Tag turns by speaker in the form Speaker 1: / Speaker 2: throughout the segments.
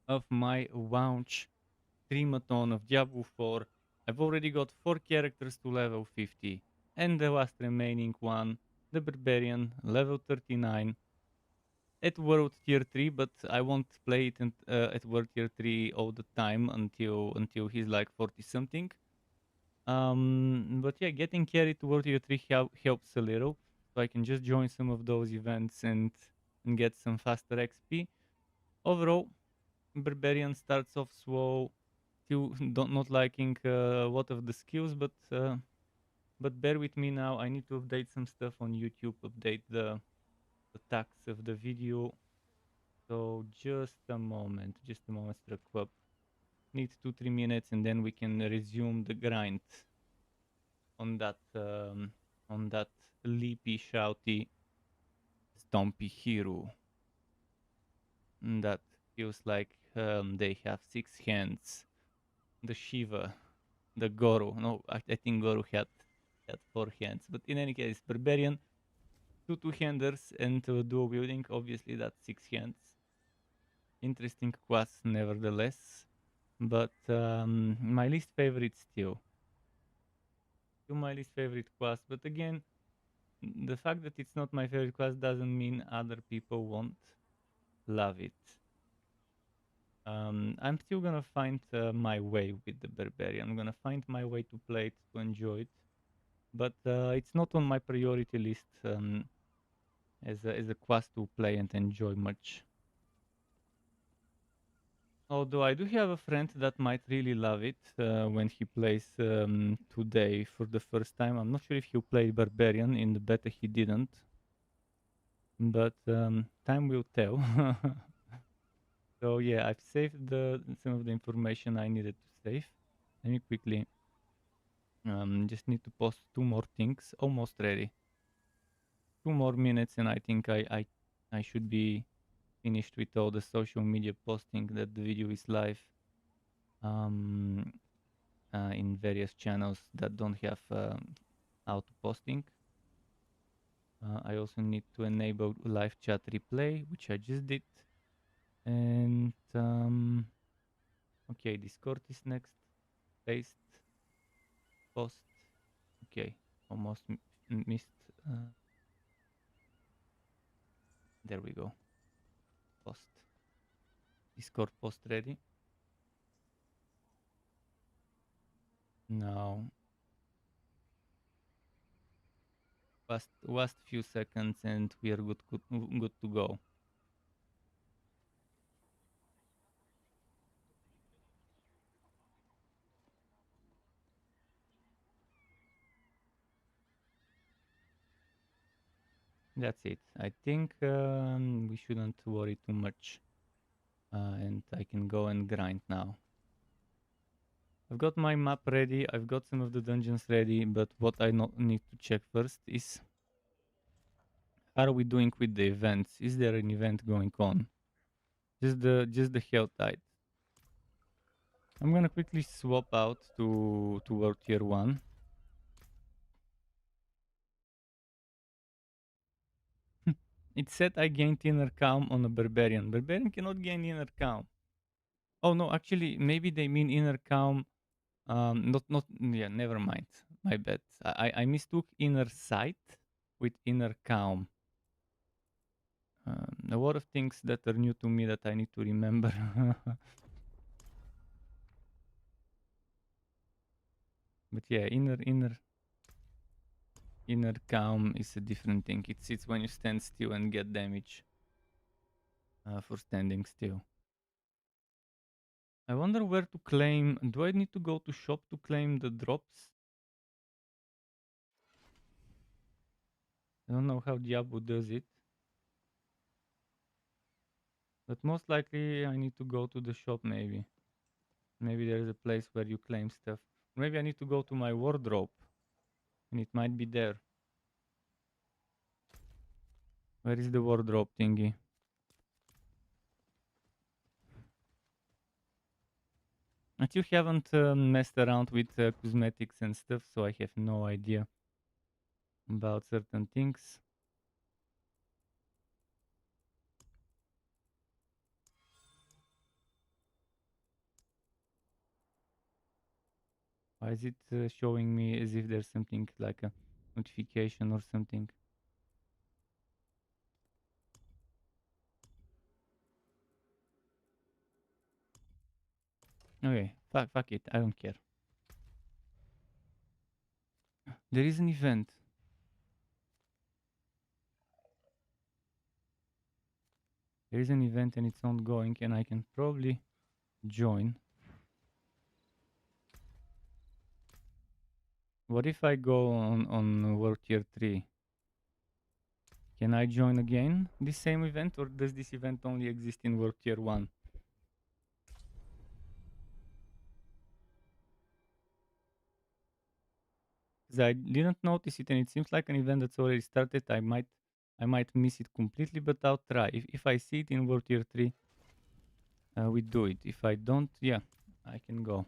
Speaker 1: of my launch Streamathon of Diablo 4. I've already got 4 characters to level 50, and the last remaining one, the Barbarian, level 39, at World Tier 3, but I won't play it at World Tier 3 all the time until he's like 40 something. But yeah, getting carried to World Tier 3 helps a little, so I can just join some of those events and get some faster XP. Overall, Barbarian starts off slow, still not liking a lot of the skills, but bear with me now. I need to update some stuff on YouTube, update the tags of the video. So just a moment, struck up. Need 2-3 minutes, and then we can resume the grind on that leapy, shouty, stompy hero. That feels like they have 6 hands. The Shiva, the Goro. No, I think Goro had 4 hands. But in any case, Barbarian, two-handers and dual wielding. Obviously, that's 6 hands. Interesting class, nevertheless. But my least favorite still. Still my least favorite class. But again, the fact that it's not my favorite class doesn't mean other people won't love it. I'm still gonna find my way with the Barbarian. I'm gonna find my way to play it, to enjoy it. But it's not on my priority list as a class to play and enjoy much. Although I do have a friend that might really love it when he plays today for the first time. I'm not sure if he played Barbarian. In the beta he didn't. But time will tell. So yeah, I've saved some of the information I needed to save. Let me quickly just need to post 2 more things. Almost ready. 2 more minutes and I think I should be finished with all the social media posting that the video is live um, in various channels that don't have auto posting. I also need to enable live chat replay, which I just did. And okay, Discord is next. Paste, post. Okay, almost missed. There we go. Post. Discord post ready. Now, last few seconds, and we are good to go. That's it. I think we shouldn't worry too much, and I can go and grind now. I've got my map ready. I've got some of the dungeons ready, but what I need to check first is how are we doing with the events? Is there an event going on? Just the hell tide. I'm gonna quickly swap out to World Tier 1. It said I gained inner calm on a Barbarian. Barbarian cannot gain inner calm. Oh no, actually, maybe they mean inner calm. Not yeah. Never mind. My bad. I mistook inner sight with inner calm. A lot of things that are new to me that I need to remember. But yeah, inner calm is a different thing. It's when you stand still and get damage for standing still. I wonder where to claim. Do I need to go to shop to claim the drops? I don't know how Diablo does it. But most likely I need to go to the shop maybe. Maybe there's a place where you claim stuff. Maybe I need to go to my wardrobe. And it might be there. Where is the wardrobe thingy? I still haven't messed around with cosmetics and stuff, so I have no idea about certain things. Why is it showing me as if there's something like a notification or something? Okay, fuck it, I don't care. There is an event. There is an event and it's ongoing and I can probably join. What if I go on World Tier 3? Can I join again this same event, or does this event only exist in World Tier 1? Because I didn't notice it and it seems like an event that's already started. I might miss it completely, but I'll try. If I see it in World Tier 3, we do it. If I don't, yeah, I can go.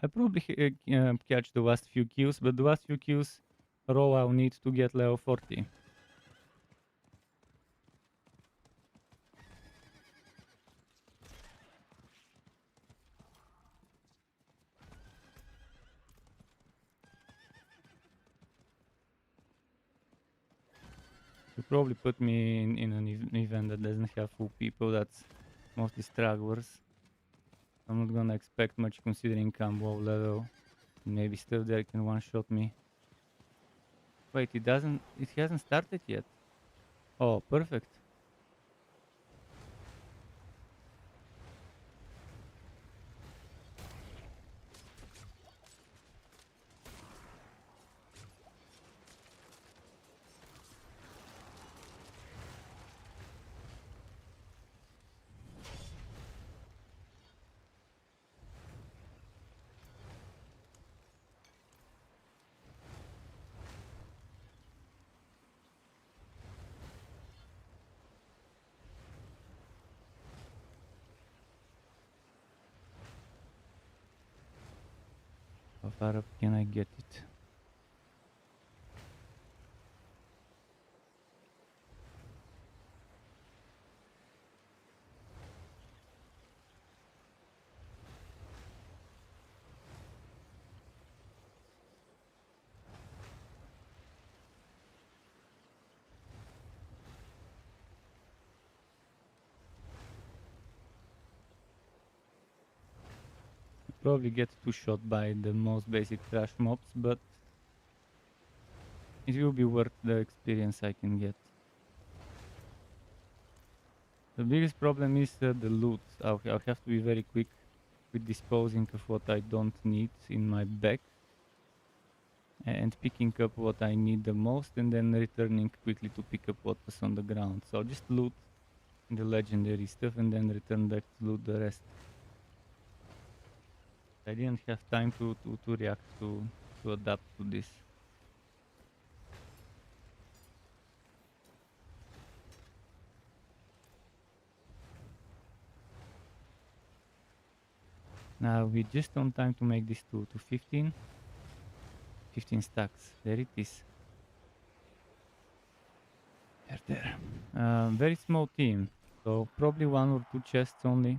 Speaker 1: I probably catch the last few kills, but the last few kills roll I'll need to get level 40. You probably put me in an event that doesn't have full people, that's mostly stragglers. I'm not gonna expect much considering I'm low level. Maybe still there can one-shot me. Wait, it hasn't started yet. Oh, perfect. How far up can I get it? Probably get two shot by the most basic trash mobs, but it will be worth the experience I can get. The biggest problem is the loot. I'll have to be very quick with disposing of what I don't need in my bag and picking up what I need the most and then returning quickly to pick up what was on the ground. So I'll just loot the legendary stuff and then return back to loot the rest. I didn't have time to react to adapt to this. Now we're just on time to make this to 15 stacks. There it is. There. Very small team, so probably one or two chests only.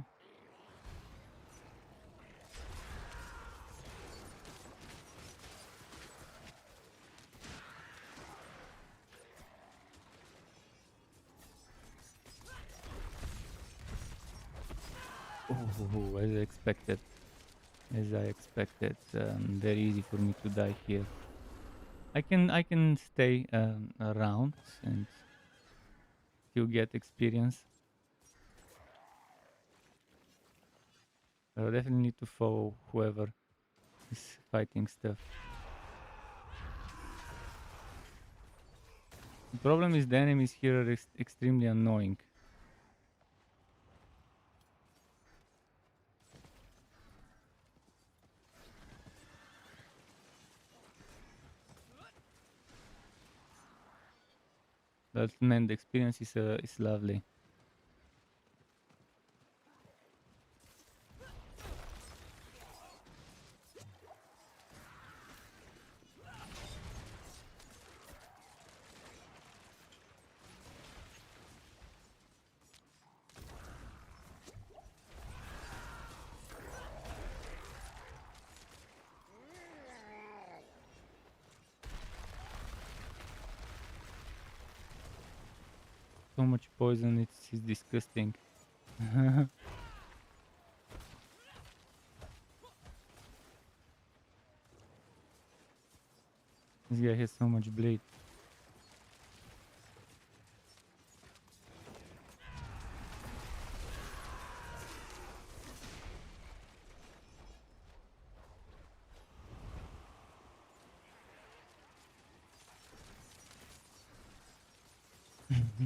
Speaker 1: Oh, as I expected. Very easy for me to die here. I can stay around and still get experience. I definitely need to follow whoever is fighting stuff. The problem is the enemies here are extremely annoying. But man, the experience is lovely. so much poison, it's disgusting. This guy has so much bleed.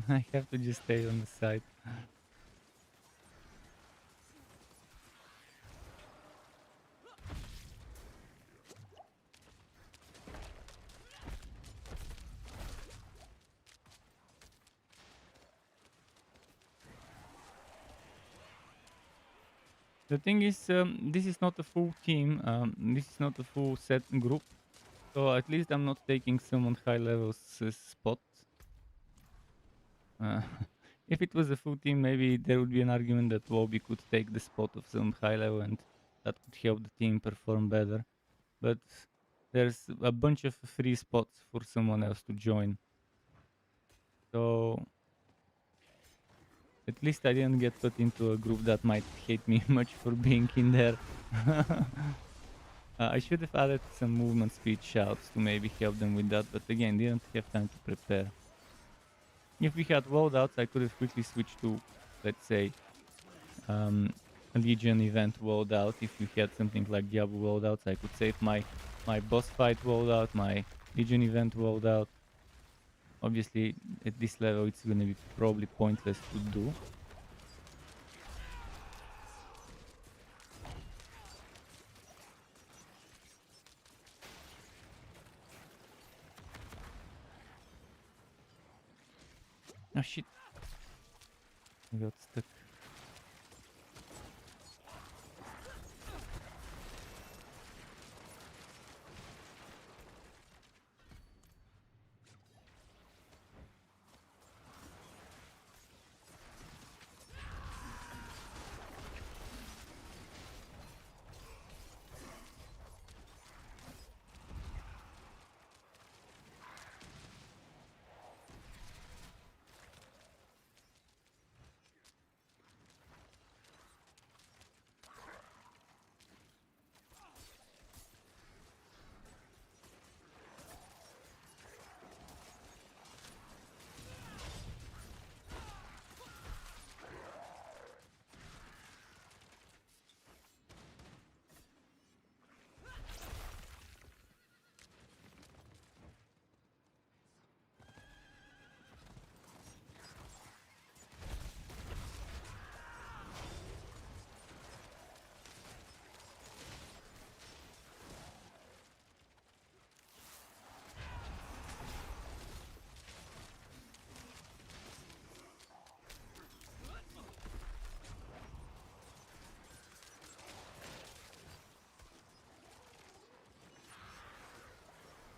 Speaker 1: I have to just stay on the side. The thing is, this is not a full team. This is not a full set group. So at least I'm not taking someone high level's spot. Uh, if it was a full team, maybe there would be an argument that Wobby could take the spot of some high level and that could help the team perform better. But there's a bunch of free spots for someone else to join. So at least I didn't get put into a group that might hate me much for being in there. I should have added some movement speed shouts to maybe help them with that, but again, didn't have time to prepare. If we had loadouts, I could have quickly switched to, let's say, a Legion event loadout. If we had something like Diablo loadouts, I could save my boss fight loadout, my Legion event loadout. Obviously, at this level, it's gonna be probably pointless to do. Oh shit. I got stuck.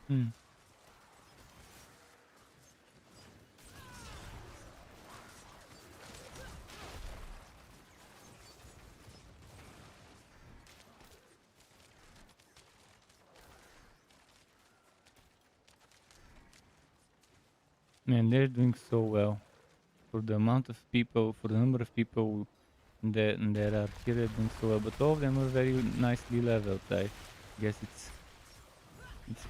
Speaker 1: Hmm. Man, they're doing so well. For the amount of people, for the number of people that are here, they're doing so well. But all of them are very nicely leveled. I guess it's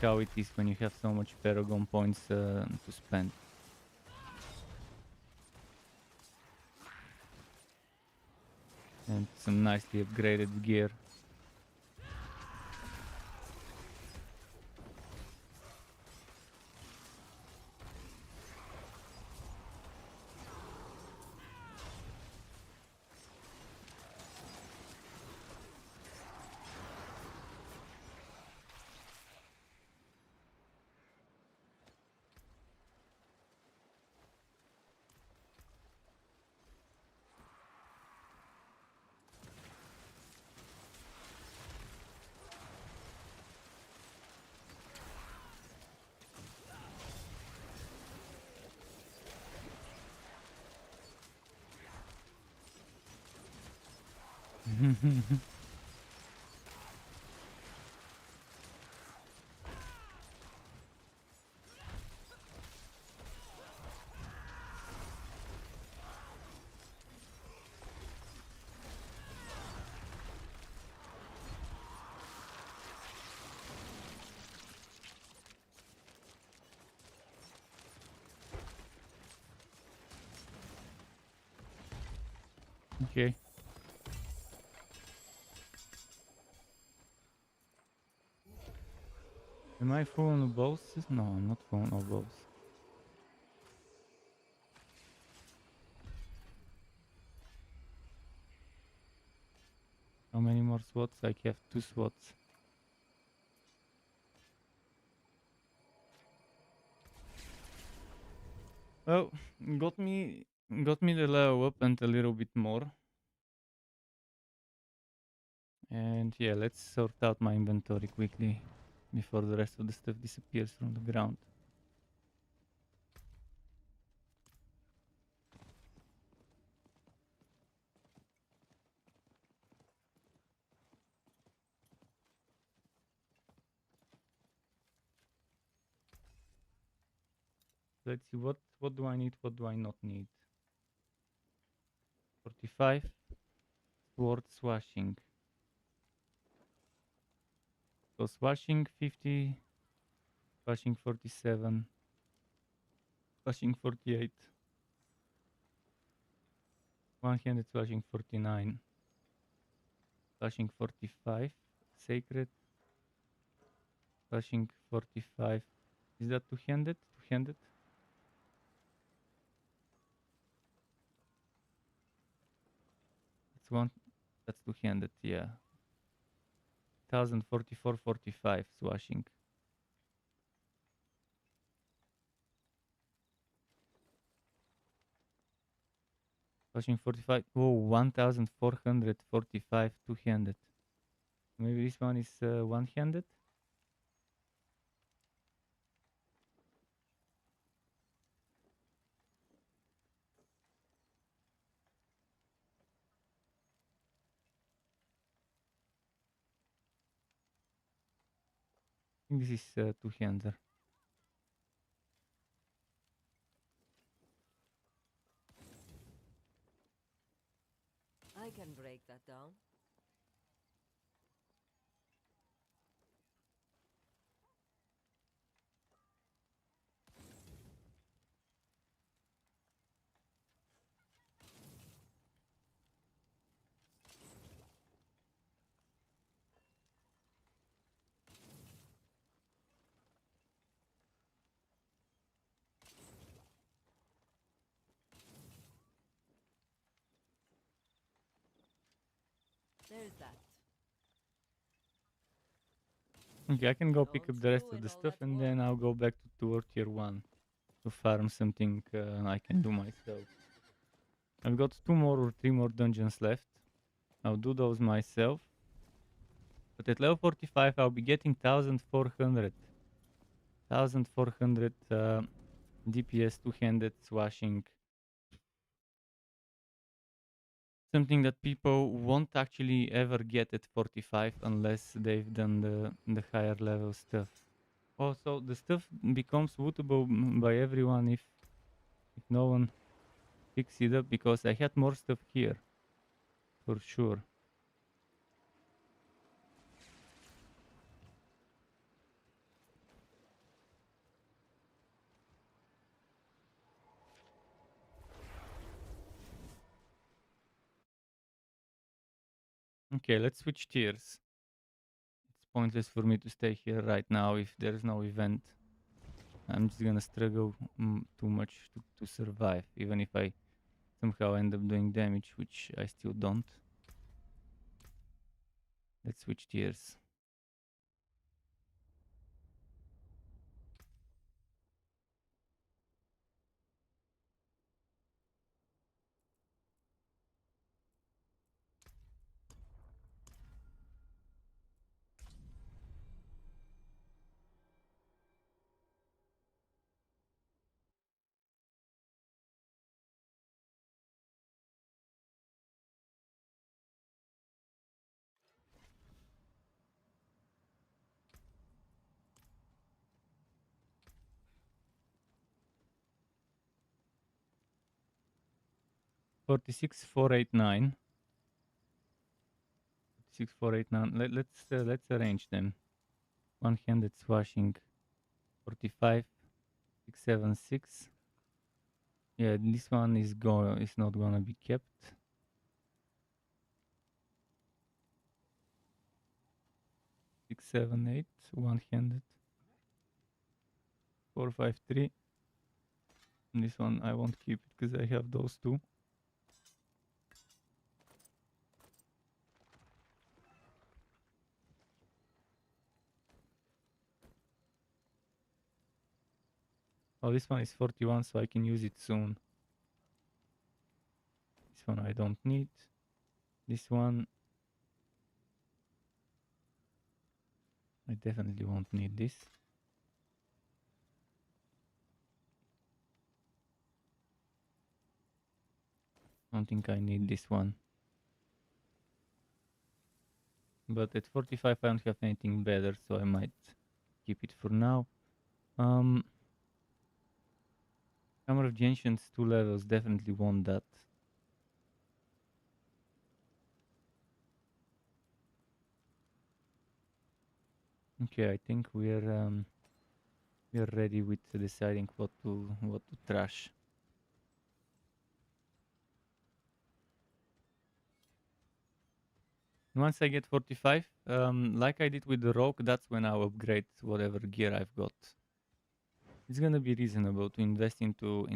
Speaker 1: how it is when you have so much Paragon points to spend. And some nicely upgraded gear. Okay. Am I full on bows? No, I'm not full on bows. How many more slots? I have 2 slots. Well, got me the level up and a little bit more. And yeah, let's sort out my inventory quickly before the rest of the stuff disappears from the ground. Let's see what do I need, what do I not need. 45 sword swashing. So swashing 50, swashing 47, swashing 48, one-handed swashing 49, swashing 45, sacred, swashing 45. Is that two-handed? Two-handed? That's one. That's two-handed. Yeah. 1044, 45 swashing. Swashing 45. Oh, 1445 two-handed. Maybe this one is one-handed. I think this is two-hander.
Speaker 2: I can break that down. There's that.
Speaker 1: Okay, I can go pick
Speaker 2: Don't
Speaker 1: up the rest
Speaker 2: stew
Speaker 1: of
Speaker 2: in
Speaker 1: the
Speaker 2: all
Speaker 1: stuff
Speaker 2: that
Speaker 1: and
Speaker 2: work.
Speaker 1: then I'll go back to tour tier 1 to farm something I can do myself. I've got 2 more or 3 more dungeons left. I'll do those myself. But at level 45 I'll be getting 1400. 1400 DPS two-handed swashing. Something that people won't actually ever get at 45 unless they've done the higher level stuff. Also, the stuff becomes wootable by everyone if no one picks it up, because I had more stuff here, for sure. Okay, let's switch tiers. It's pointless for me to stay here right now if there's no event. I'm just gonna struggle too much to survive, even if I somehow end up doing damage, which I still don't. Let's switch tiers. Forty-six, 489. 6489. Let's arrange them. One-handed swashing 45 676. Yeah, this one is not gonna be kept. 6, 7, 8, one-handed. 4, 5, 3. And this one I won't keep it because I have those two. Oh, this one is 41, so I can use it soon. This one I don't need. This one I definitely won't need this. Don't think I need this one. But at 45 I don't have anything better, so I might keep it for now. Hammer of the Ancients 2 levels, definitely want that. Okay, I think we're ready with deciding what to trash. Once I get 45, like I did with the Rogue, that's when I'll upgrade whatever gear I've got. It's gonna be reasonable to invest into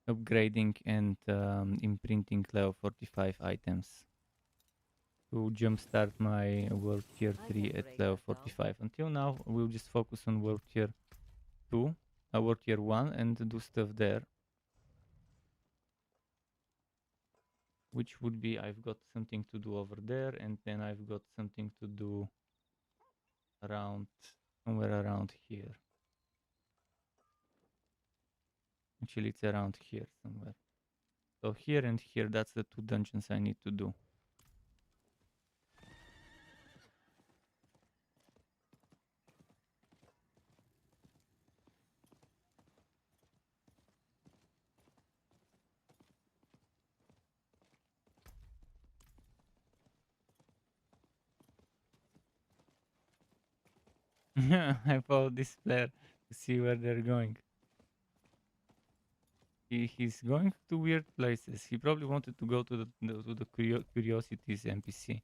Speaker 1: upgrading and imprinting level 45 items to jumpstart my World Tier 3 at level 45. Until now, we'll just focus on World Tier 2, World Tier 1 and do stuff there. Which would be, I've got something to do over there, and then I've got something to do around, somewhere around here. Actually, it's around here somewhere. So here and here, that's the 2 dungeons I need to do. I followed this player to see where they're going. He's going to weird places. He probably wanted to go to the Curiosities NPC.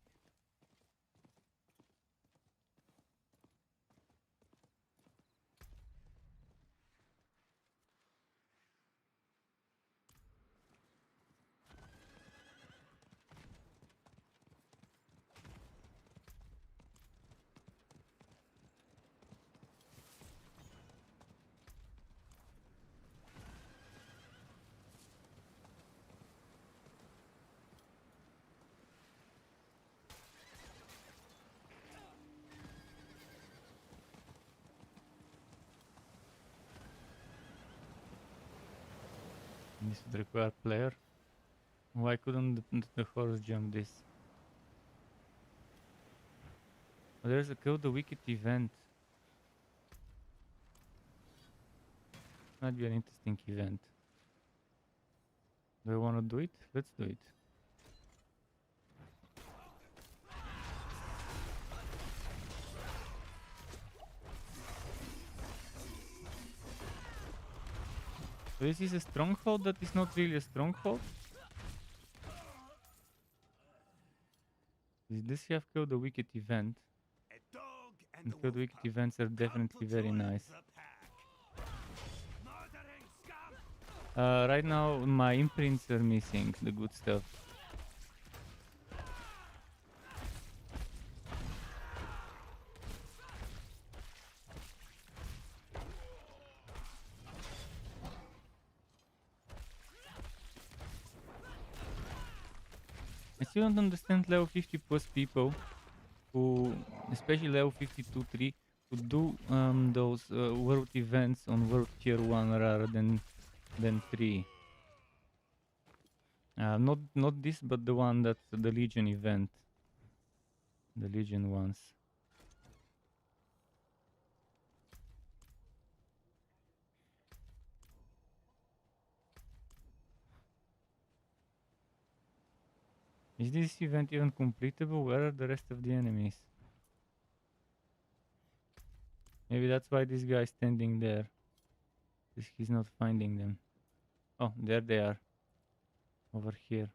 Speaker 1: This would require player. Why couldn't the horse jump this? Oh, there's a Kill the Wicked event. Might be an interesting event. Do I want to do it? Let's do it. So this is a stronghold that is not really a stronghold? Does this have Kill the Wicked event? And Kill the Wicked events are definitely very nice. Right now my imprints are missing, the good stuff. I still don't understand level 50 plus people who, especially level 52 3, who do those world events on World Tier 1 rather than 3. Not this, but the one that's the Legion event. The Legion ones. Is this event even completable? Where are the rest of the enemies? Maybe that's why this guy is standing there. Because he's not finding them. Oh, there they are. Over here.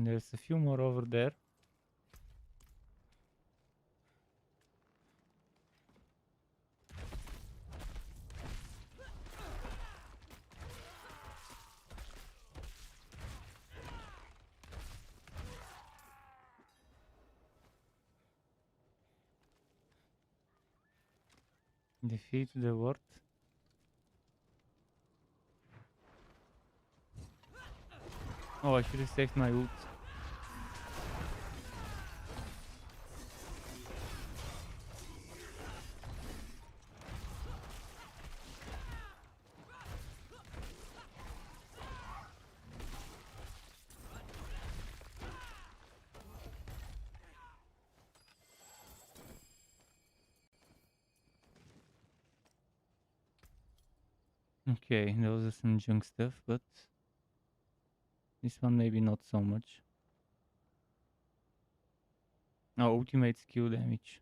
Speaker 1: And there's a few more over there. Defeat the ward. Oh, I should have saved my ult. Okay, those are some junk stuff, but this one maybe not so much. Oh, ultimate skill damage.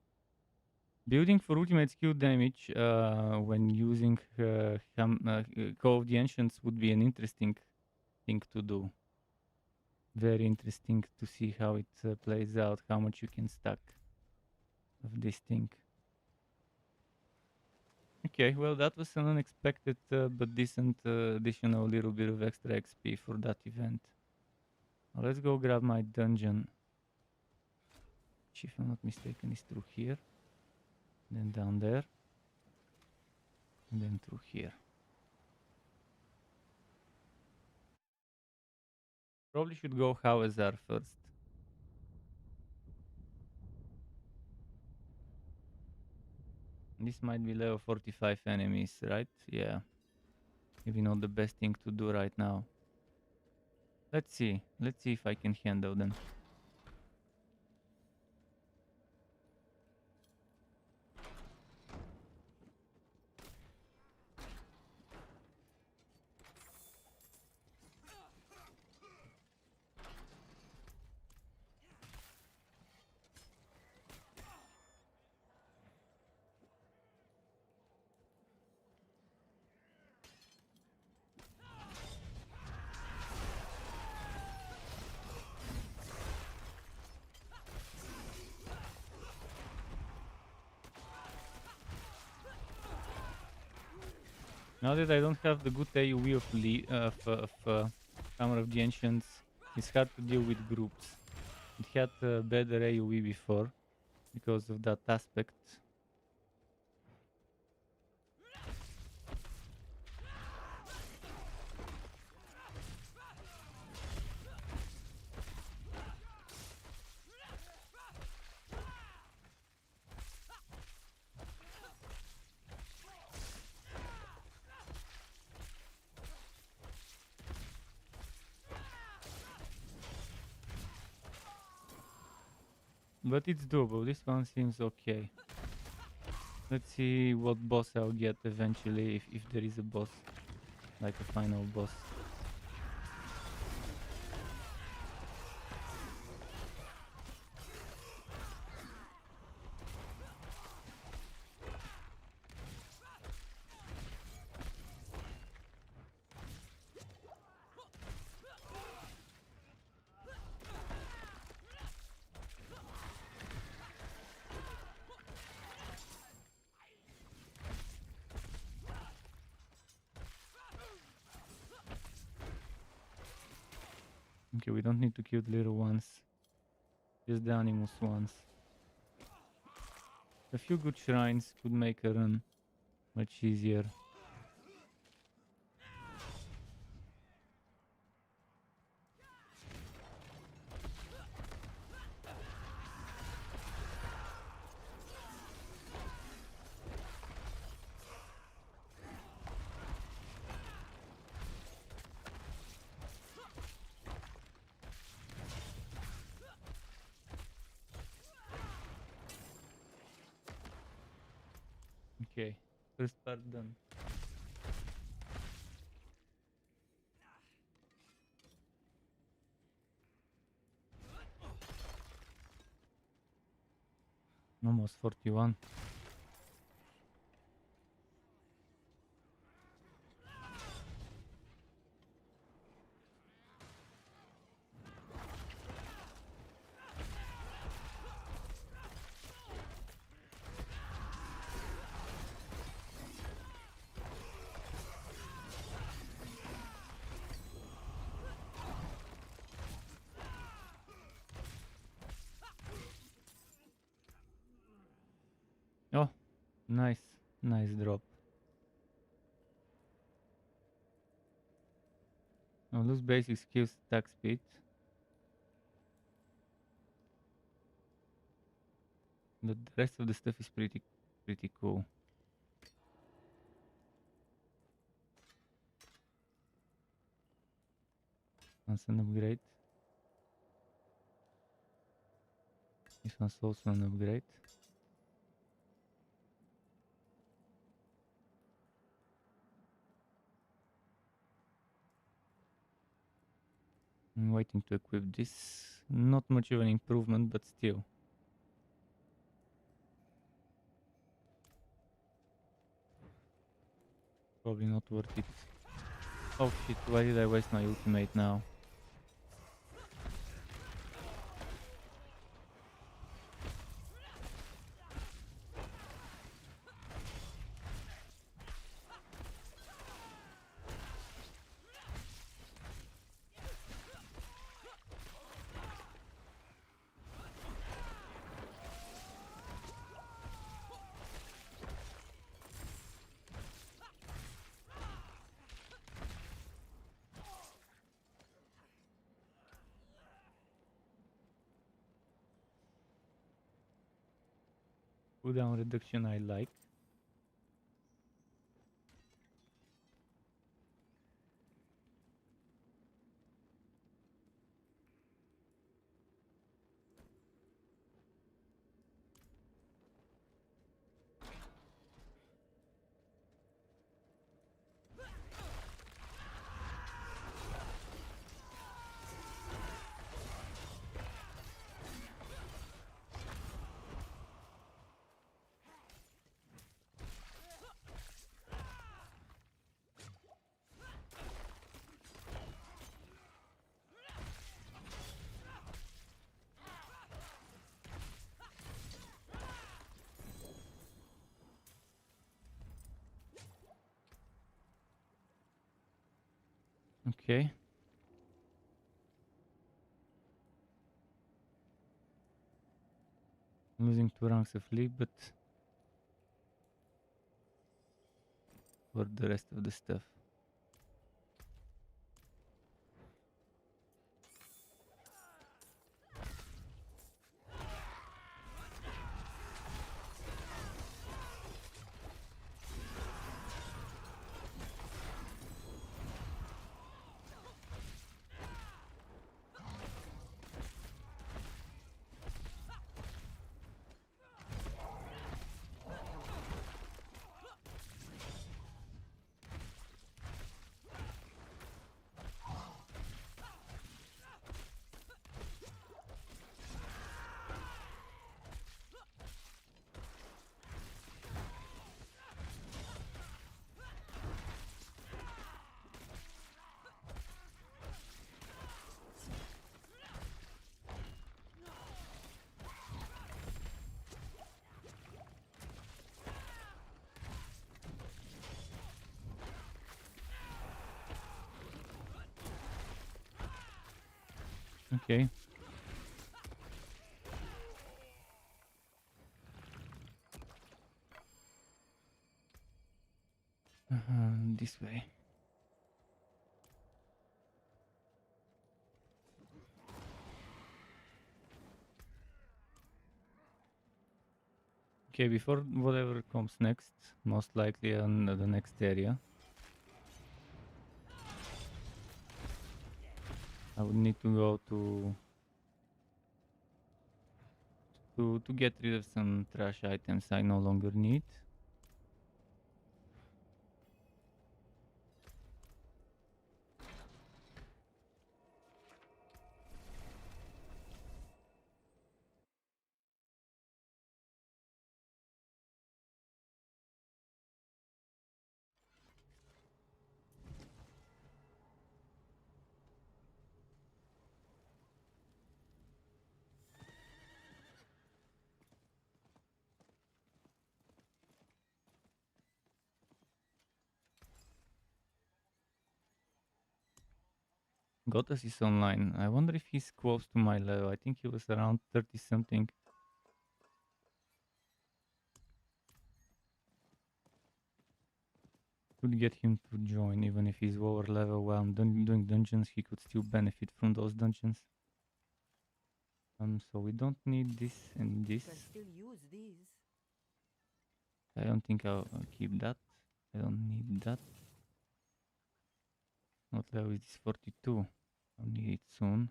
Speaker 1: Building for ultimate skill damage when using Call of the Ancients would be an interesting thing to do. Very interesting to see how it plays out, how much you can stack of this thing. Okay, well that was an unexpected but decent additional little bit of extra XP for that event. Now let's go grab my dungeon. Which, if I'm not mistaken, is through here. Then down there. And then through here. Probably should go Hawazar first. This might be level 45 enemies, right? Yeah. Maybe not the best thing to do right now. Let's see. Let's see if I can handle them. Now that I don't have the good AoE of Hammer of the Ancients, it's hard to deal with groups. It had better AoE before because of that aspect. But it's doable. This one seems okay. Let's see what boss I'll get eventually, if there is a boss, like a final boss. Okay, we don't need to kill the little ones, just the animus ones. A few good shrines could make a run much easier. Okay, first part done. Almost 41. Oh, nice. Nice drop. Now lose basic skills, attack speed. But the rest of the stuff is pretty cool. That's an upgrade. This one's also an upgrade. I'm waiting to equip this. Not much of an improvement, but still. Probably not worth it. Oh shit, why did I waste my ultimate now? Cooldown reduction I like. Okay. Losing 2 ranks of lead, but for the rest of the stuff. Okay. This way. Okay, before whatever comes next, most likely on the next area, I would need to go to get rid of some trash items I no longer need. Gotas is online. I wonder if he's close to my level. I think he was around 30 something. Could get him to join even if he's lower level while I'm doing dungeons. He could still benefit from those dungeons. So we don't need this and this.
Speaker 2: Can still use these.
Speaker 1: I don't think I'll keep that. I don't need that. What level is this? 42. I'll need it soon.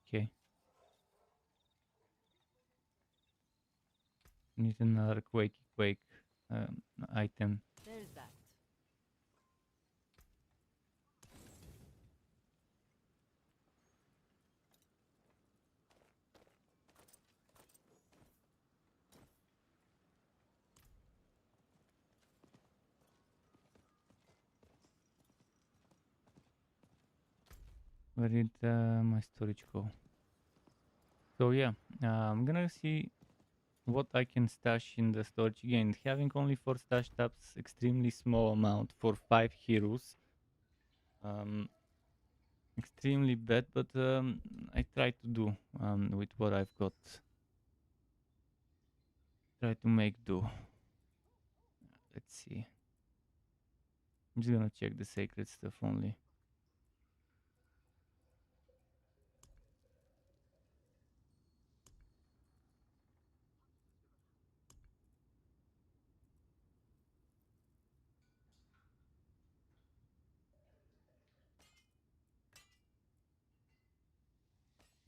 Speaker 1: Okay. Need another quake item.
Speaker 2: There's that.
Speaker 1: Where did my storage go? So yeah, I'm gonna see what I can stash in the storage again. Having only 4 stash tabs, extremely small amount for 5 heroes. Extremely bad, but I try to do with what I've got. Try to make do. Let's see. I'm just gonna check the sacred stuff only.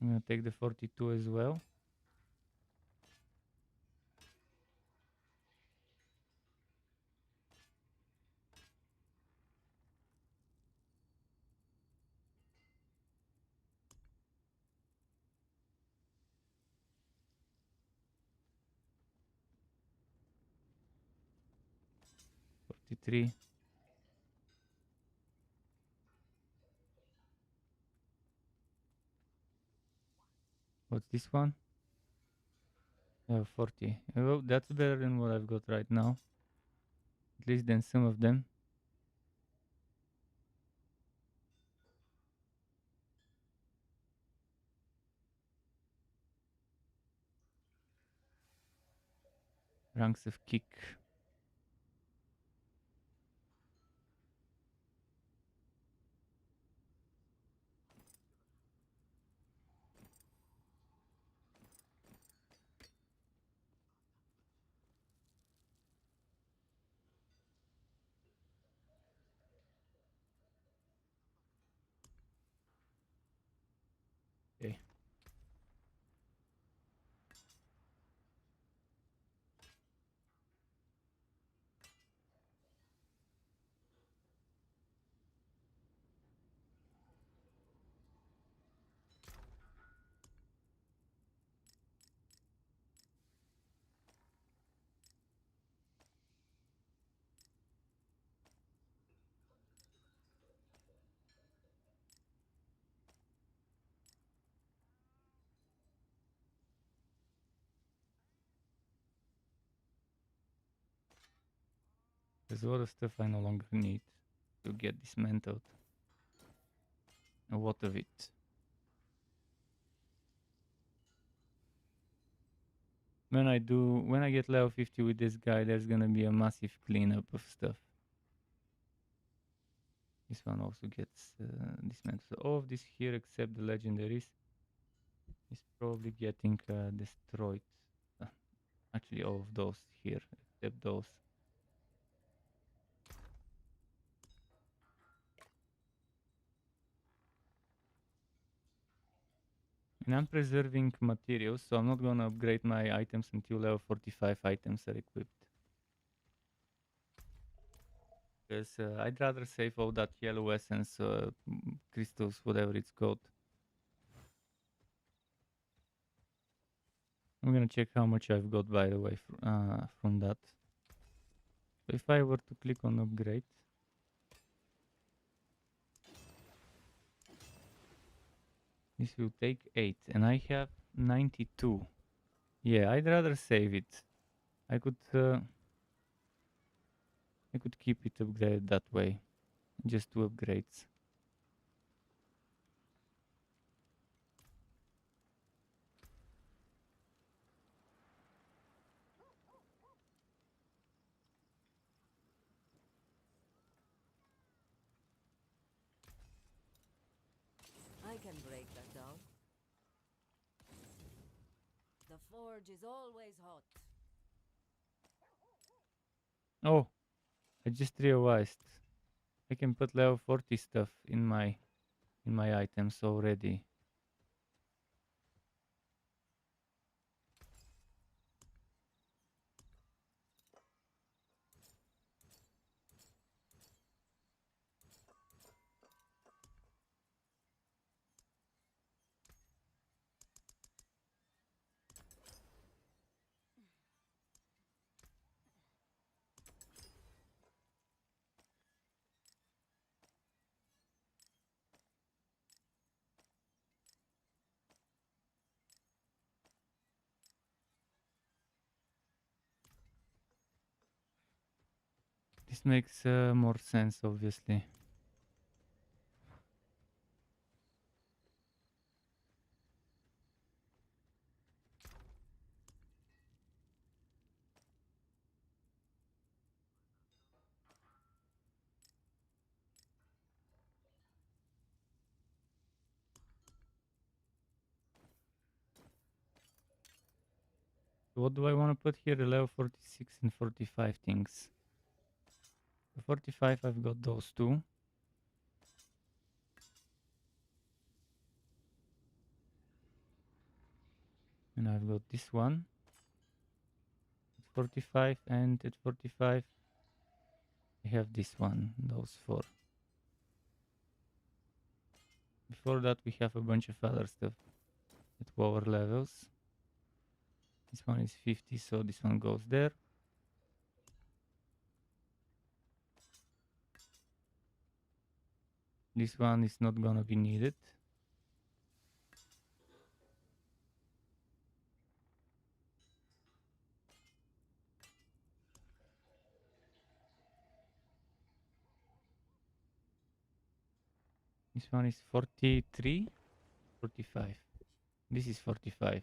Speaker 1: I'm gonna take the 42 as well. Three. What's this one? 40. Well, that's better than what I've got right now. At least than some of them. Ranks of kick. Okay. There's a lot of stuff I no longer need to get dismantled. A lot of it. When I get level 50 with this guy, there's gonna be a massive cleanup of stuff. This one also gets dismantled. So all of this here, except the legendaries, is probably getting destroyed. Actually, all of those here, except those. And I'm preserving materials, so I'm not gonna upgrade my items until level 45 items are equipped. Because I'd rather save all that yellow essence, crystals, whatever it's called. I'm gonna check how much I've got, by the way, from that. So if I were to click on upgrade, this will take 8, and I have 92. Yeah, I'd rather save it. I could keep it upgraded that way, just 2 upgrades.
Speaker 2: I can break that down. The forge is always hot.
Speaker 1: Oh, I just realized I can put level 40 stuff in my items already. This makes more sense, obviously. What do I want to put here? The level 46 and 45 things. The 45, I've got those two. And I've got this one. At 45, and at 45, I have this one. Those 4. Before that, we have a bunch of other stuff at lower levels. This one is 50, so this one goes there. This one is not gonna be needed. This one is 43, 45. This is 45.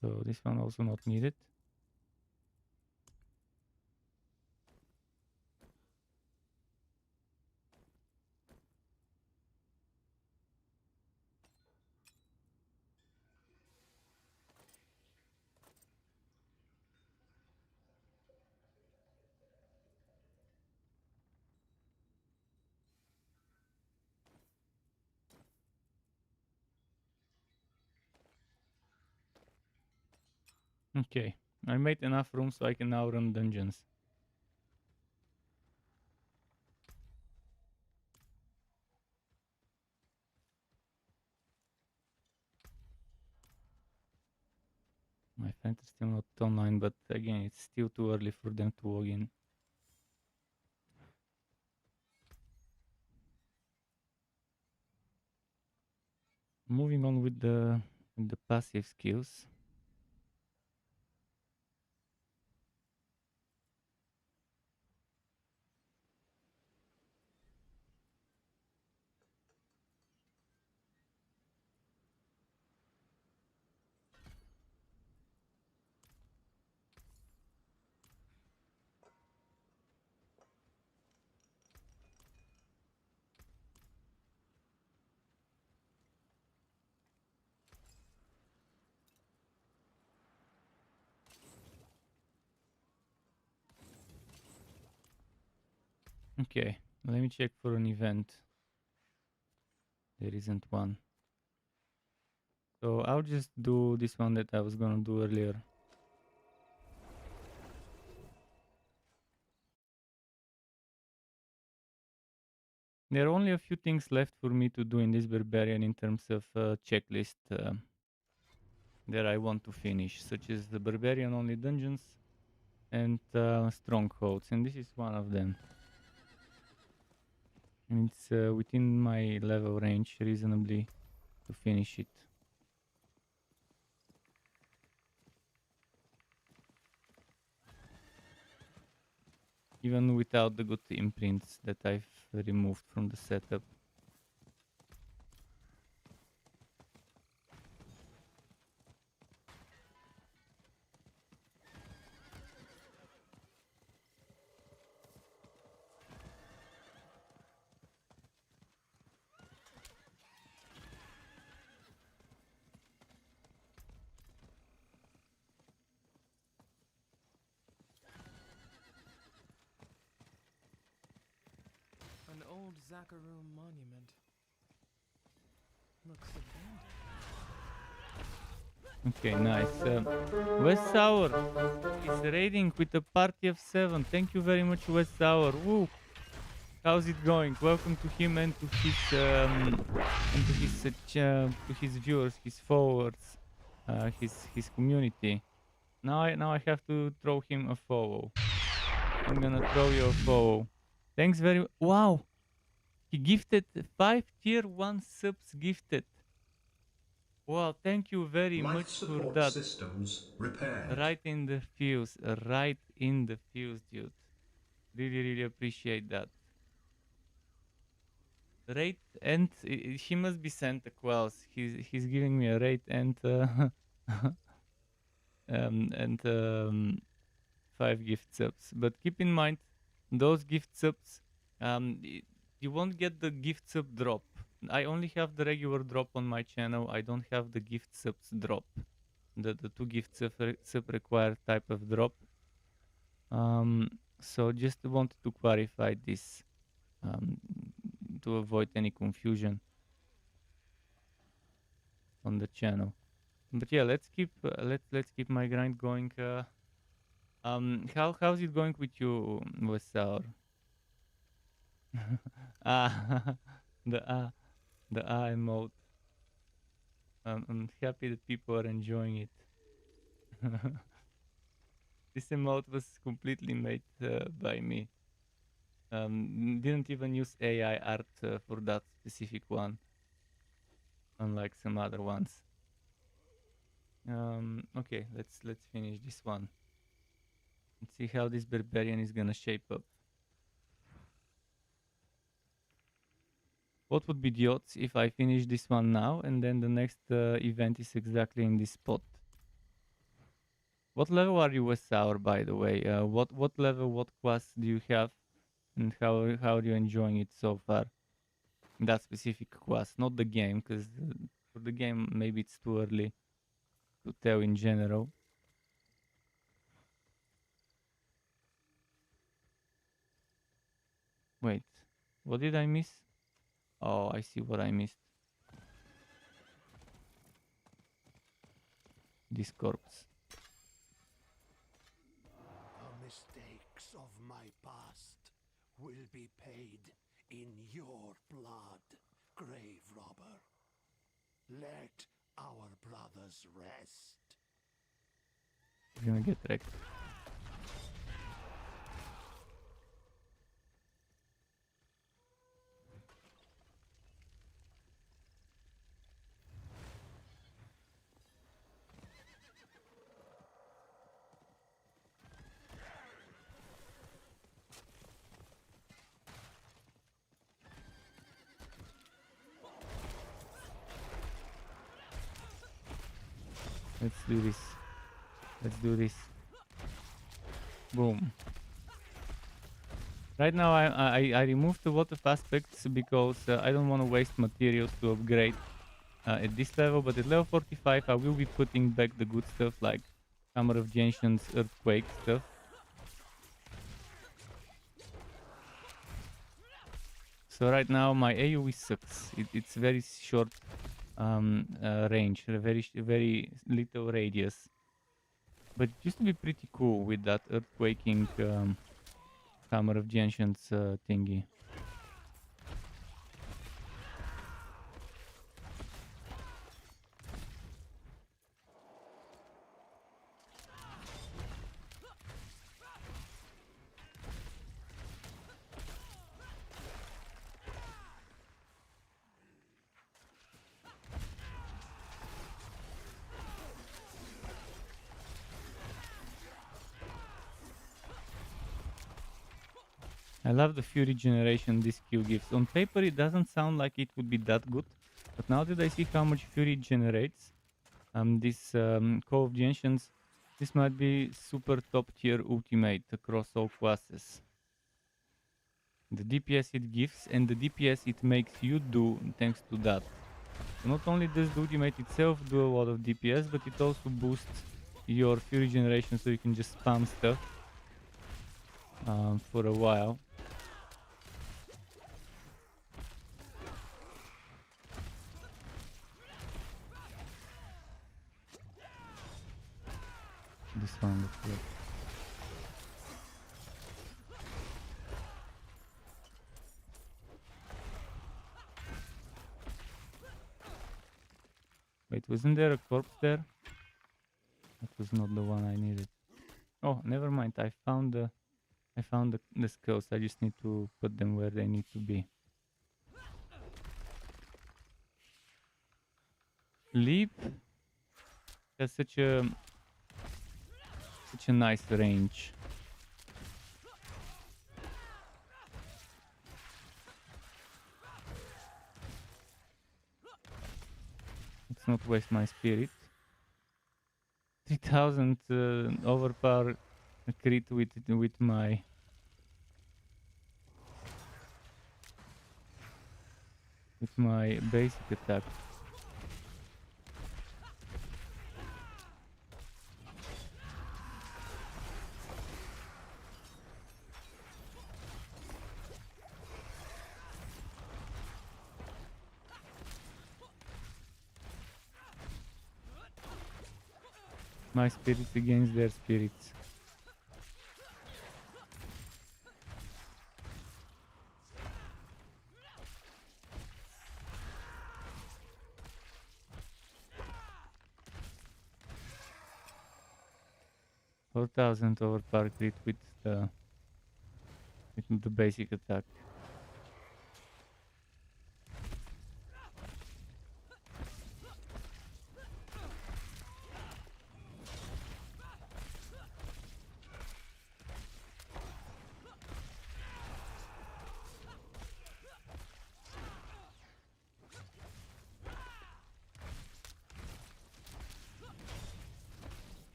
Speaker 1: So this one also not needed. Okay, I made enough room so I can now run dungeons. My friend is still not online, but again, it's still too early for them to log in. Moving on with the passive skills. Okay, let me check for an event. There isn't one. So I'll just do this one that I was gonna do earlier. There are only a few things left for me to do in this barbarian in terms of checklist that I want to finish, such as the barbarian only dungeons and strongholds, and this is one of them. And it's within my level range reasonably to finish it. Even without the good imprints that I've removed from the setup.
Speaker 3: An old Zakarum monument. Looks abandoned.
Speaker 1: Okay, nice. West Sour is raiding with a party of 7. Thank you very much, West Sour. Woo! How's it going? Welcome to him and to his viewers, his followers, his community. Now I have to throw him a follow. I'm gonna throw you a follow. Thanks very wow. He gifted 5 tier 1 subs gifted. Wow, thank you very
Speaker 4: Life
Speaker 1: much for
Speaker 4: support
Speaker 1: that.
Speaker 4: systems repaired.
Speaker 1: Right in the fuse, dude. Really appreciate that. Rate and he must be Santa Claus. He's giving me a rate and 5 gift subs. But keep in mind, those gift subs, you won't get the gift sub drop. I only have the regular drop on my channel. I don't have the gift subs drop. The 2 gift sub required type of drop. So just wanted to clarify this to avoid any confusion on the channel. But yeah, let's keep my grind going. How's it going with you, Westar? ah, the emote. I'm happy that people are enjoying it. This emote was completely made by me. Didn't even use AI art for that specific one, unlike some other ones. Okay, let's finish this one. Let's see how this barbarian is gonna shape up. What would be the odds if I finish this one now and then the next event is exactly in this spot? What level are you with Sour, by the way? What level, what class do you have, and how are you enjoying it so far? That specific class, not the game, because for the game maybe it's too early to tell in general. Wait, what did I miss? Oh, I see what I missed. This corpse.
Speaker 5: The mistakes of my past will be paid in your blood, grave robber. Let our brothers rest.
Speaker 1: You're gonna get wrecked. Let's do this. Let's do this. Boom. Right now I removed a lot of aspects because I don't want to waste materials to upgrade at this level, but at level 45 I will be putting back the good stuff like Hammer of the Ancients, Earthquake stuff. So right now my AoE sucks. It's very short range, a very little radius. But it used to be pretty cool with that earthquaking Hammer of the Ancients thingy. I love the Fury generation this Q gives. On paper it doesn't sound like it would be that good, but now that I see how much Fury it generates, this Call of the Ancients, this might be super top tier ultimate across all classes. The DPS it gives and the DPS it makes you do thanks to that. So not only does the ultimate itself do a lot of DPS, but it also boosts your Fury generation so you can just spam stuff for a while. This one looks good. Wait, wasn't there a corpse there? That was not the one I needed. Oh, never mind. I found the skulls. I just need to put them where they need to be. Leap has such a nice range. Let's not waste my spirit. 3000 overpower crit with my basic attack. My spirits against their spirits. $4,000 overpower crit with the basic attack.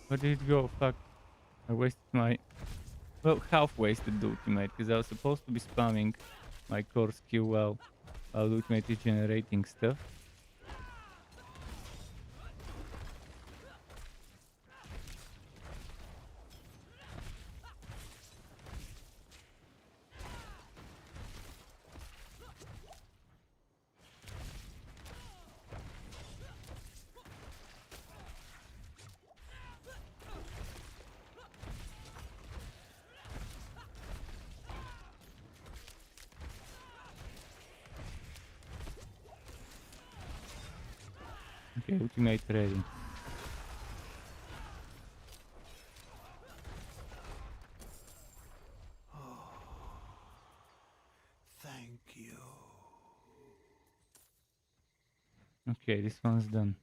Speaker 1: Where did it go? Fuck. I wasted my... Well, half wasted the ultimate, because I was supposed to be spamming my core skill while the ultimate is generating stuff. Okay, ultimate ready.
Speaker 5: Thank you.
Speaker 1: Okay, this one's done.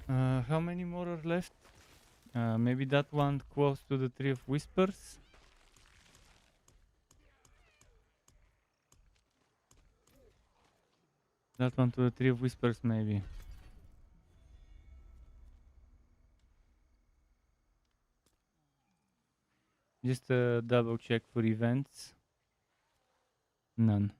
Speaker 1: How many more are left? Maybe that one close to the Tree of Whispers. That one to the Tree of Whispers, maybe. Just double check for events. None.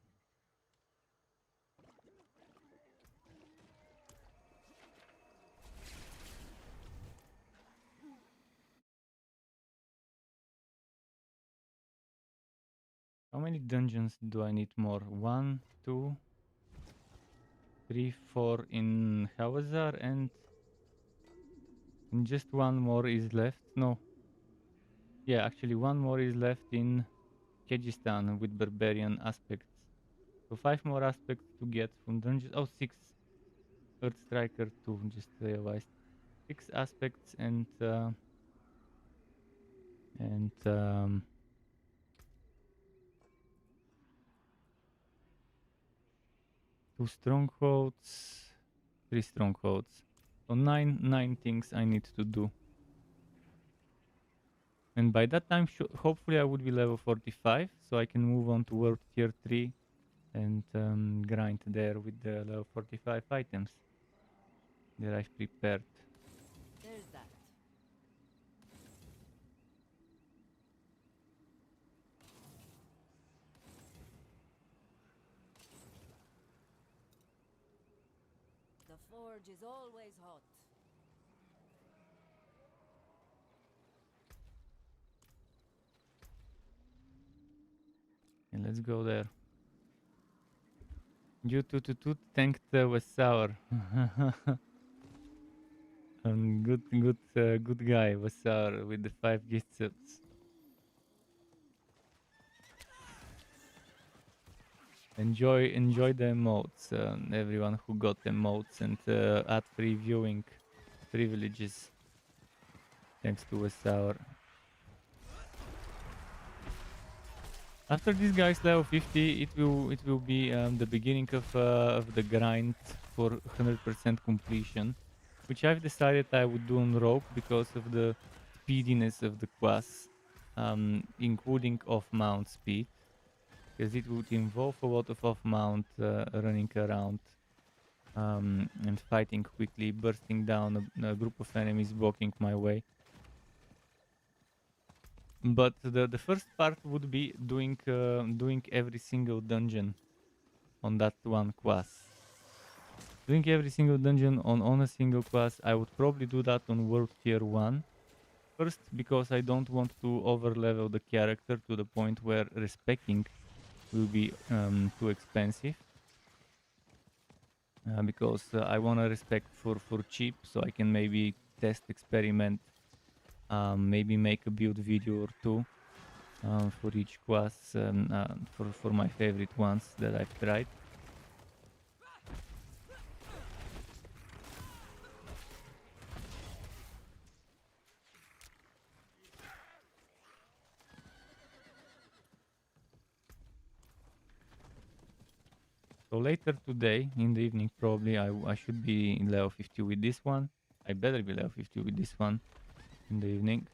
Speaker 1: How many dungeons do I need more? 1, 2, 3, 4 in Hawazar, and just one more is left. No. Yeah, actually one more is left in Kyrgyzstan with barbarian aspects. So 5 more aspects to get from dungeons. Oh, 6. Earth Striker 2, just realized. 6 aspects and 2 strongholds, 3 strongholds. So 9 things I need to do. And by that time, hopefully I would be level 45, so I can move on to World Tier 3 and grind there with the level 45 items that I've prepared.
Speaker 2: There's that. The forge is always hot.
Speaker 1: And let's go there. You toot thanked was sour. Good guy was sour with the 5 gift subs. Enjoy the emotes, everyone who got emotes and ad-free viewing privileges. Thanks to Wesour. After this guy's level 50, it will be the beginning of the grind for 100% completion, which I've decided I would do on Rogue because of the speediness of the class, including off-mount speed, because it would involve a lot of off-mount running around and fighting quickly, bursting down a group of enemies blocking my way. But the first part would be doing every single dungeon on that one class. Doing every single dungeon on a single class, I would probably do that on World Tier 1. First, because I don't want to over-level the character to the point where respecking will be too expensive. Because I want to respect for cheap, so I can maybe test, experiment, maybe make a build video or two for each class, for my favorite ones that I've tried. So later today, in the evening, probably I should be in level 50 with this one. I better be level 50 with this one in the evening.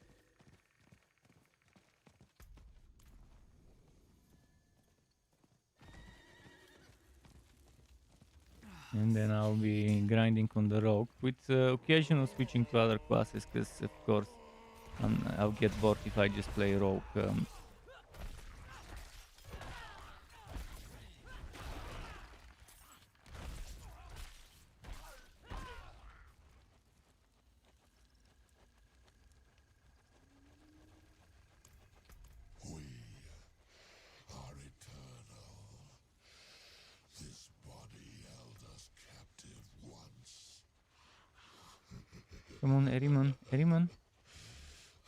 Speaker 1: And then I'll be grinding on the rogue with occasional switching to other classes, because of course I'll get bored if I just play rogue.
Speaker 5: We are eternal. This body held us captive once.
Speaker 1: Come on, Erimon, Erimon.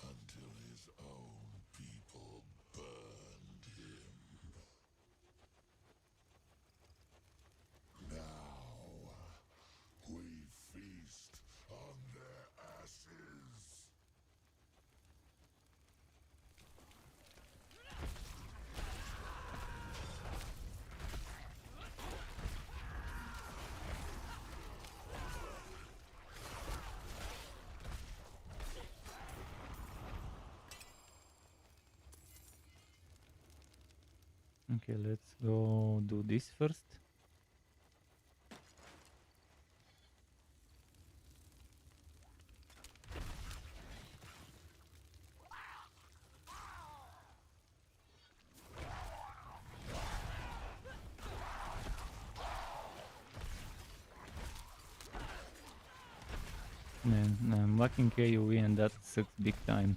Speaker 5: Until his own people burned him. Now we feast on their ashes.
Speaker 1: Okay, let's go do this first. Man, I'm lacking AoE and that sucks big time.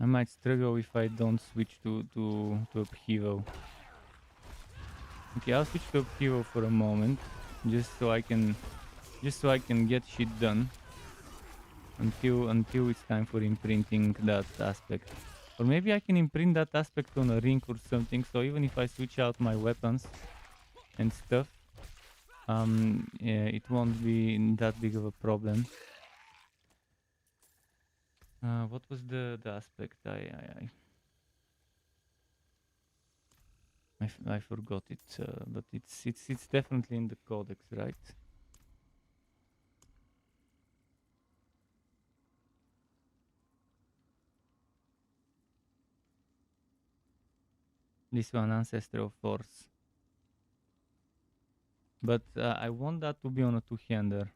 Speaker 1: I might struggle if I don't switch to upheaval. Okay, I'll switch to upheaval for a moment, just so I can get shit done until it's time for imprinting that aspect. Or maybe I can imprint that aspect on a ring or something, so even if I switch out my weapons and stuff, yeah, it won't be that big of a problem. What was the aspect? I forgot it, but it's definitely in the codex, right? This one, Ancestral Force. But I want that to be on a two-hander.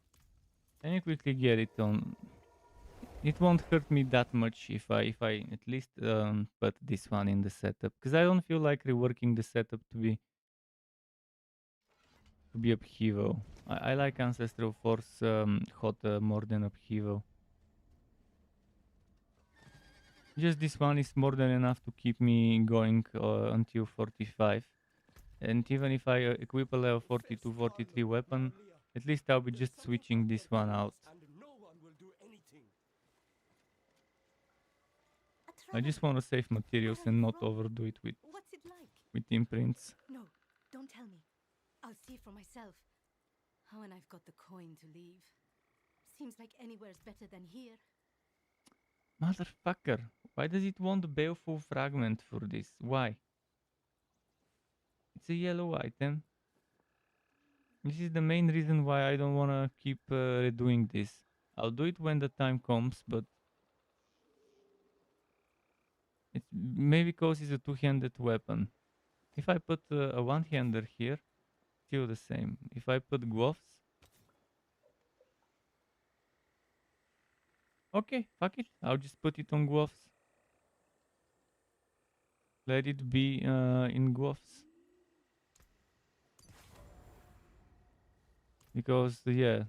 Speaker 1: Let me quickly get it on. It won't hurt me that much if I at least put this one in the setup, because I don't feel like reworking the setup to be upheaval. I like Ancestral Force hot more than upheaval. Just this one is more than enough to keep me going until 45. And even if I equip a level 42, 43 weapon, at least I'll be just switching this one out. I just want to save materials and not overdo it with
Speaker 4: What's it like?
Speaker 1: imprints.
Speaker 4: No, don't tell me. I'll see for myself. How and I've got the coin to leave. Seems like anywhere's better than here.
Speaker 1: Motherfucker, why does it want the baleful fragment for this? Why? It's a yellow item. This is the main reason why I don't want to keep redoing this. I'll do it when the time comes, but it's maybe because it's a two-handed weapon. If I put a one-hander here, still the same. If I put gloves, okay, fuck it. I'll just put it on gloves. Let it be in gloves. Because, yeah,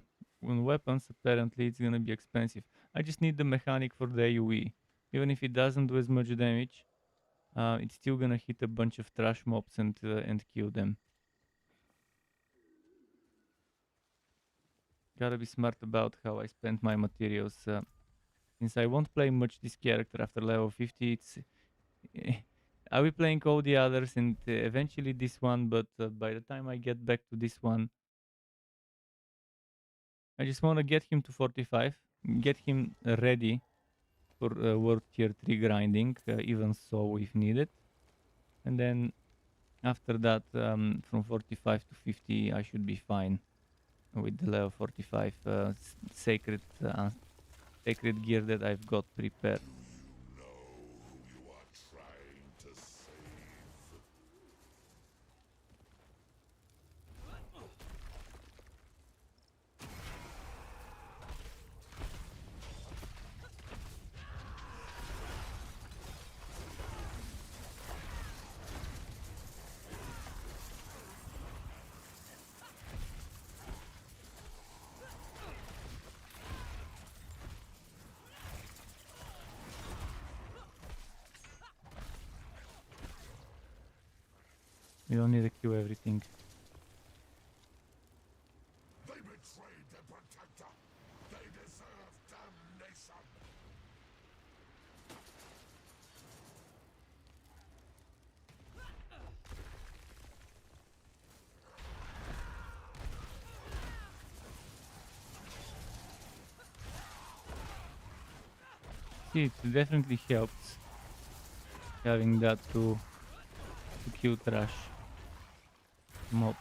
Speaker 1: on weapons, apparently it's gonna be expensive. I just need the mechanic for the AoE. Even if it doesn't do as much damage, it's still gonna hit a bunch of trash mobs and kill them. Gotta be smart about how I spend my materials. Since I won't play much this character after level 50, it's... I'll be playing all the others and eventually this one, but by the time I get back to this one, I just want to get him to 45, get him ready for World Tier 3 grinding, even so if needed. And then after that, from 45 to 50, I should be fine with the level 45 sacred gear that I've got prepared.
Speaker 5: You know who you are trying to save.
Speaker 1: You don't need to kill everything.
Speaker 5: They betrayed their protector. They deserve damnation.
Speaker 1: See, it definitely helps having that to kill trash mobs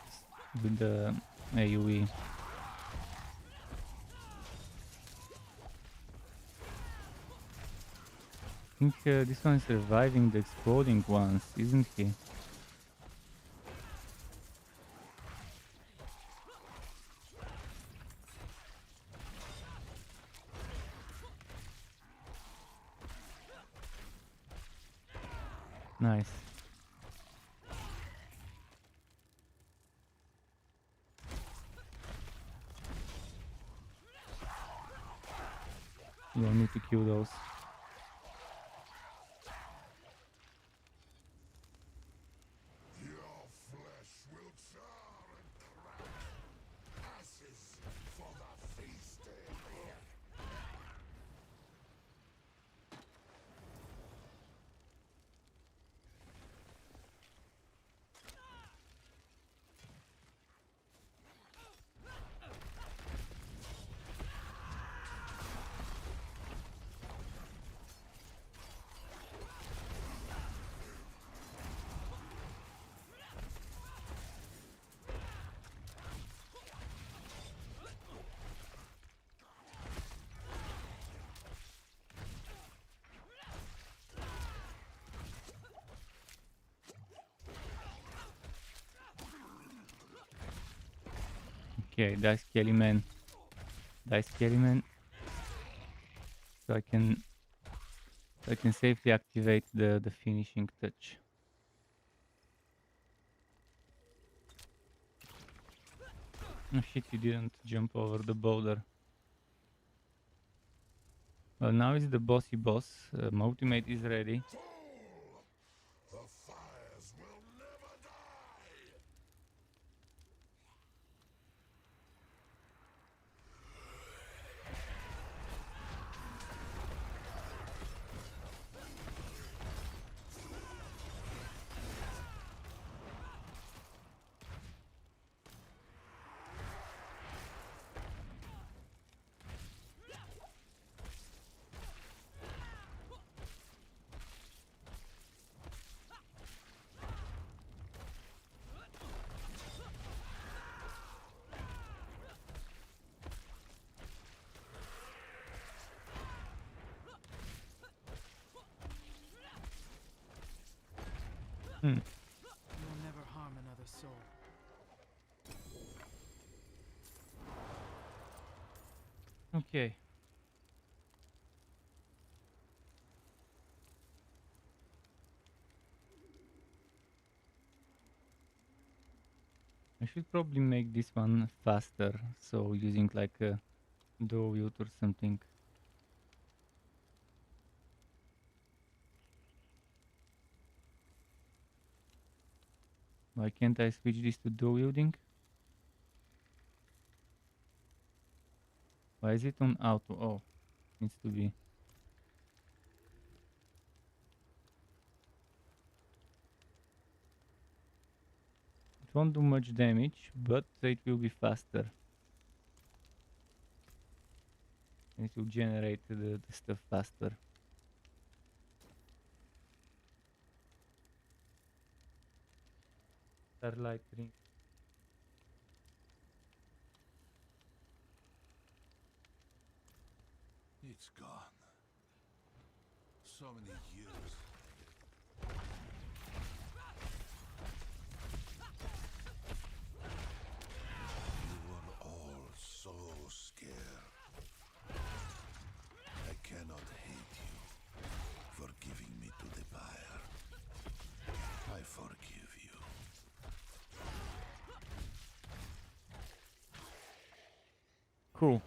Speaker 1: with the AoE. I think this one is surviving the exploding ones, isn't he? Nice. You don't need to kill those.
Speaker 5: Your flesh will char and crack. Ashes for the feasting.
Speaker 1: Okay, dice Kelly man. Dice Kelly man. So I can safely activate the finishing touch. Oh shit, you didn't jump over the boulder. Well, now is the bossy boss. My ultimate is ready.
Speaker 5: The fires will never die.
Speaker 1: Hmm.
Speaker 3: You'll never harm another soul.
Speaker 1: Okay. I should probably make this one faster, so using like a dual wield or something. Why can't I switch this to dual wielding? Why is it on auto? Oh, needs to be. It won't do much damage, but it will be faster. And it will generate the stuff faster. Starlight ring.
Speaker 5: It's gone. So many years. You were all so scared. I cannot hate you for giving me to the pyre. I forgive you.
Speaker 1: Cool.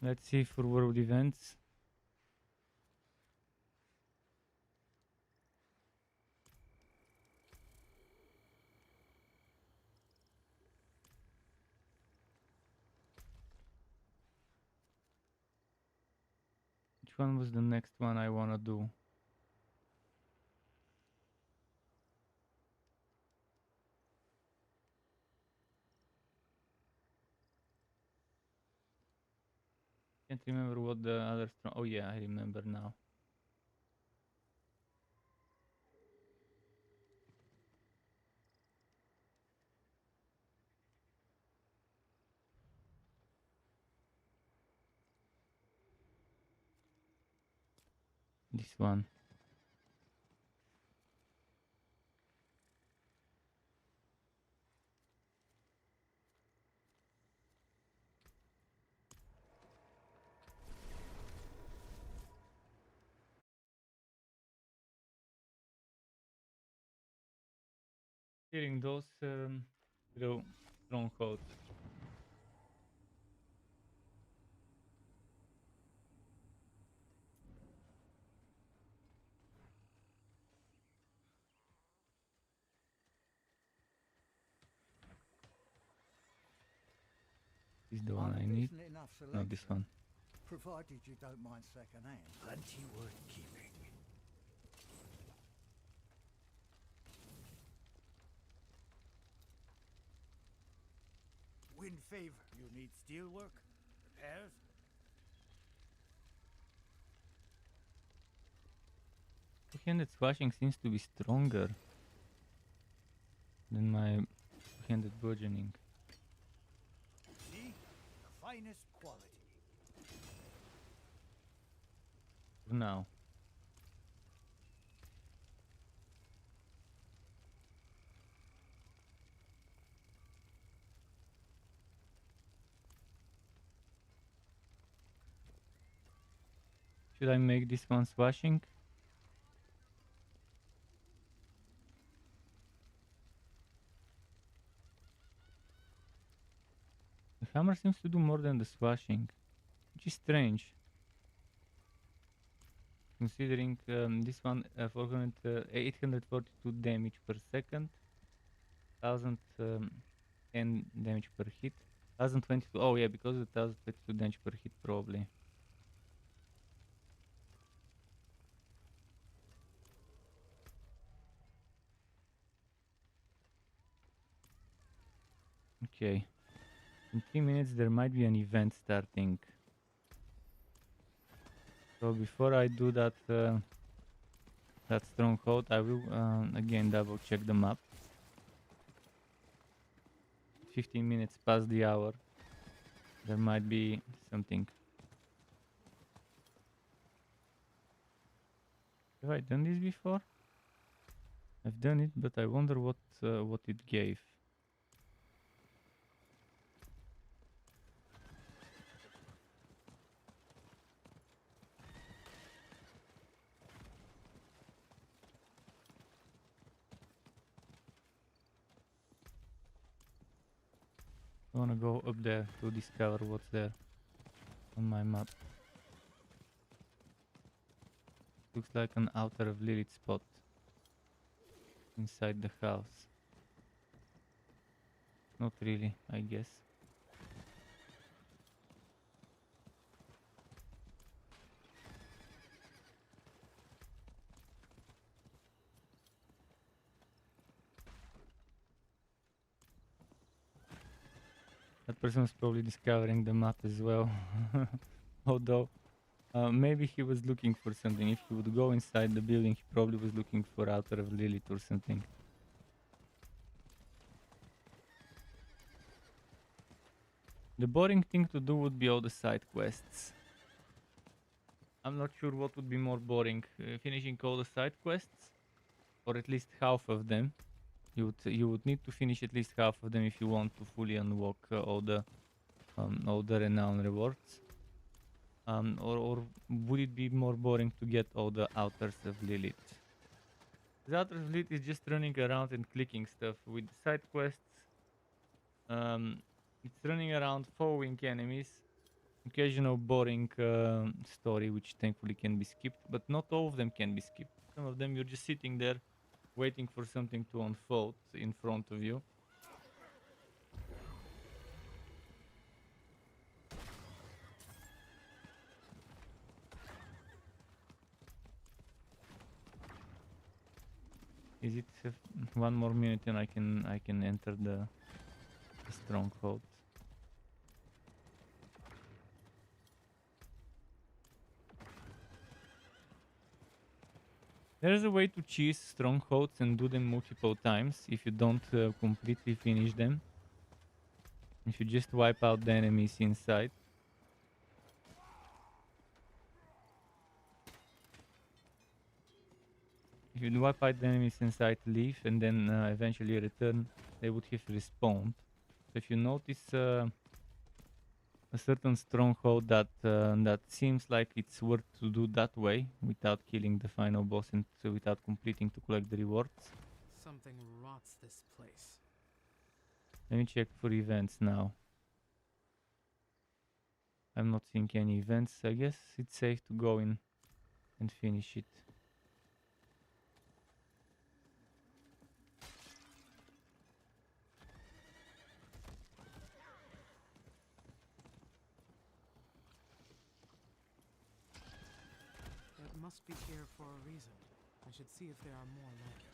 Speaker 1: Let's see for world events. Which one was the next one I wanna do? Can't remember what the other strong. Oh yeah, I remember now. This one. Killing those strongholds. This is the one I need.
Speaker 6: Isn't enough
Speaker 1: No, this
Speaker 6: selection,
Speaker 1: one.
Speaker 6: provided you don't mind second-hand.
Speaker 5: Plenty worth keeping.
Speaker 7: Wind favor. You need steelwork? Repairs?
Speaker 1: Two-handed swashing seems to be stronger than my two-handed bludgeoning.
Speaker 7: See? The finest quality.
Speaker 1: For now. Should I make this one swashing? The hammer seems to do more than the swashing, which is strange. Considering this one 842 damage per second, 1010 damage per hit, 1022. Oh yeah, because of the 1022 damage per hit probably. Okay. In 3 minutes there might be an event starting. So before I do that that stronghold, I will again double check the map. 15 minutes past the hour. There might be something. Have I done this before? I've done it, but I wonder what it gave. I wanna go up there to discover what's there on my map. Looks like an Outer of Lilith spot inside the house. Not really, I guess. That person was probably discovering the map as well. Although, maybe he was looking for something. If he would go inside the building, he probably was looking for Outer of Lilith or something. The boring thing to do would be all the side quests. I'm not sure what would be more boring, finishing all the side quests, or at least half of them. You would need to finish at least half of them if you want to fully unlock all the renown rewards. Or would it be more boring to get all the Outers of Lilith? The Outers of Lilith is just running around and clicking stuff. With side quests, it's running around following enemies, occasional boring story which thankfully can be skipped, but not all of them can be skipped. Some of them you're just sitting there waiting for something to unfold in front of you. Is it one more minute and I can enter the stronghold? There's a way to cheese strongholds and do them multiple times if you don't completely finish them. If you just wipe out the enemies inside. If you wipe out the enemies inside, leave, and then eventually return, they would have respawned. So if you notice a certain stronghold that seems like it's worth to do that way without killing the final boss and without completing to collect the rewards,
Speaker 3: Something rots this place.
Speaker 1: Let me check for events now. I'm not seeing any events. I guess it's safe to go in and finish it.
Speaker 3: It must be here for a reason. I should see if there are more like it.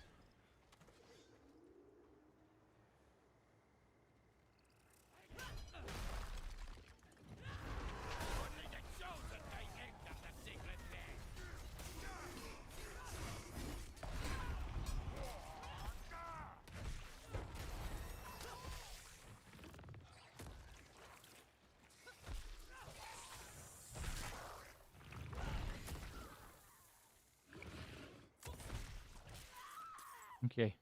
Speaker 1: Okay.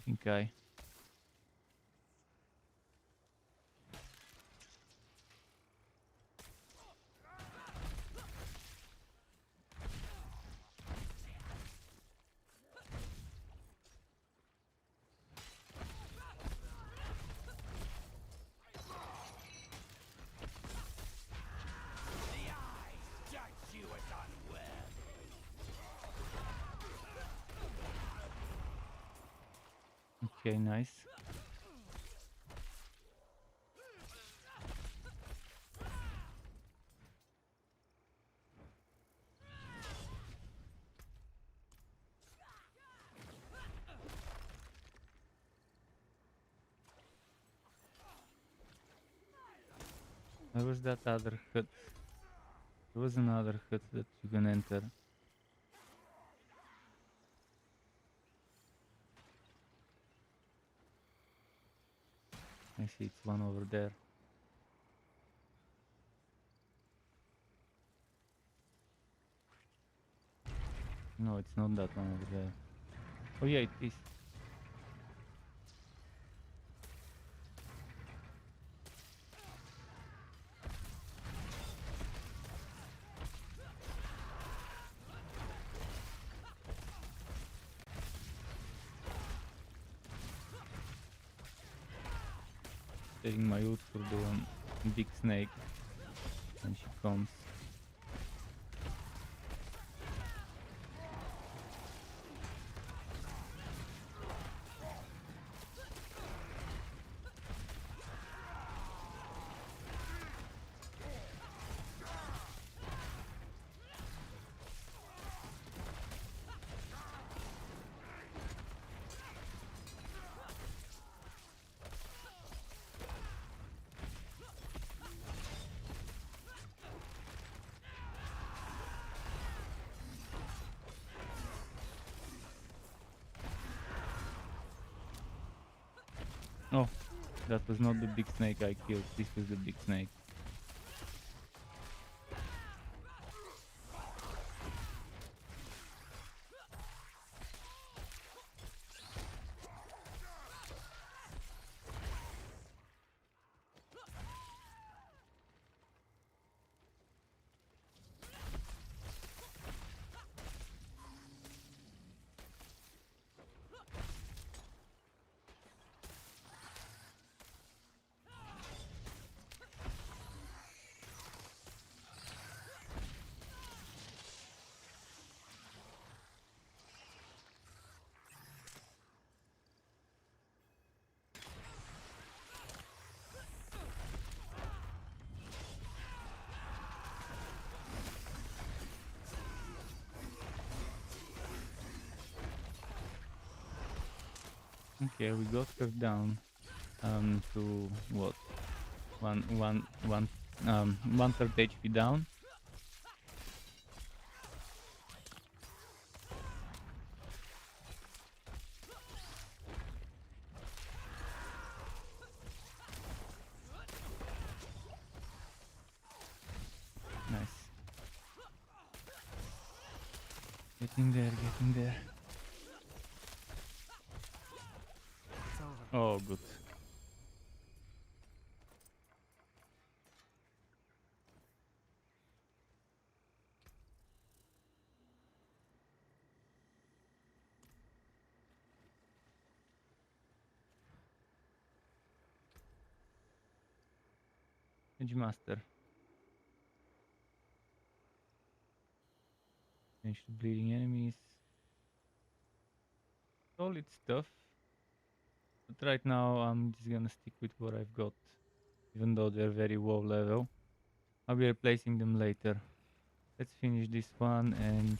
Speaker 1: Think I. Okay, nice. Where was that other hut? There was another hut that you can enter. I see it's one over there. No, it's not that one over there. Oh yeah, it is. Taking my wood for the big snake when she comes. Oh, that was not the big snake I killed. This was the big snake. Okay, we got her down to what? One third HP down. Nice. Getting there, getting there.
Speaker 3: It's over.
Speaker 1: Oh, good. Edge Master. Change to bleeding enemies. Solid stuff. But right now I'm just gonna stick with what I've got. Even though they're very low level. I'll be replacing them later. Let's finish this one and...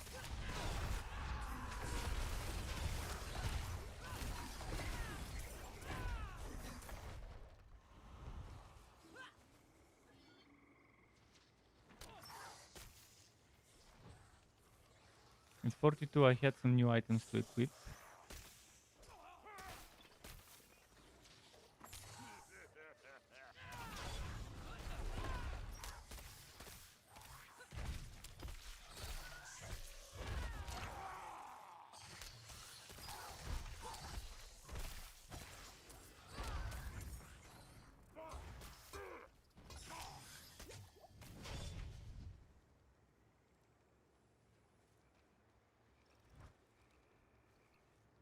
Speaker 1: In 42 I had some new items to equip.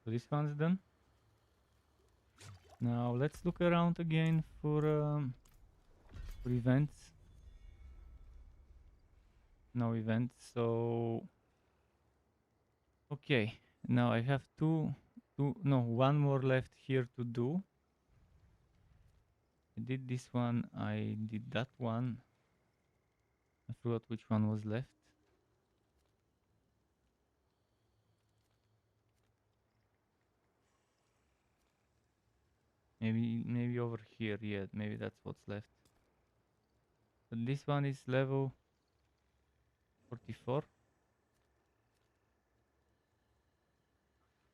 Speaker 1: So this one's done. Now let's look around again for events. No events, so... Okay, now I have one more left here to do. I did this one, I did that one. I forgot which one was left. Maybe over here, yeah, maybe that's what's left. But this one is level 44.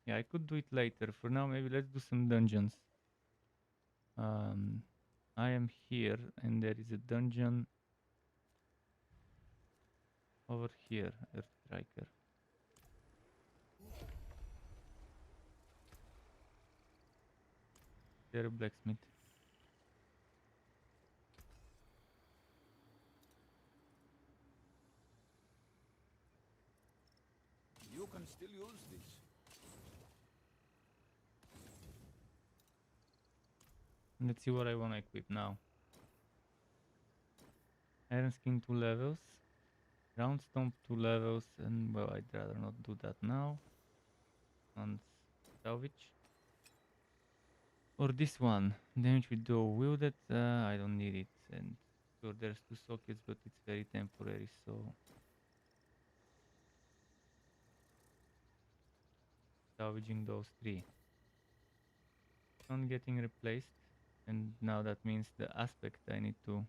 Speaker 1: Yeah, I could do it later. For now, maybe let's do some dungeons. I am here, and there is a dungeon over here, Earth Striker. There, a blacksmith.
Speaker 5: You can still use this.
Speaker 1: Let's see what I want to equip now. Iron Skin 2 levels. Ground Stomp 2 levels, and well, I'd rather not do that now. And salvage. Or this one. Damage with dual wielded. I don't need it. And sure, there's 2 sockets, but it's very temporary, so... Salvaging those 3. On getting replaced. And now that means the aspect I need to...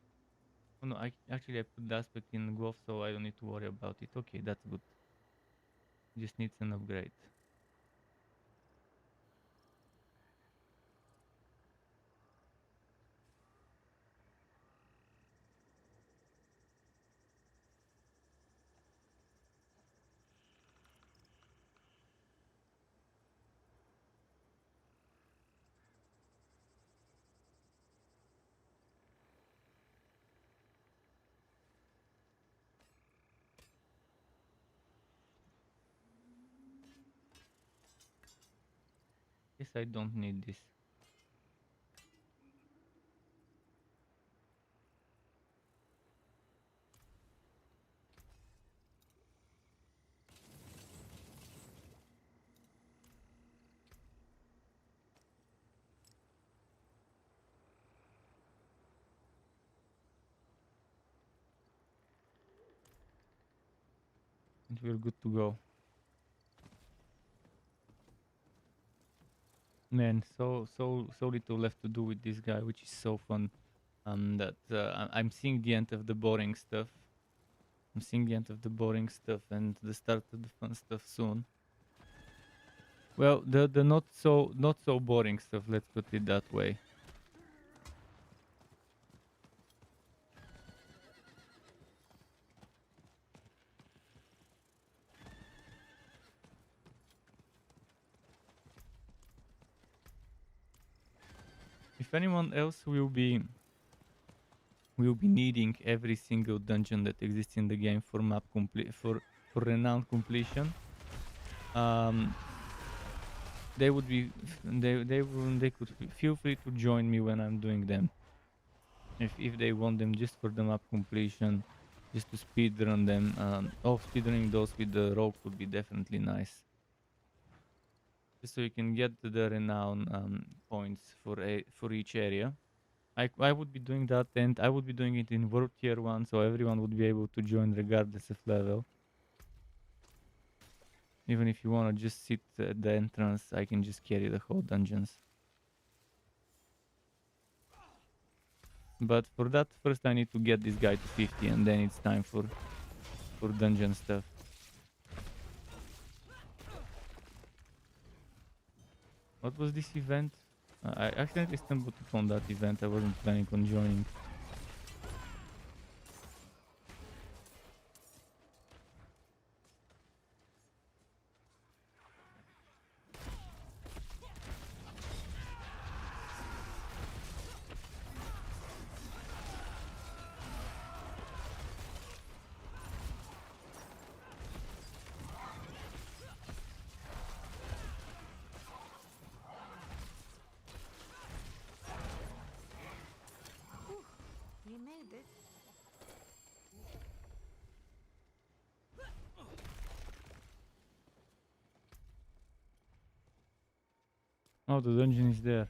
Speaker 1: Oh no, actually I put the aspect in glove, so I don't need to worry about it. Okay, that's good. Just needs an upgrade. Guess I don't need this. And we're good to go. Man, so little left to do with this guy, which is so fun. That I'm seeing the end of the boring stuff. I'm seeing the end of the boring stuff and the start of the fun stuff soon. Well, the not so boring stuff. Let's put it that way. if anyone else will be needing every single dungeon that exists in the game for map complete for renowned completion, they would be they could feel free to join me when I'm doing them. If they want them just for the map completion, just to speed run them. Speedrunning those with the rope would be definitely nice. Just so you can get the renown points for each area. I would be doing that, and I would be doing it in World Tier 1, so everyone would be able to join regardless of level. Even if you want to just sit at the entrance, I can just carry the whole dungeons. But for that, first I need to get this guy to 50, and then it's time for dungeon stuff. What was this event? I accidentally stumbled upon that event. I wasn't planning on joining.
Speaker 2: We made it.
Speaker 1: Oh, the dungeon is there.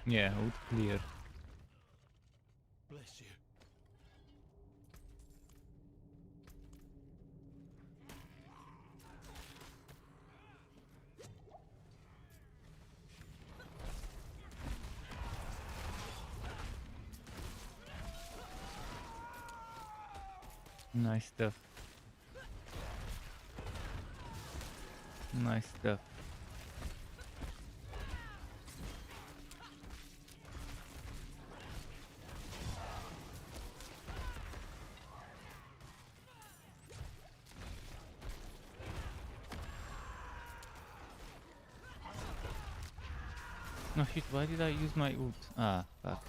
Speaker 1: Yeah, would clear.
Speaker 5: Bless you.
Speaker 1: Nice stuff. Nice stuff. No shit, why did I use my ult? Ah, fuck.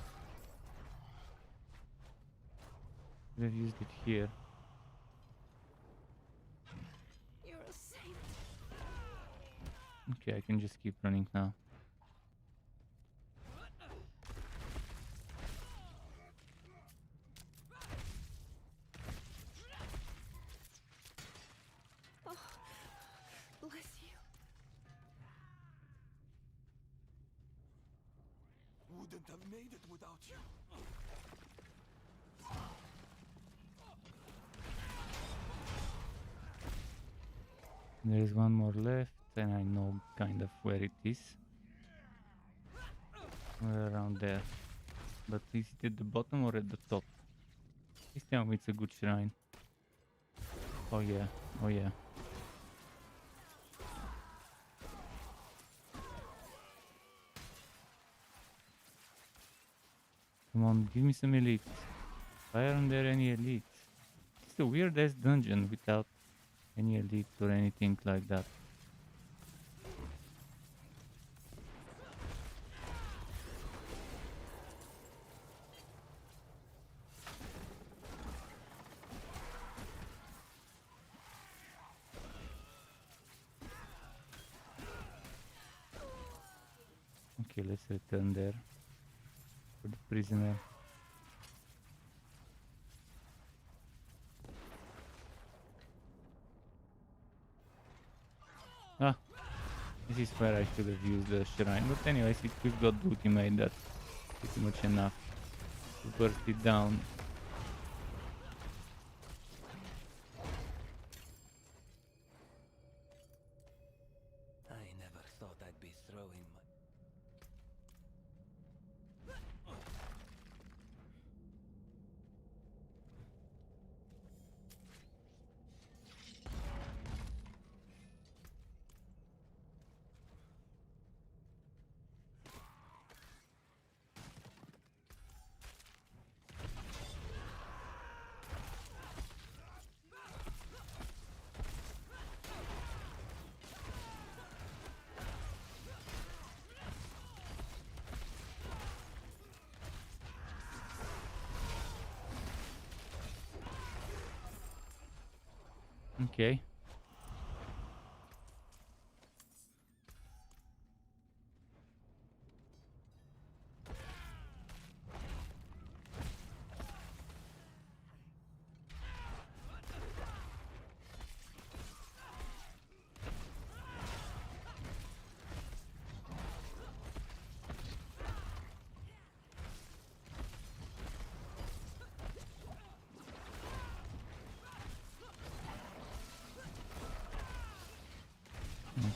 Speaker 1: They've used it here.
Speaker 2: You're a saint.
Speaker 1: Okay, I can just keep running now.
Speaker 2: Bless you.
Speaker 5: Wouldn't have made it without you.
Speaker 1: There's one more left, and I know kind of where it is. We're around there. But is it at the bottom or at the top? Please tell me it's a good shrine. Oh yeah, oh yeah. Come on, give me some elite. Why aren't there any elite? It's a weird ass dungeon without any elite or anything like that. Okay, let's return there for the prisoner. Ah, this is where I should have used the shrine. But anyways, if we've got the ultimate, that's pretty much enough to burst it down.
Speaker 8: I never thought I'd be throwing my...
Speaker 1: Okay.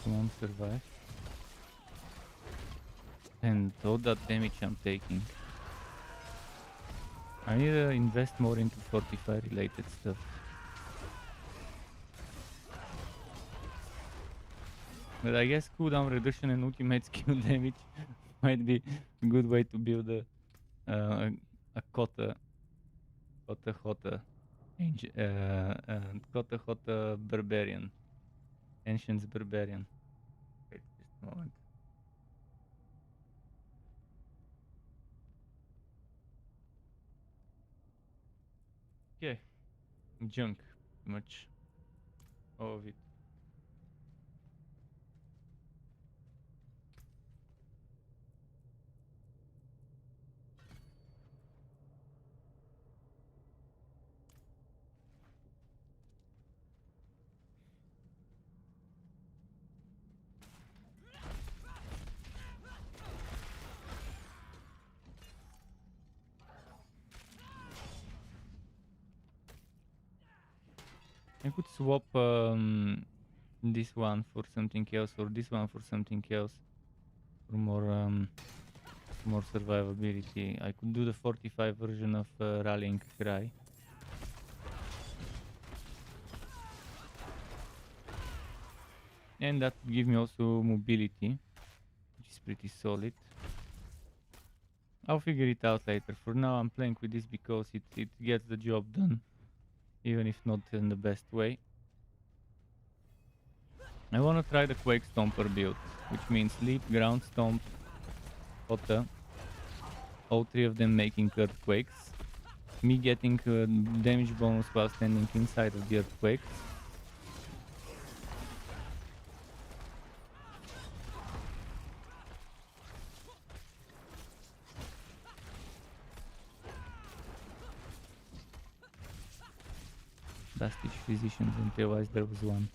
Speaker 1: Come on, survive. And all that damage I'm taking. I need to invest more into Fortify related stuff. But I guess cooldown reduction and ultimate skill damage might be a good way to build a Kota Hota Kota Hota Barbarian. Ancient's Barbarian. Wait just a moment. Okay. Junk. Much of it. I could swap this one for something else, or this one for something else, for more survivability. I could do the 45 version of Rallying Cry. And that would give me also mobility, which is pretty solid. I'll figure it out later. For now I'm playing with this because it gets the job done, even if not in the best way. I want to try the Quake Stomper build, which means Leap, Ground Stomp, Hota, all three of them making earthquakes. Me getting damage bonus while standing inside of the earthquakes. Dusty physicians and realize there was one.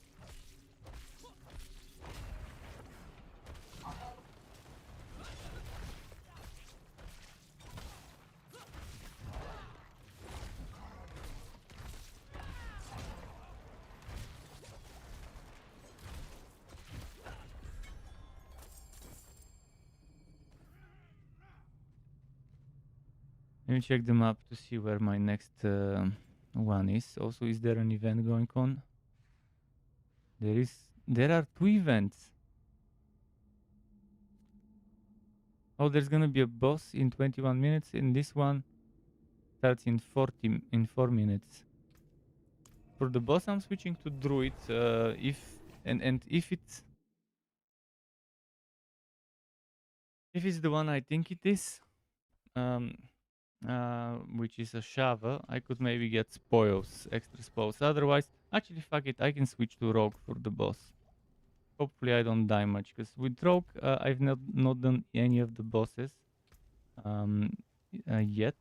Speaker 1: Let me check the map to see where my next one is. Also, is there an event going on? There are 2 events. Oh, there's gonna be a boss in 21 minutes, and this one starts in 4 minutes. For the boss, I'm switching to Druid. If it's the one I think it is, which is a Shava, I could maybe get spoils, extra spoils. Otherwise, actually, fuck it, I can switch to Rogue for the boss. Hopefully I don't die much, because with Rogue I've not done any of the bosses yet.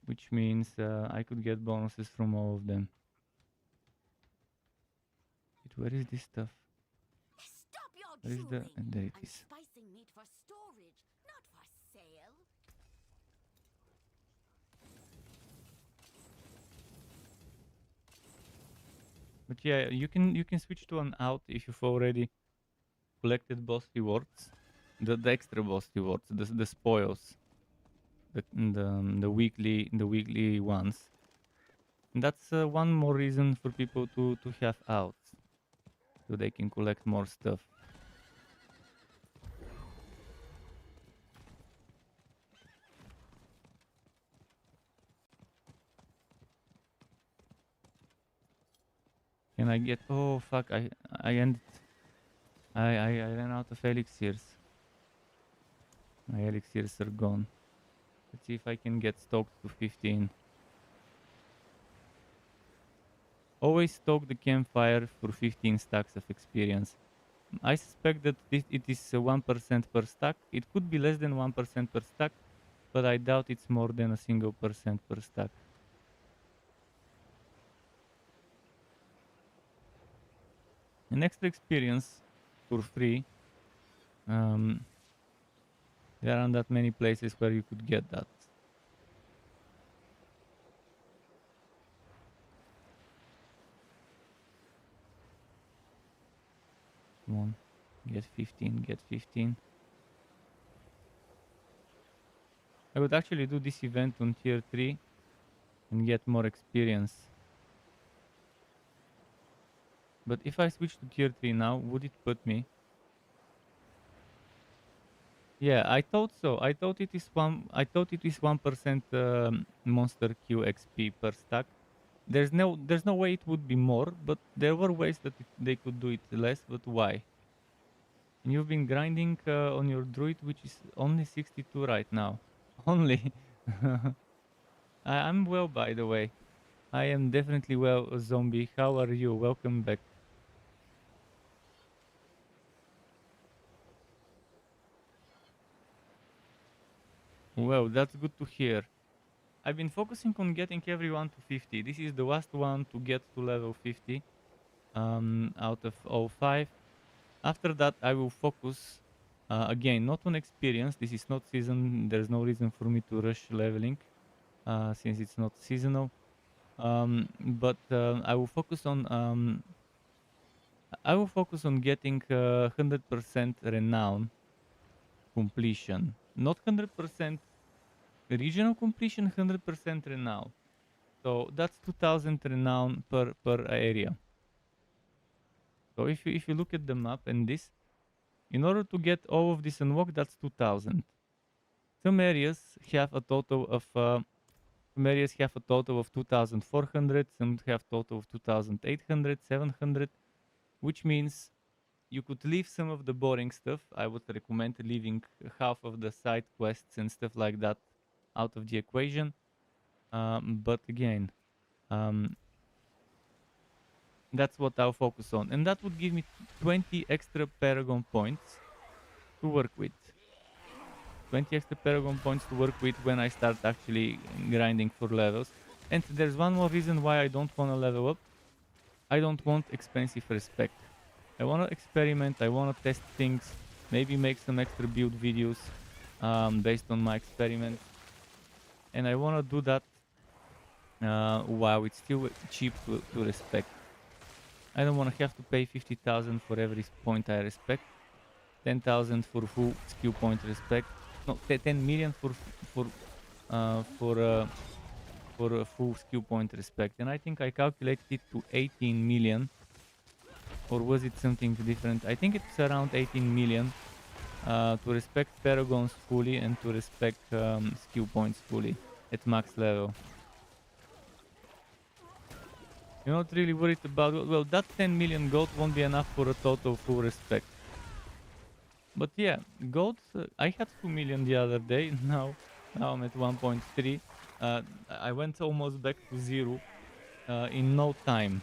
Speaker 1: Which means I could get bonuses from all of them. Where is this stuff?
Speaker 9: Stop your
Speaker 1: Where is the...
Speaker 9: drooling.
Speaker 1: And there it
Speaker 9: I'm
Speaker 1: is.
Speaker 9: spicing meat for storage, not for sale.
Speaker 1: But yeah, you can switch to an out if you've already collected boss rewards, the extra boss rewards, the spoils, the weekly ones. And that's one more reason for people to have outs, so they can collect more stuff. Can I get... Oh fuck! I ran out of elixirs. My elixirs are gone. Let's see if I can get stoked to 15. Always stoke the campfire for 15 stacks of experience. I suspect that it is 1% per stack. It could be less than 1% per stack, but I doubt it's more than a single percent per stack. An extra experience for free. There aren't that many places where you could get that. Come on, get 15, get 15. I would actually do this event on tier 3 and get more experience. But if I switch to tier 3 now, would it put me? Yeah, I thought so. I thought it is 1% monster Q XP per stack. There's no way it would be more, but there were ways that they could do it less, but why? And you've been grinding on your druid, which is only 62 right now. Only. I'm well, by the way. I am definitely well, zombie. How are you? Welcome back. Well, that's good to hear. I've been focusing on getting everyone to 50. This is the last one to get to level 50 out of all 5. After that, I will focus again, not on experience. This is not season. There's no reason for me to rush leveling since it's not seasonal. But I will focus on getting 100% renown completion, not 100% regional completion, 100% renown. So that's 2000 renown per area. So if you look at the map and this, in order to get all of this unlocked, that's 2000. Some areas have a total of 2400, some have total of 2800, 700, which means you could leave some of the boring stuff. I would recommend leaving half of the side quests and stuff like that out of the equation. But again, that's what I'll focus on. And that would give me 20 extra Paragon points to work with. 20 extra Paragon points to work with when I start actually grinding for levels. And there's one more reason why I don't want to level up. I don't want expensive respect. I want to experiment, I want to test things, maybe make some extra build videos based on my experiments. And I want to do that while it's still cheap to respect. I don't want to have to pay 50,000 for every point I respect. 10,000 for full skill point respect. No, 10 million for a full skill point respect. And I think I calculated it to 18 million. Or was it something different? I think it's around 18 million to respect Paragons fully and to respect skill points fully at max level. You're not really worried about... Well, that 10 million gold won't be enough for a total full respect. But yeah, gold... I had 2 million the other day. Now I'm at 1.3. I went almost back to 0 in no time.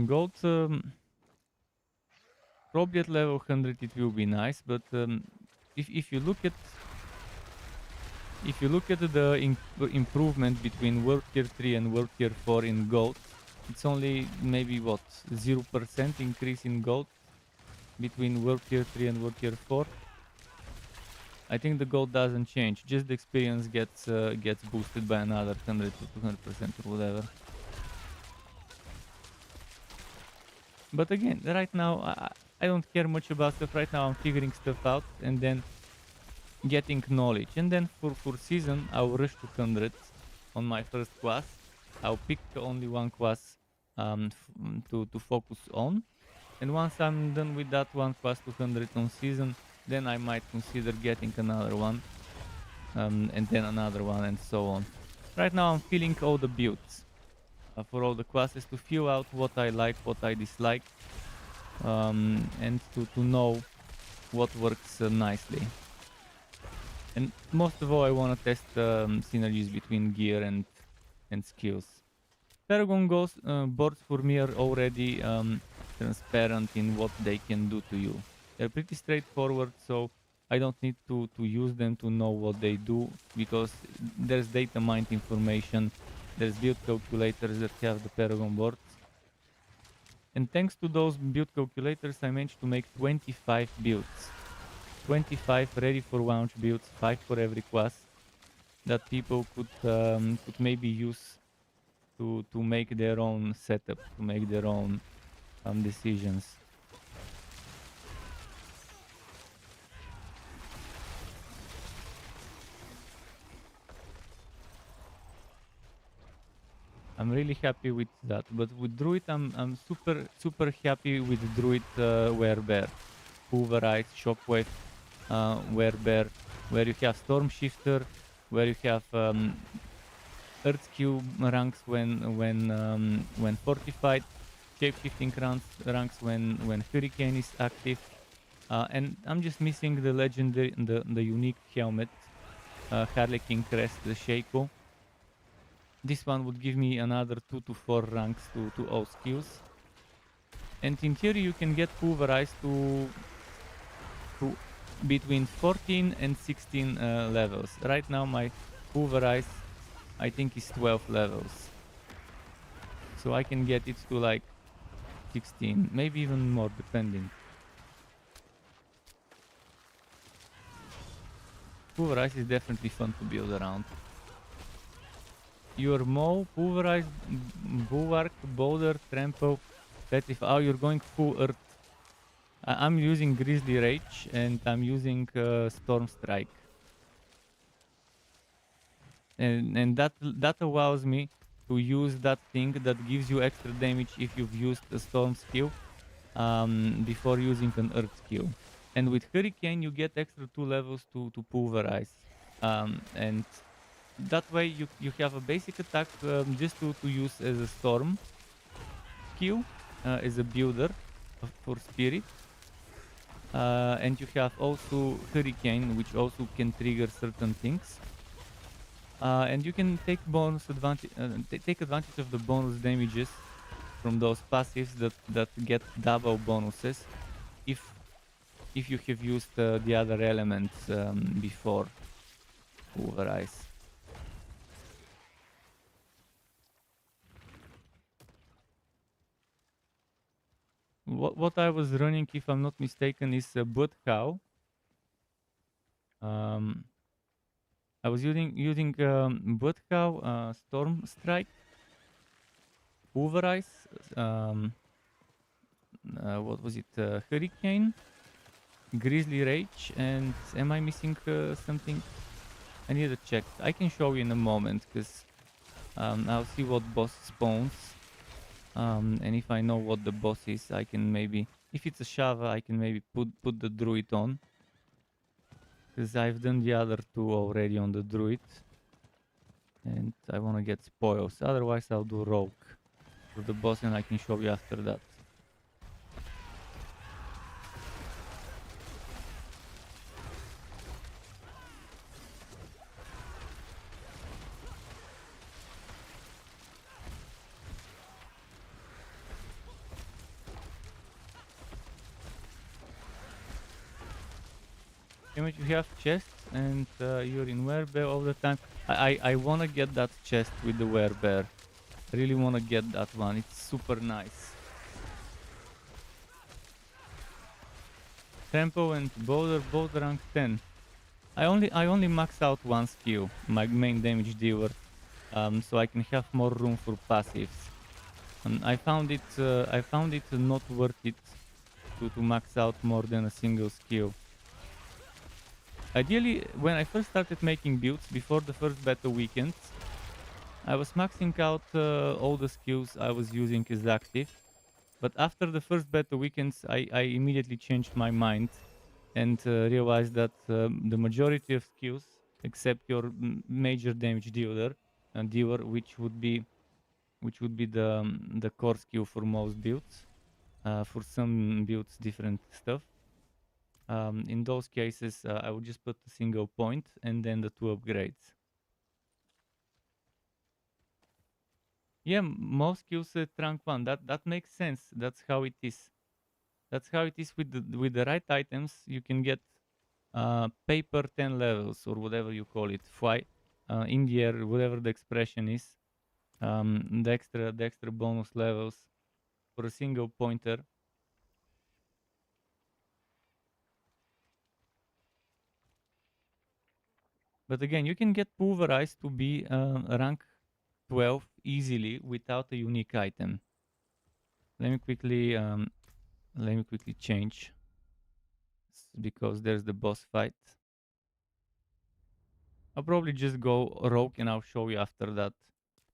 Speaker 1: Gold, probably at level 100 it will be nice, but if you look at the improvement between World Tier 3 and World Tier 4 in gold, it's only maybe what 0% increase in gold between World Tier 3 and World Tier 4. I think the gold doesn't change, just the experience gets boosted by another 100 to 200% or whatever. But again, right now I don't care much about stuff. Right now I'm figuring stuff out and then getting knowledge. And then for season I'll rush to 100 on my first class. I'll pick only one class to focus on. And once I'm done with that one class to 100 on season, then I might consider getting another one. And then another one and so on. Right now I'm feeling all the builds for all the classes to feel out what I like, what I dislike, and to know what works nicely. And most of all, I want to test synergies between gear and skills. Paragon boards for me are already transparent in what they can do to you. They're pretty straightforward, so I don't need to use them to know what they do, because there's data mined information, there's build calculators that have the Paragon boards. And thanks to those build calculators, I managed to make 25 builds. 25 ready for launch builds, 5 for every class, that people could maybe use to make their own setup, to make their own decisions. I'm really happy with that, but with Druid I'm super happy with Druid Werebear, Pulverize, Shockwave, Werebear, where you have Storm Shifter, where you have Earth Q ranks when fortified, Shapeshifting ranks when Hurricane is active, and I'm just missing the legendary, the unique helmet, Harlequin Crest, the Shaco. This one would give me another 2 to 4 ranks to all skills. And in theory you can get Pulverize to between 14 and 16 levels. Right now my Pulverize I think is 12 levels. So I can get it to like 16, maybe even more depending. Pulverize is definitely fun to build around. Your Maw, Pulverize, Bulwark, Boulder, Trample, Petrify. Oh, you're going full Earth. I'm using Grizzly Rage and I'm using Storm Strike. And that allows me to use that thing that gives you extra damage if you've used a Storm skill before using an Earth skill. And with Hurricane you get extra 2 levels to Pulverize. And that way you have a basic attack just to use as a Storm skill, as a builder for Spirit. And you have also Hurricane, which also can trigger certain things. And you can take take advantage of the bonus damages from those passives that get double bonuses if you have used the other elements before Pulverize. What I was running, if I'm not mistaken, is Blood Cow. I was using Blood Cow, Storm Strike, Pulverize, what was it? Hurricane, Grizzly Rage, and am I missing something? I need to check. I can show you in a moment, because I'll see what boss spawns. And if I know what the boss is, I can maybe, if it's a Shava, I can maybe put the Druid on. Because I've done the other 2 already on the Druid. And I want to get spoils. Otherwise I'll do Rogue for the boss and I can show you after that. Image, you have chests and you're in werebear all the time. I wanna get that chest with the werebear. I really wanna get that one. It's super nice. Tempo and Boulder both rank 10. I only max out one skill, my main damage dealer, so I can have more room for passives. And I found it not worth it to max out more than a single skill. Ideally, when I first started making builds before the first beta weekend, I was maxing out all the skills I was using as active. But after the first beta weekends, I immediately changed my mind and realized that the majority of skills, except your major damage dealer, which would be the core skill for most builds, for some builds different stuff. In those cases, I would just put a single point and then the 2 upgrades. Yeah, most skills at rank 1. That makes sense. That's how it is. That's how it is with the right items. You can get paper 10 levels or whatever you call it. Fly in the air, whatever the expression is. The extra bonus levels for a single pointer. But again, you can get pulverized to be rank 12 easily without a unique item. Let me quickly change because there's the boss fight. I'll probably just go rogue and I'll show you after that.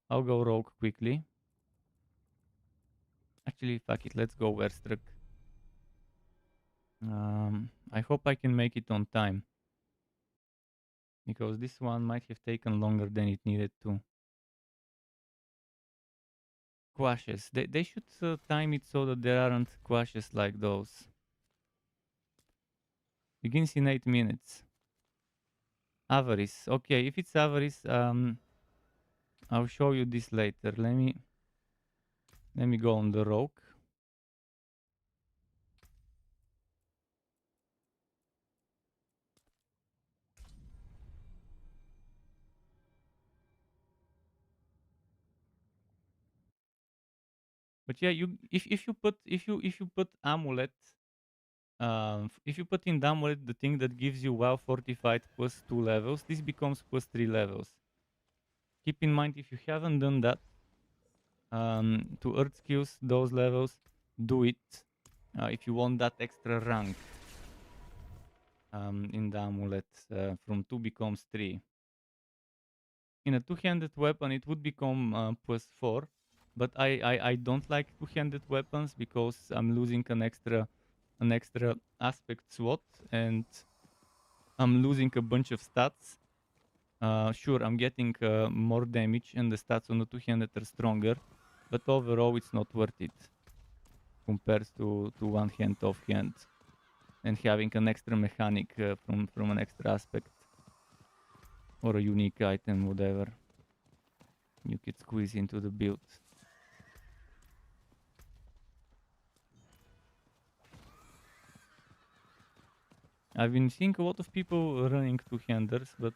Speaker 1: I'll go rogue quickly. Actually, fuck it, let's go Werstruck. I hope I can make it on time, because this one might have taken longer than it needed to. Quashes. They should time it so that there aren't quashes like those. Begins in 8 minutes. Avarice. Okay, if it's avarice, I'll show you this later. Let me go on the rogue. But yeah, if you put amulet, if you put in the amulet the thing that gives you WoW fortified plus 2 levels, this becomes plus 3 levels. Keep in mind, if you haven't done that, to earth skills those levels, do it if you want that extra rank in the amulet. From 2 becomes 3. In a two-handed weapon it would become plus 4, but I don't like two-handed weapons because I'm losing an extra aspect slot and I'm losing a bunch of stats. Sure, I'm getting more damage and the stats on the two-handed are stronger, but overall it's not worth it compared to one hand off hand and having an extra mechanic from an extra aspect or a unique item, whatever you could squeeze into the build. I've been seeing a lot of people running two-handers, but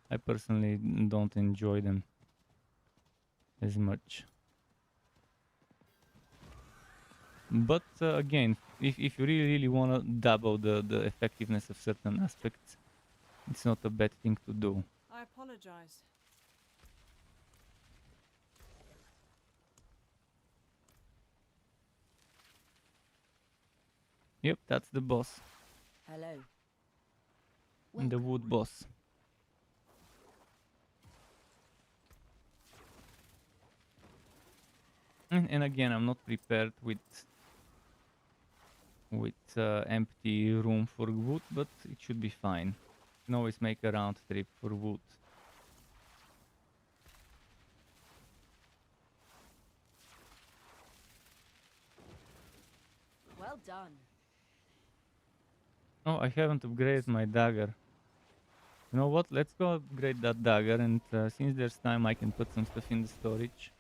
Speaker 1: I personally don't enjoy them as much. But again, if you really want to double the effectiveness of certain aspects, it's not a bad thing to do.
Speaker 3: I apologize.
Speaker 1: Yep, that's the boss.
Speaker 2: Hello.
Speaker 1: The wood boss. And again, I'm not prepared with empty room for wood, but it should be fine. You can always make a round trip for wood.
Speaker 2: Well done.
Speaker 1: Oh, I haven't upgraded my dagger. You know what? Let's go upgrade that dagger, and since there's time, I can put some stuff in the storage.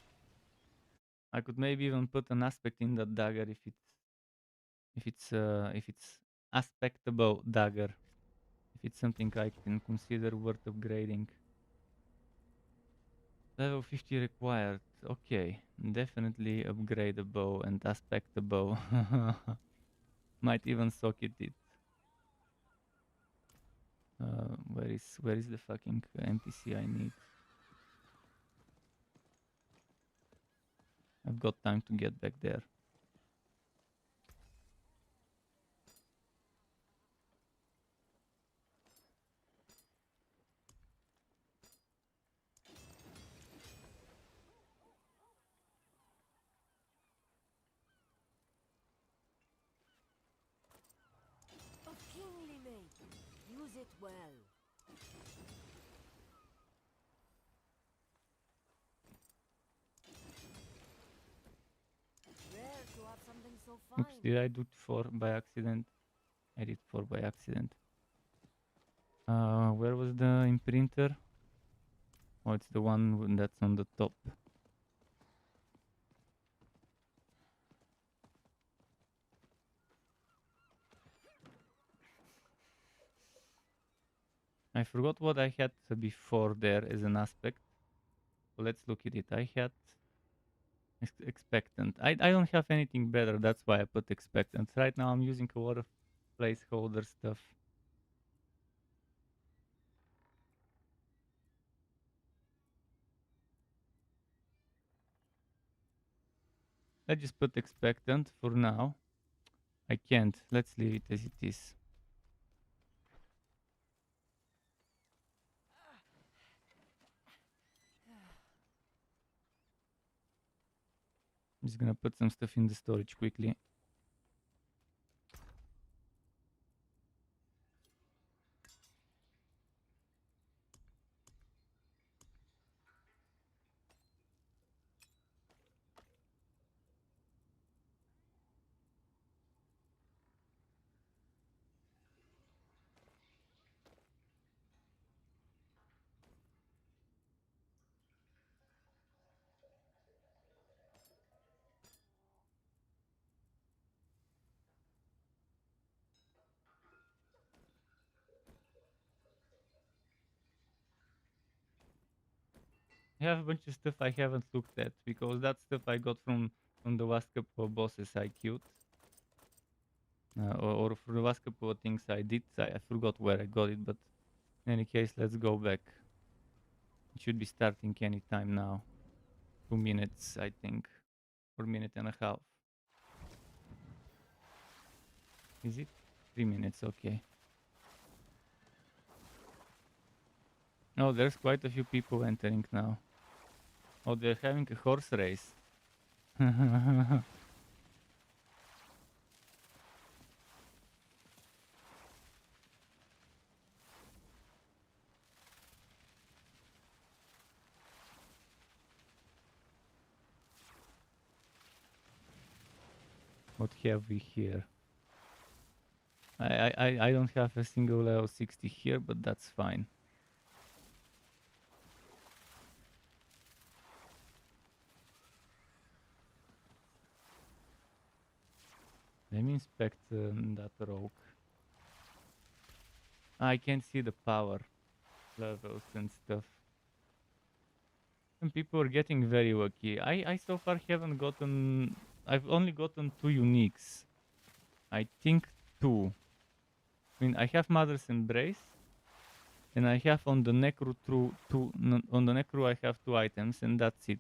Speaker 1: I could maybe even put an aspect in that dagger if it's aspectable dagger, it's something I can consider worth upgrading. Level 50 required. Okay, definitely upgrade the bow and aspect the bow. Might even socket it. Where is the fucking NPC I need? I've got time to get back there.
Speaker 2: Of kingly make. Use it well. Rare to have something so fine.
Speaker 1: Oops, did I do 4 by accident? I did 4 by accident. Where was the imprinter? Oh, it's the one that's on the top. I forgot what I had before there as an aspect. So let's look at it. I had expectant. I don't have anything better. That's why I put expectant. Right now I'm using a lot of placeholder stuff. I just put expectant for now. I can't. Let's leave it as it is. I'm just gonna put some stuff in the storage quickly. I have a bunch of stuff I haven't looked at because that stuff I got from the last couple of bosses I killed. Or for the last couple of things I did. I forgot where I got it, but in any case, let's go back. It should be starting anytime now. 2 minutes, I think. Or minute and a half. Is it? 3 minutes, okay. Oh, there's quite a few people entering now. Oh, they're having a horse race. What have we here? I don't have a single level 60 here, but that's fine. Let me inspect that rogue. I can see the power levels and stuff. Some people are getting very lucky. I so far haven't gotten... I've only gotten 2 uniques. I think 2. I mean, I have Mother's Embrace. And I have on the Necro on the Necro I have 2 items and that's it.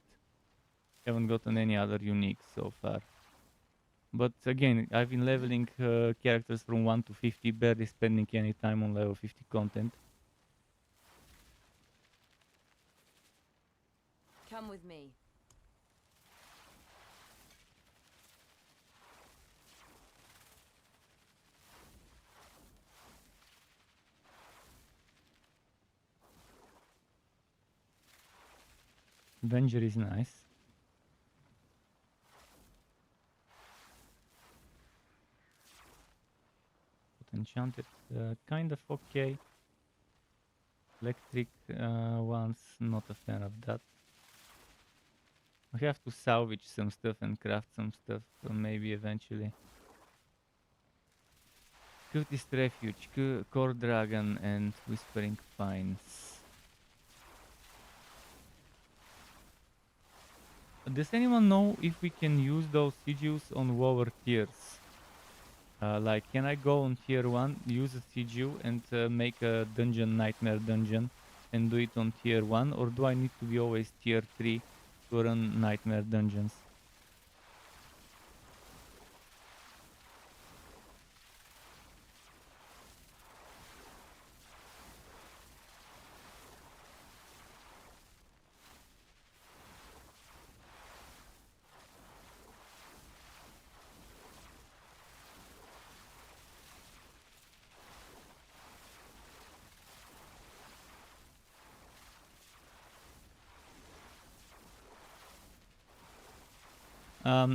Speaker 1: Haven't gotten any other uniques so far. But again, I've been leveling characters from 1 to 50, barely spending any time on level 50 content.
Speaker 2: Come with me.
Speaker 1: Avenger is nice. Enchanted, kind of okay. Electric ones, not a fan of that. I have to salvage some stuff and craft some stuff, maybe eventually. Cutest Refuge, Core Dragon, and Whispering Pines. Does anyone know if we can use those sigils on lower tiers? Like, can I go on tier 1, use a sigil, and make a dungeon, nightmare dungeon, and do it on tier 1? Or do I need to be always tier 3 to run nightmare dungeons?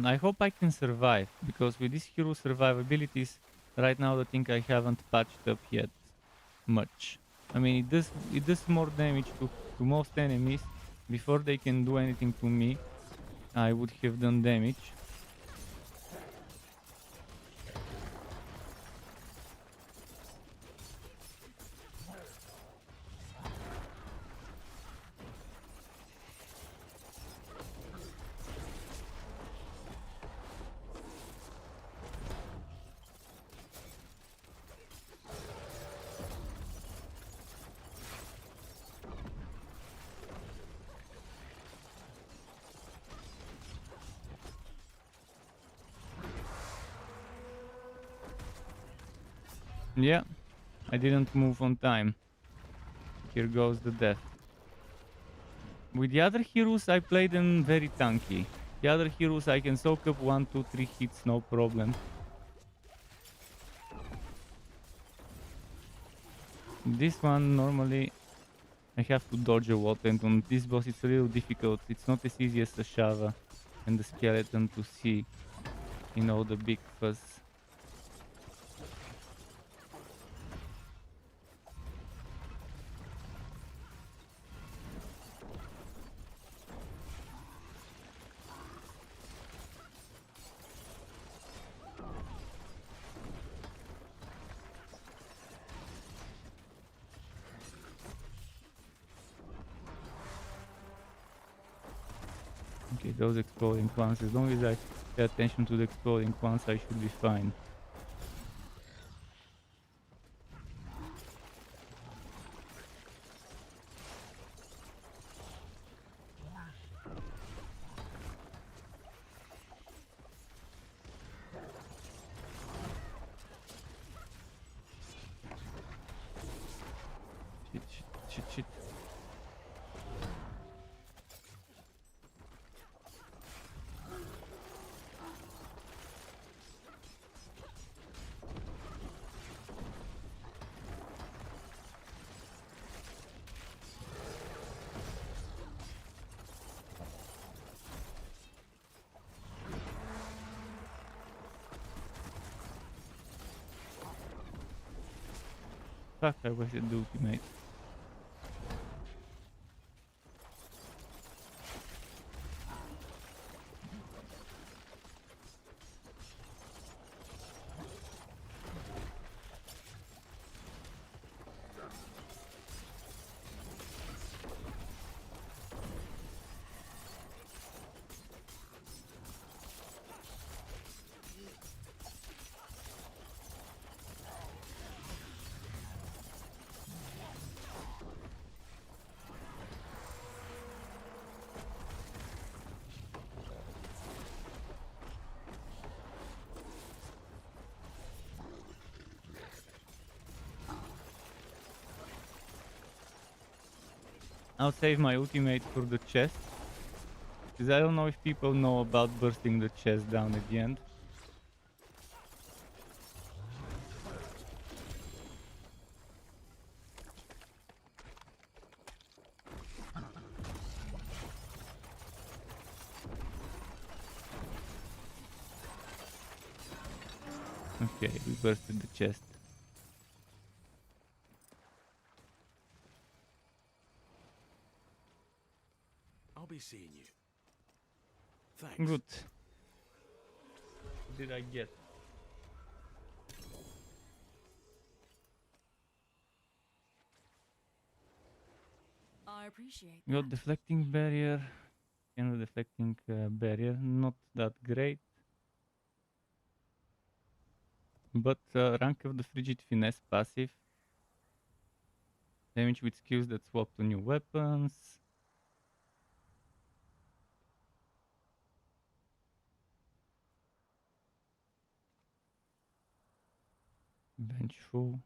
Speaker 1: I hope I can survive, because with this hero survivabilities, right now I think I haven't patched up yet much. I mean, it does more damage to most enemies. Before they can do anything to me, I would have done damage. Yeah, I didn't move on time. Here goes the death. With the other heroes, I played them very tanky. The other heroes, I can soak up 1, 2, 3 hits, no problem. This one, normally, I have to dodge a lot, and on this boss it's a little difficult. It's not as easy as the Shava and the skeleton to see, you know, the big fuzz. Okay, those exploding ones, as long as I pay attention to the exploding ones, I should be fine. Shit. Fuck, I wasted the ultimate. I'll save my ultimate for the chest, because I don't know if people know about bursting the chest down at the end. Okay, we bursted the chest.
Speaker 10: I'll be seeing you. Thanks.
Speaker 1: Good. What did I get?
Speaker 3: appreciate
Speaker 1: Got
Speaker 3: that.
Speaker 1: deflecting barrier. General deflecting barrier, not that great. But rank of the frigid finesse passive. Damage with skills that swap to new weapons. Vengeful.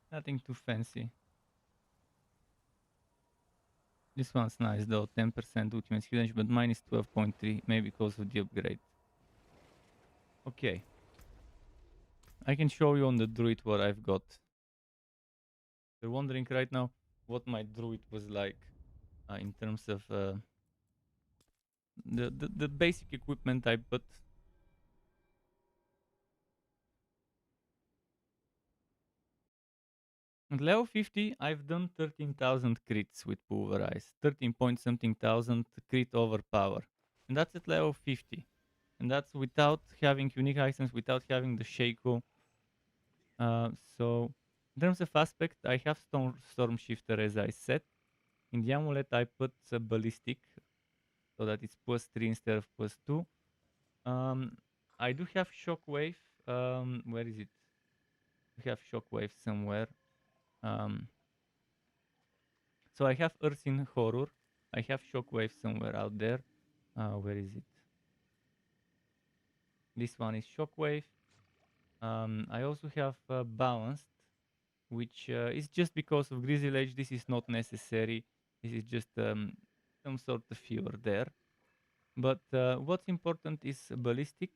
Speaker 1: Nothing too fancy. This one's nice though, 10% ultimate skill damage, but mine is 12.3, maybe because of the upgrade. Okay. I can show you on the druid what I've got. You're wondering right now what my druid was like in terms of the basic equipment I put. At level 50, I've done 13,000 crits with Pulverize. 13 point something thousand crit overpower. And that's at level 50. And that's without having unique items, without having the Shaco. So, in terms of aspect, I have Storm Shifter as I said. In the amulet, I put a Ballistic, so that it's +3 instead of +2. I do have Shockwave. Where is it? I have Shockwave somewhere. So I have Earth in Horror. I have Shockwave somewhere out there. Where is it? This one is Shockwave. I also have Balanced, which is just because of Grizzly Age. This is not necessary. This is just some sort of fever there. But what's important is Ballistic,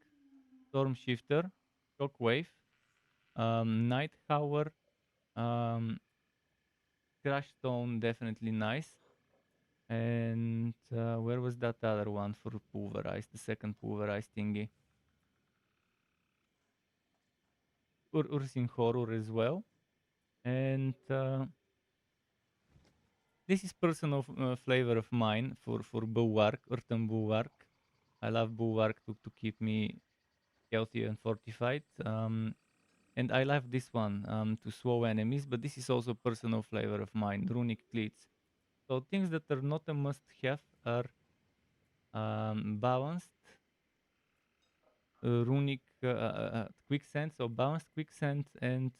Speaker 1: Storm Shifter, Shockwave, Night Hour, Crash Stone, definitely nice. And where was that other one for Pulverize, the second Pulverize thingy? Ursin Horror as well. And this is personal flavor of mine for Bulwark, Earthen Bulwark. I love Bulwark to keep me healthy and fortified. And I love this one to slow enemies, but this is also personal flavor of mine, Runic Cleats. So things that are not a must-have are balanced, runic quicksand, so balanced quicksand and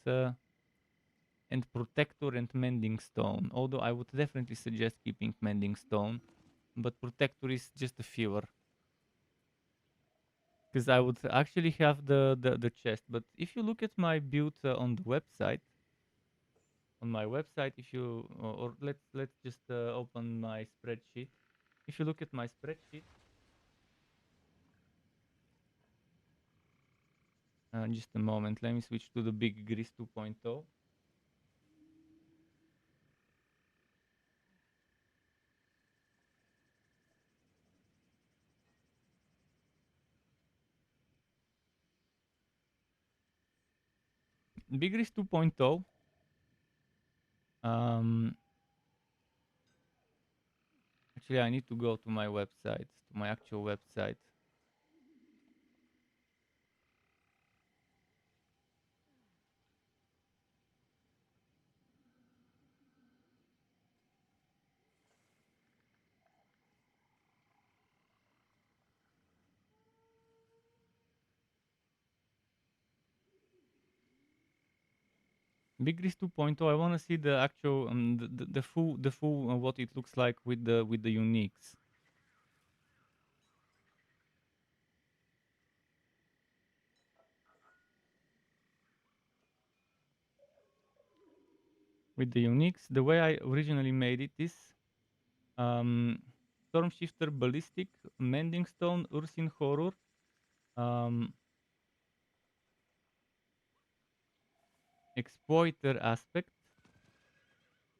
Speaker 1: protector and mending stone. Although I would definitely suggest keeping mending stone, but protector is just a filler. Because I would actually have the chest. But if you look at my build on the website, if you or let's just open my spreadsheet. If you look at my spreadsheet, just a moment, let me switch to the Big Grease 2.0. Big Grease 2.0. Actually, I need to go to my website, to my actual website. Big Grease 2.0. I want to see the actual, the full what it looks like with the uniques. With the uniques, the way I originally made it is Storm Shifter, Ballistic, Mending Stone, Ursin Horror, Exploiter Aspect,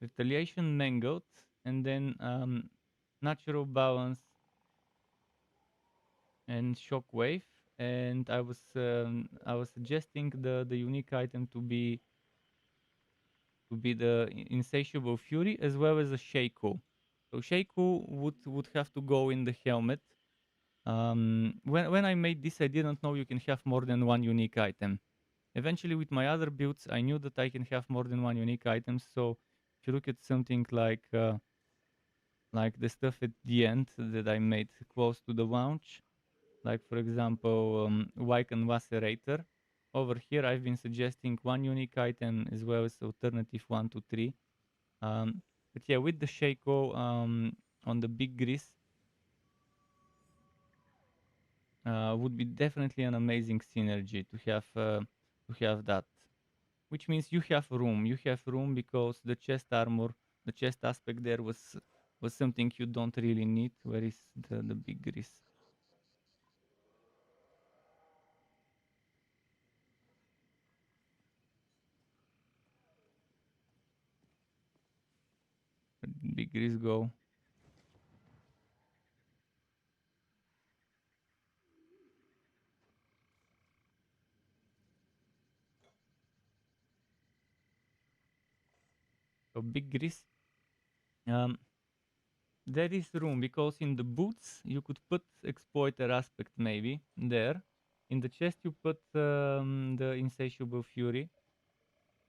Speaker 1: Retaliation Mangled, and then Natural Balance and Shockwave. And I was suggesting the unique item to be to be the Insatiable Fury, as well as a Sheiku. So Sheiku would have to go in the helmet. When I made this, I didn't know you can have more than one unique item. Eventually, with my other builds, I knew that I can have more than one unique item. So if you look at something like the stuff at the end that I made close to the launch, like for example, Wyken Lacerator. Over here, I've been suggesting one unique item as well as alternative 1 to 3. But yeah, with the Shaco on the big grease, would be definitely an amazing synergy to have that. Which means you have room. You have room because the chest armor, the chest aspect there was something you don't really need. Where is the big grease? Where did big grease go? So big grease. There is room because in the boots you could put exploiter aspect maybe there. In the chest you put the Insatiable Fury.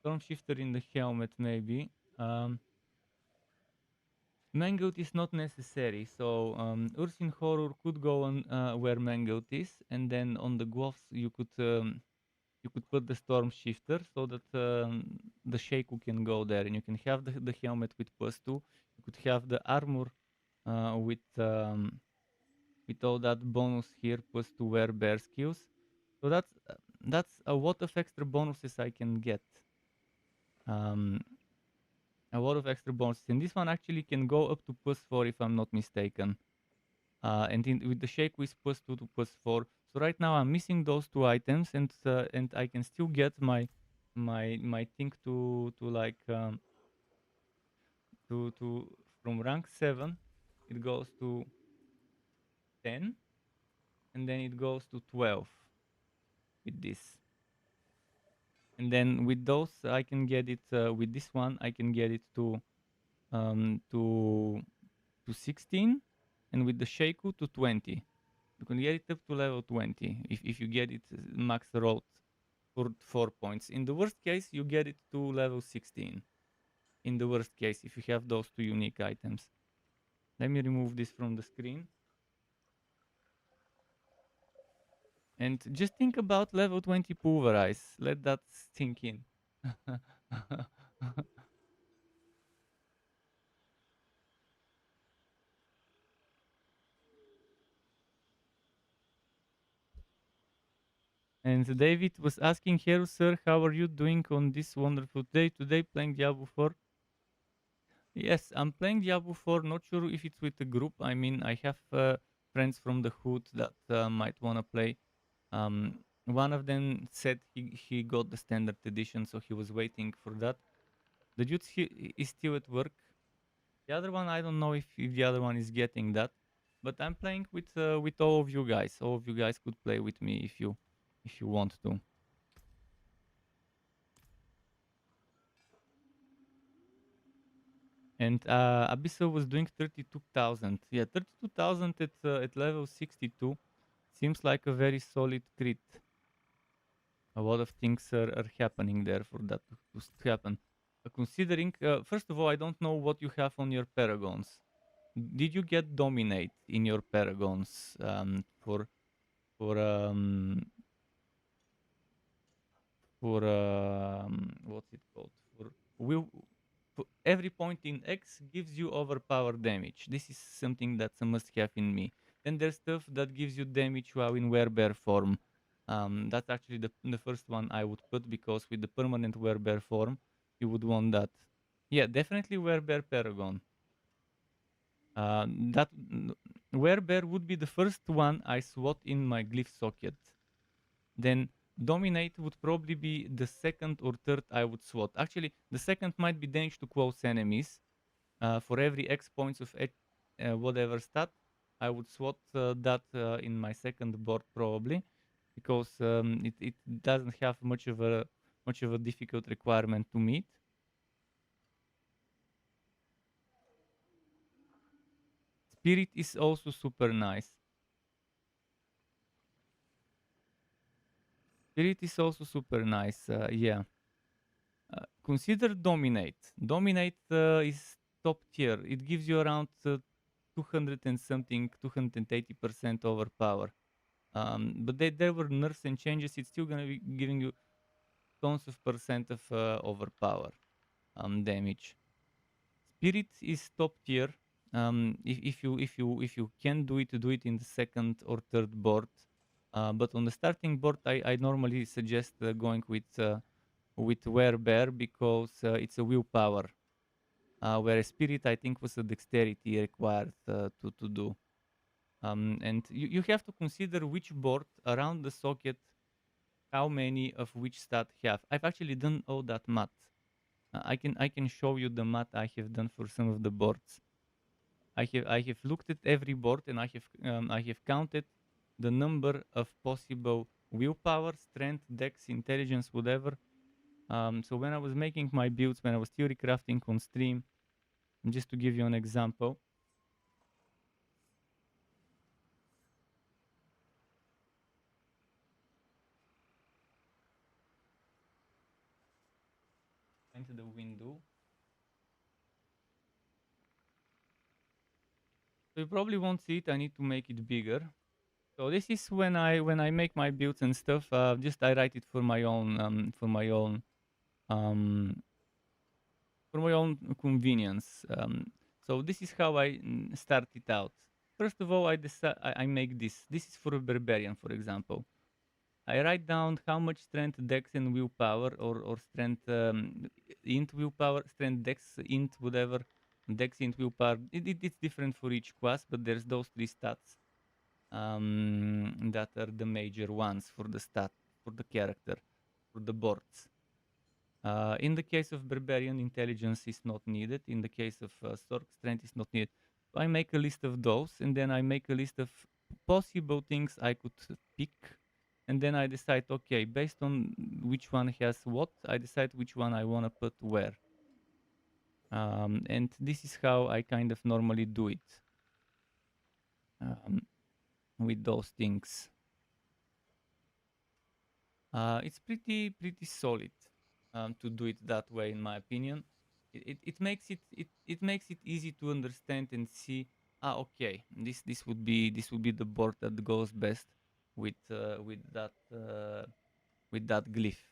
Speaker 1: Stormshifter in the helmet maybe. Mangoat is not necessary, so Ursin Horror could go on where Mangoat is, and then on the gloves you could put the Stormshifter so that the Shaku can go there, and you can have the helmet with +2. You could have the armor with all that bonus here +2 wear bear skills. So that's a lot of extra bonuses I can get. A lot of extra bonuses, and this one actually can go up to +4 if I'm not mistaken. And with the shake with +2 to +4. So right now I'm missing those two items, and I can still get my thing to like to from rank 7 it goes to 10, and then it goes to 12 with this. And then with those I can get it with this one I can get it to 16, and with the Shaku to 20. You can get it up to level 20 if you get it max rolled for 4 points. In the worst case, you get it to level 16. In the worst case, if you have those two unique items. Let me remove this from the screen. And just think about level 20 pulverize. Let that sink in. And David was asking here, sir, how are you doing on this wonderful day? Today playing Diablo 4. Yes, I'm playing Diablo 4. Not sure if it's with a group. I mean, I have friends from the hood that might want to play. One of them said he got the standard edition, so he was waiting for that. The dude is still at work. The other one, I don't know if the other one is getting that, but I'm playing with all of you guys. All of you guys could play with me if you want to. And Abyssal was doing 32,000. Yeah, 32,000 at level 62 seems like a very solid crit. A lot of things are happening there for that to happen. Considering, first of all, I don't know what you have on your paragons. Did you get dominate in your paragons for what's it called? For every point in X gives you overpower damage. This is something that's a must-have in me. Then there's stuff that gives you damage while in werebear form. That's actually the first one I would put, because with the permanent werebear form, you would want that. Yeah, definitely werebear paragon. That werebear would be the first one I slot in my glyph socket. Then dominate would probably be the second or third I would slot. Actually, the second might be damage to close enemies. For every X points of whatever stat, I would slot that in my second board probably, because it doesn't have much of a difficult requirement to meet. Spirit is also super nice. Spirit is also super nice, yeah. Consider Dominate. Dominate is top tier. It gives you around 200 and something, 280% overpower. But there were nerfs and changes. It's still gonna be giving you tons of percent of overpower damage. Spirit is top tier. If you can do it in the second or third board. But on the starting board, I normally suggest going with Bear because it's a willpower. Whereas Spirit, I think, was a dexterity required to do. And you have to consider which board around the socket, how many of which stat have. I've actually done all that math. I can show you the math I have done for some of the boards. I have looked at every board and I have counted the number of possible willpower, strength, dex, intelligence, whatever. So when I was making my builds, when I was theory crafting on stream, just to give you an example. Into the window. So you probably won't see it. I need to make it bigger. So this is when I make my builds and stuff. Just I write it for my own um, convenience. So this is how I start it out. First of all, I make this. This is for a barbarian, for example. I write down how much strength, dex, and willpower, or strength, int willpower, strength, dex, int, whatever, dex, int, willpower. It's different for each class, but there's those three stats that are the major ones for the for the character, for the boards. In the case of barbarian, intelligence is not needed. In the case of Stork, strength is not needed. So I make a list of those, and then I make a list of possible things I could pick. And then I decide, okay, based on which one has what, I decide which one I want to put where. And this is how I kind of normally do it with those things. It's pretty solid to do it that way, in my opinion. It makes it easy to understand and see. Okay, this would be the board that goes best with that glyph.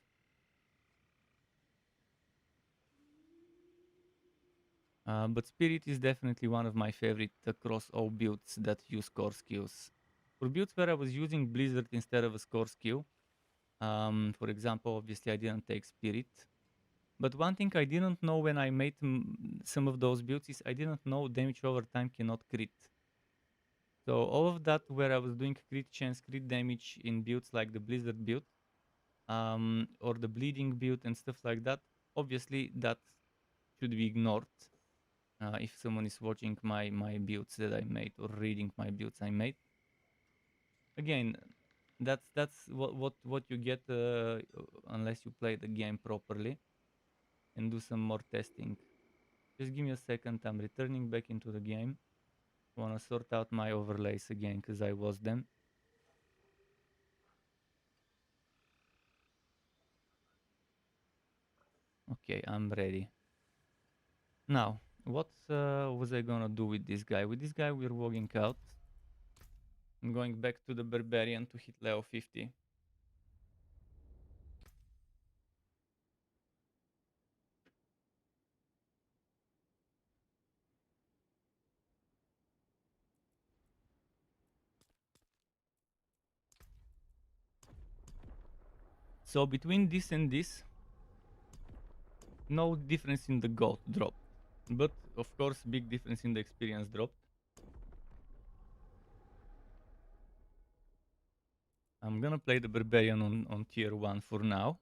Speaker 1: But Spirit is definitely one of my favorite across all builds that use core skills. For builds where I was using Blizzard instead of a core skill, for example, obviously I didn't take Spirit. But one thing I didn't know when I made some of those builds is I didn't know damage over time cannot crit. So all of that where I was doing crit chance, crit damage in builds like the Blizzard build, or the bleeding build and stuff like that, obviously that should be ignored. If someone is watching my builds that I made or reading my builds I made. Again, that's what you get unless you play the game properly and do some more testing. Just give me a second. I'm returning back into the game. I want to sort out my overlays again because I lost them. Okay, I'm ready. Now, what was I gonna do with this guy? With this guy, we're walking out. I'm going back to the barbarian to hit level 50. So between this and this, no difference in the gold drop, but of course big difference in the experience drop. I'm gonna play the barbarian on tier 1 for now.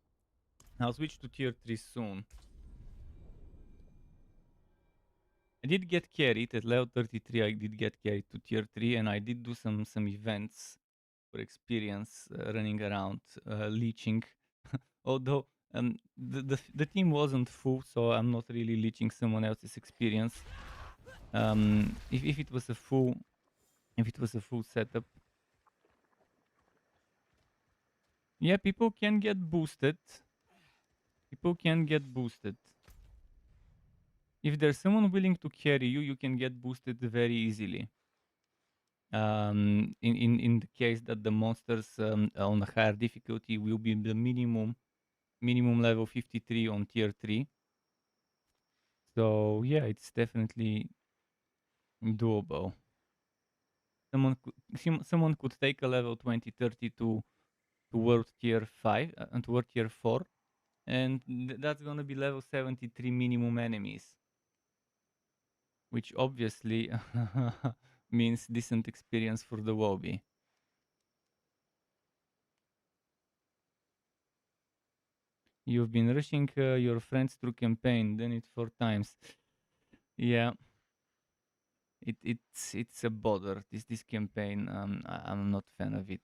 Speaker 1: I'll switch to tier 3 soon. I did get carried at level 33. I did get carried to tier 3, and I did do some events for experience running around leeching. Although the team wasn't full, so I'm not really leeching someone else's experience. If it was a full setup. Yeah, people can get boosted. People can get boosted. If there's someone willing to carry you, you can get boosted very easily. In the case that the monsters on a higher difficulty will be the minimum level 53 on tier 3. So yeah, it's definitely doable. Someone could take a level 20, 30 to world tier 5 and world tier 4, and that's gonna be level 73 minimum enemies, which obviously means decent experience for the lobby. You've been rushing your friends through campaign, done it 4 times. Yeah, it's a bother. This campaign, I'm not fan of it.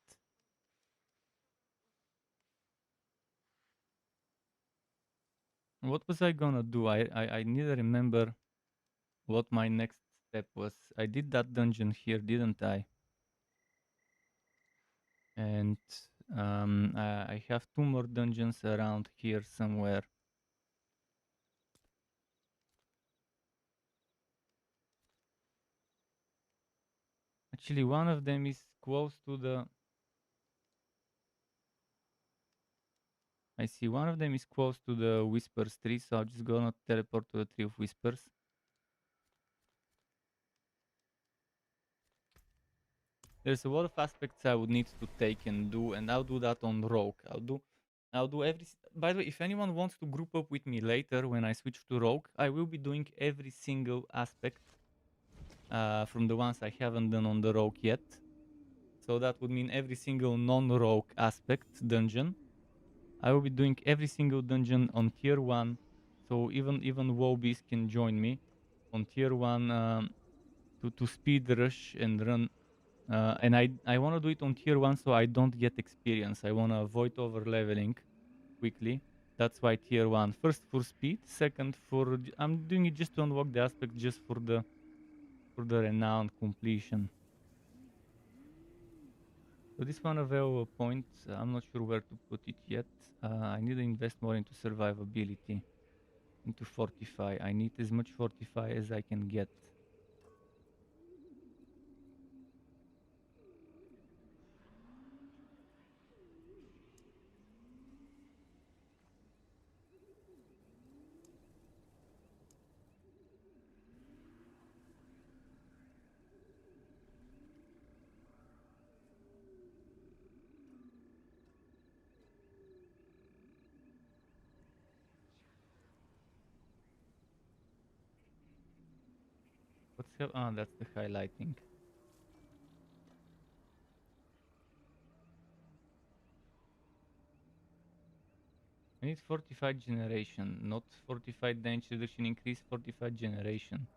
Speaker 1: What was I gonna do? I need to remember what my next step was. I did that dungeon here, didn't I? And I have 2 more dungeons around here somewhere. Actually, one of them is close to the... I see one of them is close to the Whispers tree, so I'm just gonna teleport to the Tree of Whispers. There's a lot of aspects I would need to take and do, and I'll do that on Rogue. I'll do every... By the way, if anyone wants to group up with me later when I switch to Rogue, I will be doing every single aspect from the ones I haven't done on the Rogue yet. So that would mean every single non-Rogue aspect dungeon. I will be doing every single dungeon on tier 1, so even Wobies can join me on tier 1 to speed rush and run. And I want to do it on tier 1 so I don't get experience. I want to avoid over leveling quickly. That's why tier 1. First for speed, second for... I'm doing it just to unlock the aspect, just for the renown completion. So this one available point, I'm not sure where to put it yet. I need to invest more into survivability, into fortify. I need as much fortify as I can get. That's the highlighting. I need fortified generation, not fortified damage reduction increase, fortified generation.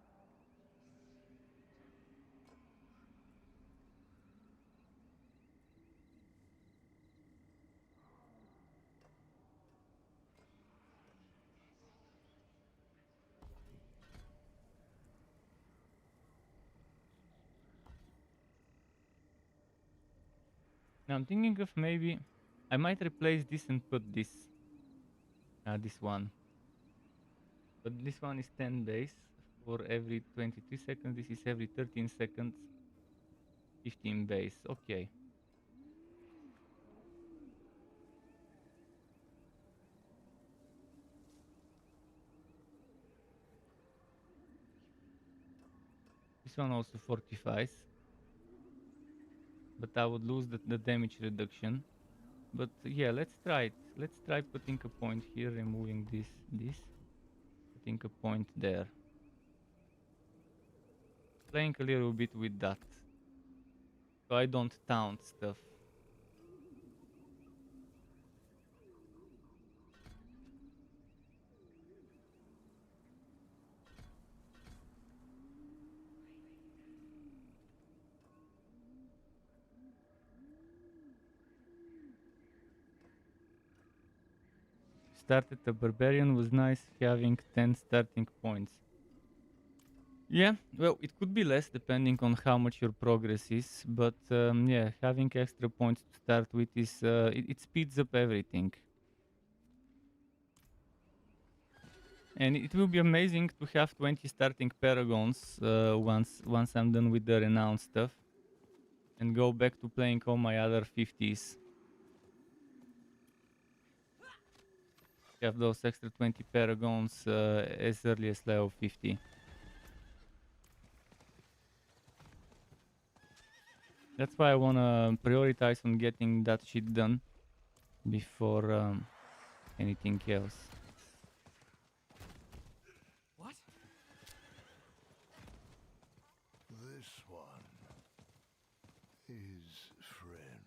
Speaker 1: Now I'm thinking of maybe I might replace this and put this one. But this one is 10 base for every 22 seconds. This is every 13 seconds. 15 base. Okay. This one also fortifies. But I would lose the damage reduction. But yeah, let's try it. Let's try putting a point here, removing this. Putting a point there. Playing a little bit with that. So I don't taunt stuff. Started a barbarian, was nice having 10 starting points. Yeah, well, it could be less depending on how much your progress is, but yeah, having extra points to start with is it speeds up everything. And it will be amazing to have 20 starting paragons once I'm done with the renowned stuff and go back to playing all my other 50s. Have those extra 20 paragons as early as level 50. That's why I wanna prioritize on getting that shit done before anything else.
Speaker 3: What?
Speaker 5: This one is friend.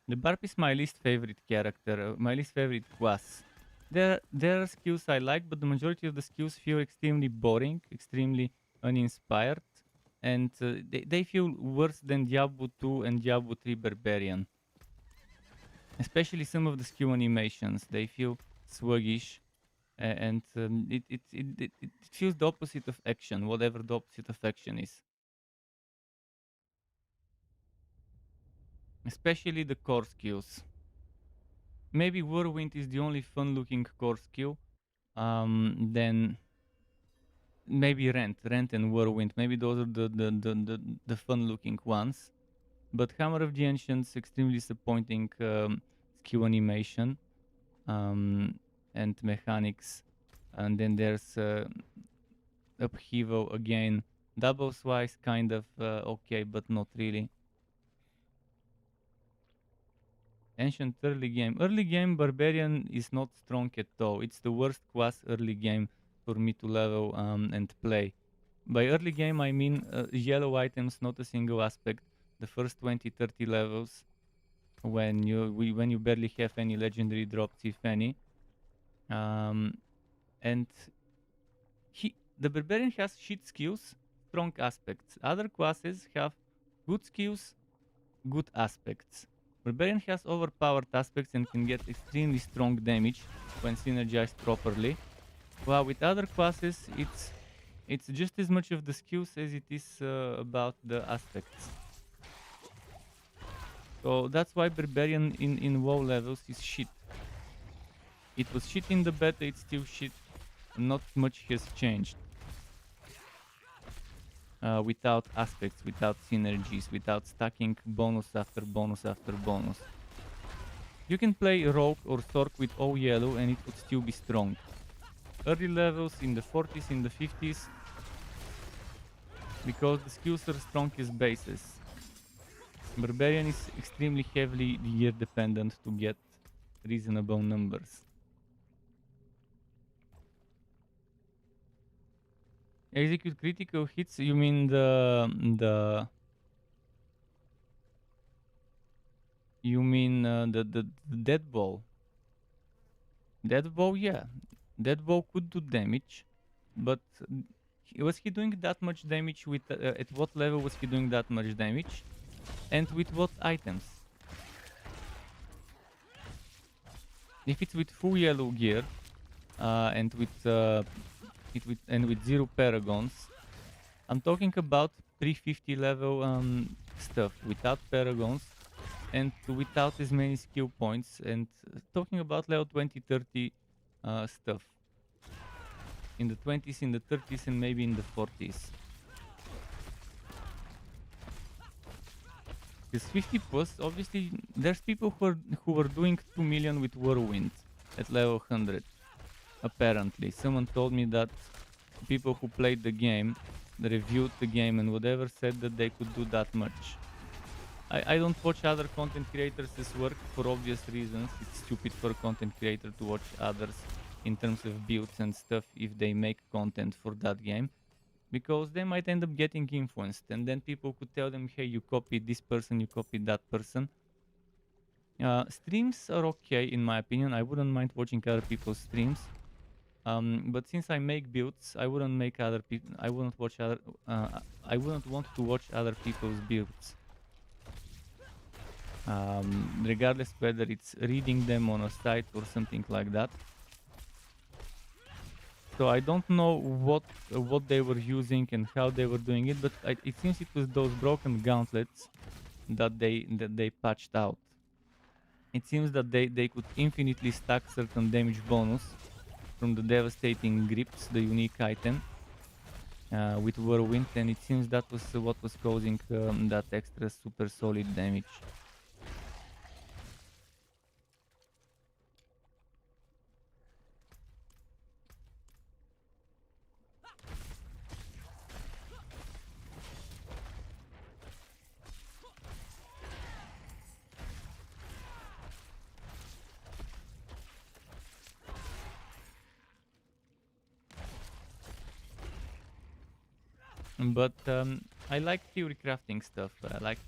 Speaker 1: The Barb is my least favorite character, my least favorite class. There are skills I like, but the majority of the skills feel extremely boring, extremely uninspired, and they feel worse than Diablo 2 and Diablo 3 Barbarian. Especially some of the skill animations, they feel sluggish, and it feels the opposite of action, whatever the opposite of action is. Especially the core skills. Maybe Whirlwind is the only fun-looking core skill. Then maybe Rent and Whirlwind. Maybe those are the fun-looking ones. But Hammer of the Ancients, extremely disappointing skill animation and mechanics. And then there's Upheaval again. Doubles-wise, kind of okay, but not really. Ancient early game. Early game Barbarian is not strong at all. It's the worst class early game for me to level and play. By early game I mean yellow items, not a single aspect. The first 20-30 levels when you barely have any legendary drops, if any. And the Barbarian has shit skills, strong aspects. Other classes have good skills, good aspects. Barbarian has overpowered aspects and can get extremely strong damage when synergized properly. While with other classes, it's just as much of the skills as it is about the aspects. So that's why Barbarian in WoW levels is shit. It was shit in the beta, it's still shit. Not much has changed. Without aspects, without synergies, without stacking bonus after bonus after bonus. You can play Rogue or Stork with all yellow and it would still be strong. Early levels in the 40s, in the 50s, because the skills are strong as bases. Barbarian is extremely heavily gear dependent to get reasonable numbers. Execute critical hits, you mean the dead ball? Dead ball, yeah. Dead ball could do damage, but was he doing that much damage with at what level was he doing that much damage? And with what items? If it's with full yellow gear and with 0 paragons, I'm talking about pre-50 level stuff without paragons and without as many skill points, and talking about level 20-30 stuff. In the 20s, in the 30s, and maybe in the 40s. Because 50 plus, obviously, there's people who were doing 2 million with Whirlwind at level 100. Apparently, someone told me that people who played the game, reviewed the game, and whatever said that they could do that much. I don't watch other content creators' work for obvious reasons. It's stupid for a content creator to watch others in terms of builds and stuff if they make content for that game, because they might end up getting influenced, and then people could tell them, hey, you copied this person, you copied that person. Streams are okay in my opinion. I wouldn't mind watching other people's streams, but since I make builds, I wouldn't make other people. I wouldn't want to watch other people's builds. Regardless whether it's reading them on a site or something like that. So I don't know what they were using and how they were doing it, but it seems it was those broken gauntlets that they patched out. It seems that they could infinitely stack certain damage bonus from the devastating grips, the unique item, with whirlwind, and it seems that was what was causing that extra super solid damage. But I like theory crafting stuff. I like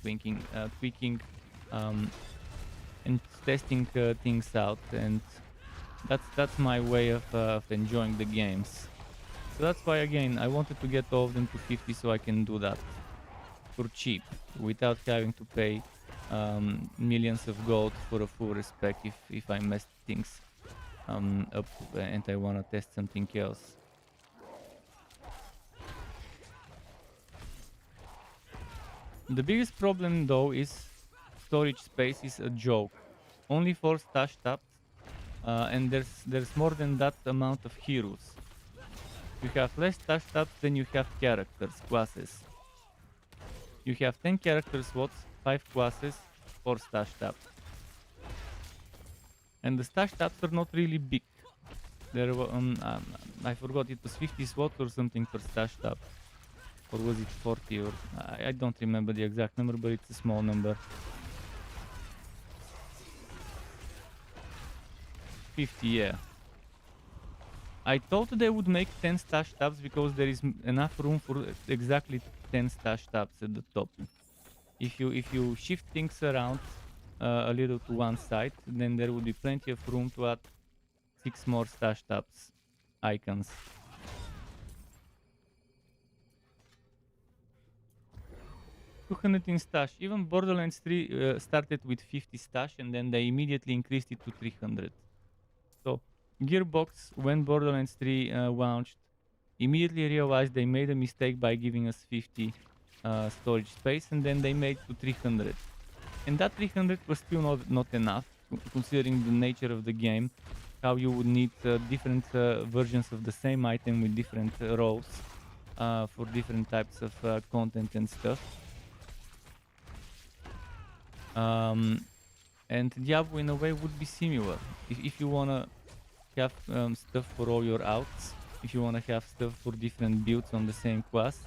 Speaker 1: tweaking, and testing things out, and that's my way of enjoying the games. So that's why again I wanted to get all of them to 50 so I can do that for cheap without having to pay millions of gold for a full respec if I messed things up and I want to test something else. The biggest problem though is storage space is a joke. Only 4 stash tabs, and there's more than that amount of heroes. You have less stash tabs than you have characters, classes. You have 10 character slots, 5 classes, 4 stash tabs. And the stash tabs are not really big. There were, I forgot, it was 50 slots or something per stash tab. Or was it 40? Or I don't remember the exact number, but it's a small number. 50, yeah. I thought they would make 10 stash tabs because there is enough room for exactly 10 stash tabs at the top. If you shift things around a little to one side, then there would be plenty of room to add 6 more stash tabs icons. $200 stash. Even Borderlands 3 started with 50 stash and then they immediately increased it to 300. So Gearbox, when Borderlands 3 launched, immediately realized they made a mistake by giving us 50 storage space, and then they made to 300. And that 300 was still not enough, considering the nature of the game, how you would need different versions of the same item with different roles for different types of content and stuff. And Diablo in a way would be similar. If you wanna have stuff for all your outs, if you wanna have stuff for different builds on the same class,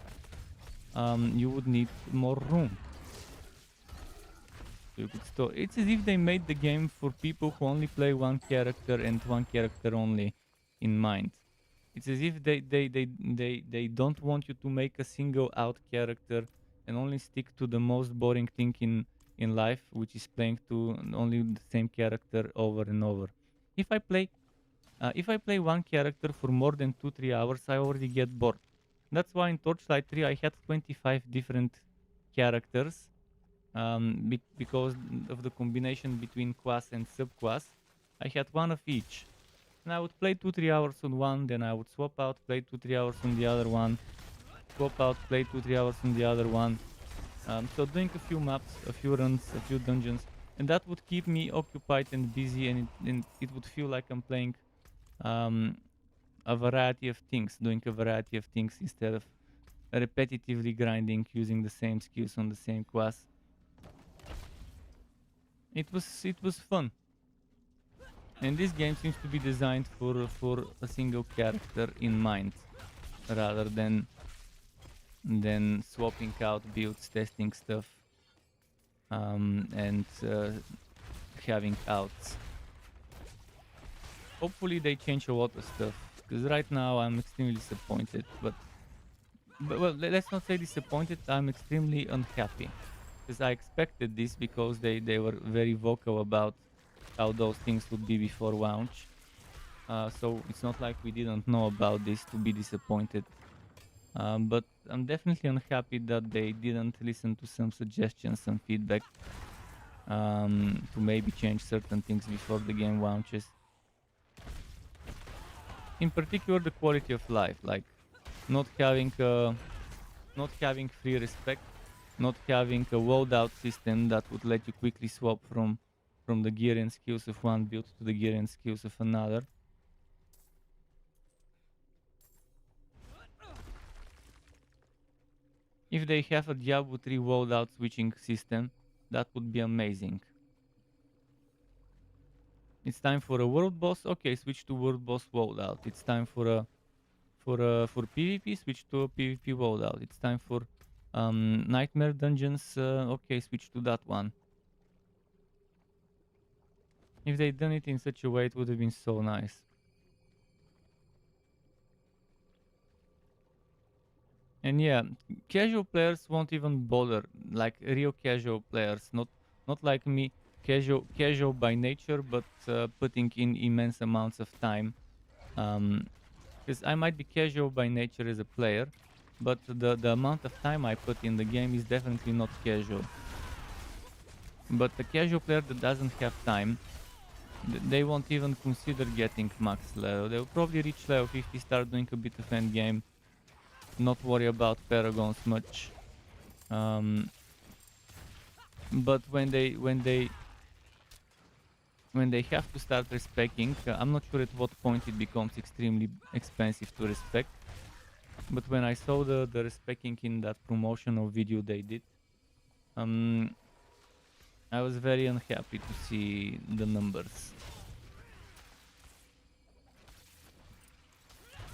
Speaker 1: you would need more room. You could store. It's as if they made the game for people who only play one character and one character only in mind. It's as if they don't want you to make a single out character and only stick to the most boring thing in life, which is playing to only the same character over and over. If I play one character for more than 2-3 hours, I already get bored. That's why in Torchlight 3 I had 25 different characters, because of the combination between class and subclass. I had one of each. And I would play 2-3 hours on one, then I would swap out, play 2-3 hours on the other one, swap out, play 2-3 hours on the other one. So doing a few maps, a few runs, a few dungeons, and that would keep me occupied and busy, and it would feel like I'm playing a variety of things, doing a variety of things instead of repetitively grinding using the same skills on the same class. It was fun. And this game seems to be designed for a single character in mind, rather than swapping out builds, testing stuff, and having outs. Hopefully they change a lot of stuff, because right now I'm extremely disappointed. But well, let's not say disappointed. I'm extremely unhappy, because I expected this, because they were very vocal about how those things would be before launch. So it's not like we didn't know about this to be disappointed. But I'm definitely unhappy that they didn't listen to some suggestions, some feedback, to maybe change certain things before the game launches. in particular the quality of life, like not having free respect, not having a loadout system that would let you quickly swap from the gear and skills of one build to the gear and skills of another. If they have a Diablo 3 loadout switching system, that would be amazing. It's time for a world boss. Okay, switch to world boss loadout. It's time for PvP. Switch to a PvP loadout. It's time for nightmare dungeons. Okay, switch to that one. If they'd done it in such a way, it would have been so nice. And yeah, casual players won't even bother, like real casual players, not like me, casual by nature, but putting in immense amounts of time. Because I might be casual by nature as a player, but the amount of time I put in the game is definitely not casual. But the casual player that doesn't have time, they won't even consider getting max level. They'll probably reach level 50, start doing a bit of end game, not worry about paragons much. But when they have to start respecting, I'm not sure at what point it becomes extremely expensive to respect. But when I saw the respecting in that promotional video they did, I was very unhappy to see the numbers.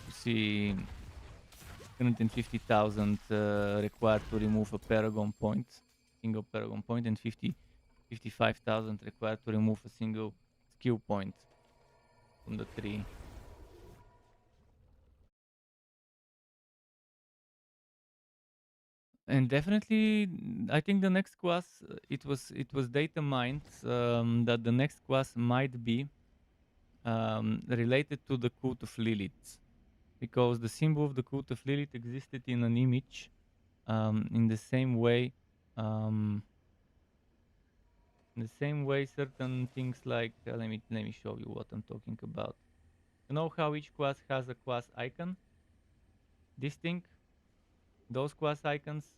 Speaker 1: To see 150,000 required to remove a Paragon point, single Paragon point, and 55,000 required to remove a single skill point from the tree. And definitely, I think the next class, it was data mined that the next class might be related to the cult of Lilith, because the symbol of the cult of Lilith existed in an image in the same way. In the same way, certain things like let me show you what I'm talking about. You know how each class has a class icon? This thing, those class icons.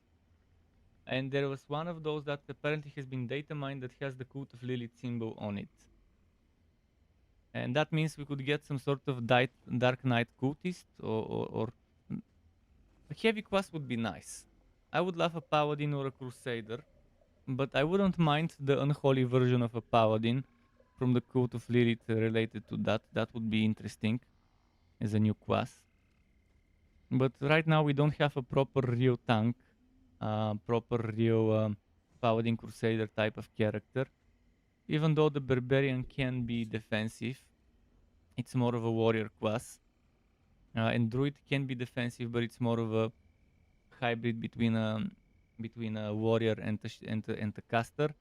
Speaker 1: And there was one of those that apparently has been data mined that has the cult of Lilith symbol on it. And that means we could get some sort of Dark Knight cultist or a heavy class would be nice. I would love a paladin or a crusader, but I wouldn't mind the unholy version of a paladin from the cult of Lilith related to that. That would be interesting as a new class. But right now we don't have a proper real tank, proper real paladin crusader type of character. Even though the barbarian can be defensive, it's more of a warrior class. And druid can be defensive, but it's more of a hybrid between a warrior and a caster.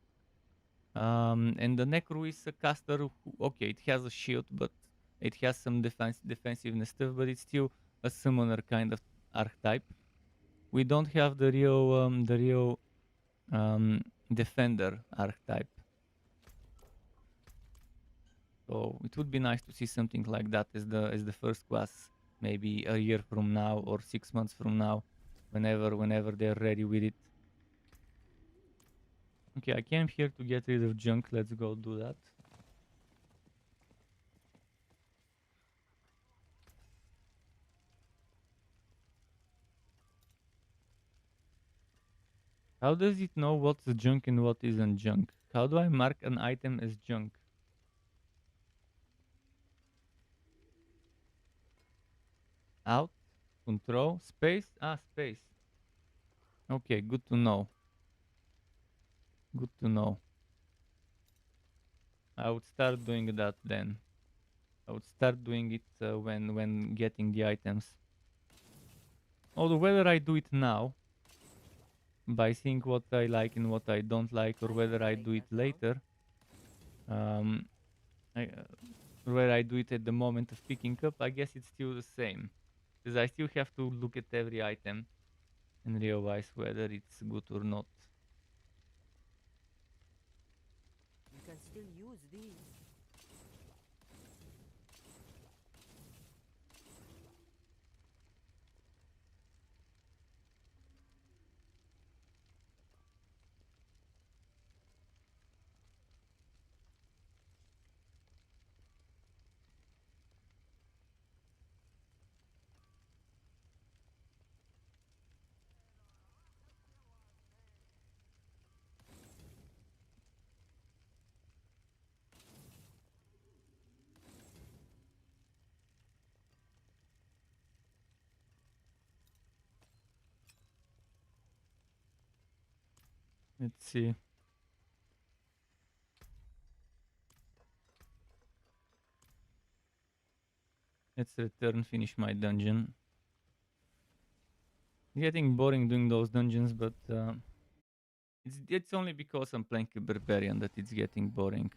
Speaker 1: And the necro is a caster who, okay, it has a shield, but it has some defensiveness stuff, but it's still a summoner kind of archetype. We don't have the real defender archetype. So it would be nice to see something like that as the first class, maybe a year from now or 6 months from now, whenever they're ready with it. Okay, I came here to get rid of junk. Let's go do that. How does it know what's junk and what isn't junk? How do I mark an item as junk? Out, control, space. Space. Okay, good to know. Good to know. I would start doing that then. I would start doing it when getting the items. Although whether I do it now, by seeing what I like and what I don't like, or whether I do it later, where I do it at the moment of picking up, I guess it's still the same. Because I still have to look at every item and realize whether it's good or not.
Speaker 2: You can still use these.
Speaker 1: Let's see. Let's return, finish my dungeon. Getting boring doing those dungeons, but it's only because I'm playing a barbarian that it's getting boring.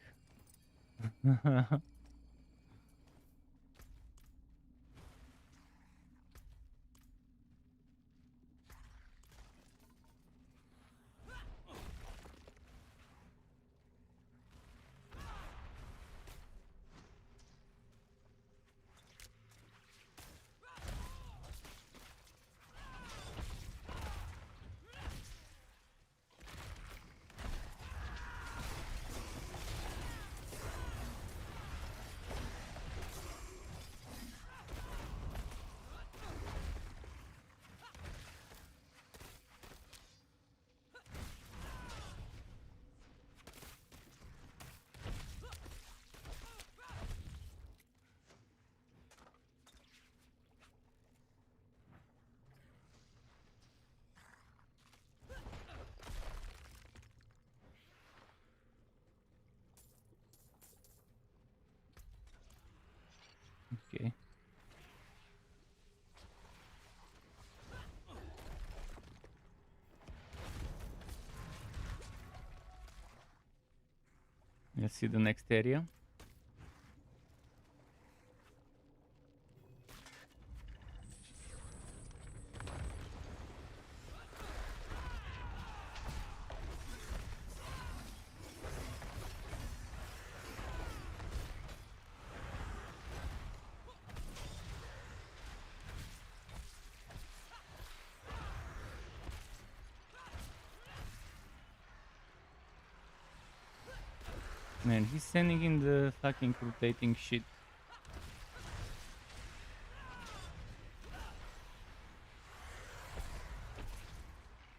Speaker 1: Okay. Let's see the next area. Man, he's sending in the fucking rotating shit.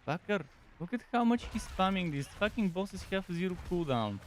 Speaker 1: Fucker, look at how much he's spamming. These fucking bosses have 0 cooldown.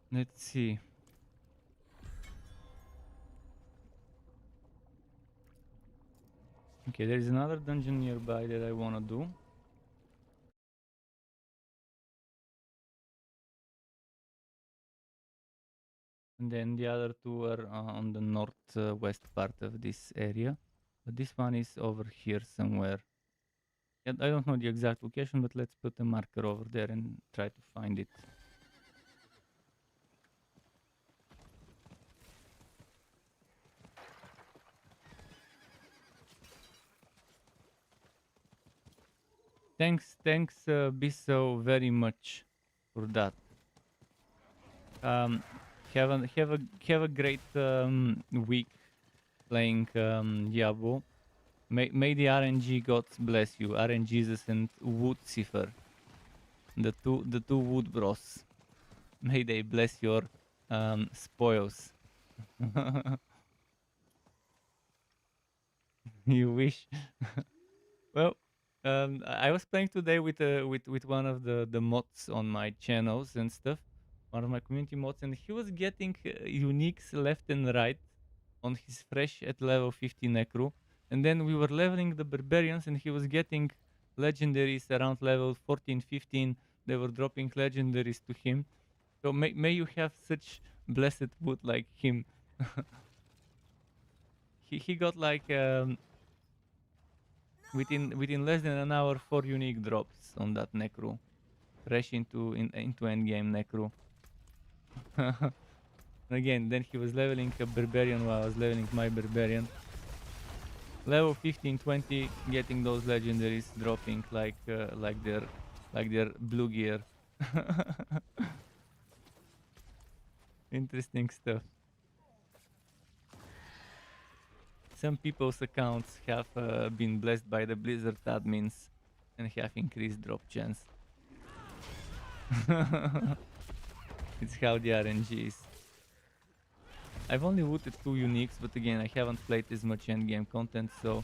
Speaker 1: Let's see. Okay, there is another dungeon nearby that I wanna do. And then the other two are on the northwest part of this area. But this one is over here somewhere. I don't know the exact location, but let's put a marker over there and try to find it. Thanks, Bisso, very much for that. Have a great week playing Diablo. May the RNG gods bless you, RNG Jesus and Wood Cipher, the two Wood Bros. May they bless your spoils. You wish. Well, I was playing today with one of the mods on my channels and stuff, one of my community mods, and he was getting uniques left and right on his fresh at level 50 necro, and then we were leveling the barbarians, and he was getting legendaries around level 14, 15. They were dropping legendaries to him. So may you have such blessed wood like him. He got like within less than an hour 4 unique drops on that necro, fresh into endgame necro. Again, then he was leveling a barbarian while I was leveling my barbarian. Level 15, 20, getting those legendaries dropping like their blue gear. Interesting stuff. Some people's accounts have been blessed by the Blizzard admins and have increased drop chance. It's how the RNG is. I've only looted 2 uniques, but again, I haven't played as much endgame content, so...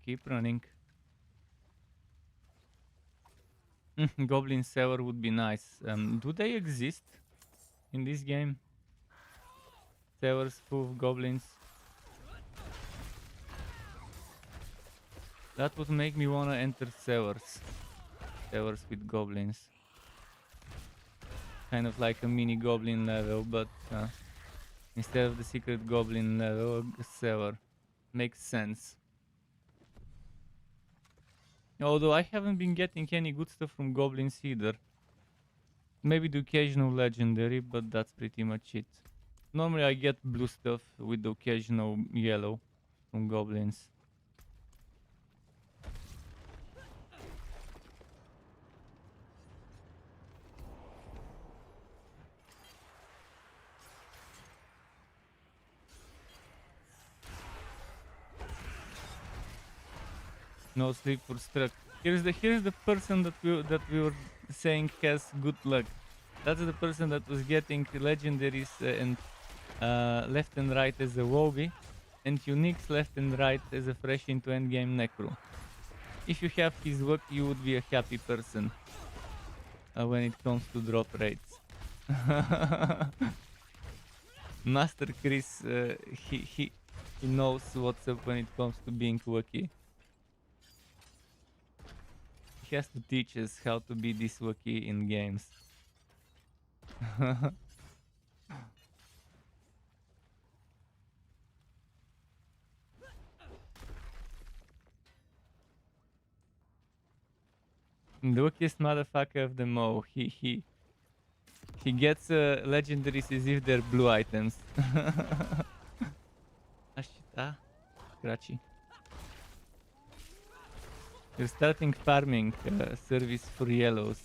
Speaker 1: Keep running. Goblin Sewer would be nice. Do they exist in this game? Sewers full of goblins. That would make me wanna enter sewers. Sewers with goblins. Kind of like a mini goblin level, but instead of the secret goblin level, a sewer. Makes sense. Although I haven't been getting any good stuff from goblins either. Maybe the occasional legendary, but that's pretty much it. Normally I get blue stuff with the occasional yellow from goblins. No sleep for struck. Here's the person that we were saying has good luck. That's the person that was getting legendaries and left and right as a Wogi, and uniques left and right as a fresh into endgame necro. If you have his luck, you would be a happy person when it comes to drop rates. Master Chris, he knows what's up when it comes to being lucky. He has to teach us how to be this lucky in games. The luckiest motherfucker of them all. He gets legendaries as if they're blue items. Scratchy. You're starting farming service for yellows.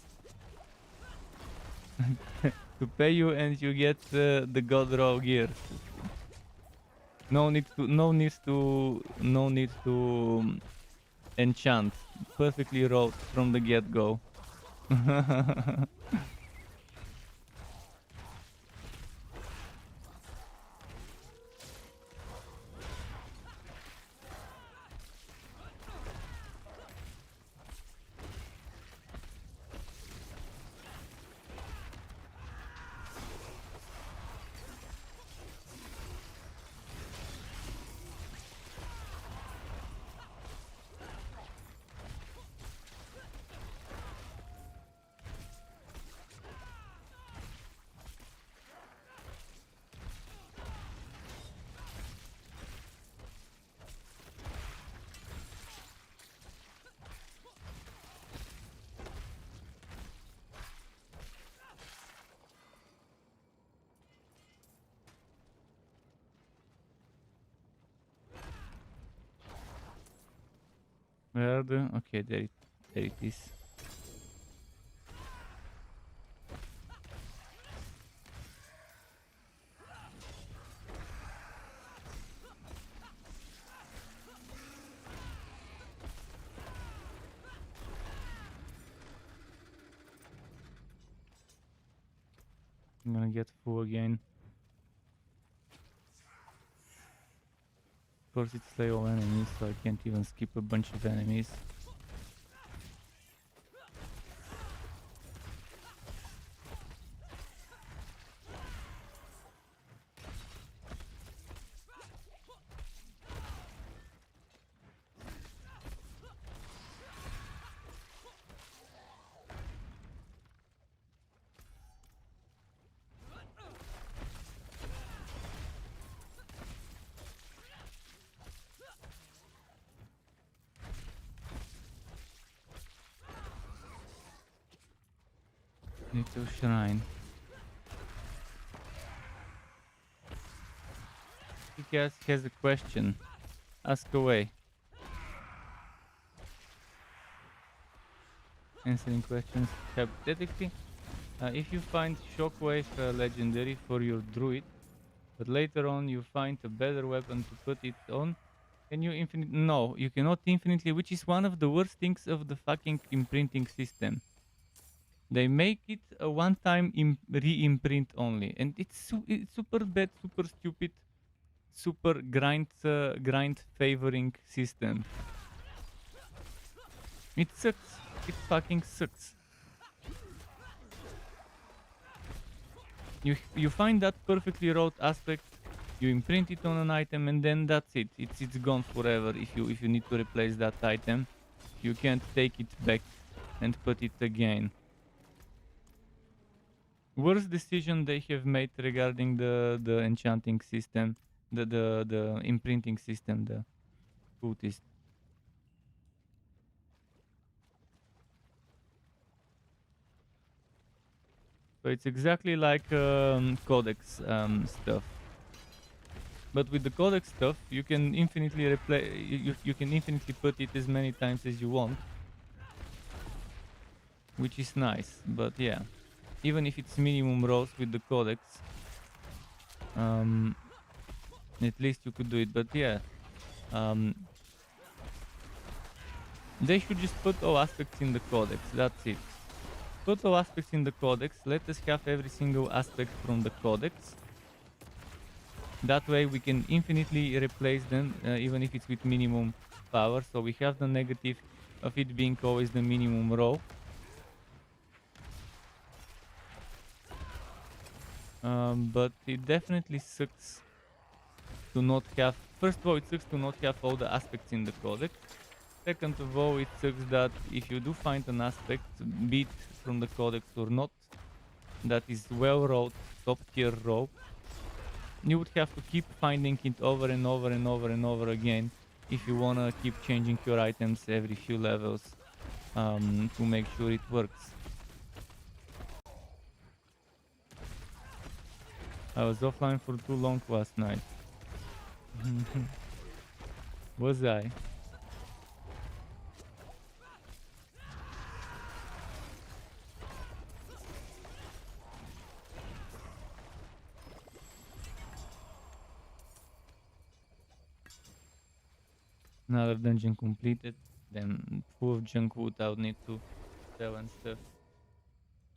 Speaker 1: To pay you and you get the god raw gear. No need to enchant. Perfectly raw from the get-go. Where are the... Okay, there it is. I'm gonna get full again. Of course, it's layout enemies, so I can't even skip a bunch of enemies. Little shrine. Kikas has a question. Ask away. Answering questions hypothetically. If you find Shockwave legendary for your druid, but later on you find a better weapon to put it on, can you infinite? No, you cannot infinitely, which is one of the worst things of the fucking imprinting system. They make it a one-time re-imprint only, and it's super bad, super stupid, super grind favoring system. It sucks. It fucking sucks. You find that perfectly wrote aspect, you imprint it on an item, and then that's it. It's gone forever. If you need to replace that item, you can't take it back and put it again. Worst decision they have made regarding the enchanting system, the imprinting system, the cultist. So it's exactly like codex stuff. But with the codex stuff, you can infinitely you can infinitely put it as many times as you want, which is nice. But yeah, even if it's minimum rows with the codex, at least you could do it. But yeah, they should just put all aspects in the codex. That's it. Put all aspects in the codex. Let us have every single aspect from the codex. That way we can infinitely replace them, even if it's with minimum power. So we have the negative of it being always the minimum row. But it definitely sucks to not have... First of all, it sucks to not have all the aspects in the codex. Second of all, it sucks that if you do find an aspect, be it from the codex or not, that is well wrote, top tier row, you would have to keep finding it over and over and over and over again if you wanna keep changing your items every few levels to make sure it works. I was offline for too long last night. Was I? Another dungeon completed, then full of junk wood I would need to sell and stuff.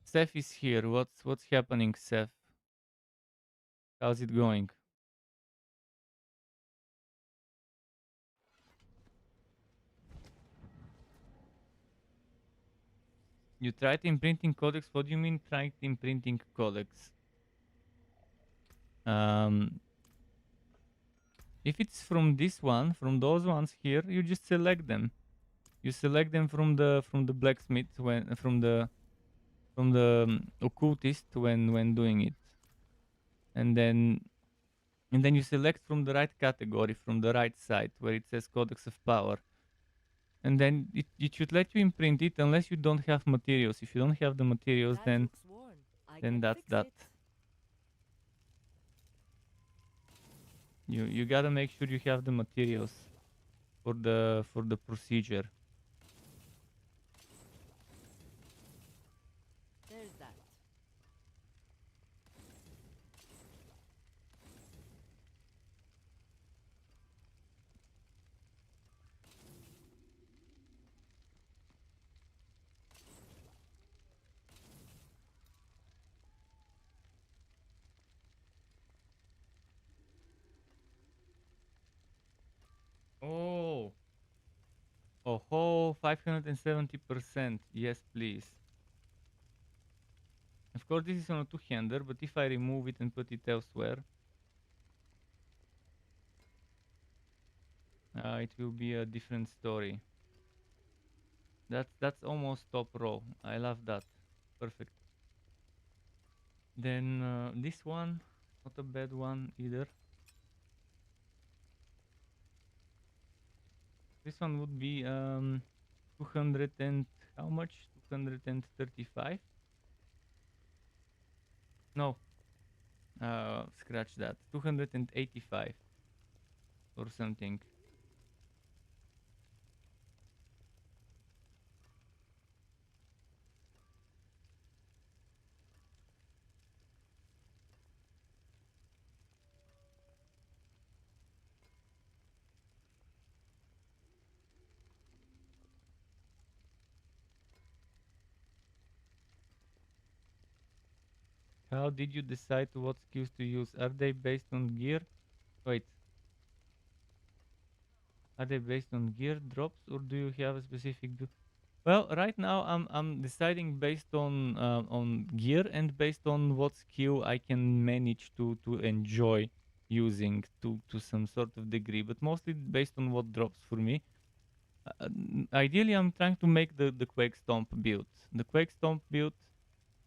Speaker 1: Seth is here. What's happening, Seth? How's it going? You tried imprinting codex? What do you mean tried imprinting codex? If it's from this one, from those ones here, you just select them. You select them from the blacksmith from the occultist when doing it, and then you select from the right category, from the right side where it says Codex of Power, and then it should let you imprint it unless you don't have materials. If you don't have the materials, then that's that. You gotta make sure you have the materials for the procedure.
Speaker 2: There's that.
Speaker 1: 570%. Yes, please. Of course, this is on a two-hander, but if I remove it and put it elsewhere, it will be a different story. That's almost top row. I love that. Perfect. Then this one, not a bad one either. This one would be 200 and how much? 235? No. Scratch that. 285 or something. How did you decide what skills to use? Are they based on gear? Wait. Are they based on gear drops or do you have a specific build? Well, right now I'm deciding based on gear and based on what skill I can manage to enjoy using to some sort of degree, but mostly based on what drops for me. Ideally, I'm trying to make the Quake Stomp build. The Quake Stomp build,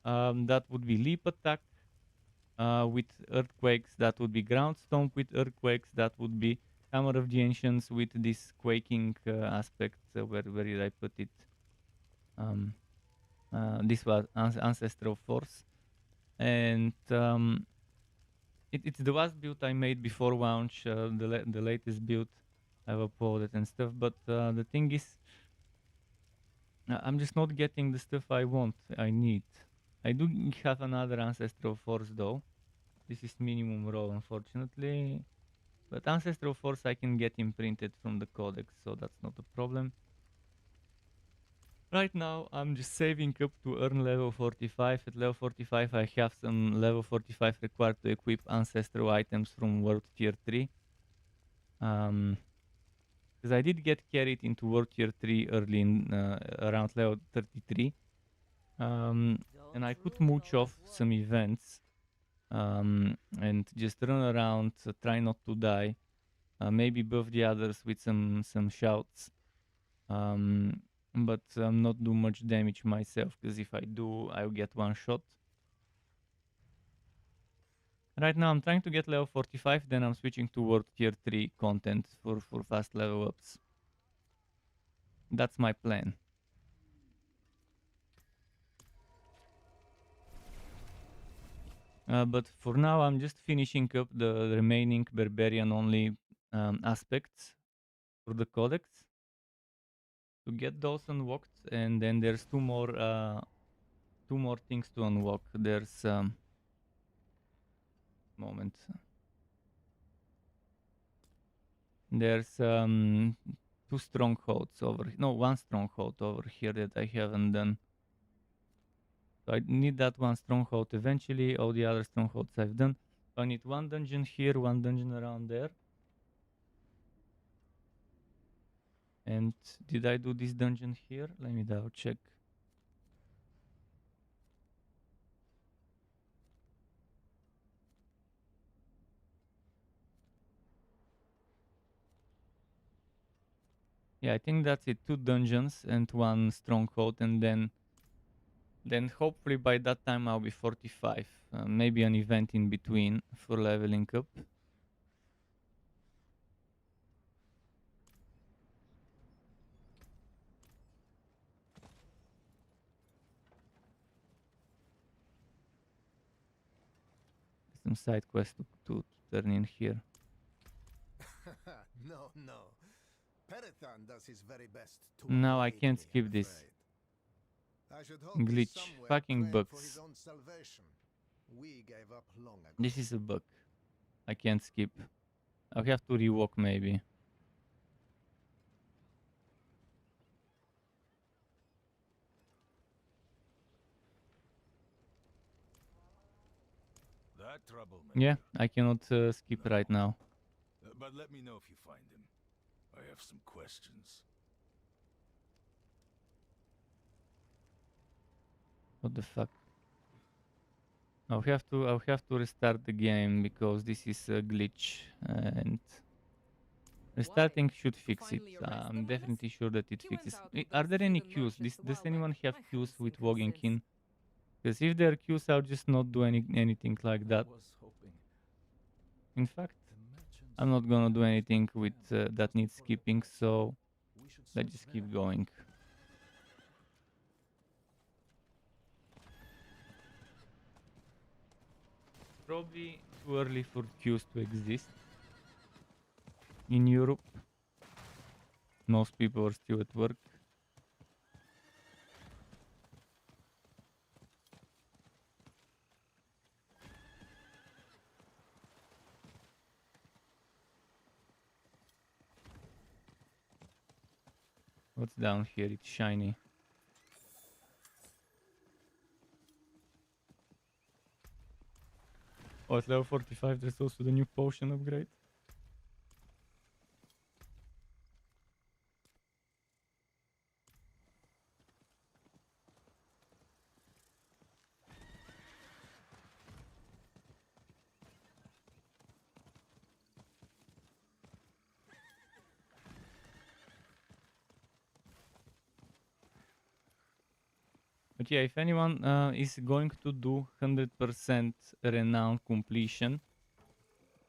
Speaker 1: that would be leap attack with earthquakes. That would be ground stomp with earthquakes. That would be Hammer of the Ancients with this quaking aspect. Where did I put it? This was Ancestral Force, and it's the last build I made before launch. The latest build I've uploaded and stuff. But the thing is, I'm just not getting the stuff I want. I need. I do have another Ancestral Force though. This is minimum roll, unfortunately. But Ancestral Force I can get imprinted from the codex, so that's not a problem. Right now I'm just saving up to earn level 45. At level 45 I have some level 45 required to equip ancestral items from World Tier 3. Because I did get carried into World Tier 3 early in around level 33. And I could mooch off some events. And just run around, try not to die, maybe buff the others with some shouts, but not do much damage myself, because if I do, I'll get one shot. Right now I'm trying to get level 45, then I'm switching to World Tier 3 content for fast level ups. That's my plan. But for now, I'm just finishing up the remaining barbarian-only aspects for the codex to get those unlocked, and then there's two more things to unlock. There's moment. There's two strongholds one stronghold over here that I haven't done. So I need that one stronghold eventually. All the other strongholds I've done. So I need one dungeon here, one dungeon around there. And did I do this dungeon here? Let me double check. Yeah, I think that's it. 2 dungeons and 1 stronghold, and then hopefully by that time I'll be 45. Maybe an event in between for leveling up. Some side quest to turn in here.
Speaker 5: No. Paragon does his very best to
Speaker 1: Now I
Speaker 5: avoid
Speaker 1: can't
Speaker 5: me,
Speaker 1: skip
Speaker 5: I'm
Speaker 1: this.
Speaker 5: afraid. I should hope he's
Speaker 1: Glitch.
Speaker 5: somewhere
Speaker 1: Fucking
Speaker 5: praying for
Speaker 1: bugs.
Speaker 5: his own salvation. We gave up long ago.
Speaker 1: This is a bug. I can't skip. I'll have to rewalk maybe.
Speaker 5: That troublemaker.
Speaker 1: Yeah, I cannot skip right now.
Speaker 5: But let me know if you find him. I have some questions.
Speaker 1: What the fuck? I'll have to restart the game because this is a glitch and restarting should fix it. I'm definitely sure that it fixes. Are there any queues? Does anyone have queues with logging in? Because if there are queues, I'll just not do anything like that. In fact, I'm not gonna do anything with that needs skipping, so let's just keep going. Probably too early for queues to exist. In Europe, most people are still at work. What's down here? It's shiny. Oh, at level 45 there's also the new potion upgrade. But yeah, if anyone is going to do 100% renown completion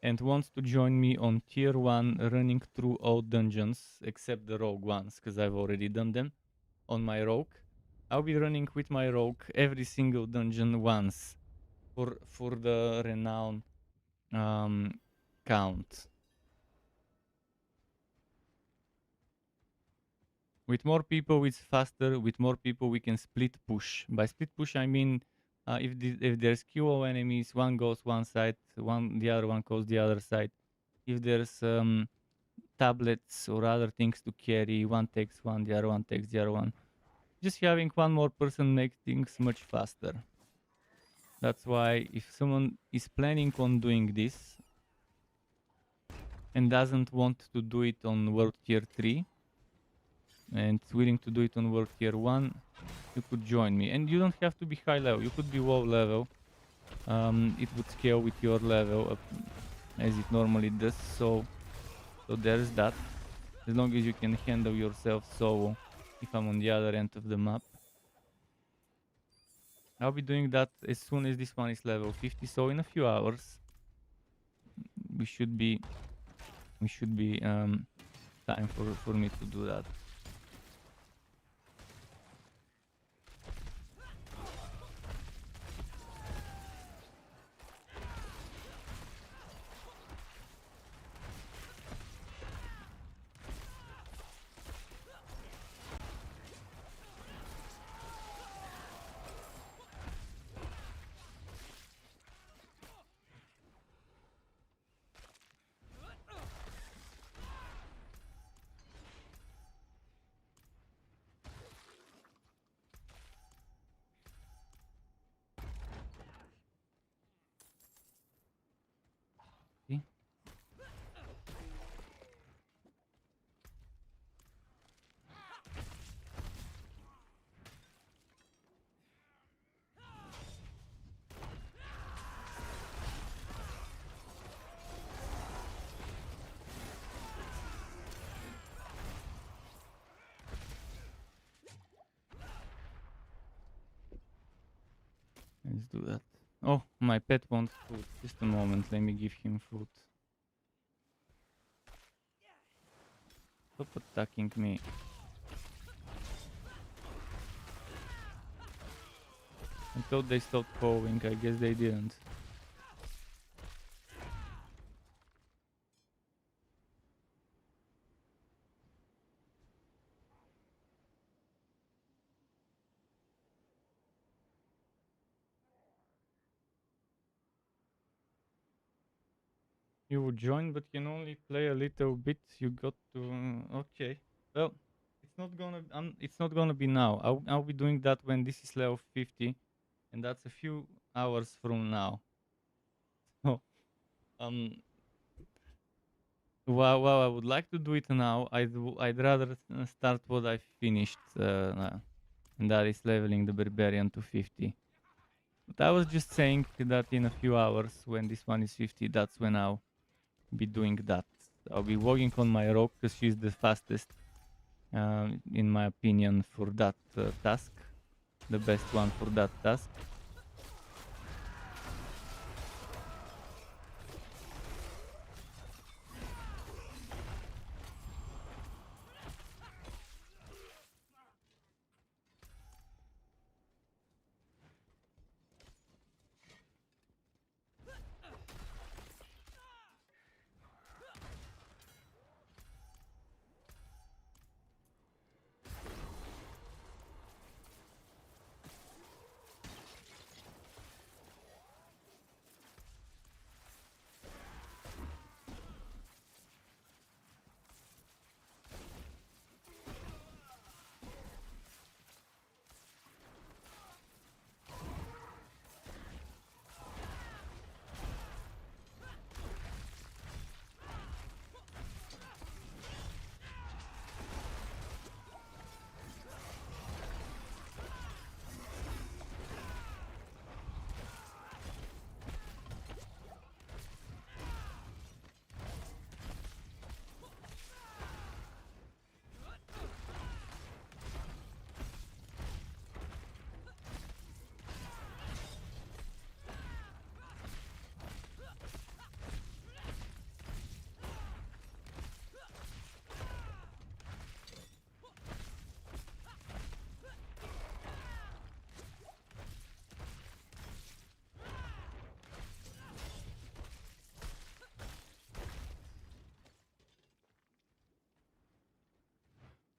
Speaker 1: and wants to join me on tier 1 running through all dungeons except the rogue ones, because I've already done them on my rogue, I'll be running with my rogue every single dungeon once for the renown count. With more people, it's faster. With more people, we can split push. By split push, I mean if there's QO enemies, one goes one side, the other one goes the other side. If there's tablets or other things to carry, one takes one, the other one takes the other one. Just having one more person makes things much faster. That's why if someone is planning on doing this and doesn't want to do it on World Tier 3, and willing to do it on World Tier 1, you could join me. And you don't have to be high level, you could be low level. It would scale with your level up as it normally does, so there's that. As long as you can handle yourself solo if I'm on the other end of the map. I'll be doing that as soon as this one is level 50, so in a few hours we should be time for me to do that. Let's do that. Oh, my pet wants food. Just a moment, let me give him food. Stop attacking me. I thought they stopped following, I guess they didn't. You would join, but can only play a little bit. You got to. Okay. Well, it's not gonna be now. I'll be doing that when this is level 50, and that's a few hours from now. So, while I would like to do it now, I'd rather start what I finished. and that is leveling the barbarian to 50. But I was just saying that in a few hours, when this one is 50, that's when I'll be doing that. I'll be working on my rogue because she's the fastest, in my opinion, for that task. The best one for that task.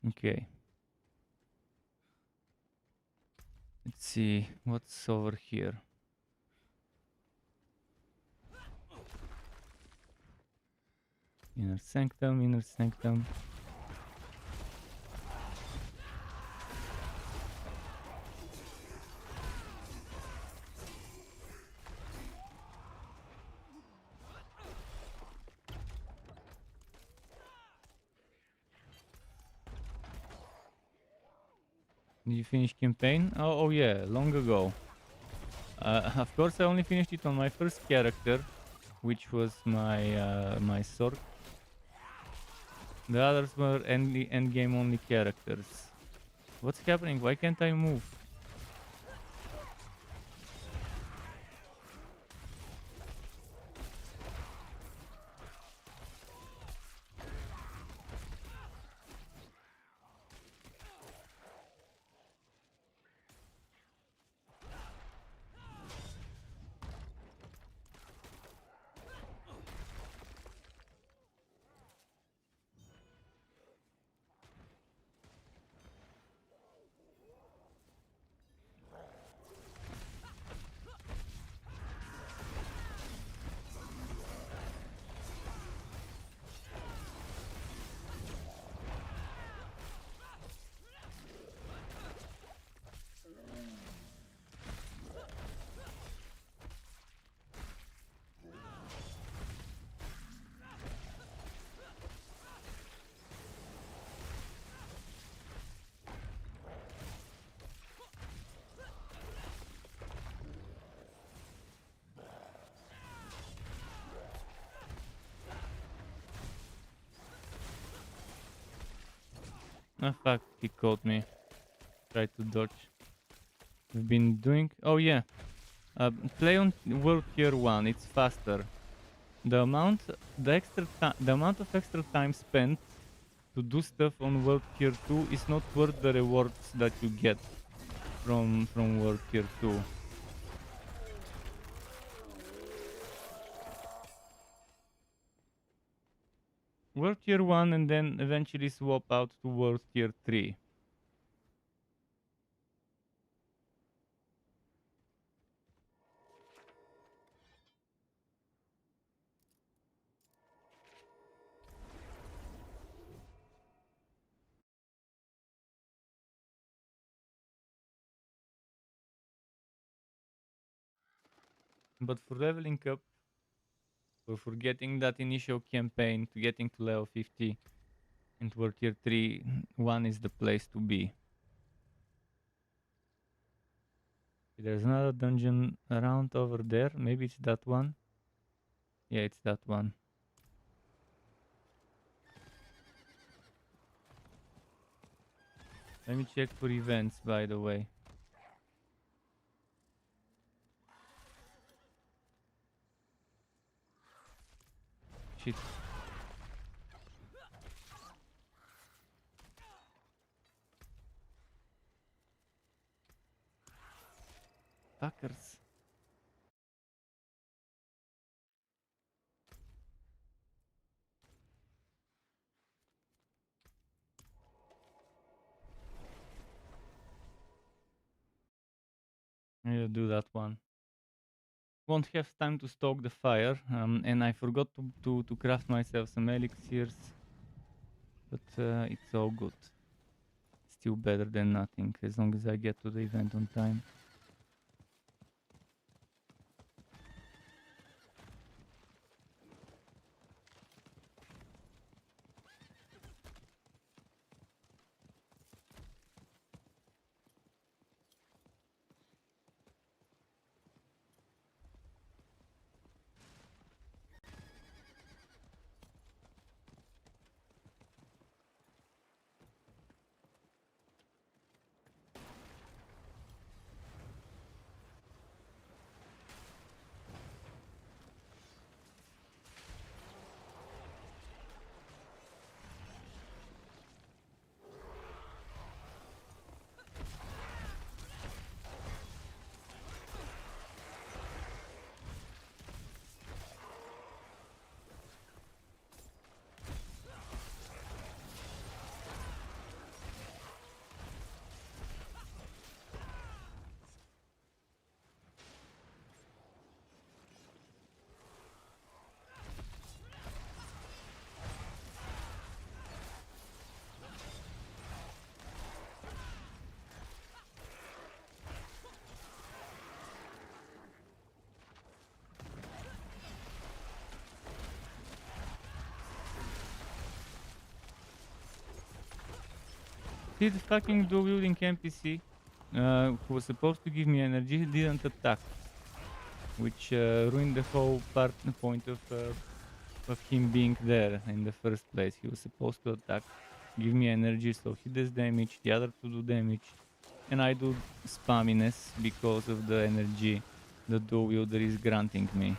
Speaker 1: Okay. Let's see what's over here. Inner sanctum, inner sanctum. Did you finish campaign? Oh yeah, long ago. Of course, I only finished it on my first character, which was my sword. The others were end game only characters. What's happening? Why can't I move? Ah fuck, he caught me. Tried to dodge. We've been doing... Oh yeah. Play on World Tier 1, it's faster. The amount of extra time spent to do stuff on World Tier 2 is not worth the rewards that you get from World Tier 2. World Tier 1 and then eventually swap out to World Tier 3. But for leveling up, or for getting that initial campaign to getting to level 50 and World Tier 3, 1 is the place to be. There's another dungeon around over there. Maybe it's that one. Yeah, it's that one. Let me check for events, by the way. Shit. Fuckers. I'll do that one. Won't have time to stoke the fire, and I forgot to craft myself some elixirs, but it's all good. Still better than nothing, as long as I get to the event on time. See, the fucking dual-wielding NPC who was supposed to give me energy didn't attack, which ruined the whole point of him being there in the first place. He was supposed to attack, give me energy, so he does damage, the other two do damage, and I do spamminess because of the energy the dual-wielder is granting me.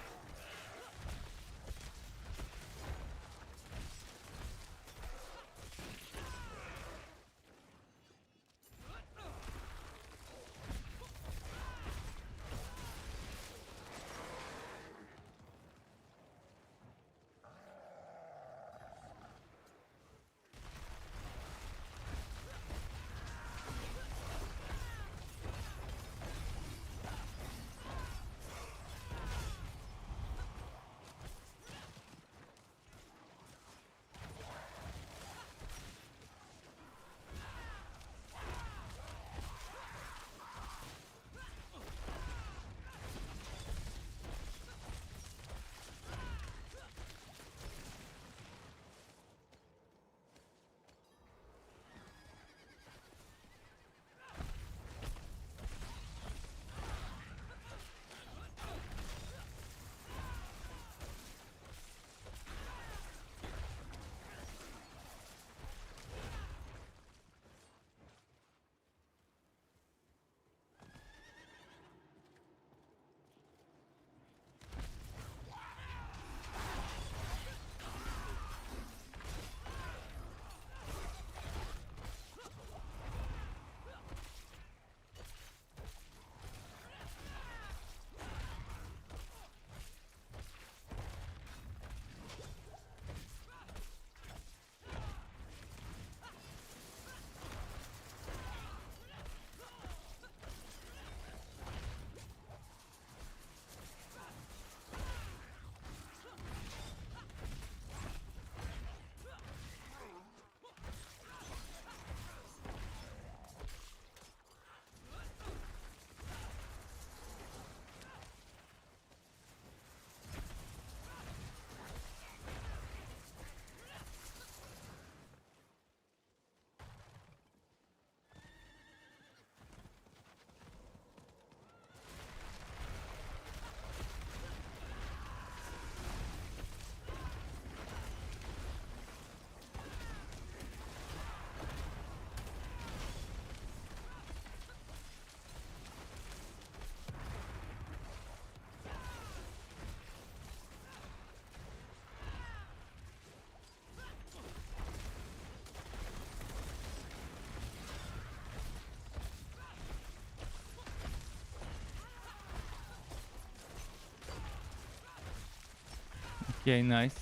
Speaker 1: Okay, nice.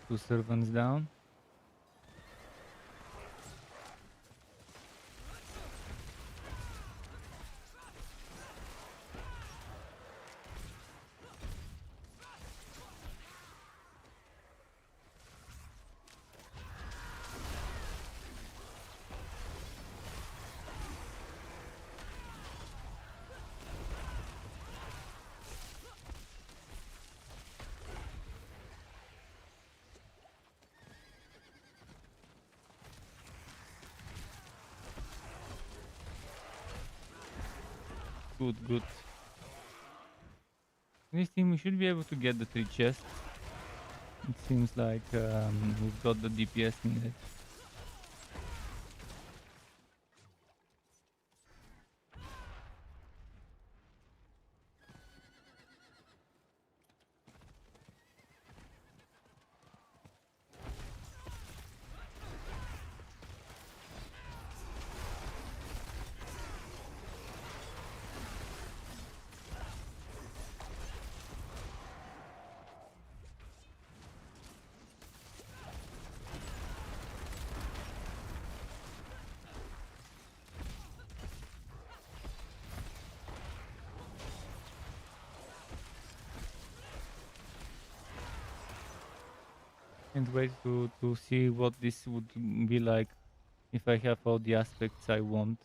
Speaker 1: 2 servants down. Good, good. This team we should be able to get the 3 chests. It seems like we've got the DPS needed. Can't wait to see what this would be like if I have all the aspects I want.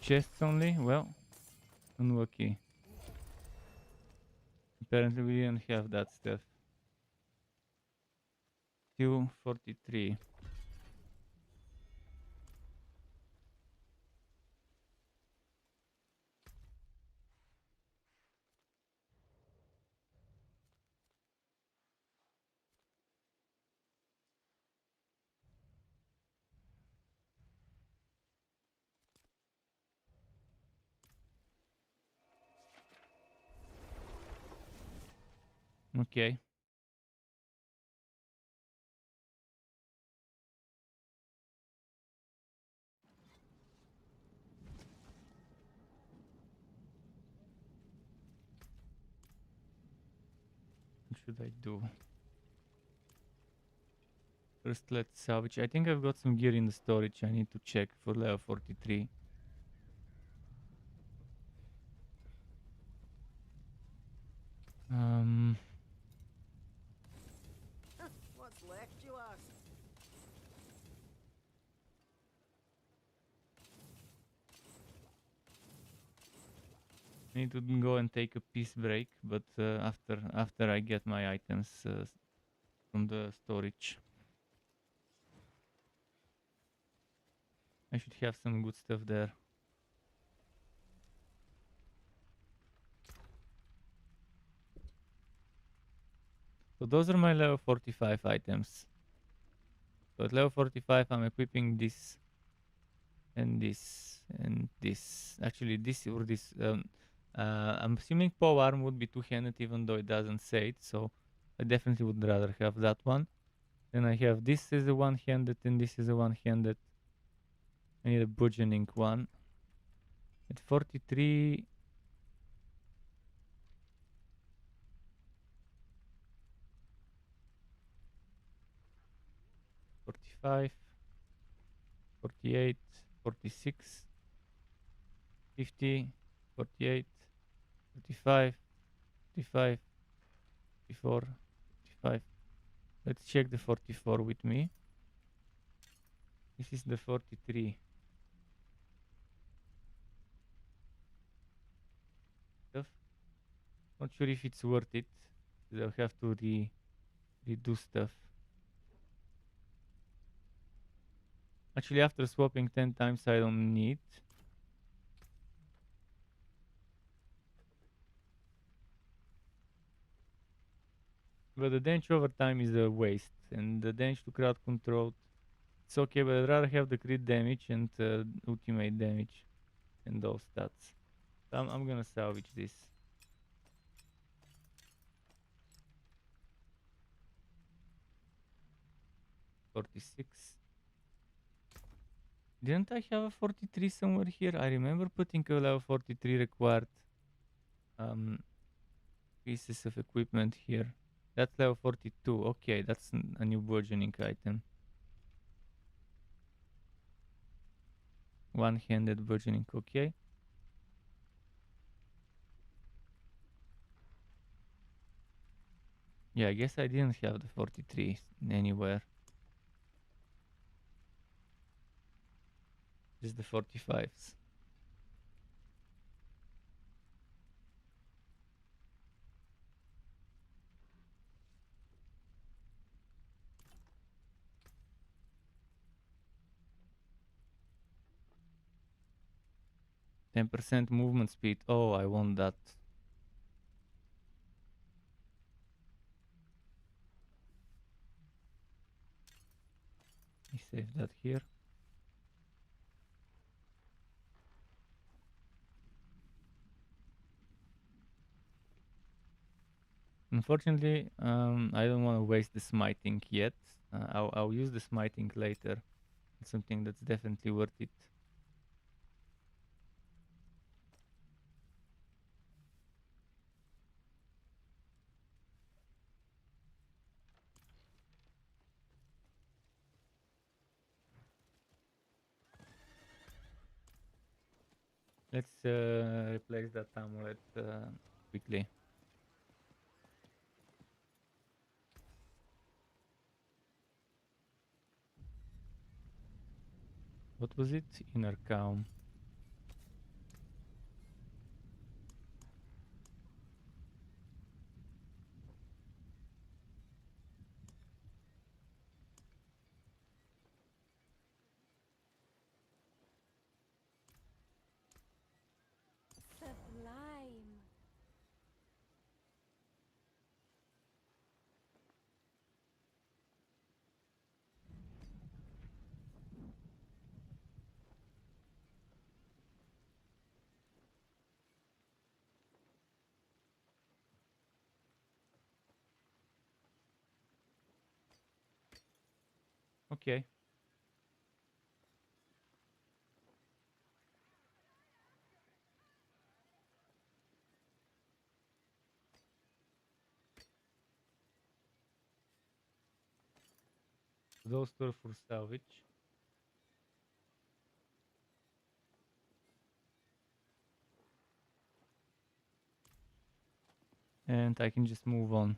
Speaker 1: Chests only? Well, unlucky. Apparently we didn't have that stuff. 243. Okay. What should I do? First, let's salvage. I think I've got some gear in the storage. I need to check for level 43.
Speaker 6: What's left, you ask?
Speaker 1: Need to go and take a peace break, but after I get my items from the storage. I should have some good stuff there. So those are my level 45 items. So at level 45 I'm equipping this and this and this. Actually this or this. I'm assuming pole arm would be two-handed even though it doesn't say it. So I definitely would rather have that one. Then I have this is a one-handed and this is a one-handed. I need a burgeoning one. At 43... 45, 48, 46, 50, 48, 45, 45, 44, 45. Let's check the 44 with me. This is the 43. Not sure if it's worth it. I'll have to redo stuff. Actually, after swapping 10 times, I don't need. But the damage over time is a waste, and the damage to crowd control, it's okay, but I'd rather have the crit damage and ultimate damage and those stats. So I'm gonna salvage this. $46. Didn't I have a 43 somewhere here? I remember putting a level 43 required pieces of equipment here. That's level 42. Okay, that's a new burgeoning item. One-handed burgeoning, okay. Yeah, I guess I didn't have the 43 anywhere. Just the 45s. %10 movement speed. Oh, I want that. I save that here. Unfortunately, I don't want to waste the smiting yet. I'll use the smiting later. It's something that's definitely worth it. Let's replace that amulet quickly. What was it? Inner calm.
Speaker 9: Sublime.
Speaker 1: Okay. Those two are for salvage. And I can just move on.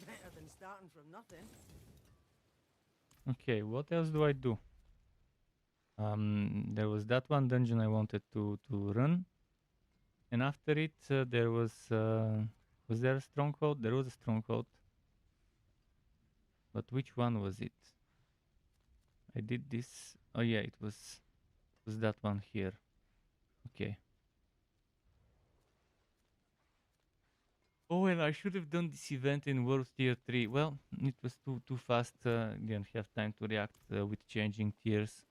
Speaker 6: Better than starting from nothing.
Speaker 1: Okay, what else do I do? There was that one dungeon I wanted to run. And after it, there was there a stronghold? There was a stronghold. But which one was it? I did this. Oh yeah, it was that one here. Okay. Oh, and I should have done this event in World Tier 3. Well, it was too fast. Didn't have time to react with changing tiers.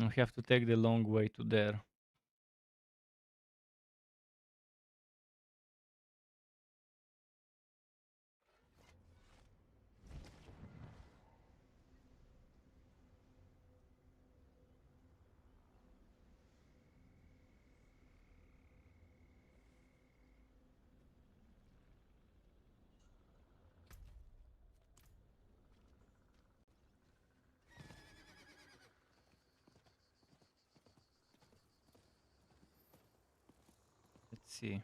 Speaker 1: I have to take the long way to there. see.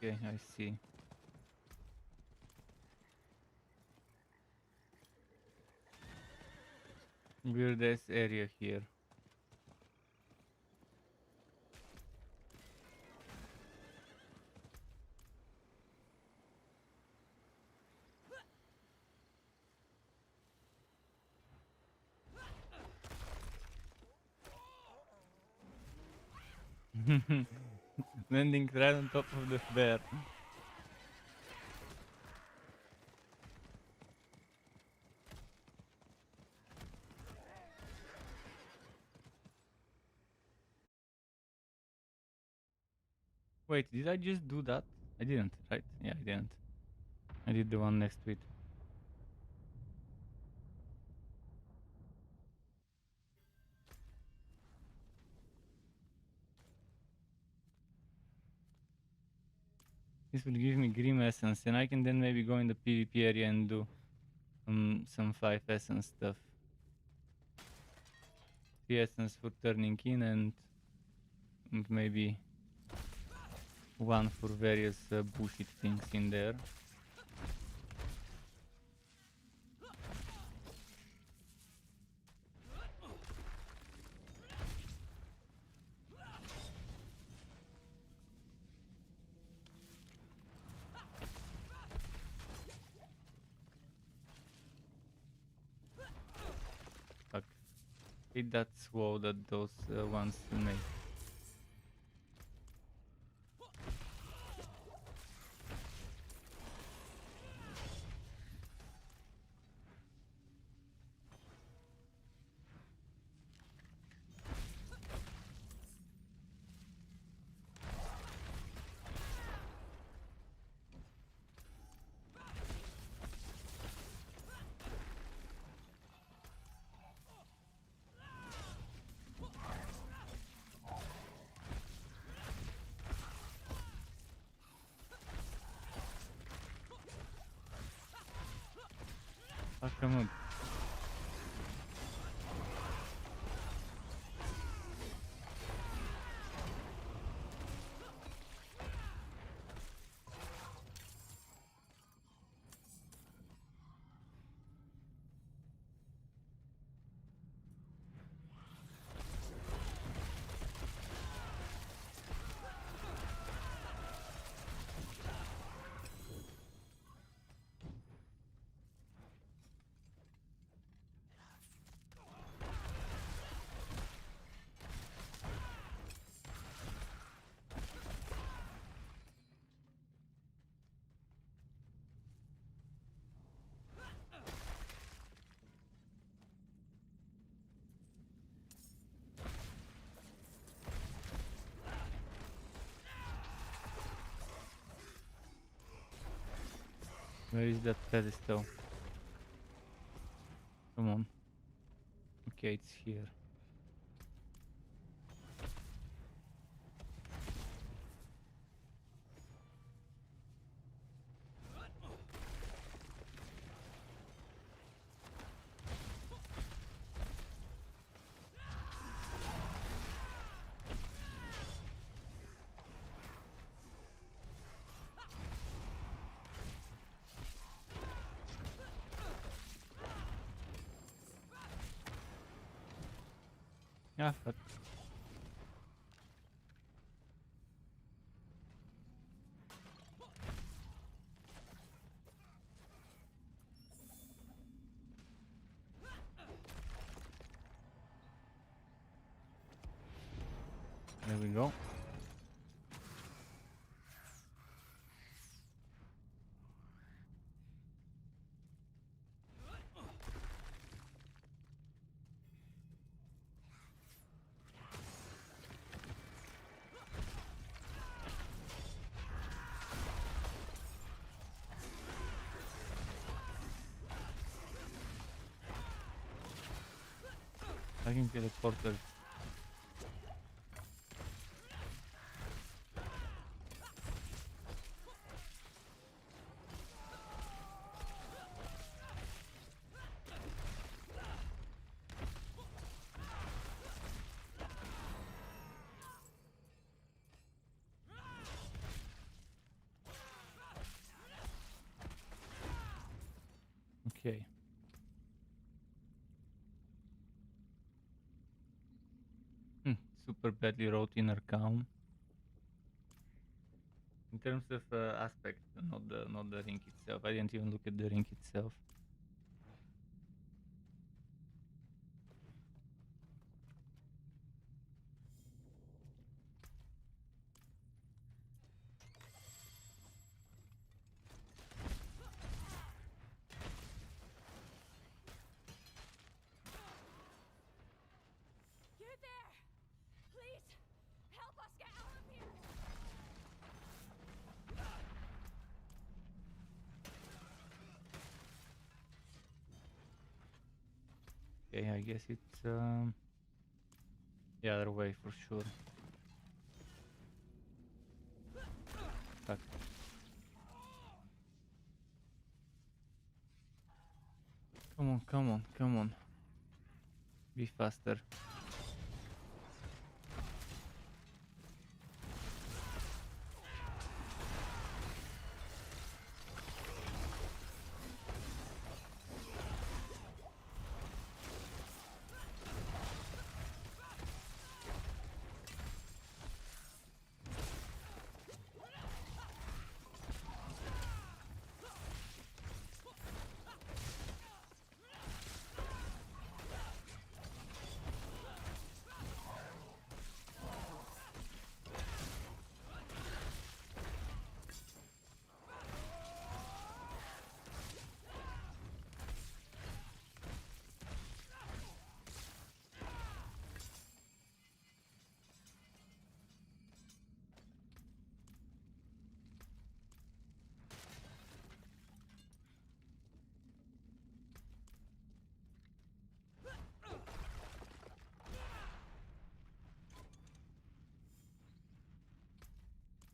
Speaker 1: Okay, I see. Weirdest area here. Landing right on top of the bear. Wait, did I just do that? I didn't, right? Yeah, I didn't. I did the one next to it. This will give me Grim Essence, and I can then maybe go in the PvP area and do some 5 Essence stuff. 3 Essence for turning in, and maybe 1 for various bullshit things in there. Fuck. Hit that swow that those ones make. Fuck him up. Where is that pedestal? Come on. Okay, it's here. Ah, fuck. There we go. I can teleporter. Okay. Super badly wrote inner calm. In terms of aspect, not the ring itself. I didn't even look at the ring itself.
Speaker 9: You're there! Please, help us get out of here!
Speaker 1: Okay, I guess it's the other way for sure. Fuck. Come on, come on, come on. Be faster.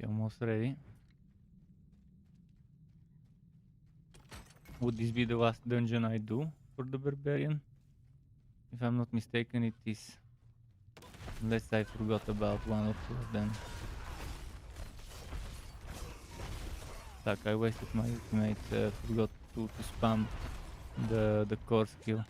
Speaker 1: Almost ready. Would this be the last dungeon I do for the barbarian? If I'm not mistaken, it is. Unless I forgot about one or two of them. Fuck, I wasted my ultimate, forgot to spam the core skill.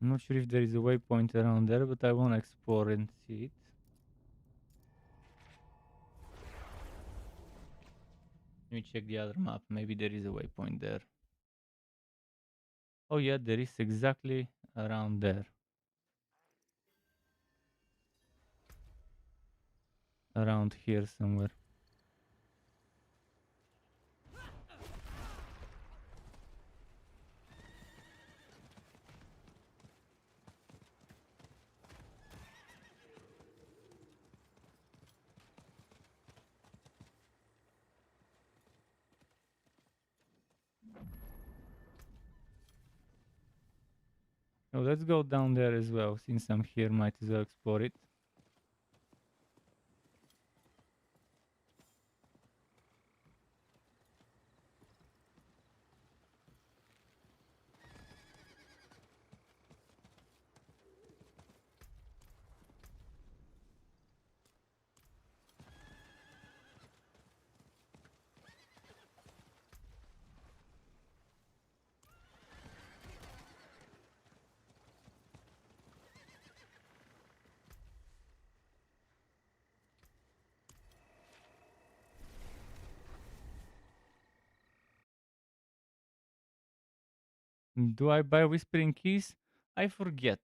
Speaker 1: I'm not sure if there is a waypoint around there, but I want to explore and see it. Let me check the other map. Maybe there is a waypoint there. Oh yeah, there is exactly around there. Around here somewhere. So let's go down there as well. Since I'm here, might as well explore it. Do I buy Whispering Keys? I forget.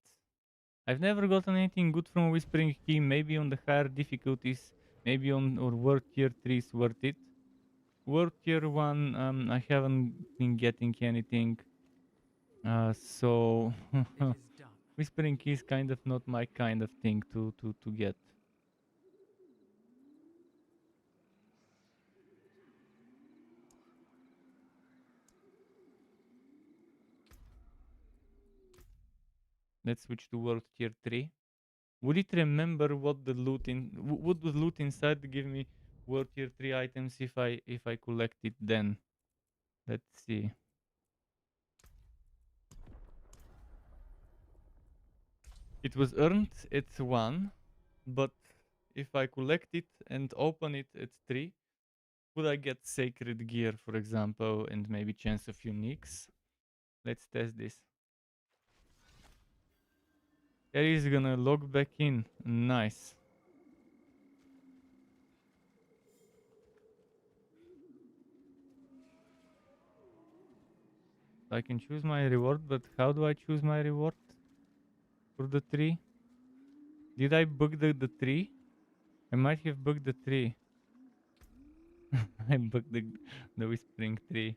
Speaker 1: I've never gotten anything good from a Whispering Key. Maybe on the higher difficulties, maybe on or World Tier 3 is worth it. World Tier 1, I haven't been getting anything. So
Speaker 3: It is done.
Speaker 1: Whispering Key is kind of not my kind of thing to get. Let's switch to World Tier 3. Would it remember what the loot would the loot inside give me World Tier 3 items if I collect it then? Let's see. It was earned at 1, but if I collect it and open it at 3, would I get sacred gear, for example, and maybe chance of uniques? Let's test this. Harry is gonna log back in. Nice. I can choose my reward, but how do I choose my reward for the 3? Did I book the 3? I might have booked the 3. I booked the Whispering 3.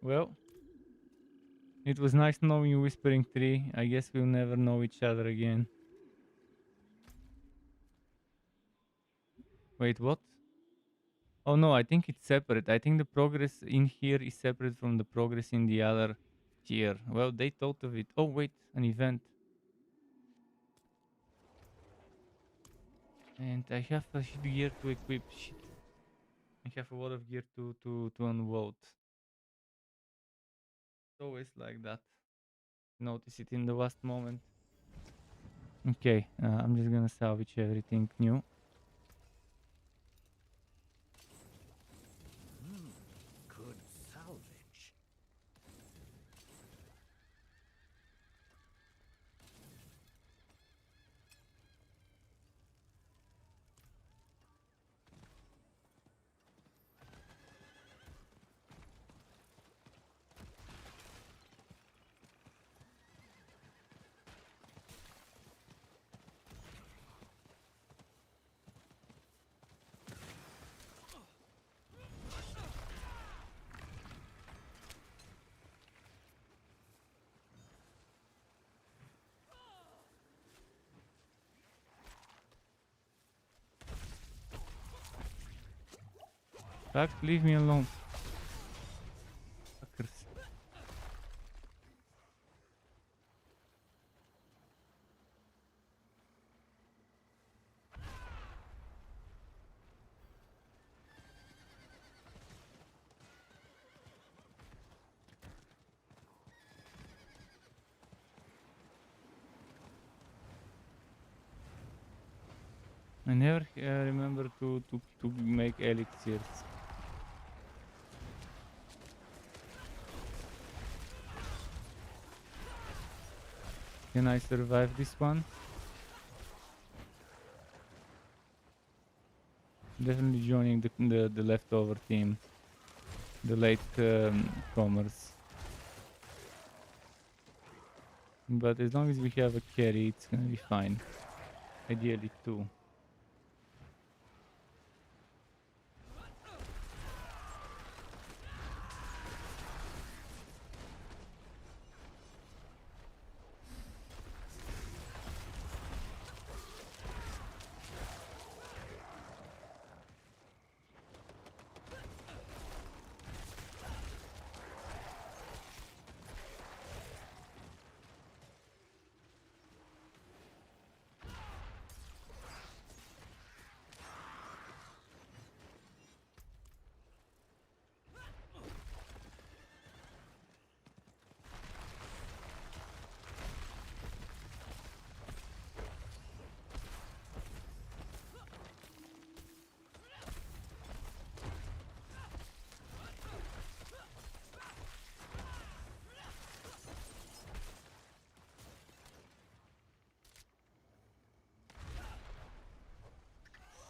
Speaker 1: Well, it was nice knowing you, Whispering 3. I guess we'll never know each other again. Wait, what? Oh no, I think it's separate. I think the progress in here is separate from the progress in the other tier. Well, they thought of it. Oh wait, an event. And I have a shit gear to equip. Shit. I have a lot of gear to unload. It's always like that. Notice it in the last moment. Okay, I'm just gonna salvage everything new.
Speaker 7: Good salvage.
Speaker 1: Fuck, leave me alone. Fuckers. I never remember to make elixirs. Can I survive this one? Definitely joining the leftover team. The late comers. But as long as we have a carry, it's gonna be fine. Ideally 2.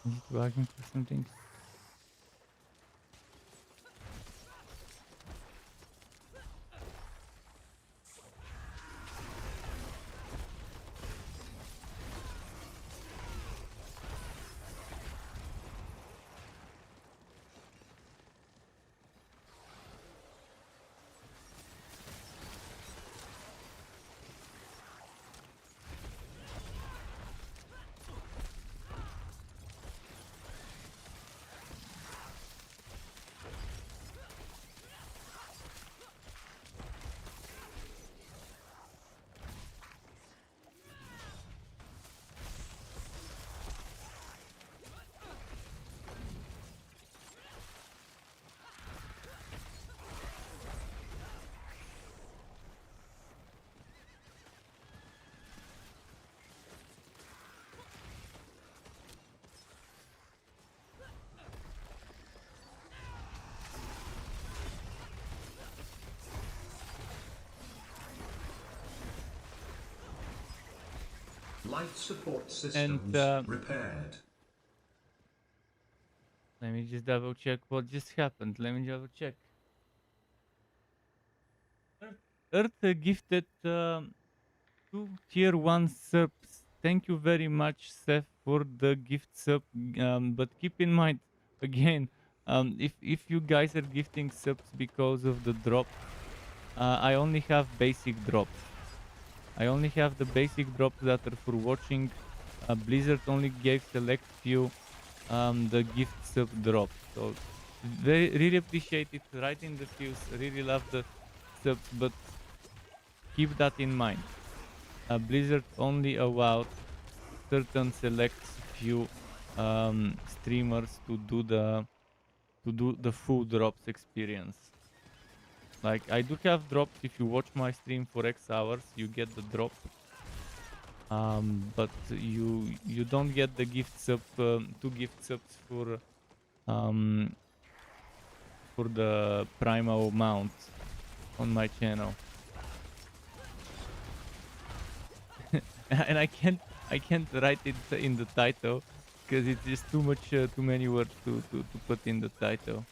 Speaker 1: Need to argue for something.
Speaker 11: Life support systems repaired.
Speaker 1: Let me just double check what just happened. Let me double check. Earth gifted 2 tier 1 subs. Thank you very much, Seth, for the gift sub. But keep in mind, again, if you guys are gifting subs because of the drop, I only have basic drops. I only have the basic drops that are for watching. Blizzard only gave select few the gift sub drop. So really appreciate it. Right in the feels. Really love the subs, but keep that in mind. Blizzard only allowed certain select few streamers to do the full drops experience. Like I do have drops. If you watch my stream for X hours, you get the drop. But you don't get the gift sub, 2 gift subs for the primal mount on my channel. And I can't write it in the title because it's just too much, too many words to put in the title.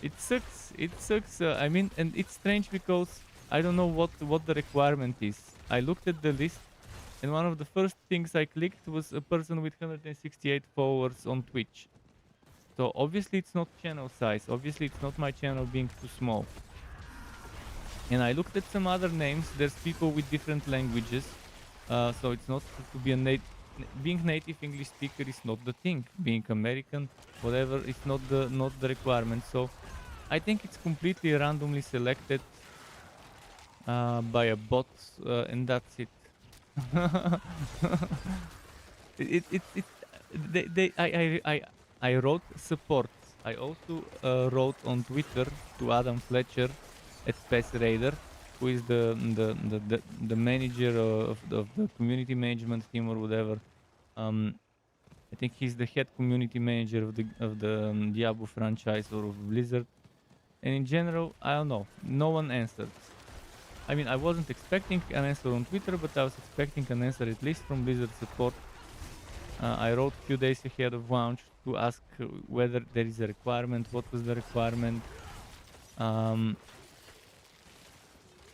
Speaker 1: It sucks. It sucks. I mean, and it's strange because I don't know what the requirement is. I looked at the list, and one of the first things I clicked was a person with 168 followers on Twitch. So obviously it's not channel size. Obviously it's not my channel being too small. And I looked at some other names. There's people with different languages. So it's not to be being native English speaker is not the thing. Being American, whatever, is not the requirement. So I think it's completely randomly selected by a bot, and that's it. I wrote support. I also wrote on Twitter to Adam Fletcher at Space Raider, who is the manager of the community management team or whatever. I think he's the head community manager of the Diablo franchise or of Blizzard. And in general, I don't know. No one answered. I mean, I wasn't expecting an answer on Twitter, but I was expecting an answer at least from Blizzard support. I wrote a few days ahead of launch to ask whether there is a requirement, what was the requirement. A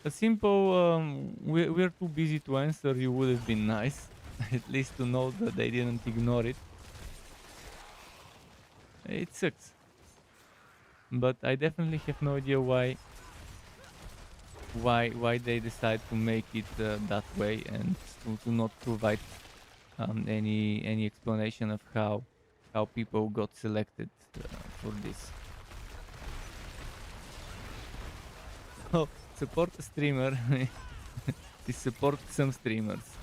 Speaker 1: simple, we're too busy to answer, you would have been nice. At least to know that they didn't ignore it. It sucks. But I definitely have no idea why they decide to make it that way and to not provide any explanation of how people got selected for this. Oh, support a streamer. They support some streamers.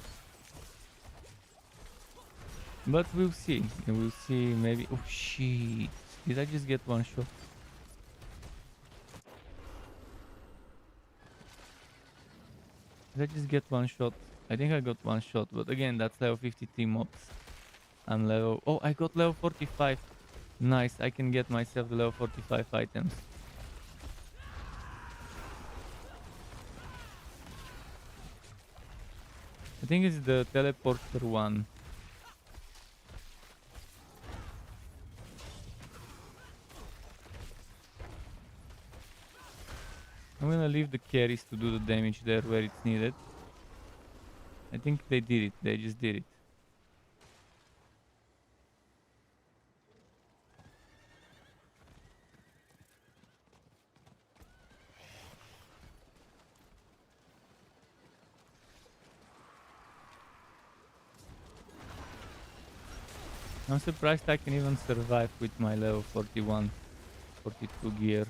Speaker 1: But we'll see. We'll see. Maybe. Oh shit! Did I just get one shot? Did I just get one shot? I think I got one shot, but again, that's level 53 mobs. I'm level... Oh, I got level 45. Nice, I can get myself the level 45 items. I think it's the teleporter one. I'm gonna leave the carries to do the damage there where it's needed. I think they did it. They just did it. I'm surprised I can even survive with my level 41, 42 gear.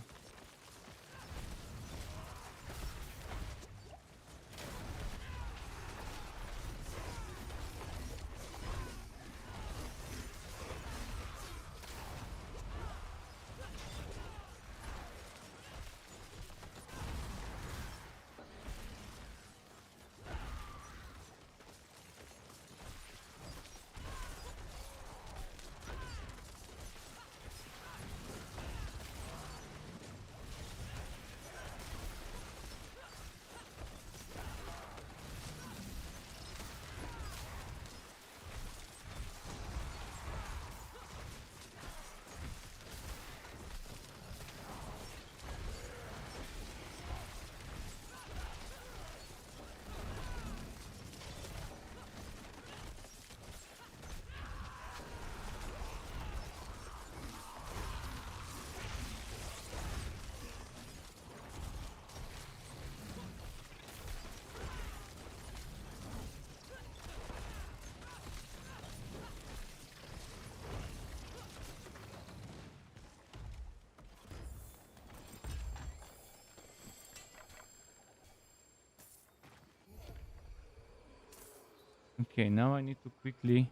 Speaker 1: Okay, now I need to quickly...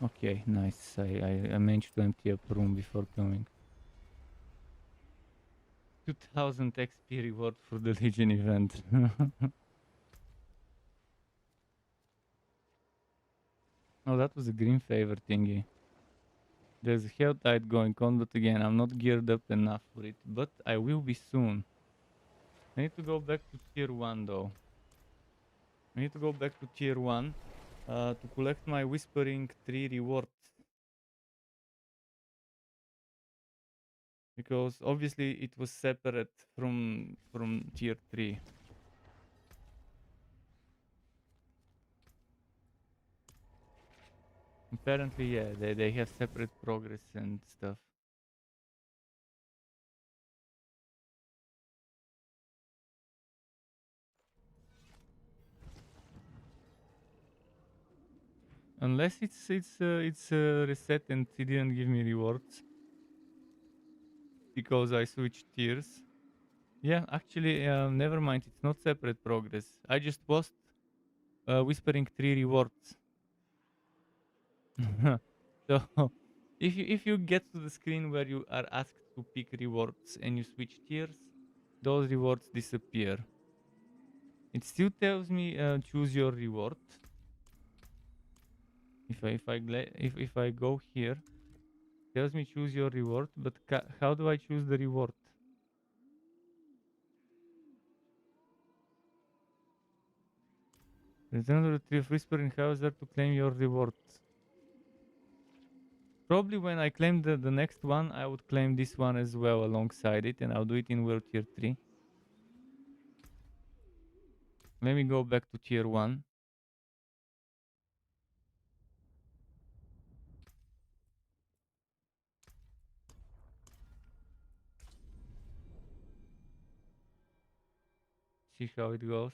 Speaker 1: Okay, nice. I managed to empty up room before coming. 2000 XP reward for the Legion event. Oh, that was a green favor thingy. There's a hell tide going on, but again, I'm not geared up enough for it. But I will be soon. I need to go back to tier 1 though. I need to go back to tier 1 to collect my Whispering Tree rewards. Because obviously it was separate from tier 3. Apparently, yeah, they have separate progress and stuff. Unless it's reset and it didn't give me rewards because I switched tiers. Yeah, actually, never mind. It's not separate progress. I just lost Whispering Tree rewards. So, if you get to the screen where you are asked to pick rewards and you switch tiers, those rewards disappear. It still tells me choose your reward. If I go here, tells me choose your reward, but how do I choose the reward? Return to the Tree of Whispering House there to claim your reward. Probably when I claim the next one, I would claim this one as well alongside it, and I'll do it in World Tier 3. Let me go back to Tier 1. See how it goes.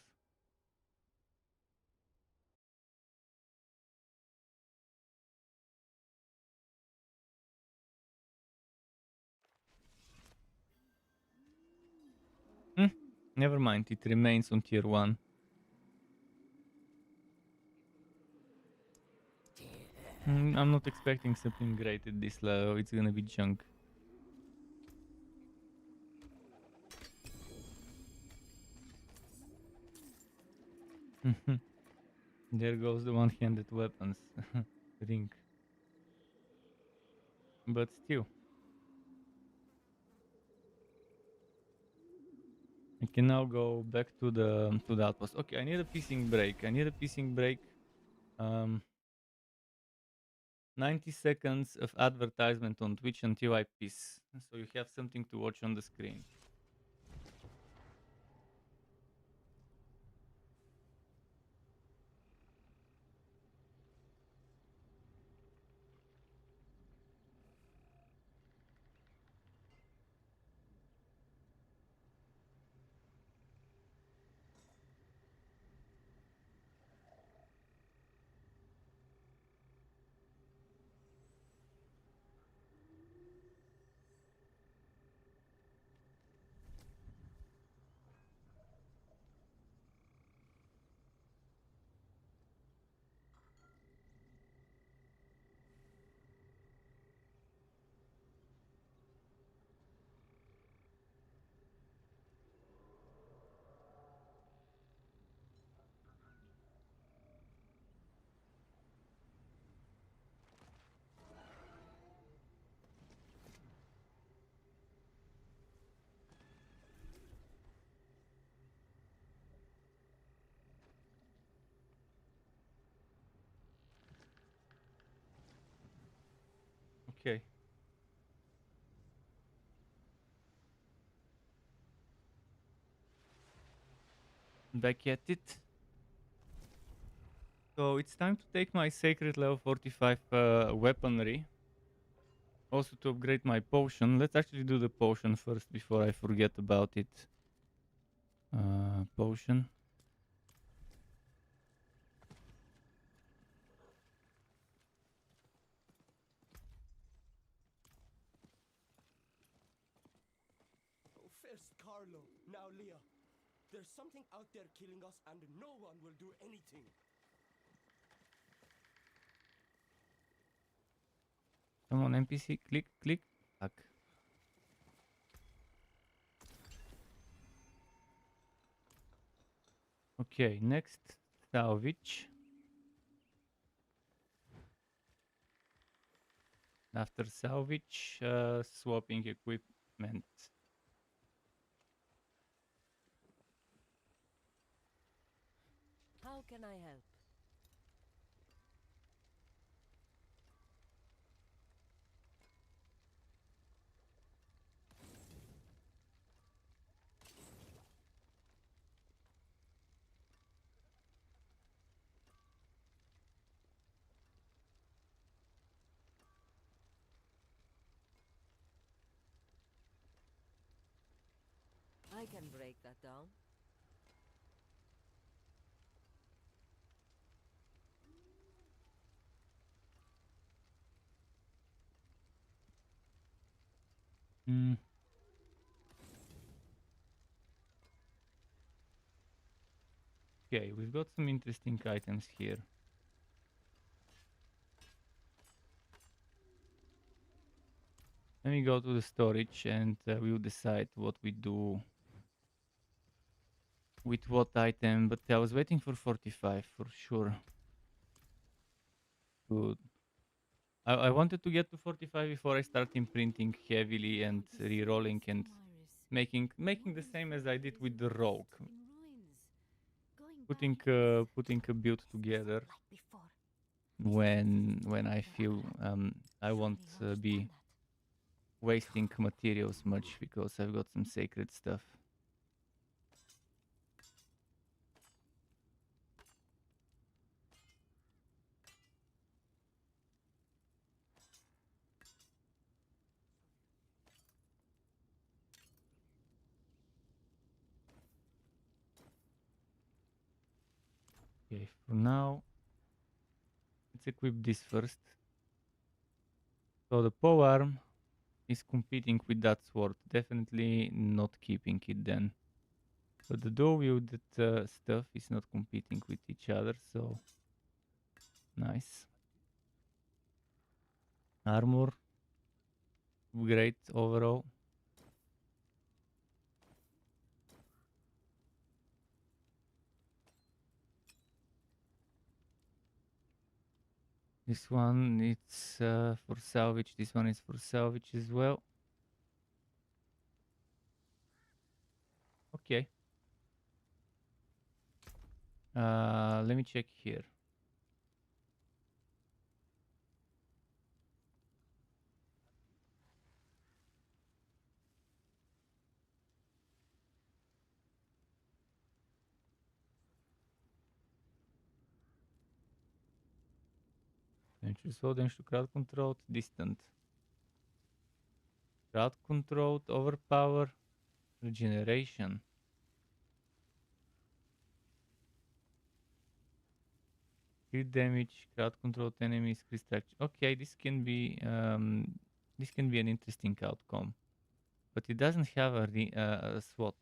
Speaker 1: Never mind, it remains on Tier 1. I'm not expecting something great at this level, it's gonna be junk. There goes the one-handed weapons ring. But still. I can now go back to the outpost. Okay, I need a piecing break. 90 seconds of advertisement on Twitch until I piss. So you have something to watch on the screen. Okay. Back at it. So it's time to take my sacred level 45 weaponry. Also to upgrade my potion. Let's actually do the potion first before I forget about it. Potion.
Speaker 12: Oh, first Carlo, now Leah. There's something out there killing us and no one will do anything.
Speaker 1: Come on, NPC, click, click. Fuck. Okay, next, salvage. After salvage, swapping equipment.
Speaker 2: How can I help? I can break that down.
Speaker 1: Mm. Okay, we've got some interesting items here. Let me go to the storage and we'll decide what we do with what item. But I was waiting for 45 for sure. Good. I wanted to get to 45 before I start imprinting heavily and re-rolling and making the same as I did with the rogue. Putting a build together when I feel I won't be wasting materials much because I've got some sacred stuff. Okay, for now, let's equip this first. So the polearm is competing with that sword. Definitely not keeping it then. But the dual-wielded stuff is not competing with each other, so nice. Armor, great overall. This one, it's for salvage. This one is for salvage as well. Okay. Let me check here. Damage to crowd controlled, distant. Crowd controlled, overpower, regeneration. Crit damage, crowd controlled enemies, crit structure. Okay, this can be an interesting outcome, but it doesn't have a SWAT.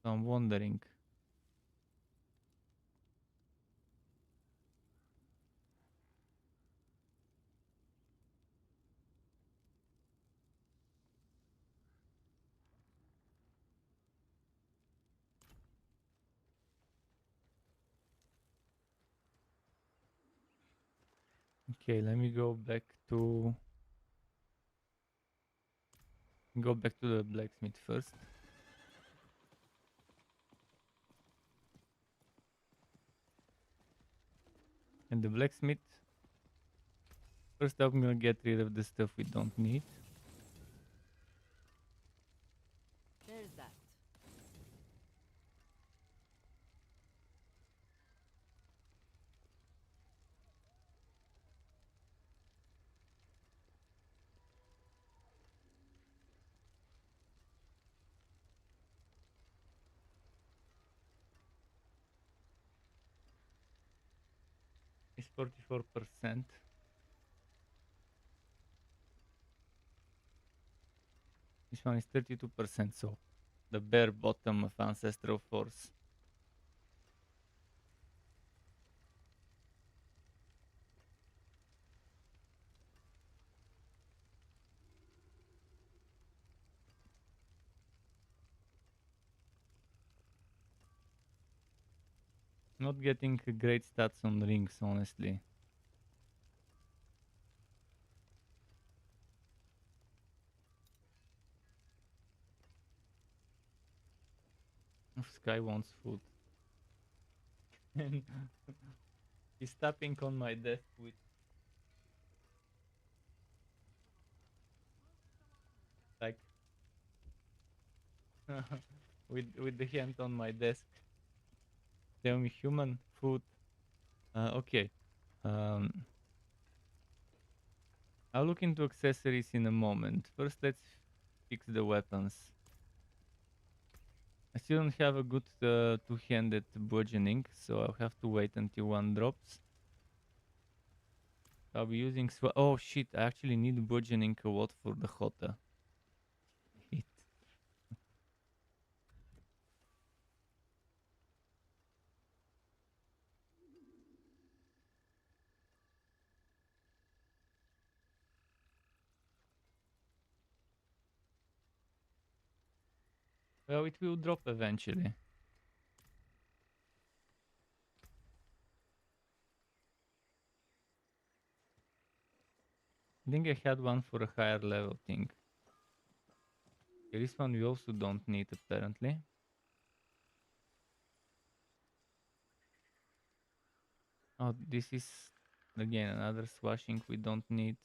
Speaker 1: So I'm wondering. Okay, let me go back to the blacksmith first. And the blacksmith First I'm gonna get rid of the stuff we don't need.
Speaker 2: There's that.
Speaker 1: It's 44%. This one is 32%, so the bare bottom of Ancestral Force. Not getting great stats on rings, honestly. Sky wants food. He's tapping on my desk with like with the hand on my desk. Tell me, human food. Okay. I'll look into accessories in a moment. First, let's fix the weapons. I still don't have a good two-handed bludgeoning, so I'll have to wait until one drops. I'll be using oh shit, I actually need bludgeoning a lot for the Hota. Shit. Well, it will drop eventually. I think I had one for a higher level thing. Okay, this one we also don't need apparently. Oh, this is again another swashing we don't need.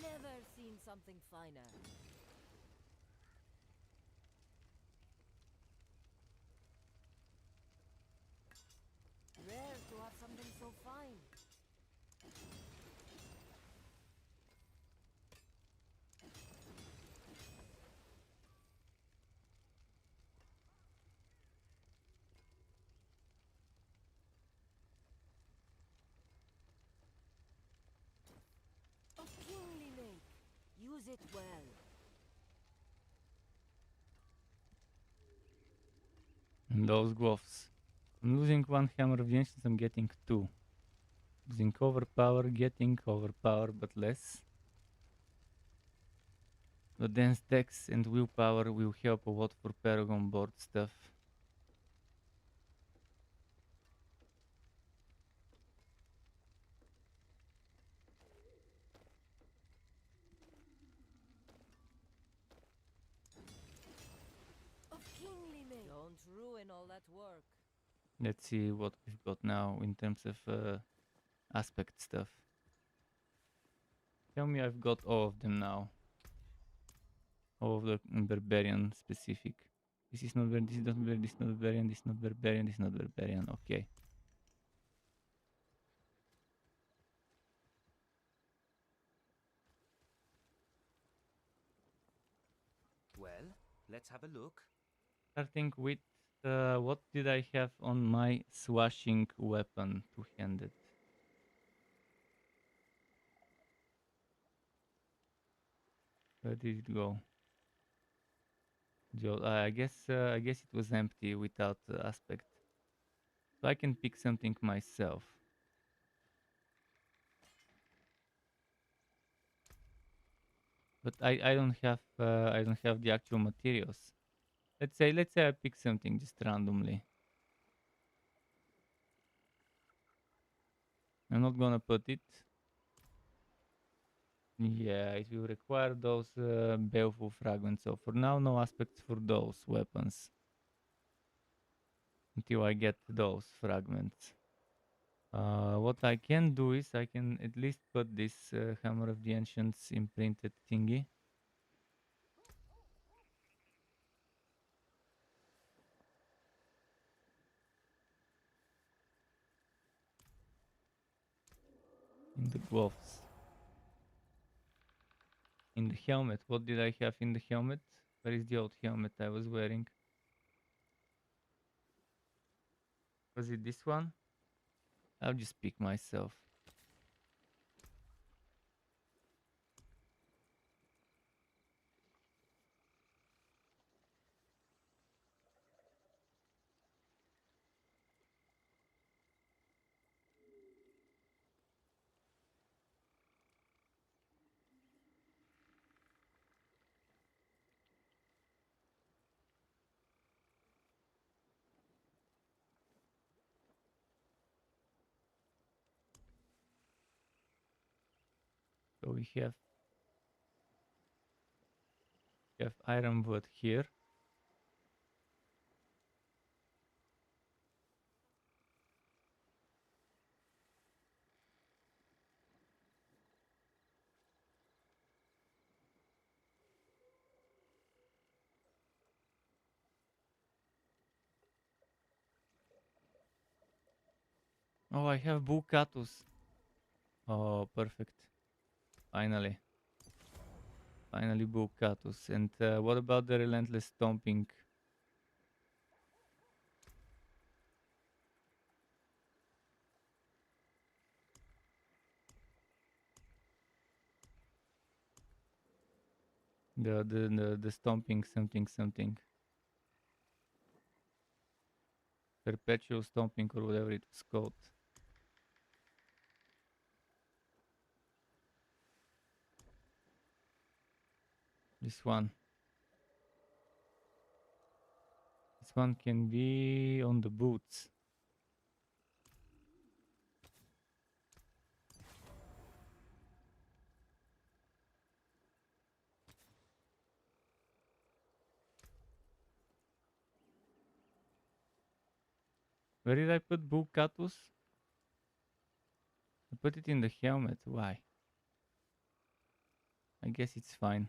Speaker 2: Never seen something finer. Rare to have something so fine. Of kingly make. Use it well.
Speaker 1: And those gloves. I'm losing one hammer of ancients, I'm getting two. Losing overpower, getting overpower, but less. The dense dex and willpower will help a lot for Paragon board stuff.
Speaker 2: Of kingly make. Don't ruin all that work.
Speaker 1: Let's see what we've got now in terms of aspect stuff. Tell me I've got all of them now. All of the barbarian specific. This is not this is not this is not barbarian, this is not barbarian, this is not barbarian. Okay.
Speaker 8: Well, let's have a look.
Speaker 1: Starting with what did I have on my swashing weapon, two-handed? Where did it go? I guess it was empty without aspect. So I can pick something myself. But I don't have the actual materials. Let's say I pick something just randomly. I'm not gonna put it. Yeah, it will require those baleful fragments. So for now, no aspects for those weapons until I get those fragments. What I can do is I can at least put this Hammer of the Ancients imprinted thingy. In the gloves. In the helmet. What did I have in the helmet? Where is the old helmet I was wearing? Was it this one? I'll just pick myself. So we have iron wood here. Oh, I have Bucatus. Oh, perfect. Finally. Finally Bucatus. And what about the Relentless Stomping? The stomping something. Perpetual stomping or whatever it was called. This one. This one can be on the boots. Where did I put Bucatus? I put it in the helmet. Why? I guess it's fine.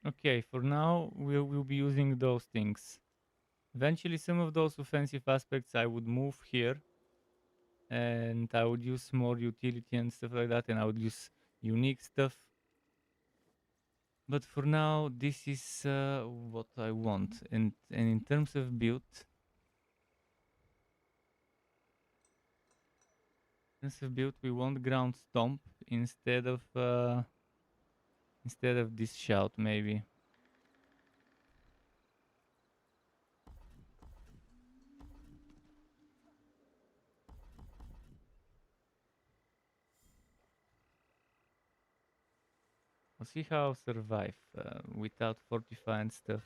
Speaker 1: Okay, for now we'll be using those things. Eventually some of those offensive aspects I would move here and I would use more utility and stuff like that, and I would use unique stuff. But for now this is what I want. And in terms of build, we want ground stomp instead of this shout maybe. We'll see how I'll survive without fortify and stuff.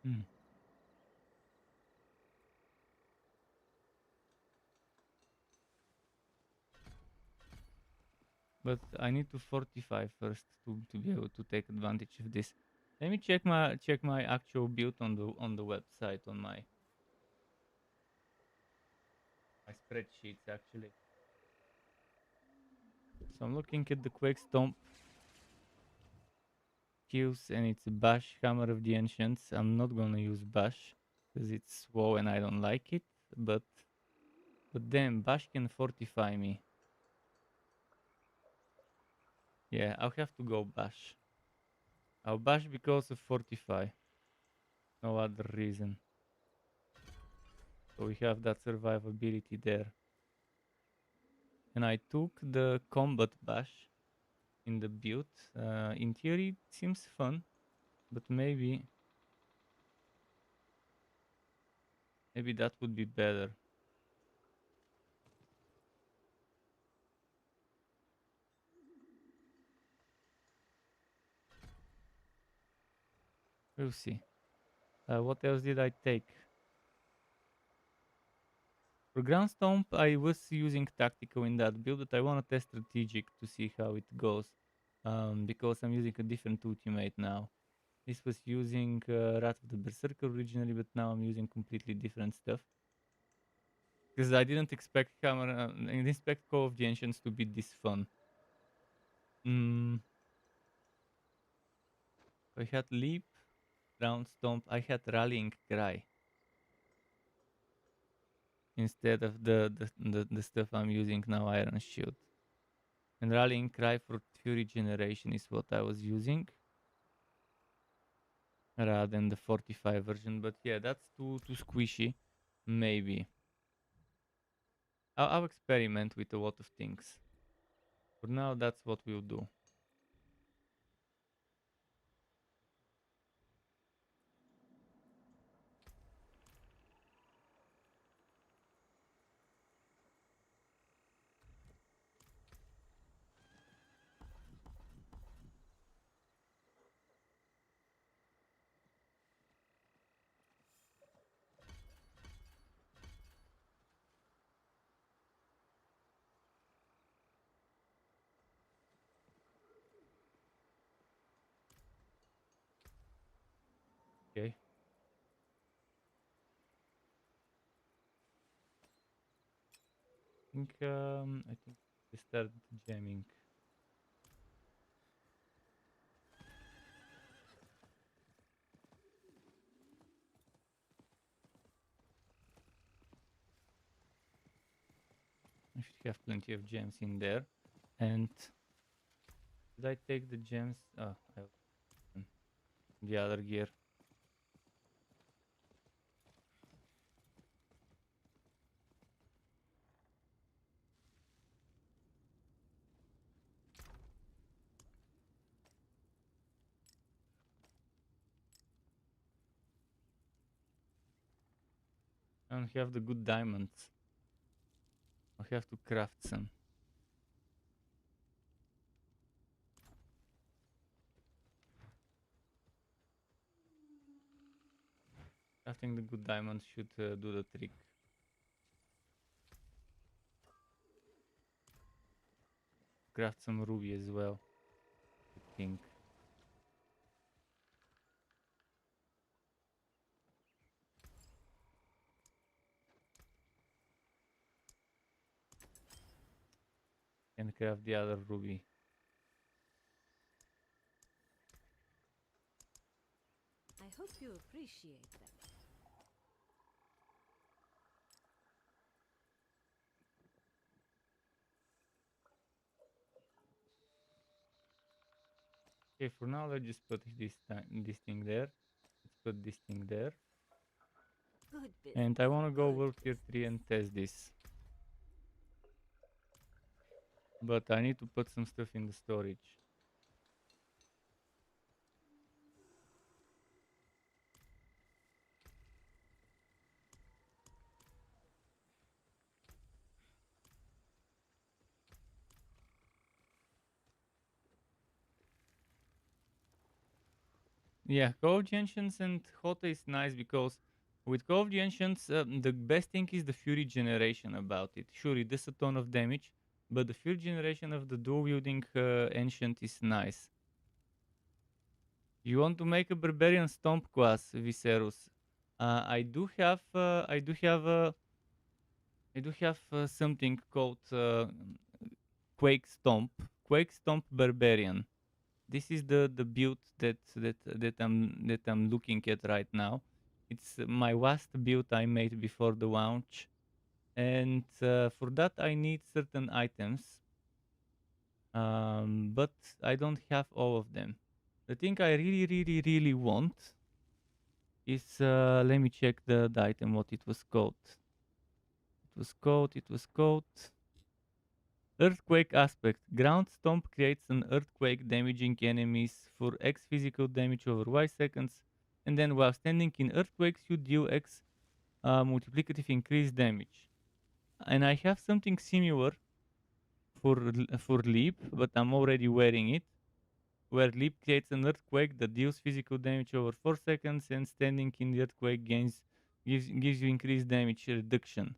Speaker 1: Hmm. But I need to fortify first to be able to take advantage of this. Let me check my actual build on the website on my spreadsheets actually. So I'm looking at the Quake Stomp skills and it's a Bash, Hammer of the Ancients. I'm not gonna use Bash because it's WoW and I don't like it, but then Bash can fortify me. Yeah, I'll have to go Bash. I'll Bash because of fortify. No other reason. So we have that survivability there. And I took the combat bash in the build. In theory, it seems fun, but maybe that would be better. We'll see. What else did I take? For Ground Stomp, I was using tactical in that build, but I want to test strategic to see how it goes. Because I'm using a different ultimate now. This was using Wrath of the Berserker originally, but now I'm using completely different stuff. Because I didn't expect I didn't expect Call of the Ancients to be this fun. I had Leap, Ground Stomp, I had Rallying Cry. Instead of the stuff I'm using now, Iron Shield. And Rallying Cry for Fury Generation is what I was using. Rather than the 45 version. But yeah, that's too squishy. Maybe. I'll experiment with a lot of things. For now, that's what we'll do. Okay. I think we start jamming. I should have plenty of gems in there. And did I take the gems? Oh, the other gear. I don't have the good diamonds. I have to craft some. I think the good diamonds should do the trick. Craft some ruby as well, I think. And craft the other ruby.
Speaker 2: I hope you appreciate them.
Speaker 1: Okay, for now let's just put this thing there. Let's put this thing there.
Speaker 2: Good business.
Speaker 1: And I want to go World Tier 3 and test this. But I need to put some stuff in the storage. Yeah, Call of the Ancients and Hota is nice because with Call of the Ancients, the best thing is the Fury generation about it. Sure, it does a ton of damage, but the 5th generation of the dual-wielding ancient is nice. You want to make a barbarian stomp class, Viserys? I do have something called Quake Stomp. Quake Stomp Barbarian. This is the build that I'm looking at right now. It's my last build I made before the launch, and for that I need certain items, but I don't have all of them. The thing I really want is let me check the item what it was called. It was called Earthquake Aspect. Ground Stomp creates an earthquake, damaging enemies for X physical damage over Y seconds, and then while standing in earthquakes, you deal X multiplicative increased damage. And I have something similar for Leap, but I'm already wearing it, where Leap creates an earthquake that deals physical damage over 4 seconds, and standing in the earthquake gives you increased damage reduction.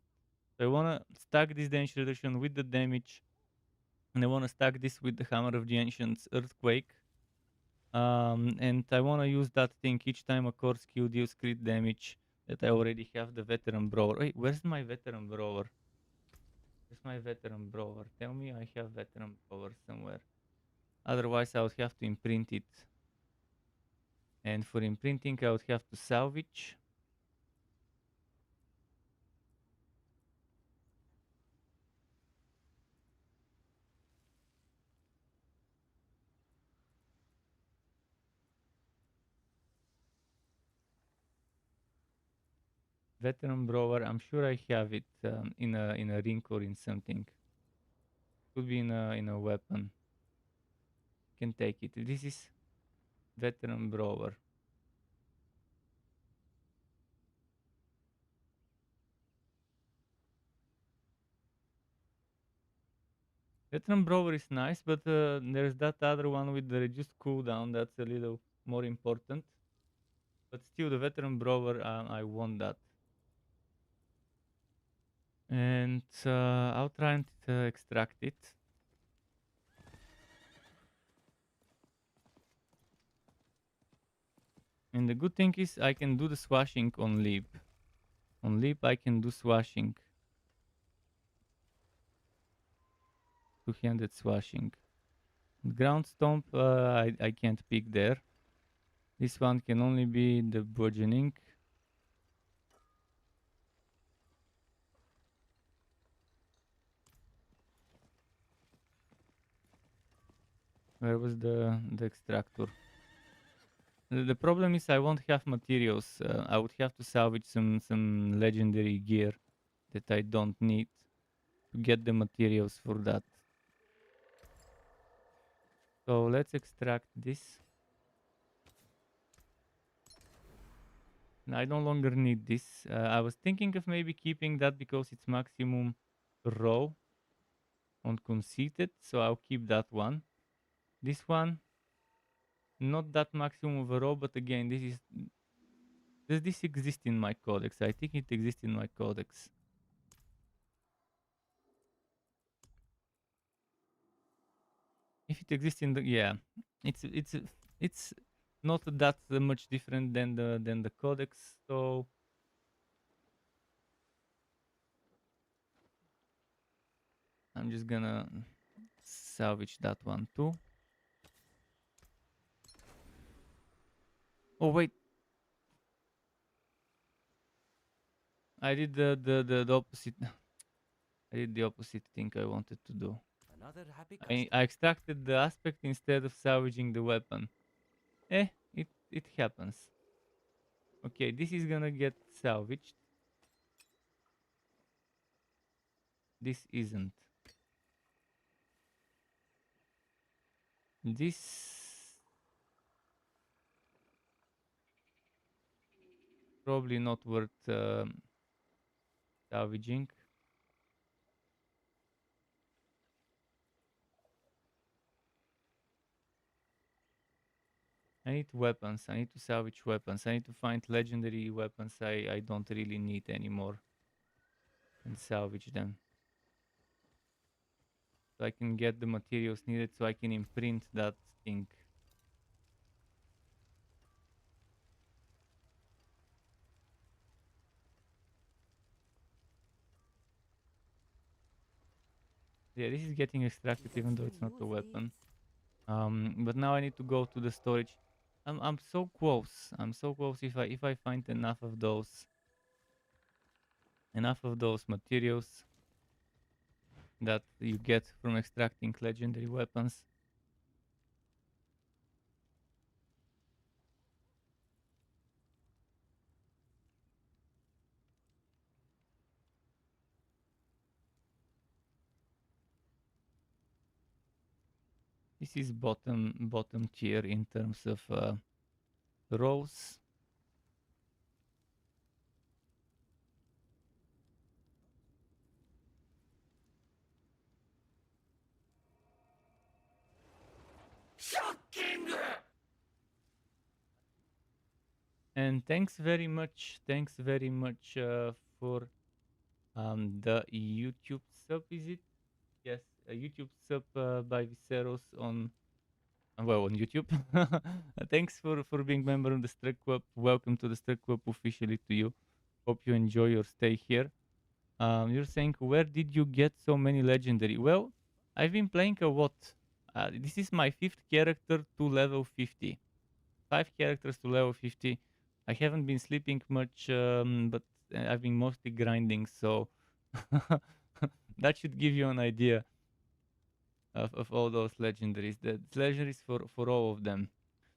Speaker 1: So I wanna stack this damage reduction with the damage, and I want to stack this with the Hammer of the Ancients Earthquake. And I want to use that thing each time a core skill deals crit damage that I already have the Veteran Brawler. Wait, where's my Veteran Brawler? Where's my Veteran Brawler? Tell me I have Veteran Brawler somewhere. Otherwise I would have to imprint it. And for imprinting I would have to salvage. Veteran Brawler, I'm sure I have it in a ring or in something. Could be in a weapon. Can take it. This is Veteran Brawler. Veteran Brawler is nice, but there's that other one with the reduced cooldown that's a little more important. But still, the Veteran Brawler, I want that. And I'll try and extract it. And the good thing is I can do the swashing on Leap. On Leap I can do swashing. Two-handed swashing. Ground Stomp I can't pick there. This one can only be the bludgeoning. Where was the extractor? The problem is I won't have materials. I would have to salvage some legendary gear that I don't need to get the materials for that. So let's extract this. I no longer need this. I was thinking of maybe keeping that because it's maximum raw on conceited, so I'll keep that one. This one, not that maximum of a raw, but again, does this exist in my codex? I think it exists in my codex. If it exists in the, yeah, it's not that much different than the codex, so I'm just gonna salvage that one too. Oh wait, I did the opposite. I did the opposite thing I wanted to do.
Speaker 8: Another happy
Speaker 1: I extracted the aspect instead of salvaging the weapon. It happens. Okay, this is gonna get salvaged. This isn't. This probably not worth salvaging. I need weapons. I need to salvage weapons. I need to find legendary weapons I don't really need anymore and salvage them. so I can get the materials needed so I can imprint that thing. Yeah, this is getting extracted even though it's not a weapon. But now I need to go to the storage. I'm so close. I'm so close. If I find enough of those materials that you get from extracting legendary weapons. This is bottom tier in terms of rows.
Speaker 10: Shocking!
Speaker 1: And thanks very much for the YouTube sub. Is it? Yes, a YouTube sub by Viceros on on YouTube. Thanks for being member of the Struck Club. Welcome to the Struck Club officially to you. Hope you enjoy your stay here. You're saying, where did you get so many legendary? Well, I've been playing a lot. This is my 5th character to level 50. 5 characters to level 50. I haven't been sleeping much, but I've been mostly grinding, so that should give you an idea of all those legendaries. The legendaries for all of them.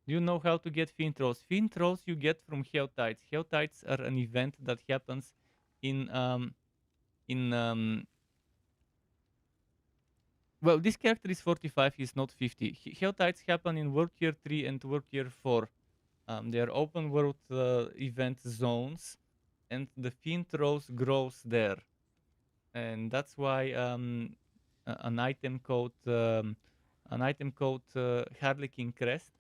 Speaker 1: Do you know how to get Fiend Rolls? Fiend Rolls you get from Hell Tides. Hell Tides are an event that happens in well, this character is 45, he's not 50. Hell Tides happen in World Tier 3 and World Tier 4. They are open world event zones, and the Fiend Rolls grows there. And that's why an item called Harlequin Crest,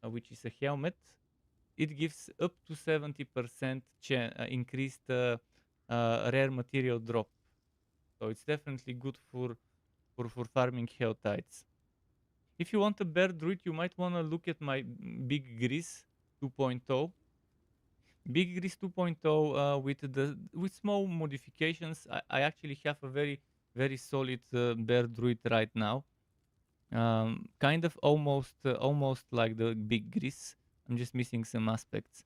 Speaker 1: which is a helmet, it gives up to 70% increased rare material drop. So it's definitely good for farming Hell Tides. If you want a bear druid, you might want to look at my Big Grease 2.0. Big Grease 2.0 with small modifications. I actually have a very solid bear druid right now. Kind of almost like the Big Grease. I'm just missing some aspects.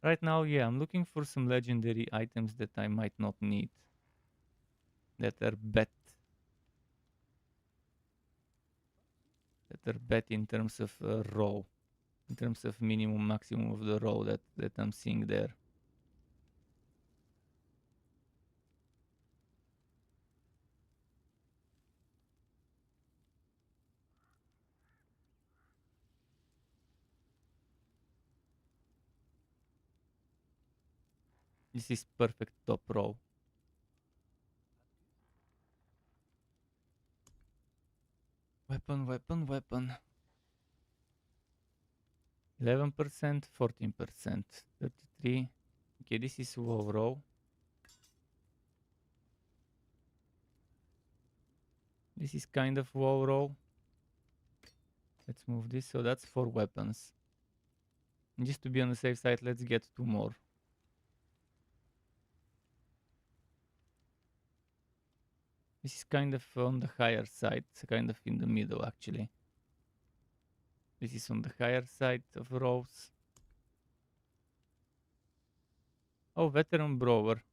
Speaker 1: Right now, yeah, I'm looking for some legendary items that I might not need. That are bet. That are bet in terms of row. In terms of minimum, maximum of the row that I'm seeing there. This is perfect top row. Weapon. 11%, 14%, 33. Okay, this is low row. This is kind of low row. Let's move this. So that's 4 weapons. And just to be on the safe side, let's get 2 more. This is kind of on the higher side, kind of in the middle actually. This is on the higher side of rows. Oh, veteran brawler.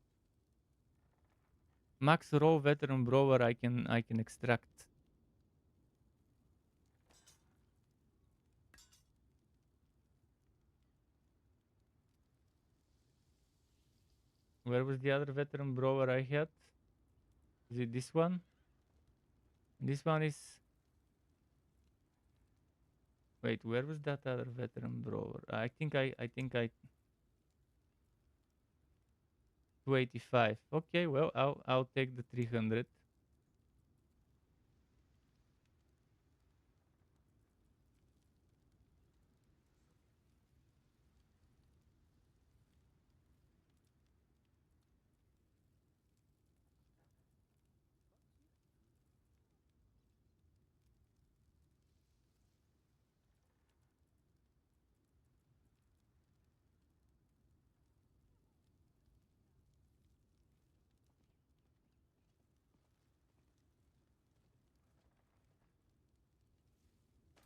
Speaker 1: Max row veteran brawler I can extract. Where was the other veteran brawler I had? Is it this one? This one is... Wait, where was that other veteran brawler? I think I 285. Okay, well, I'll take the 300.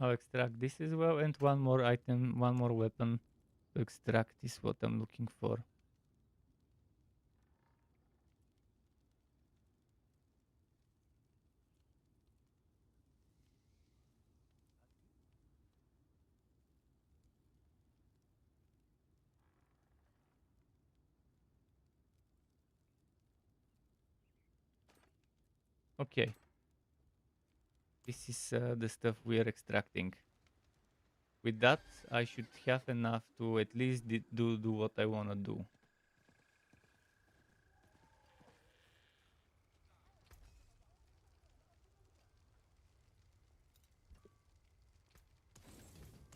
Speaker 1: I'll extract this as well, and one more item, one more weapon to extract is what I'm looking for. Okay. This is the stuff we are extracting. With that, I should have enough to at least do what I want to do.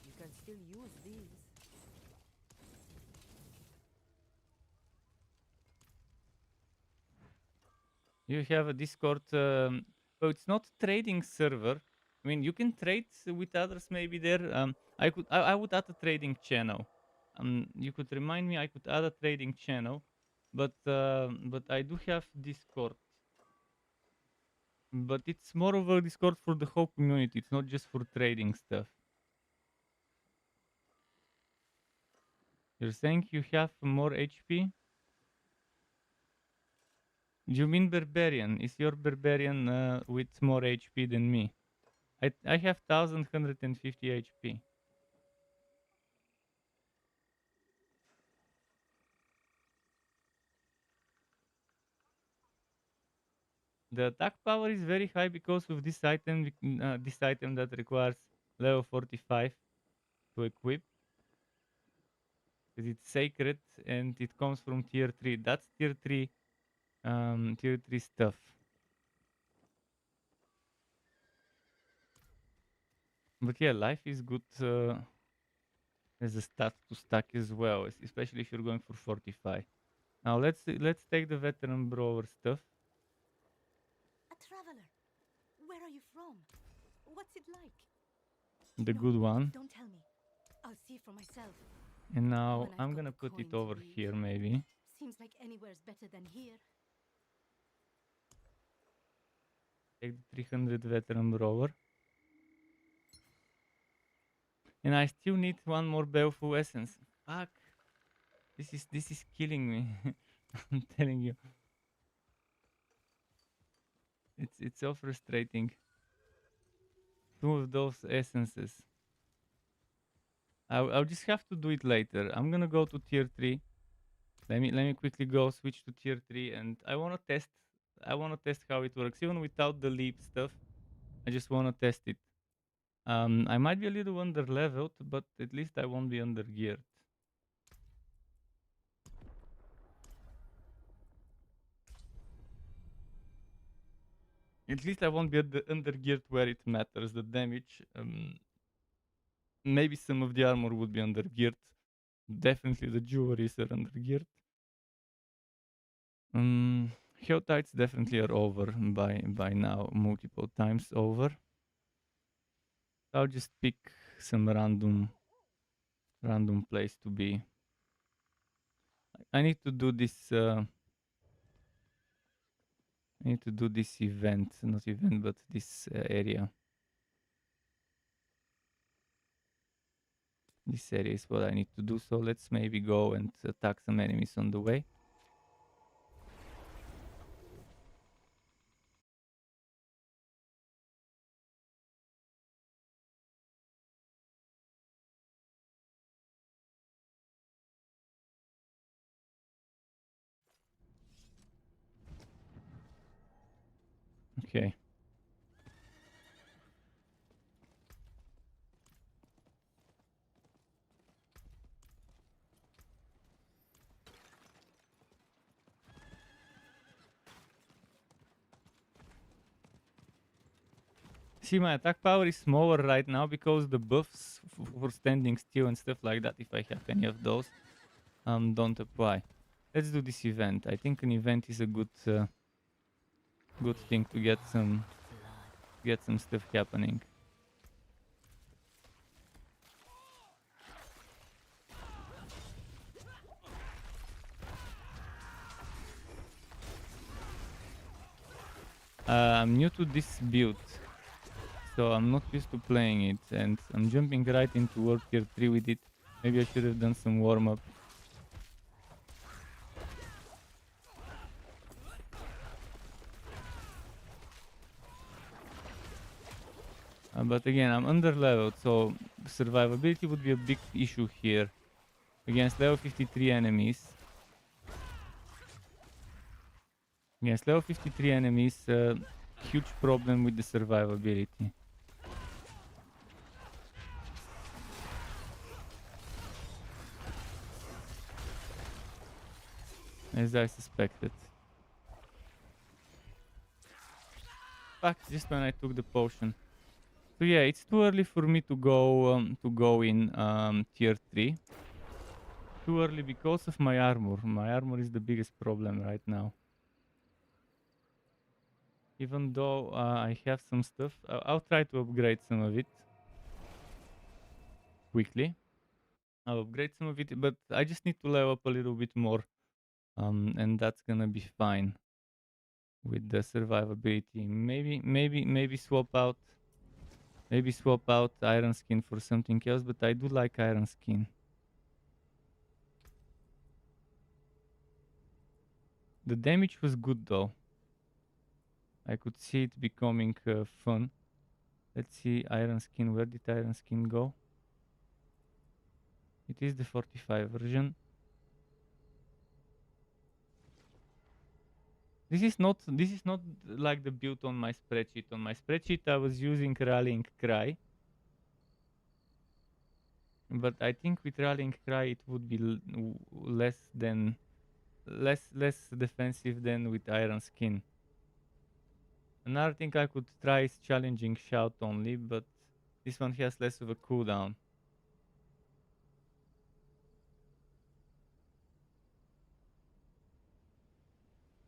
Speaker 2: You can still use these.
Speaker 1: You have a Discord. Oh, it's not trading server. I mean, you can trade with others maybe there. I would add a trading channel. You could remind me. I could add a trading channel, but I do have Discord. But it's more of a Discord for the whole community. It's not just for trading stuff. You're saying you have more HP? You mean barbarian? Is your barbarian with more HP than me? I have 1150 HP. The attack power is very high because of this item. This item that requires level 45 to equip. Because it's sacred and it comes from tier 3. That's tier 3. Tier 3 stuff. But yeah, life is good as a stat to stack as well, especially if you're going for 45. Now let's take the veteran brawler stuff.
Speaker 4: A traveler. Where are you from? What's it like?
Speaker 1: The good one.
Speaker 4: Don't tell me. I'll see for myself.
Speaker 1: And now I'm gonna put it over here maybe.
Speaker 4: Seems like anywhere's better than here.
Speaker 1: Take the 300 veteran brawler. And I still need one more baleful essence. Fuck. This is killing me. I'm telling you. It's so frustrating. 2 of those essences. I'll just have to do it later. I'm gonna go to tier 3. Let me quickly go switch to tier 3, and I wanna test how it works. Even without the leap stuff. I just wanna test it. I might be a little under leveled, but at least I won't be under geared. At least I won't be under geared where it matters, the damage. Maybe some of the armor would be under geared. Definitely the jewelries are under geared. Hell tides definitely are over by now, multiple times over. I'll just pick some random place to be. I need to do this. I need to do this event, not event, but this area. This area is what I need to do. So let's maybe go and attack some enemies on the way. Okay. See, my attack power is smaller right now because the buffs for standing still and stuff like that, if I have any of those, don't apply. Let's do this event. I think an event is a good thing to get some stuff happening. I'm new to this build. so I'm not used to playing it, and I'm jumping right into World Tier 3 with it. Maybe I should have done some warm-up. But again, I'm under-leveled, so survivability would be a big issue here against level 53 enemies. Against level 53 enemies, huge problem with the survivability. As I suspected. Fuck, just when I took the potion. So yeah, it's too early for me to go in tier 3. Too early because of my armor. My armor is the biggest problem right now. Even though I have some stuff, I'll try to upgrade some of it quickly. I'll upgrade some of it, but I just need to level up a little bit more, and that's gonna be fine with the survivability. Maybe swap out. Maybe swap out Iron Skin for something else, but I do like Iron Skin. The damage was good though. I could see it becoming fun. Let's see Iron Skin. Where did Iron Skin go? It is the 45 version. This is not like the build on my spreadsheet. On my spreadsheet I was using Rallying Cry. But I think with Rallying Cry it would be less defensive than with Iron Skin. Another thing I could try is challenging shout only, but this one has less of a cooldown.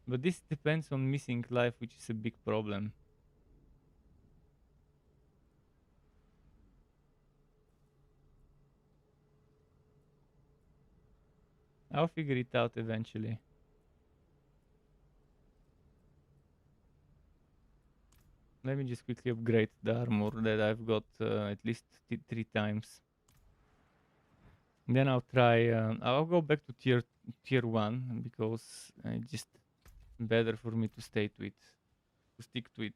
Speaker 1: But this depends on missing life, which is a big problem. I'll figure it out eventually. Let me just quickly upgrade the armor that I've got at least 3 times. Then I'll try. I'll go back to tier 1 because it's just better for me to stick to it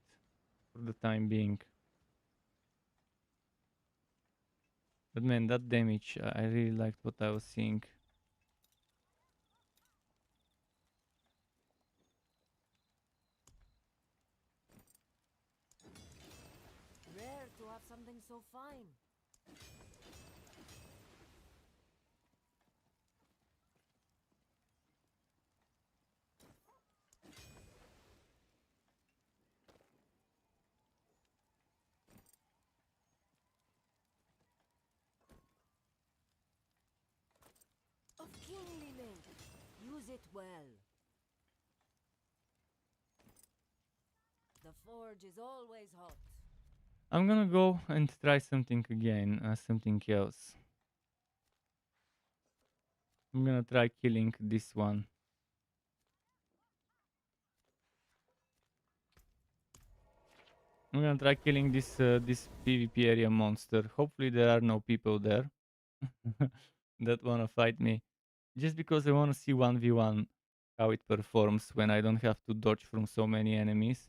Speaker 1: for the time being. But man, that damage, I really liked what I was seeing.
Speaker 2: Rare to have something so fine. Of kingly link. Use it well. The forge is always hot.
Speaker 1: I'm gonna go and try something again, something else. I'm gonna try killing this one. I'm gonna try killing this PvP area monster. Hopefully there are no people there that wanna fight me. Just because I wanna see 1v1 how it performs when I don't have to dodge from so many enemies.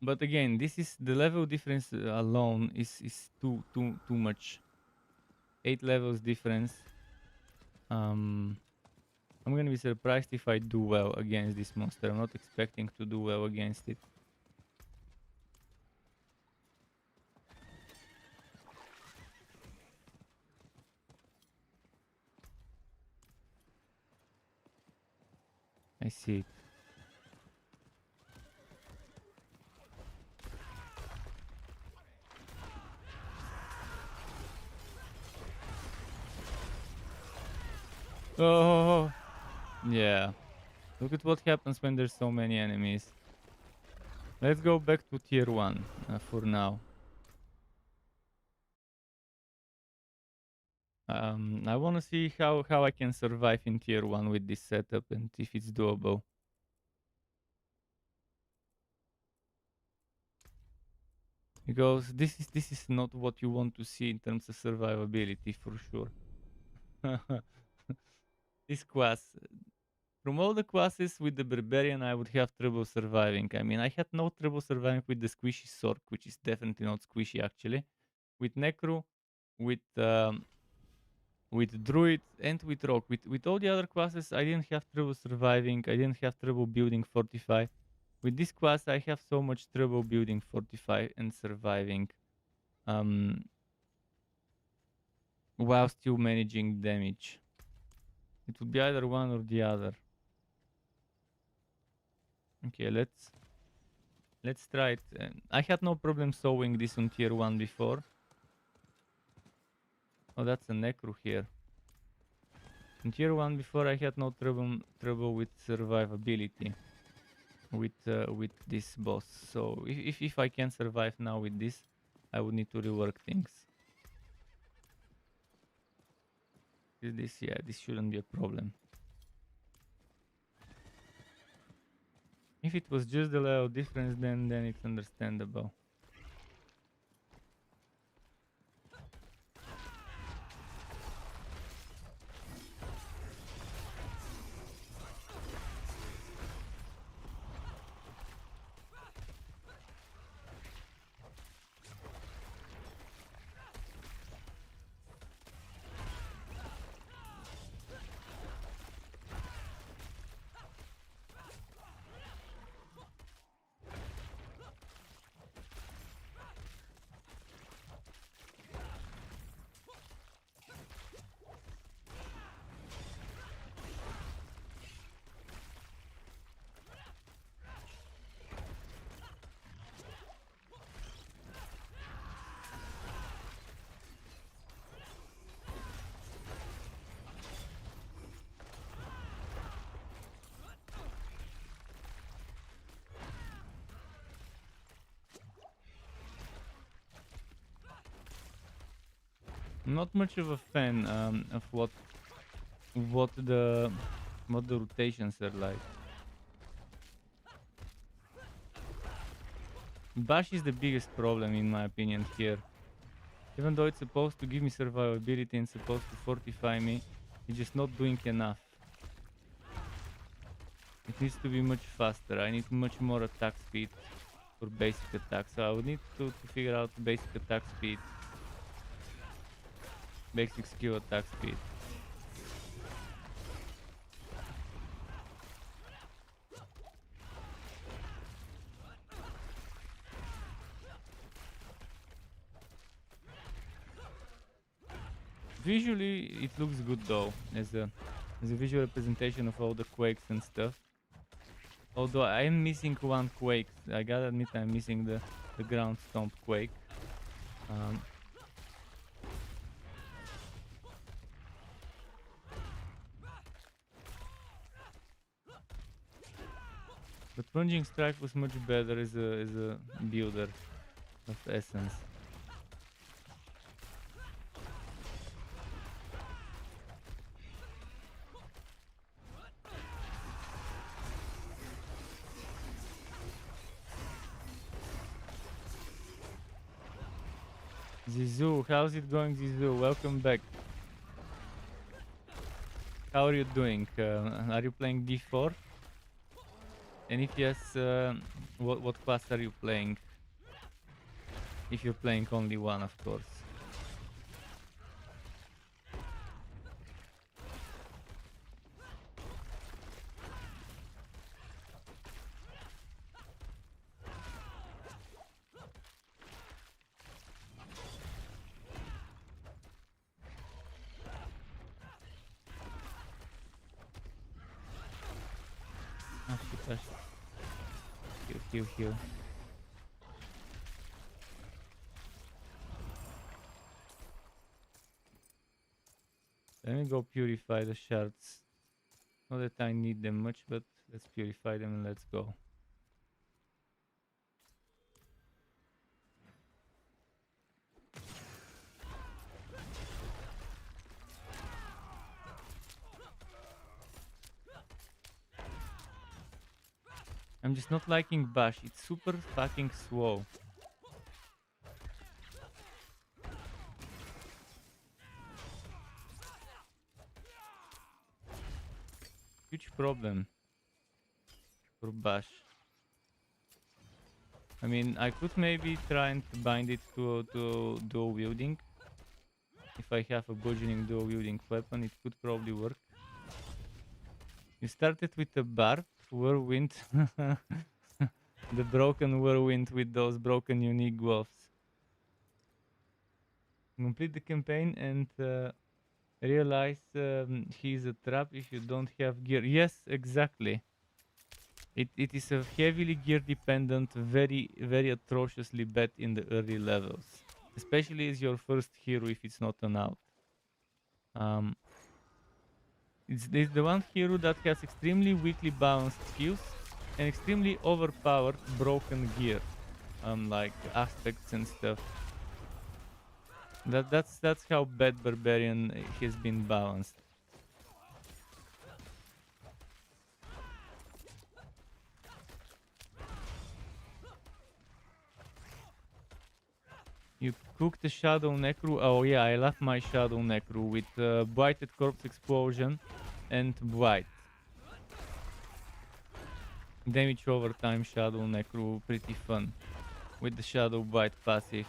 Speaker 1: But again, this is the level difference alone is too much. 8 levels difference. I'm gonna be surprised if I do well against this monster. I'm not expecting to do well against it. I see it. Oh, yeah. Look at what happens when there's so many enemies. Let's go back to tier 1 for now. I want to see how I can survive in tier 1 with this setup and if it's doable. Because this is not what you want to see in terms of survivability for sure. This class, from all the classes with the barbarian, I would have trouble surviving. I mean, I had no trouble surviving with the squishy sword, which is definitely not squishy actually. With necro, with druid, and with rogue. With all the other classes, I didn't have trouble surviving. I didn't have trouble building fortify. With this class, I have so much trouble building fortify and surviving. While still managing damage. It would be either one or the other. Okay, let's try it. I had no problem sewing this on tier 1 before. Oh, that's a necro here. In tier 1 before I had no trouble with survivability with this boss. So if I can survive now with this, I would need to rework things. This shouldn't be a problem. If it was just the level difference, then it's understandable. Not much of a fan of what the rotations are like. Bash is the biggest problem in my opinion here. Even though it's supposed to give me survivability and supposed to fortify me, it's just not doing enough. It needs to be much faster. I need much more attack speed for basic attack. So I would need to figure out basic attack speed. Basic skill attack speed. Visually, it looks good though, as a visual representation of all the quakes and stuff. Although I am missing one quake. I gotta admit I'm missing the ground stomp quake. But plunging strike was much better as a builder of essence. Zizou, how's it going, Zizou? Welcome back. How are you doing? Are you playing D4? And if yes, what class are you playing? If you're playing only one, of course. Heal. Let me go purify the shards. Not that I need them much, but let's purify them and let's go. I'm just not liking Bash. It's super fucking slow. Huge problem for Bash. I mean, I could maybe try and bind it to dual wielding. If I have a burgeoning dual wielding weapon, it could probably work. You started with a Barb, Whirlwind. The broken Whirlwind with those broken unique gloves. Complete the campaign and realize he's a trap if you don't have gear. Yes, exactly. It is a heavily gear dependent, very atrociously bad in the early levels. Especially as your first hero if it's not an out. It's the one hero that has extremely weakly balanced skills and extremely overpowered broken gear. Like aspects and stuff. That's how bad Barbarian has been balanced. You cook the Shadow Necro. Oh yeah, I love my Shadow Necro with Blighted Corpse Explosion and Blight. Damage over time Shadow Necro, pretty fun. With the Shadow Blight passive.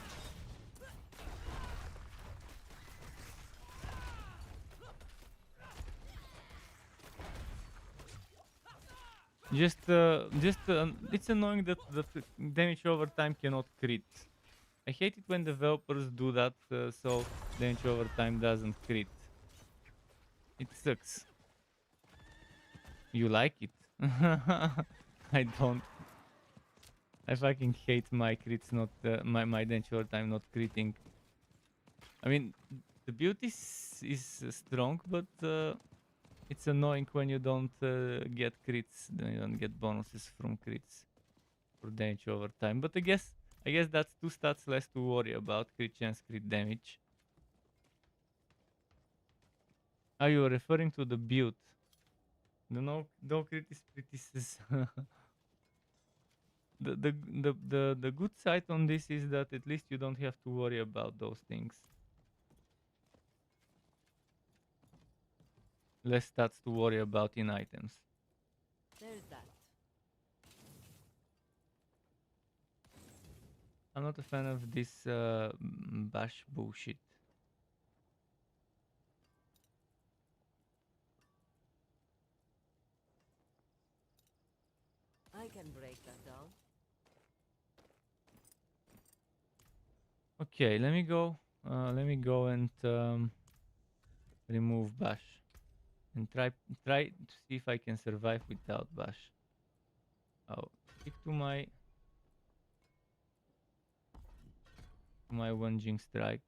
Speaker 1: It's annoying that the damage over time cannot crit. I hate it when developers do that, so damage over time doesn't crit. It sucks. You like it? I don't. I fucking hate my crits not my damage over time not critting. I mean, the build is strong, but it's annoying when you don't get crits. Then you don't get bonuses from crits for damage over time. But I guess that's 2 stats less to worry about: crit chance, crit damage. Are you referring to the build? No crit is pretty. The good side on this is that at least you don't have to worry about those things. Less stats to worry about in items.
Speaker 2: There's that.
Speaker 1: I'm not a fan of this bash bullshit.
Speaker 2: I can break that down.
Speaker 1: Okay, let me go. Let me go and remove bash and try to see if I can survive without bash. I'll stick to my lunging strike.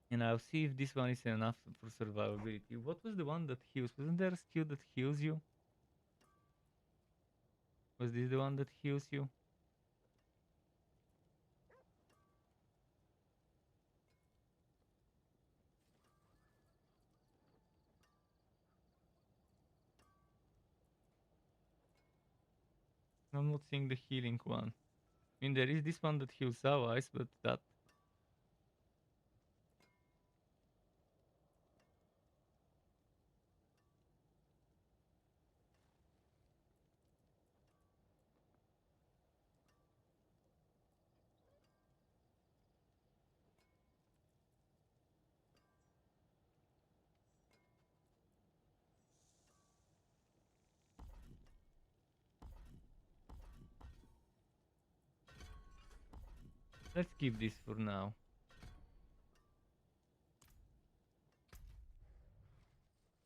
Speaker 1: And I'll see if this one is enough for survivability. What was the one that heals? Wasn't there a skill that heals you? Was this the one that heals you? I'm not seeing the healing one. I mean, there is this one that heals allies, but that... Let's keep this for now.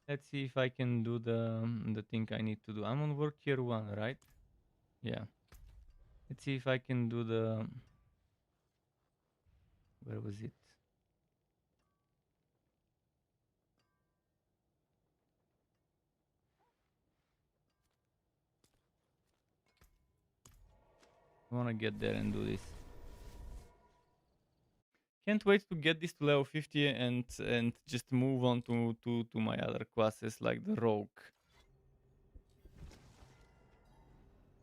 Speaker 1: Let's see if I can do the thing I need to do. I'm on work tier 1, right? Yeah. Let's see if I can do the... Where was it? I wanna get there and do this. can't wait to get this to level 50 and just move on to my other classes like the rogue.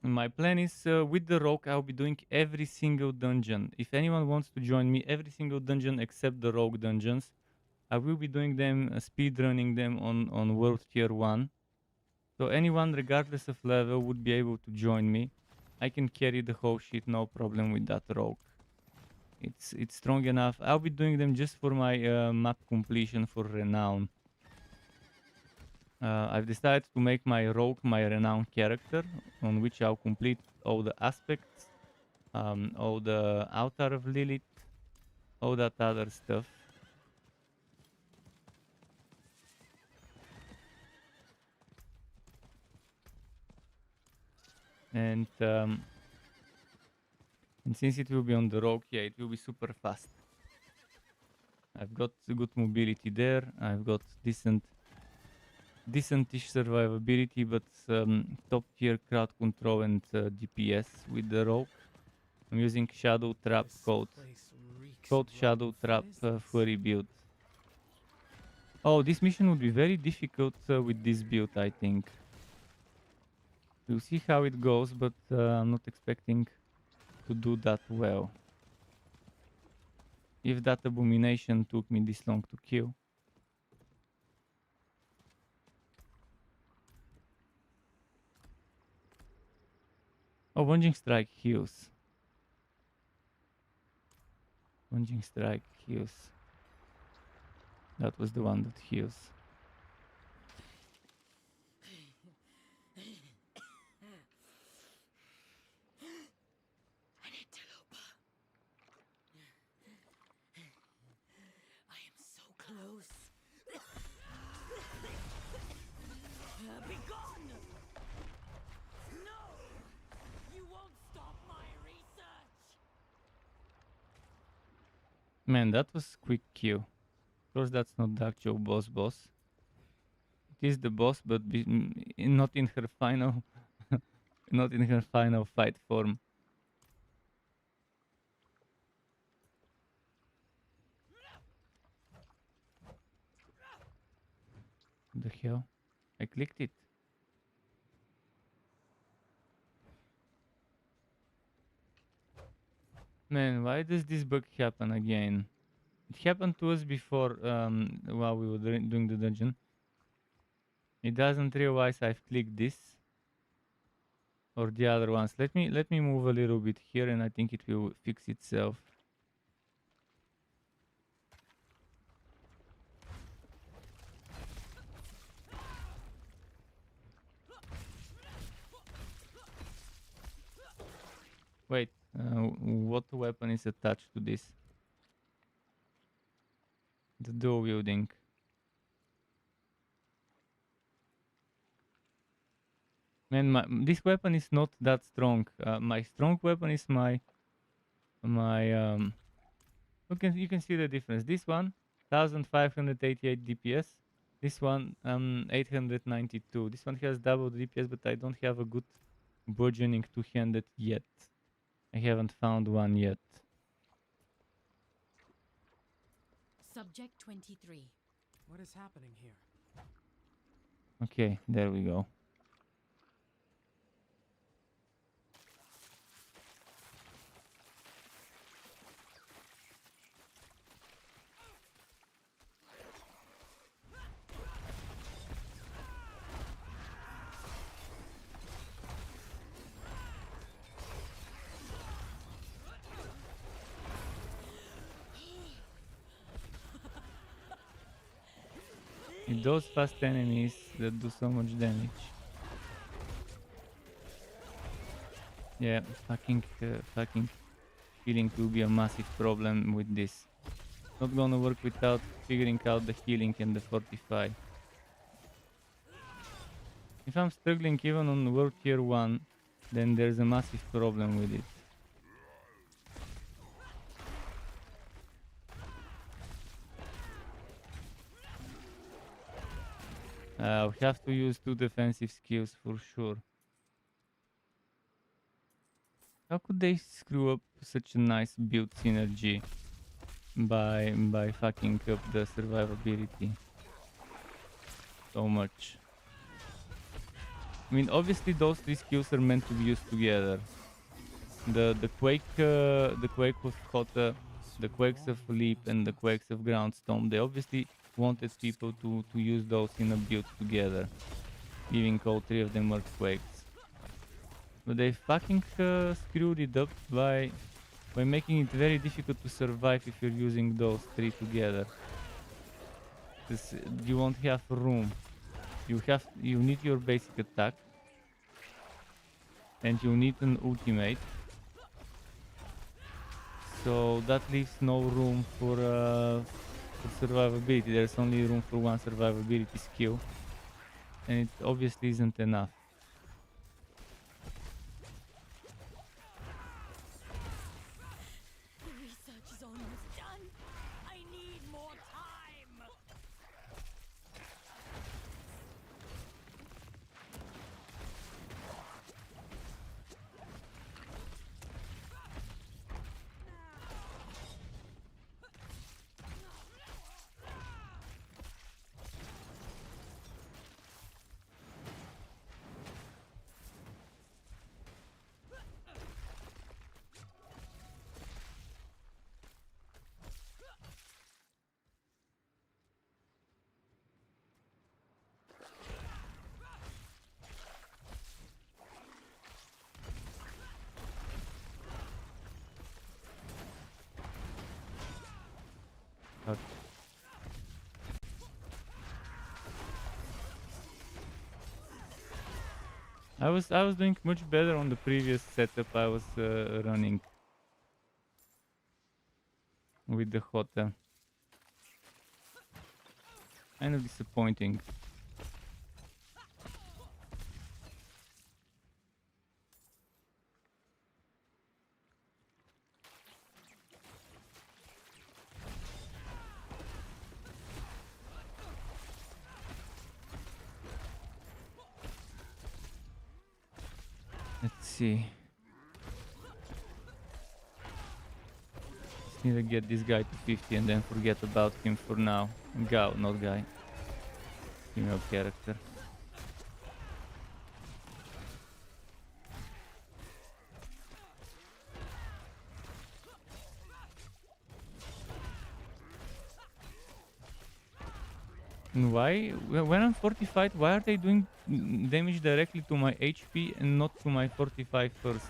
Speaker 1: My plan is with the rogue I'll be doing every single dungeon. If anyone wants to join me, every single dungeon except the rogue dungeons, I will be doing them, speed running them on world tier 1. So anyone regardless of level would be able to join me. I can carry the whole shit, no problem with that rogue. It's strong enough. I'll be doing them just for my map completion for renown. I've decided to make my rogue my renown character, on which I'll complete all the aspects, all the altar of Lilith, all that other stuff. And since it will be on the rogue, yeah, it will be super fast. I've got good mobility there. I've got decentish survivability, but top tier crowd control and DPS with the rogue. I'm using Shadow Trap code Shadow Trap furry build. Oh, this mission would be very difficult with this build, I think. We'll see how it goes, but I'm not expecting to do that well. If that abomination took me this long to kill. Oh, Wanging Strike heals. Wanging Strike heals. That was the one that heals.
Speaker 9: Be gone! No! You won't stop my research!
Speaker 1: Man, that was quick kill. Of course, that's not the actual boss. It is the boss, but not in her final, not in her final fight form. What the hell? I clicked it. Man, why does this bug happen again? It happened to us before while we were doing the dungeon. It doesn't realize I've clicked this or the other ones. Let me move a little bit here and I think it will fix itself. Wait, what weapon is attached to this? The dual wielding. Man, this weapon is not that strong. My strong weapon is my you can see the difference. This one 1588 DPS. This one 892. This one has double DPS, but I don't have a good burgeoning two-handed yet. I haven't found one yet.
Speaker 4: Subject 23.
Speaker 3: What is happening here?
Speaker 1: Okay, there we go. Those fast enemies that do so much damage. Yeah, fucking healing will be a massive problem with this. Not gonna work without figuring out the healing and the fortify. If I'm struggling even on world tier 1, then there's a massive problem with it. I'll have to use 2 defensive skills for sure. How could they screw up such a nice build synergy by fucking up the survivability so much. I mean, obviously those three skills are meant to be used together. The quake with Hota, the quakes of leap, and the quakes of groundstorm. They obviously wanted people to use those in a build together, giving all three of them earthquakes. But they fucking screwed it up by making it very difficult to survive if you're using those three together. Because you won't have room. You need your basic attack, and you need an ultimate. So that leaves no room for survivability. There's only room for one survivability skill, and it obviously isn't enough.
Speaker 9: The research is almost done. I need more time.
Speaker 1: But I was doing much better on the previous setup I was running with the Hota. Kind of disappointing. Let's see. Just need to get this guy to 50 and then forget about him for now. Gal, not guy. Female character. And why, when I'm fortified, why are they doing damage directly to my HP and not to my 45 first?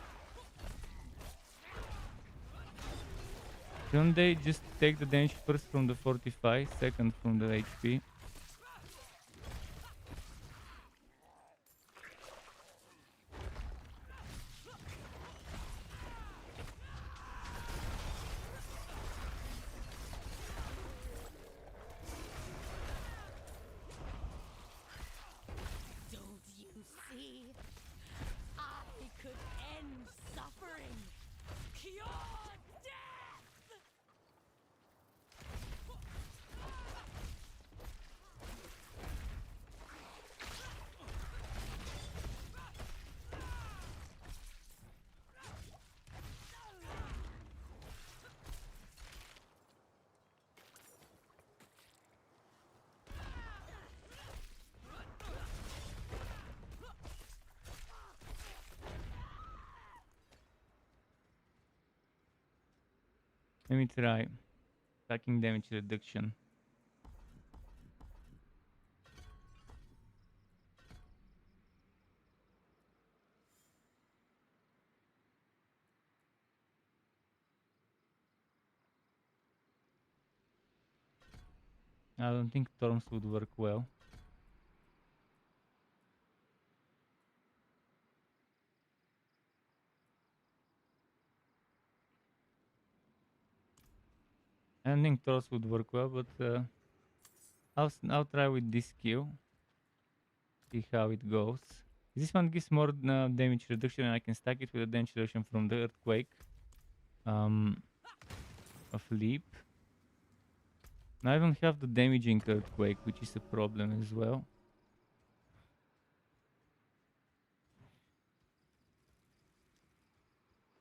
Speaker 1: Shouldn't they just take the damage first from the 45, second from the HP?
Speaker 9: Don't you see? I could end suffering. Cure death.
Speaker 1: Let me try attacking damage reduction. I don't think Storms would work well. I don't think Throws would work well, but I'll try with this skill. See how it goes. This one gives more damage reduction, and I can stack it with the damage reduction from the earthquake of leap. Now I don't have the damaging earthquake, which is a problem as well.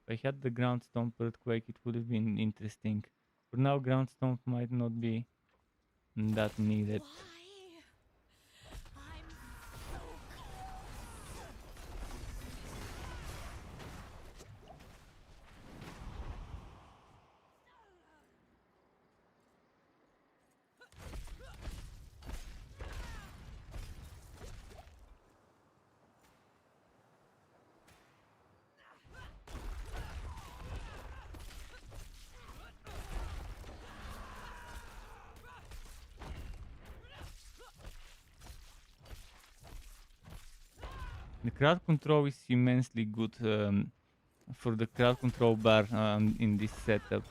Speaker 1: If I had the ground stomp earthquake, it would have been interesting. For now, ground stomp might not be that needed. The crowd control is immensely good for the crowd control bar in this setup,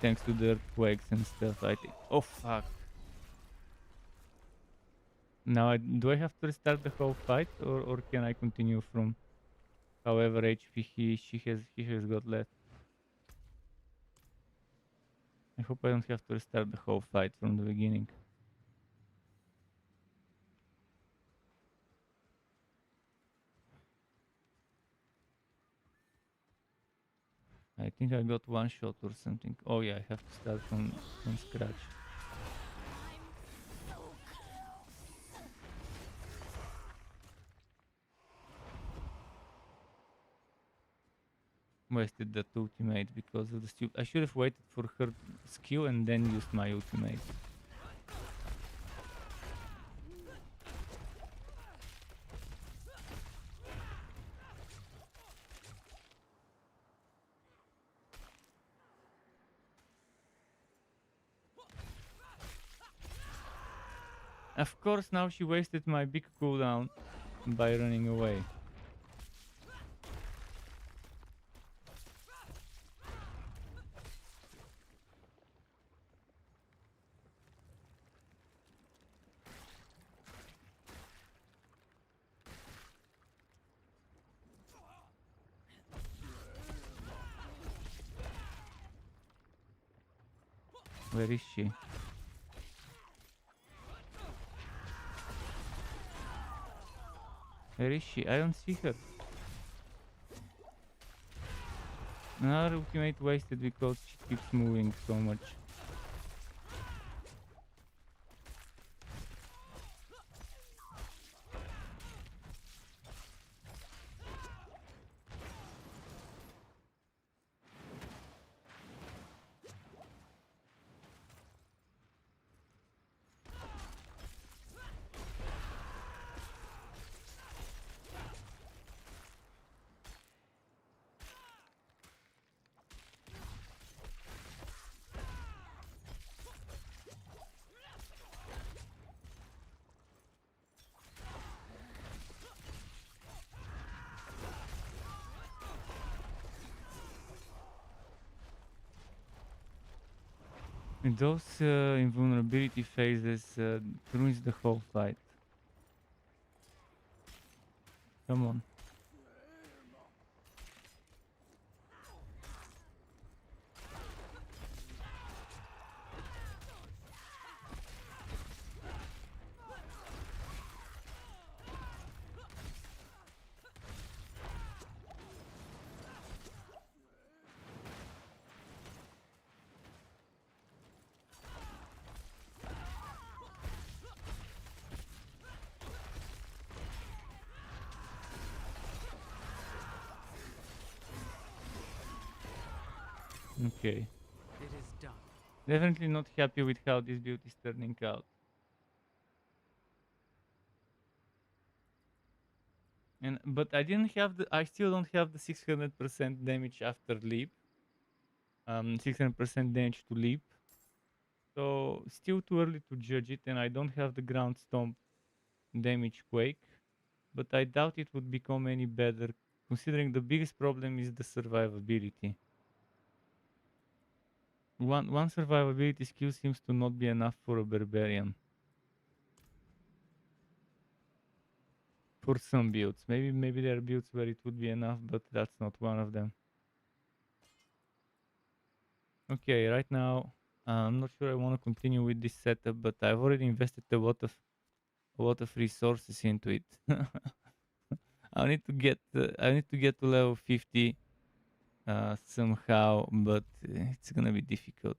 Speaker 1: thanks to the earthquakes and stuff. I think. Oh fuck! Now, do I have to restart the whole fight, or can I continue from however HP he has got left? I hope I don't have to restart the whole fight from the beginning. I think I got one shot or something. Oh yeah, I have to start from scratch. Wasted that ultimate because of the stupid. I should have waited for her skill and then used my ultimate. Of course, now she wasted my big cooldown by running away. Where is she? Where is she? I don't see her. Another ultimate wasted because she keeps moving so much. In those invulnerability phases ruins the whole fight. Come on. Okay.
Speaker 3: It is done.
Speaker 1: Definitely not happy with how this build is turning out. But I didn't have the. I still don't have the 600% damage after leap. 600% damage to leap. So still too early to judge it, and I don't have the ground stomp damage quake. But I doubt it would become any better, considering the biggest problem is the survivability. One survivability skill seems to not be enough for a barbarian. For some builds. Maybe there are builds where it would be enough, but that's not one of them. Okay, right now I'm not sure I want to continue with this setup, but I've already invested a lot of resources into it. I need to get to level 50 somehow, but it's gonna be difficult.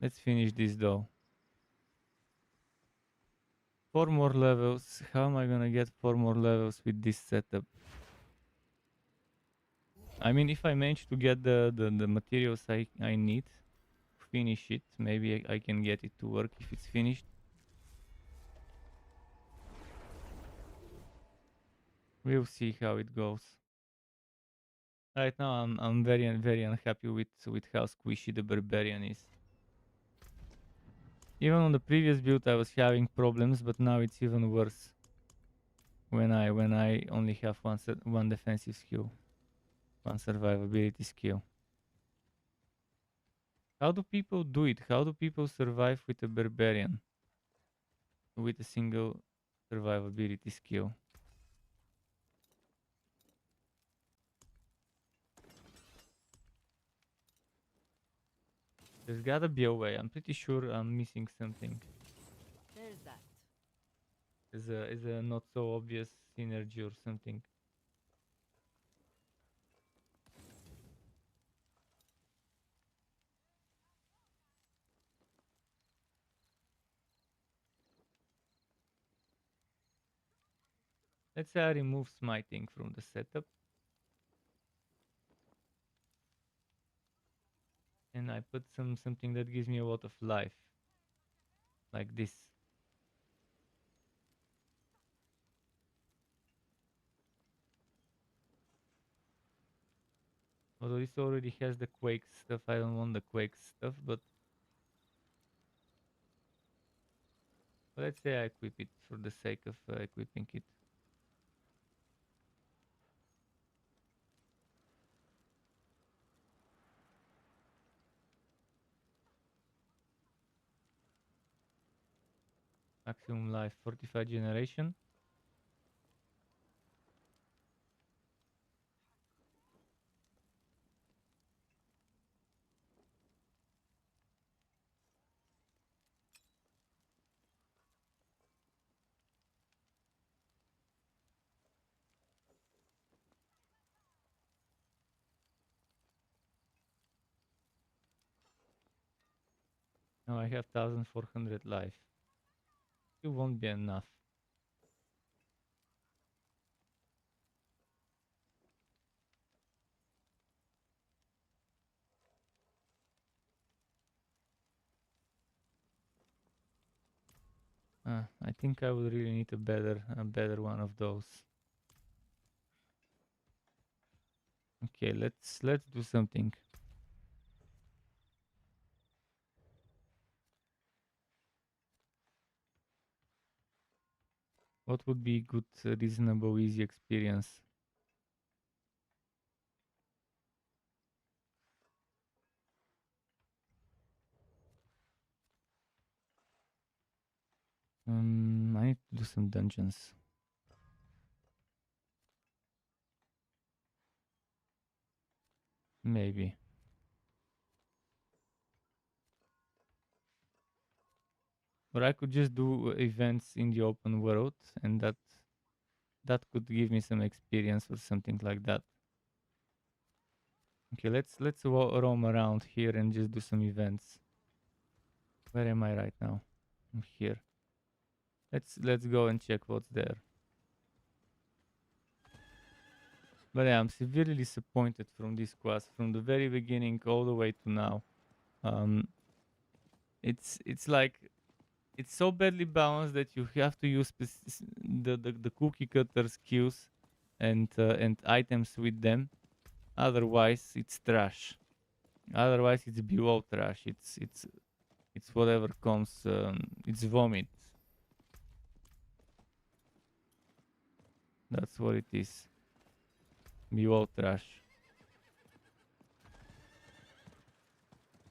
Speaker 1: Let's finish this though. 4 more levels. How am I gonna get 4 more levels with this setup? I mean, if I manage to get the materials I need to finish it, maybe I can get it to work if it's finished. We'll see how it goes. Right now, I'm very unhappy with how squishy the barbarian is. Even on the previous build, I was having problems, but now it's even worse. When I only have one defensive skill, one survivability skill. How do people do it? How do people survive with a barbarian? With a single survivability skill. There's gotta be a way. I'm pretty sure I'm missing something.
Speaker 2: There's that.
Speaker 1: Is a not so obvious synergy or something. Let's say I remove smiting from the setup. And I put something that gives me a lot of life. Like this. Although this already has the Quake stuff, I don't want the Quake stuff, but let's say I equip it for the sake of equipping it. Maximum life, 45 generation. Now I have 1400 life. It won't be enough. I think I would really need a better one of those. Okay, let's do something. What would be good, reasonable, easy experience? I need to do some dungeons. Maybe. Or I could just do events in the open world, and that could give me some experience or something like that. Okay, let's roam around here and just do some events. Where am I right now? I'm here. Let's go and check what's there. But yeah, I'm severely disappointed from this quest from the very beginning all the way to now. It's like it's so badly balanced that you have to use the cookie cutter skills and items with them. Otherwise, it's trash. Otherwise, it's below trash. It's whatever comes. It's vomit. That's what it is. Below trash.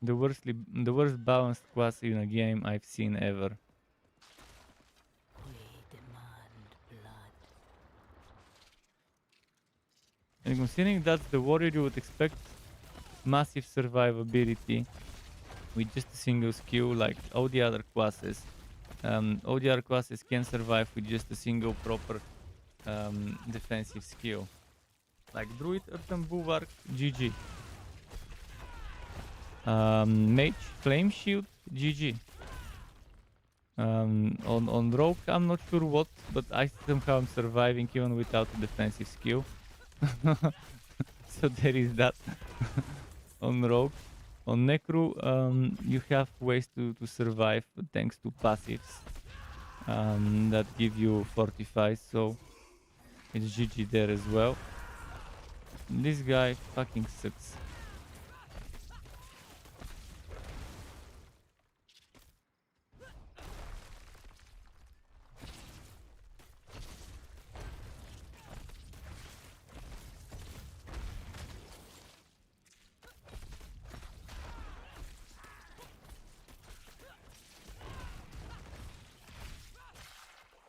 Speaker 1: The worst balanced class in a game I've seen ever.
Speaker 9: We demand blood.
Speaker 1: And considering that's the warrior, you would expect massive survivability with just a single skill, like all the other classes. All the other classes can survive with just a single proper defensive skill. Like Druid, Earthen Bulwark, GG. Mage, Flame Shield, GG. On Rogue, I'm not sure what, but I somehow am surviving even without a defensive skill. So there is that. On Rogue. On Necro, you have ways to survive thanks to passives that give you Fortify, so it's GG there as well. This guy fucking sucks.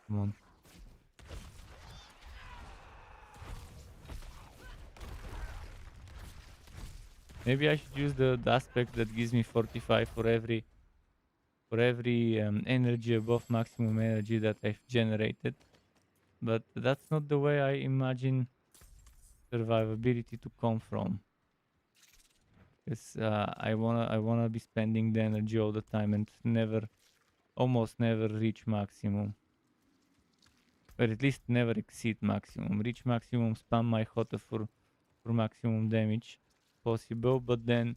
Speaker 1: Come on. Maybe I should use the aspect that gives me 45 for every energy above maximum energy that I've generated. But that's not the way I imagine survivability to come from. Because I wanna be spending the energy all the time and almost never reach maximum. Or at least never exceed maximum. Reach maximum, spam my hotte for maximum damage possible, but then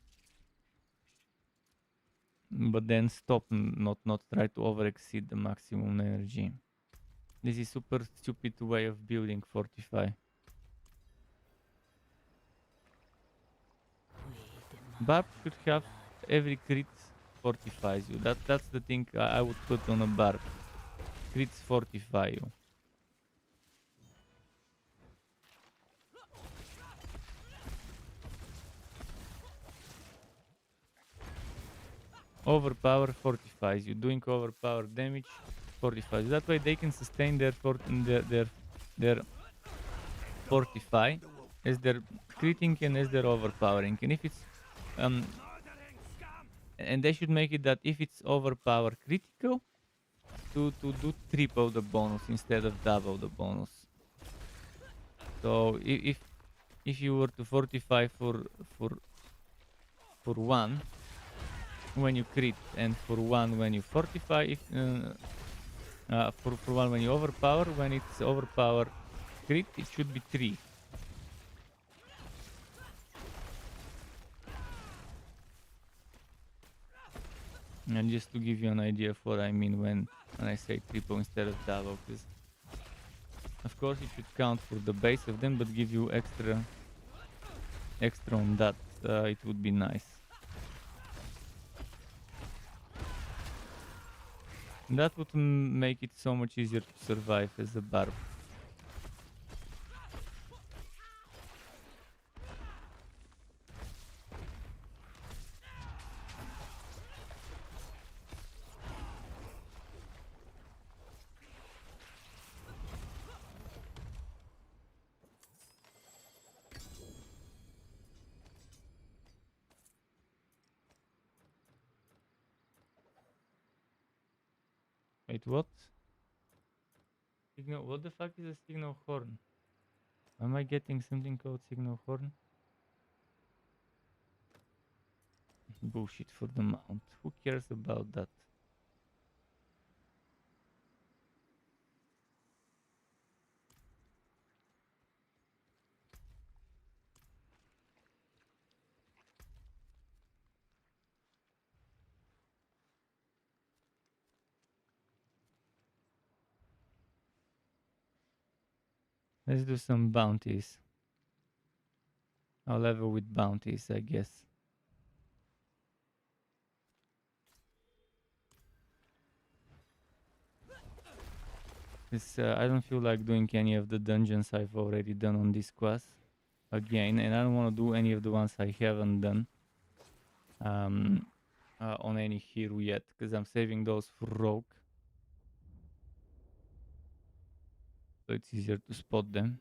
Speaker 1: stop, not try to over exceed the maximum energy. This is super stupid way of building Fortify. Barb should have every crit fortifies you. That's the thing I would put on a Barb. Crits fortify you. Overpower fortifies you. Doing overpower damage fortifies you. That way they can sustain their fortify as their critting and as their overpowering. And if it's and they should make it that if it's overpower critical, to do triple the bonus instead of double the bonus. So if you were to fortify for 1 when you crit and for 1 when you fortify, if for 1 when you overpower, when it's overpower crit, it should be 3. And just to give you an idea of what I mean when I say triple instead of double, because of course it should count for the base of them, but give you extra on that. It would be nice. That would make it so much easier to survive as a Barb. Wait, what? Signal? What the fuck is a signal horn? Am I getting something called signal horn? Bullshit for the mount. Who cares about that? Let's do some bounties. I'll level with bounties, I guess. I don't feel like doing any of the dungeons I've already done on this quest again, and I don't want to do any of the ones I haven't done on any hero yet, because I'm saving those for Rogue, so it's easier to spot them.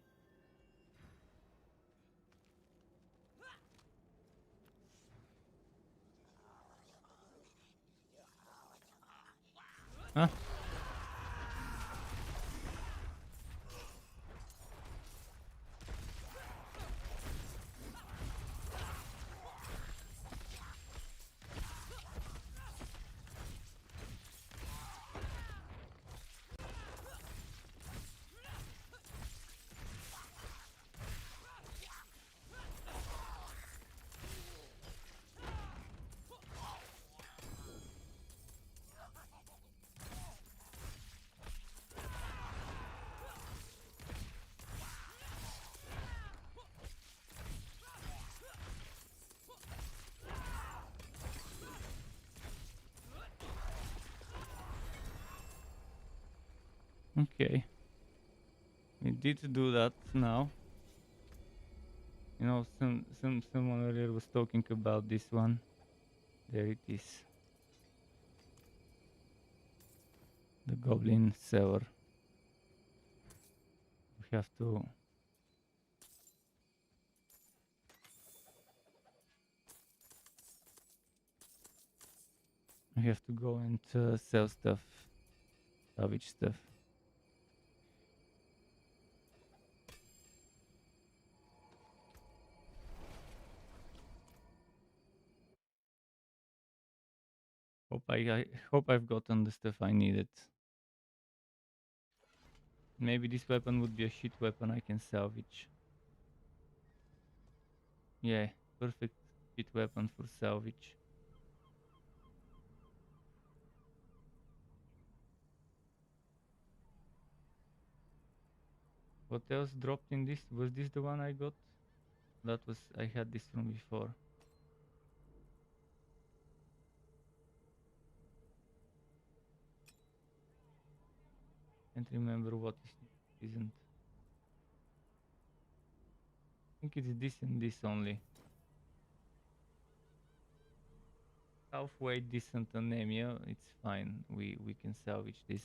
Speaker 1: Huh? Okay. We did do that now. You know, someone earlier was talking about this one. There it is. The goblin sewer. We have to go and sell stuff, salvage stuff. I hope I've gotten the stuff I needed. Maybe this weapon would be a shit weapon I can salvage. Yeah, perfect shit weapon for salvage. What else dropped in this? Was this the one I got? I had this from before. Can't remember what isn't. I think it's this and this only. Halfway decent anemia, it's fine. We can salvage this.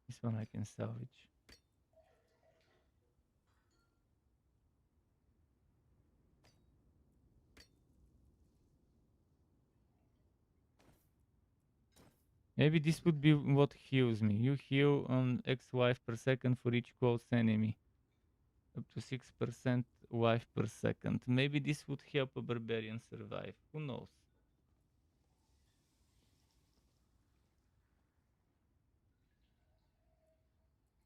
Speaker 1: This one I can salvage. Maybe this would be what heals me. You heal on X wife per second for each close enemy. Up to 6% wife per second. Maybe this would help a barbarian survive. Who knows?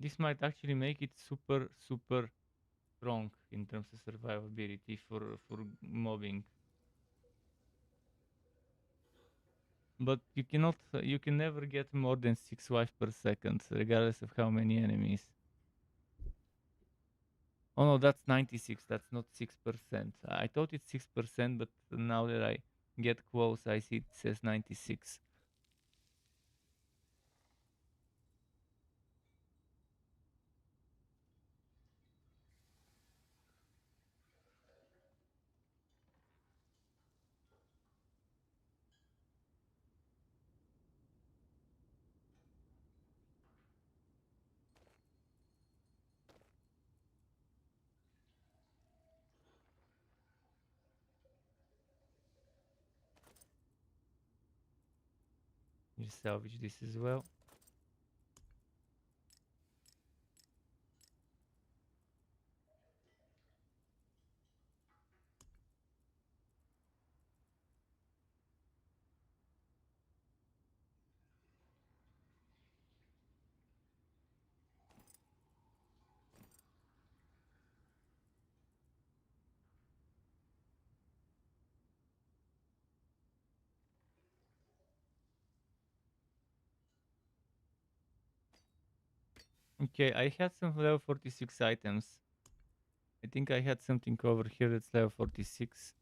Speaker 1: This might actually make it super strong in terms of survivability for mobbing. But you can never get more than 6 wife per second, regardless of how many enemies. Oh no, that's 96, that's not 6%. I thought it's 6%, but now that I get close, I see it says 96. You salvage this as well. Okay, I had some level 46 items. I think I had something over here that's level 46.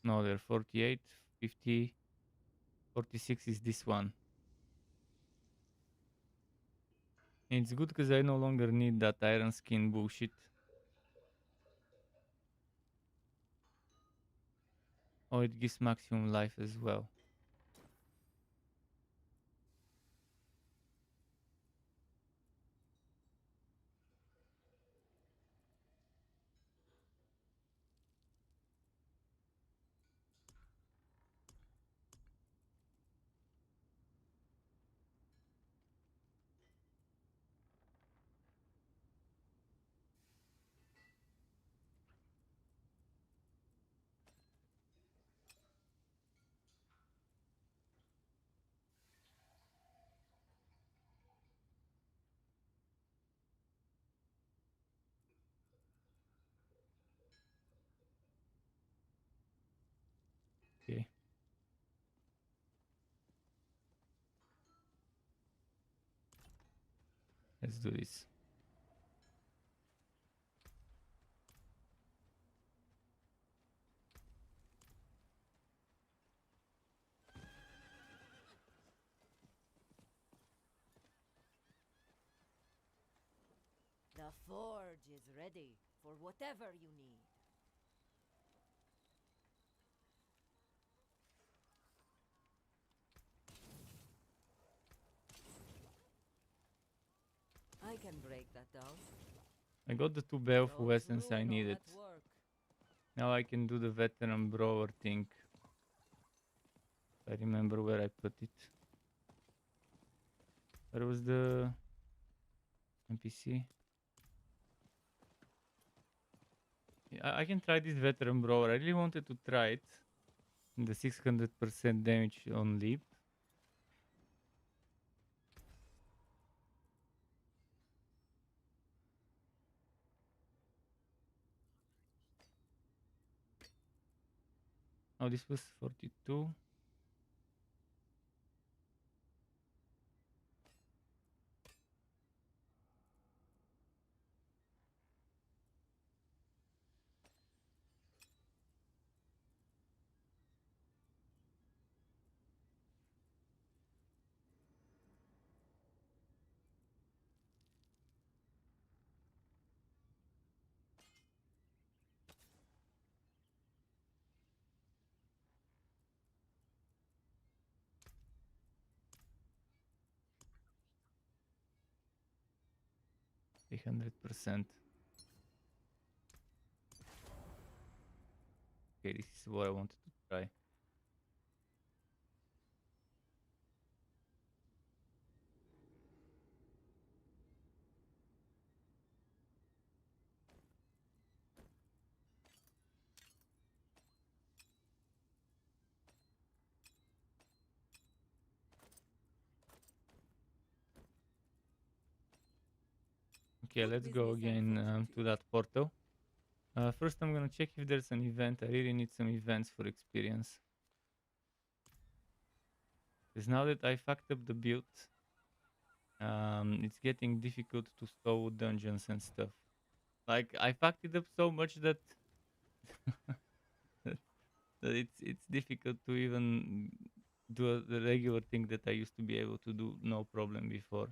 Speaker 1: No, they're 48, 50, 46 is this one. And it's good because I no longer need that iron skin bullshit. Oh, it gives maximum life as well. Okay. Let's do this.
Speaker 2: The forge is ready for whatever you need. I can break that down.
Speaker 1: I got the 2 baleful
Speaker 2: Go
Speaker 1: essence
Speaker 2: through
Speaker 1: I
Speaker 2: with all
Speaker 1: needed.
Speaker 2: that work.
Speaker 1: Now I can do the veteran brawler thing. I remember where I put it. Where was the NPC? Yeah, I can try this veteran brawler. I really wanted to try it. The 600% damage on leap. Oh, this was 42. A 100%. Okay, this is what I wanted to try. Okay, let's go again to that portal. First, I'm gonna check if there's an event. I really need some events for experience. Because now that I fucked up the build, it's getting difficult to solve dungeons and stuff. Like, I fucked it up so much that, that it's difficult to even do the regular thing that I used to be able to do no problem before.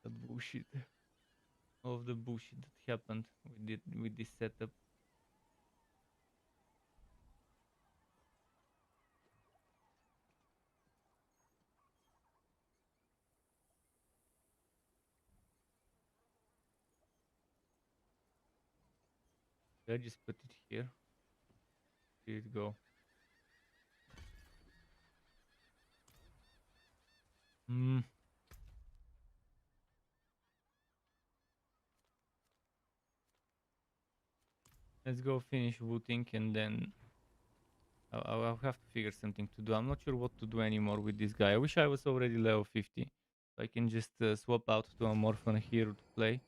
Speaker 1: The bullshit. Of the bullshit that happened with this setup. I just put it here. Here it go. Let's go finish looting and then I'll have to figure something to do. I'm not sure what to do anymore with this guy. I wish I was already level 50. So I can just swap out to a Morphin hero to play.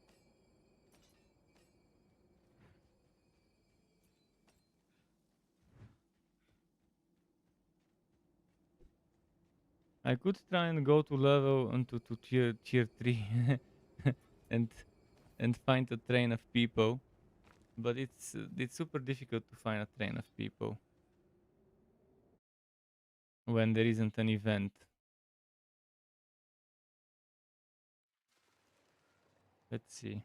Speaker 1: I could try and go to level into tier 3 and find a train of people, but it's super difficult to find a train of people when there isn't an event. Let's see.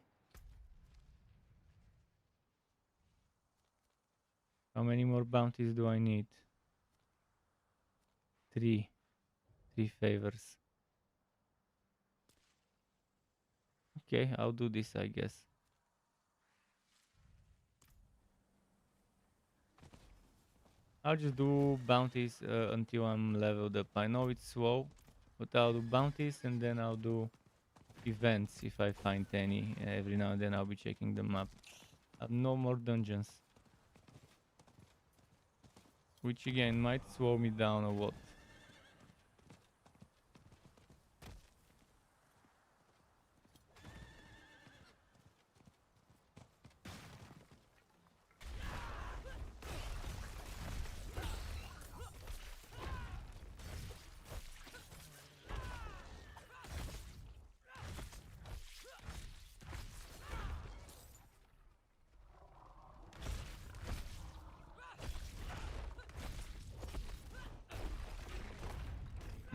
Speaker 1: How many more bounties do I need? 3 favors. Okay, I'll do this, I guess. I'll just do bounties until I'm leveled up. I know it's slow, but I'll do bounties and then I'll do events if I find any. Every now and then I'll be checking them up. No more dungeons. Which again might slow me down or what.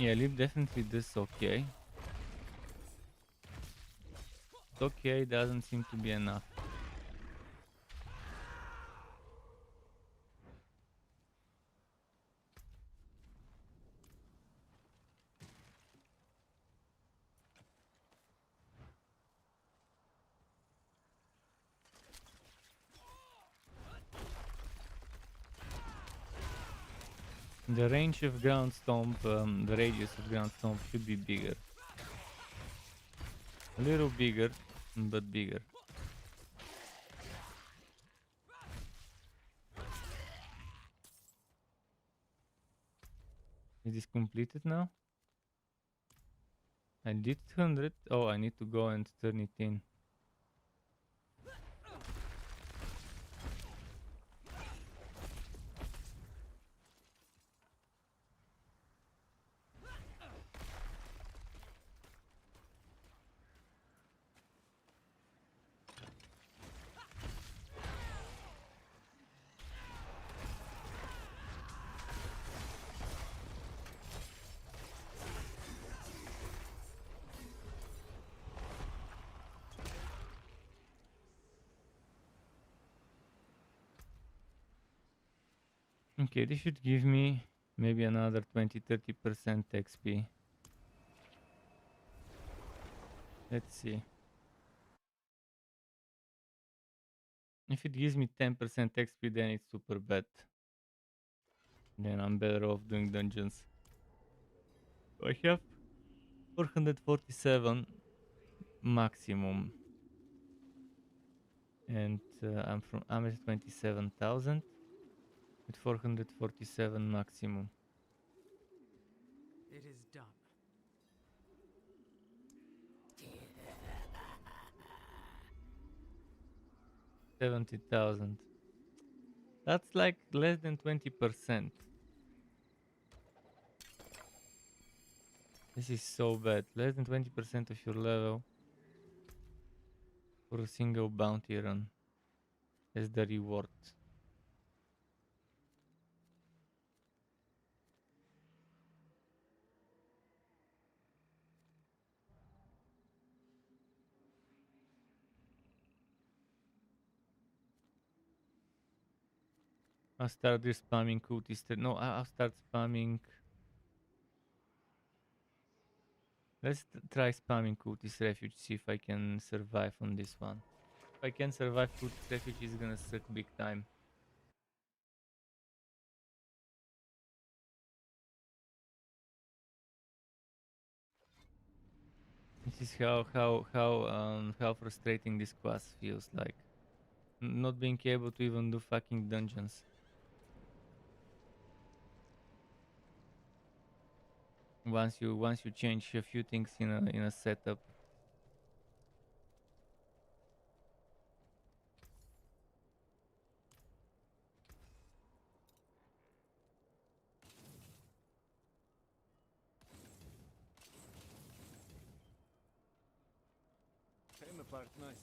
Speaker 1: Yeah, leap definitely this okay. Okay, doesn't seem to be enough. The range of ground stomp, the radius of ground stomp should be bigger. A little bigger, but bigger. Is this completed now? I did 200. Oh, I need to go and turn it in. Okay, this should give me maybe another 20-30% XP. Let's see. If it gives me 10% XP, then it's super bad. Then I'm better off doing dungeons. I have 447 maximum. And I'm at 27,000 with 447 maximum.
Speaker 3: It is done.
Speaker 1: 70,000. That's like less than 20%. This is so bad. Less than 20% of your level for a single bounty run as the reward. I'll start this spamming cultist. No, I'll start spamming. Let's try spamming cultist refuge, see if I can survive on this one. If I can survive cultist refuge, it's gonna suck big time. This is how frustrating this quest feels like. Not being able to even do fucking dungeons. Once you change a few things in a setup.
Speaker 7: Came apart nicely.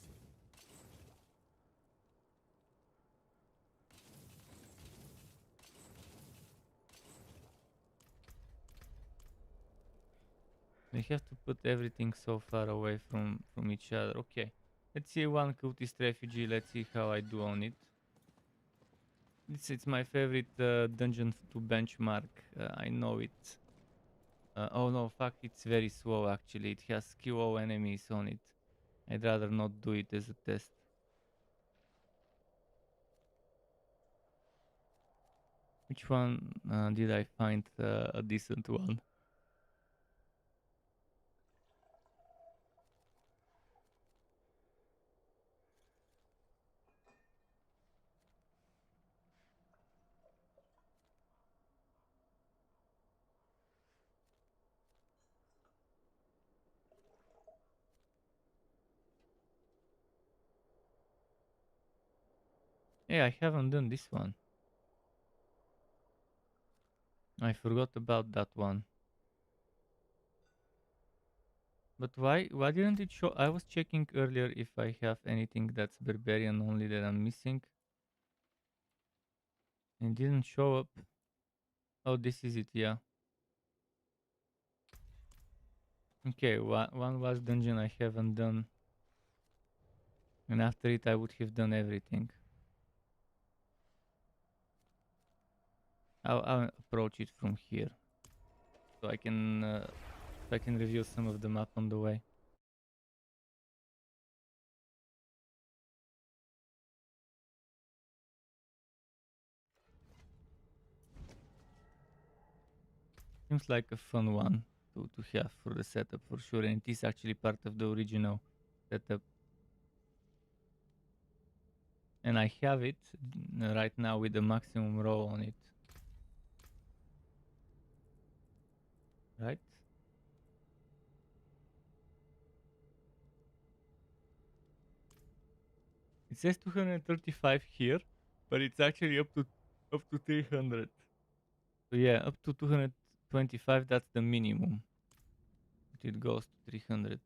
Speaker 1: We have to put everything so far away from each other. Okay, let's see one cultist refugee. Let's see how I do on it. It's my favorite dungeon to benchmark. I know it. Oh no, fuck! It's very slow actually. It has QO enemies on it. I'd rather not do it as a test. Which one did I find a decent one? Hey, I haven't done this one. I forgot about that one. But why didn't it show? I was checking earlier if I have anything that's barbarian only that I'm missing. And it didn't show up. Oh, this is it, yeah. Okay, one last dungeon I haven't done. And after it I would have done everything. I'll approach it from here. So I can review some of the map on the way. Seems like a fun one to have for the setup for sure, and it is actually part of the original setup. And I have it right now with the maximum roll on it. Right? It says 235 here, but it's actually up to 300. So yeah, up to 225, that's the minimum. But it goes to 300.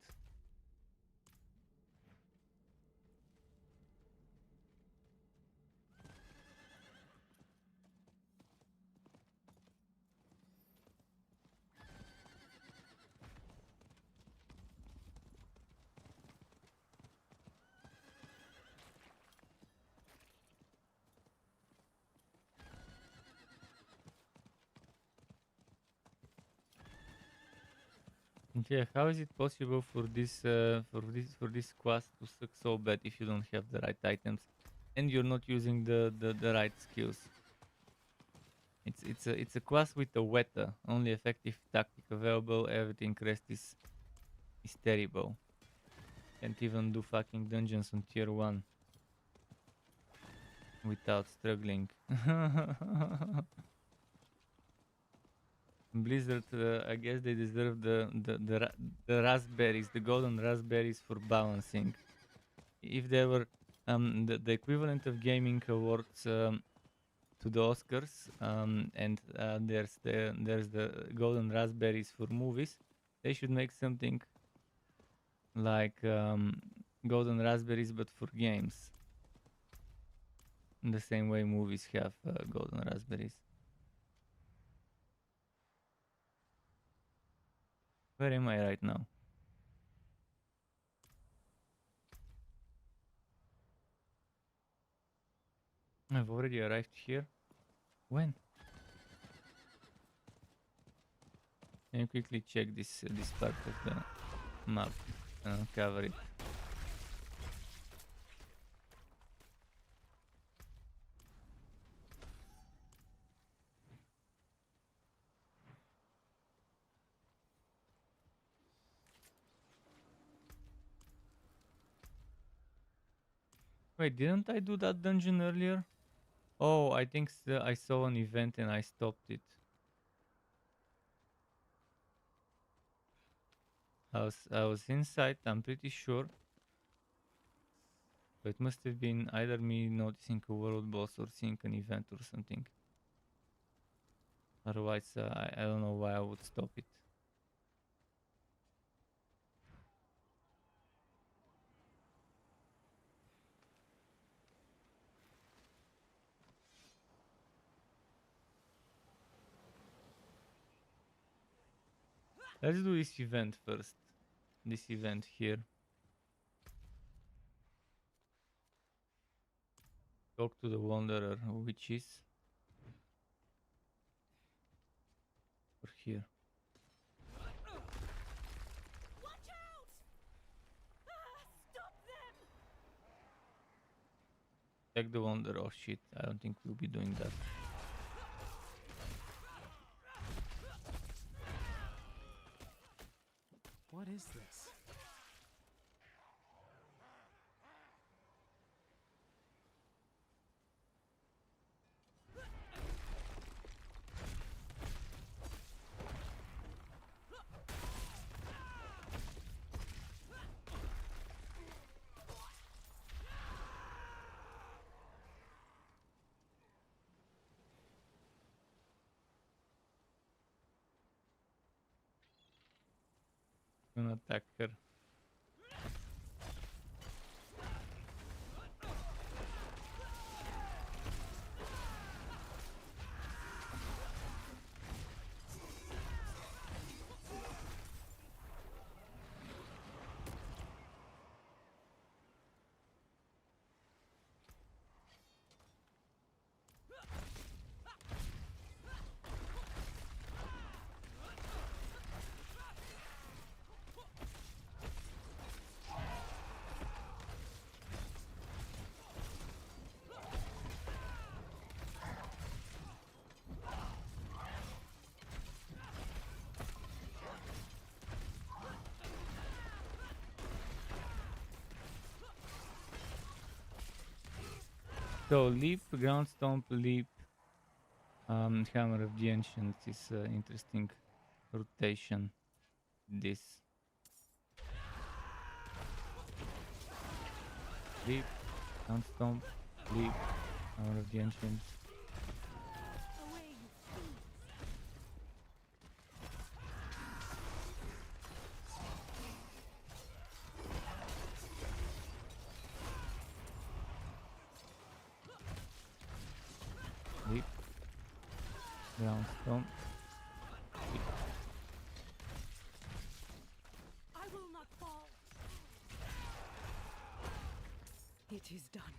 Speaker 1: Yeah, how is it possible for this quest to suck so bad if you don't have the right items and you're not using the right skills? It's a quest with a weta, only effective tactic available. Everything rest is terrible. Can't even do fucking dungeons on tier 1 without struggling. Blizzard, I guess they deserve the raspberries, the golden raspberries for balancing. If there were the equivalent of gaming awards to the Oscars, and there's the golden raspberries for movies, they should make something like golden raspberries but for games. In the same way movies have golden raspberries. Where am I right now? I've already arrived here. When? Can you quickly check this part of the map and cover it? Wait, didn't I do that dungeon earlier? Oh, I think I saw an event and I stopped it. I was inside, I'm pretty sure. But it must have been either me noticing a world boss or seeing an event or something. Otherwise, I don't know why I would stop it. Let's do this event first. This event here. Talk to the Wanderer, which is over here.
Speaker 9: Watch out! Stop them!
Speaker 1: Check the Wanderer. Oh shit, I don't think we'll be doing that.
Speaker 3: What is this?
Speaker 1: gonna attack her. So leap, ground stomp, leap, hammer of the ancients is interesting rotation. This leap, ground stomp, leap, hammer of the ancients.
Speaker 9: Away, you fiends!
Speaker 1: Leap, ground stomp, leap.
Speaker 9: I will not fall.
Speaker 2: It is done.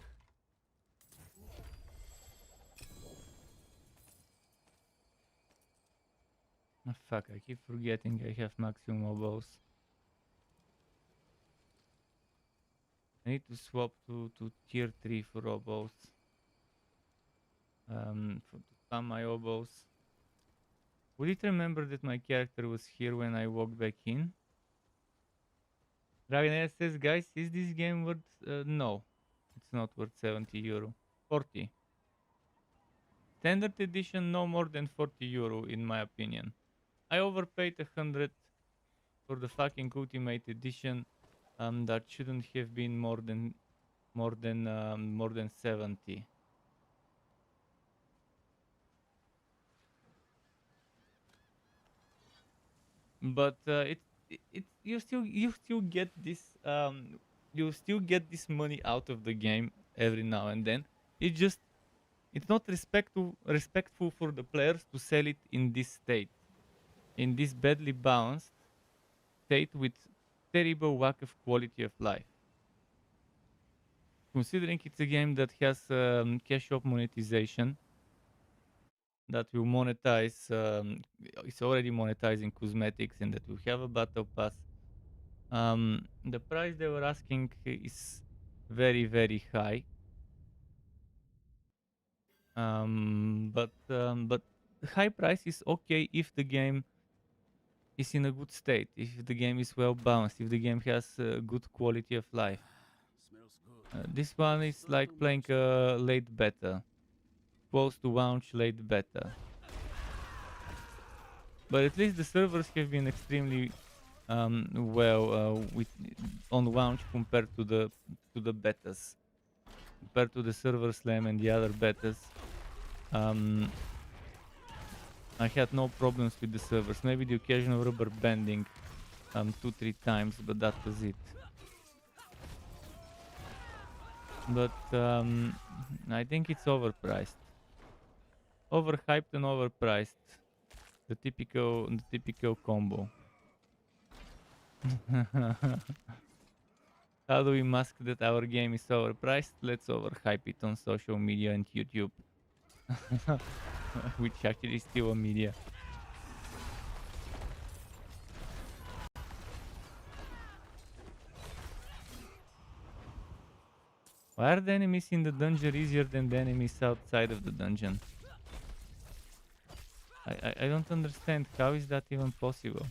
Speaker 1: Oh, fuck, I keep forgetting I have maximum oboes. I need to swap to tier 3 for oboes. To spam my oboes. Would it remember that my character was here when I walked back in? Ragnar says, guys, is this game worth... no, it's not worth 70 euro. 40. Standard edition, no more than 40 euro in my opinion. I overpaid 100 for the fucking ultimate edition. That shouldn't have been more than 70. But you still get this money out of the game every now and then. It's not respectful for the players to sell it in this state, in this badly balanced state with terrible lack of quality of life. Considering it's a game that has cash shop monetization, that will monetize, it's already monetizing cosmetics, and that will have a battle pass. The price they were asking is very, very high. But high price is okay if the game is in a good state, if the game is well balanced, if the game has good quality of life. This one is like playing a late beta, close to launch late beta. But at least the servers have been extremely well on launch compared to the betas, compared to the server slam and the other betas. I had no problems with the servers. Maybe the occasional rubber banding 2-3 times, but that was it. But I think it's overpriced, overhyped and overpriced. The typical combo. How do we mask that our game is overpriced? Let's overhype it on social media and YouTube. Which actually is still a media. Why are the enemies in the dungeon easier than the enemies outside of the dungeon? I don't understand. How is that even possible?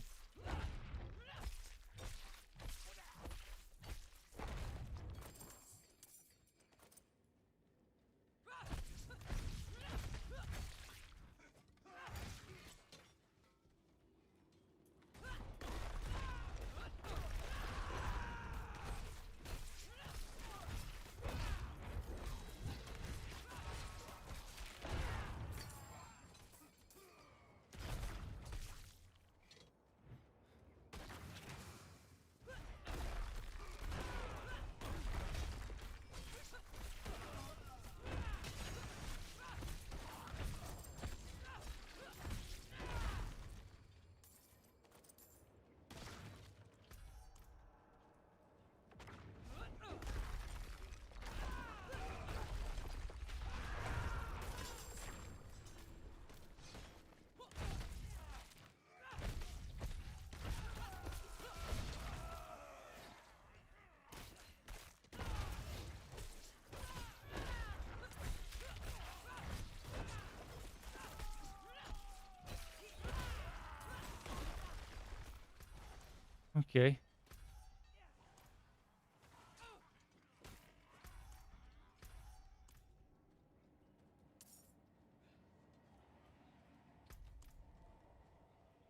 Speaker 1: Okay.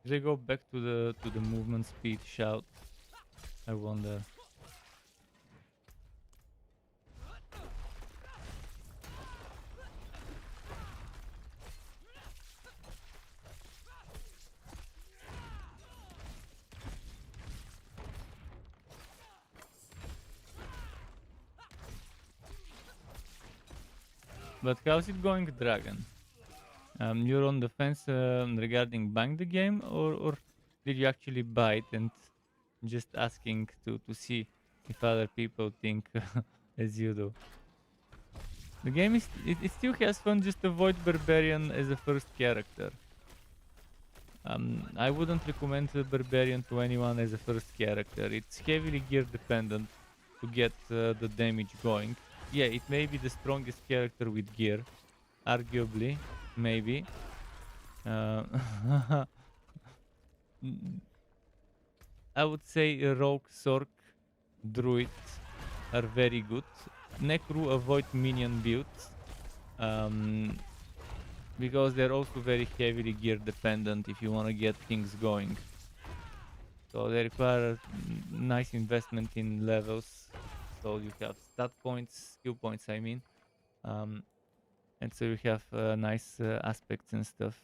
Speaker 1: Should I go back to the movement speed shout? I wonder. But how's it going, Dragon? You're on the fence regarding buying the game, or did you actually buy it and just asking to see if other people think as you do? The game it still has fun. Just avoid Barbarian as a first character. I wouldn't recommend the Barbarian to anyone as a first character. It's heavily gear dependent to get the damage going. Yeah, it may be the strongest character with gear, arguably, maybe. I would say Rogue, Sork, Druid are very good. Necru avoid minion builds because they're also very heavily gear dependent if you want to get things going. So they require nice investment in levels. So you have stat points, skill points, I mean. And so you have nice aspects and stuff.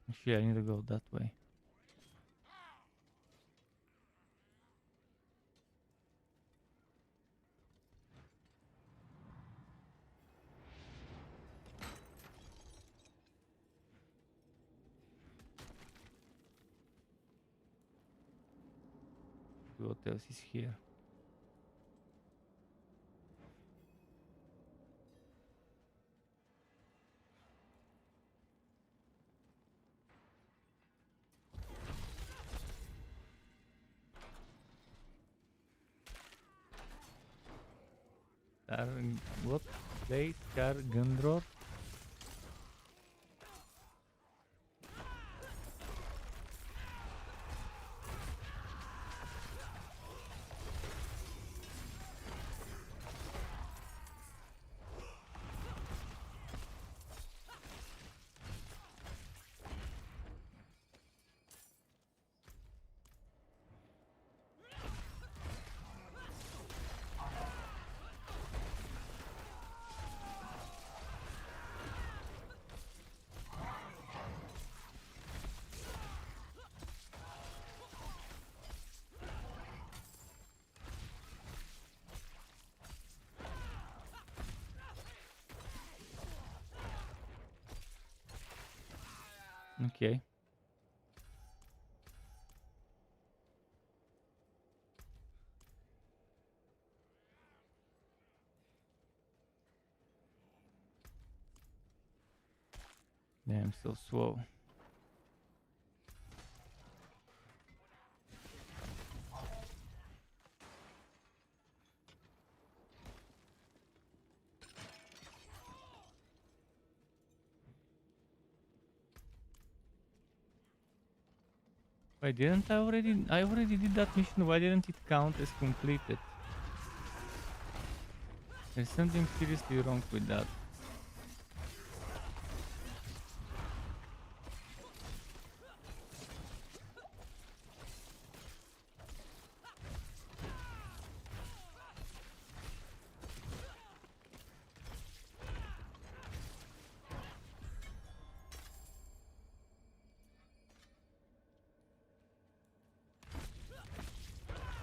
Speaker 1: Actually, I need to go that way. What else is here? What place? Gundror? Okay. Damn, so slow. Why didn't I already? I already did that mission. Why didn't it count as completed? There's something seriously wrong with that.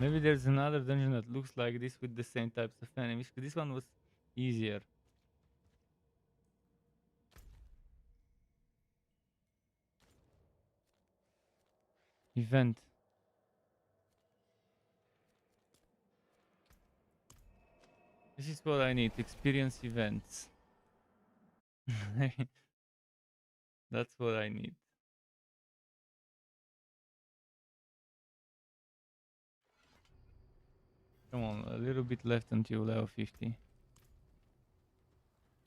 Speaker 1: Maybe there's another dungeon that looks like this with the same types of enemies. This one was easier. Event. This is what I need. Experience events. That's what I need. Come on, a little bit left until level 50.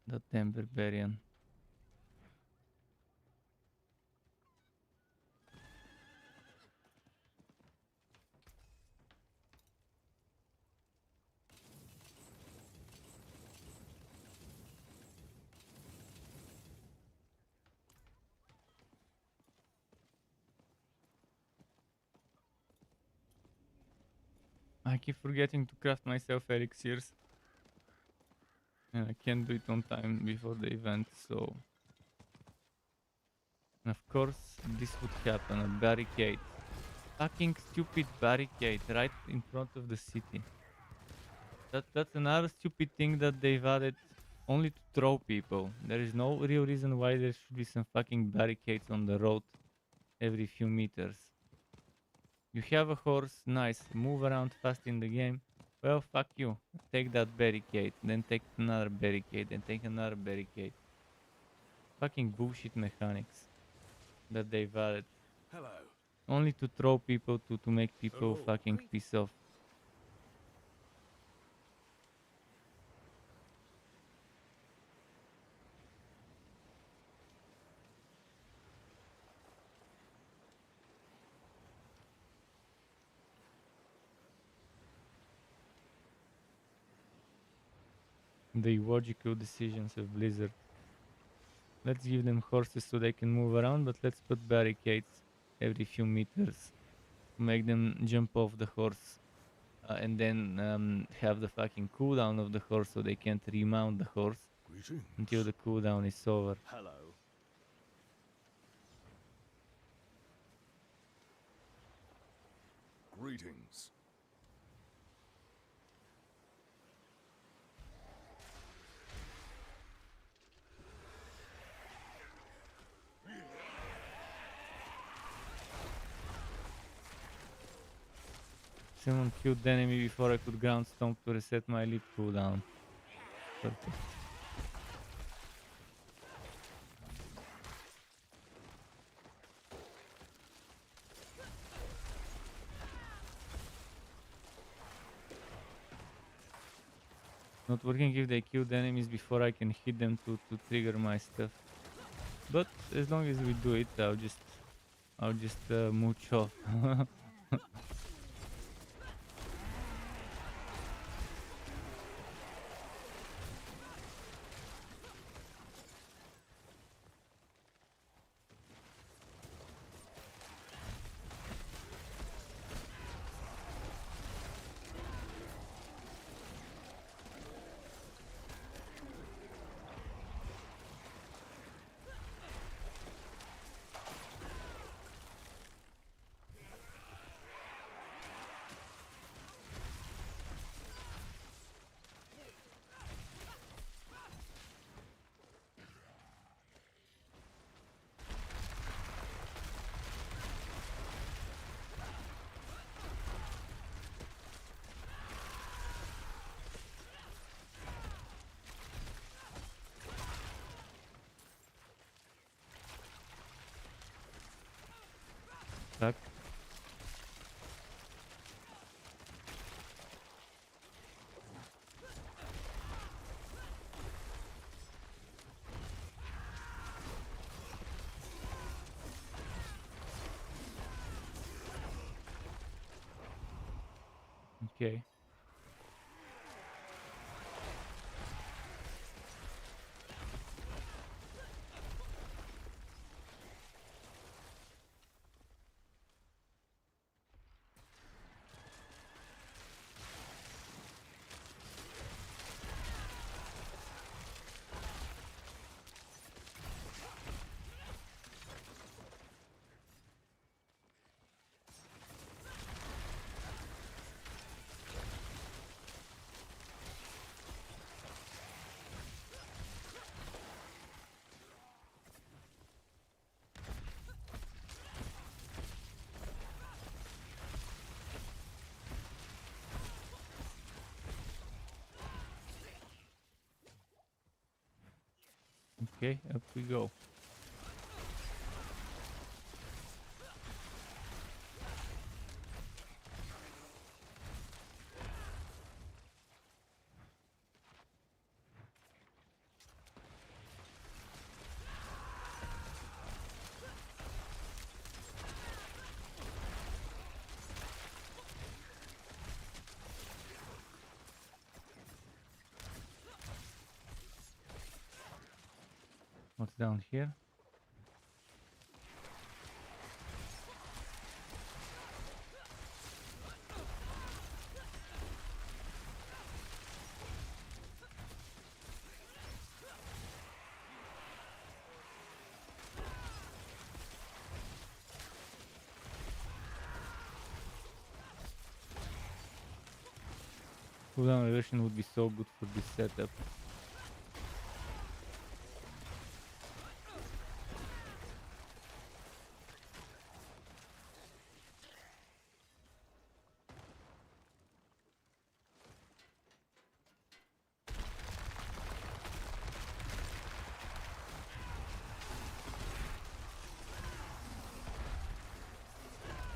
Speaker 1: The damn barbarian. I keep forgetting to craft myself elixirs. And I can't do it on time before the event, so... And of course, this would happen, a barricade. Fucking stupid barricade right in front of the city. That's another stupid thing that they've added only to throw people. There is no real reason why there should be some fucking barricades on the road every few meters. You have a horse, nice, move around fast in the game. Well, fuck you. Take that barricade, then take another barricade, then take another barricade. Fucking bullshit mechanics that they've added.
Speaker 10: Hello.
Speaker 1: Only to throw people to make people
Speaker 10: Hello.
Speaker 1: fucking piss off. The illogical decisions of Blizzard. Let's give them horses so they can move around, but let's put barricades every few meters to make them jump off the horse. And then have the fucking cooldown of the horse so they can't remount the horse until the cooldown is over.
Speaker 10: Hello. Greetings.
Speaker 1: Someone killed the enemy before I could ground stomp to reset my leap cooldown. Perfect. Not working if they kill the enemies before I can hit them to trigger my stuff. But as long as we do it, I'll just mooch off. Fuck. Okay. Okay, up we go. What's down here? Cooldown reversion would be so good for this setup.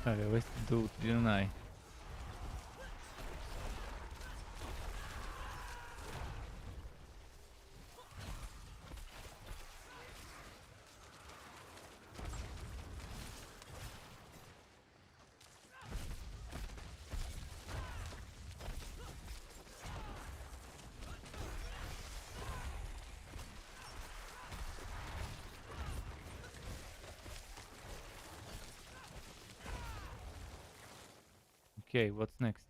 Speaker 1: I wasted loot, didn't I? Okay, what's next?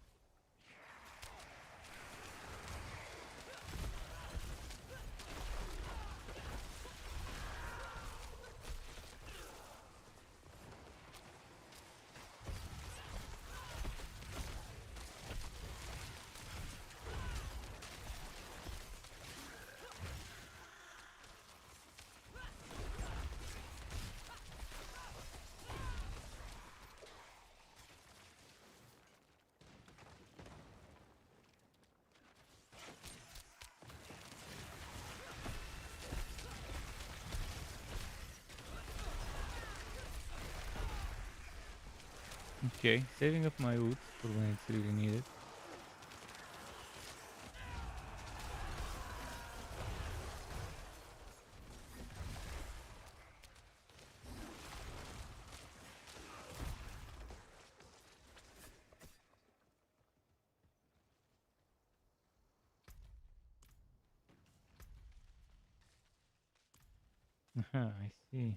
Speaker 1: Okay, saving up my wood for when it's really needed. I see.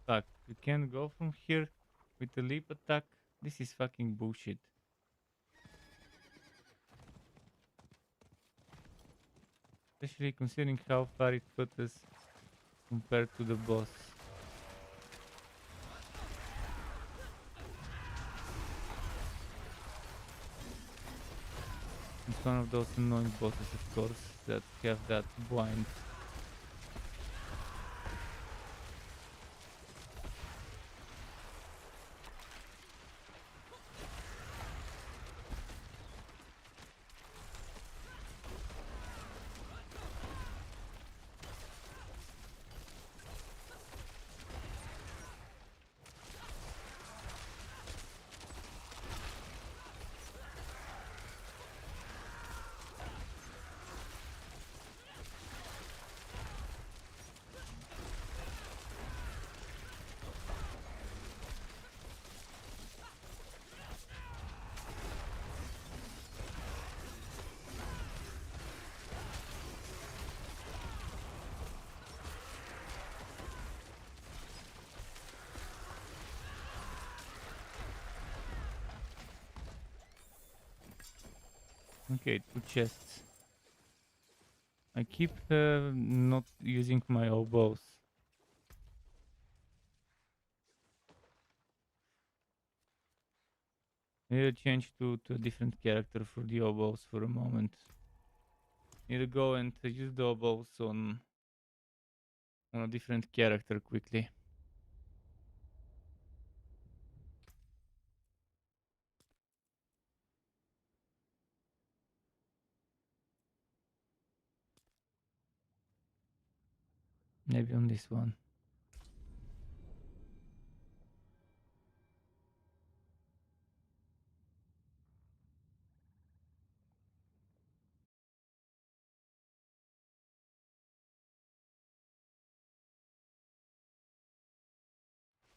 Speaker 1: Fuck, you can't go from here with the leap attack? This is fucking bullshit. Especially considering how far it put us compared to the boss. It's one of those annoying bosses, of course, that have that blind. Okay, 2 chests. I keep not using my oboes. Need to change to a different character for the oboes for a moment. Need to go and use the oboes on a different character quickly. Maybe on this one.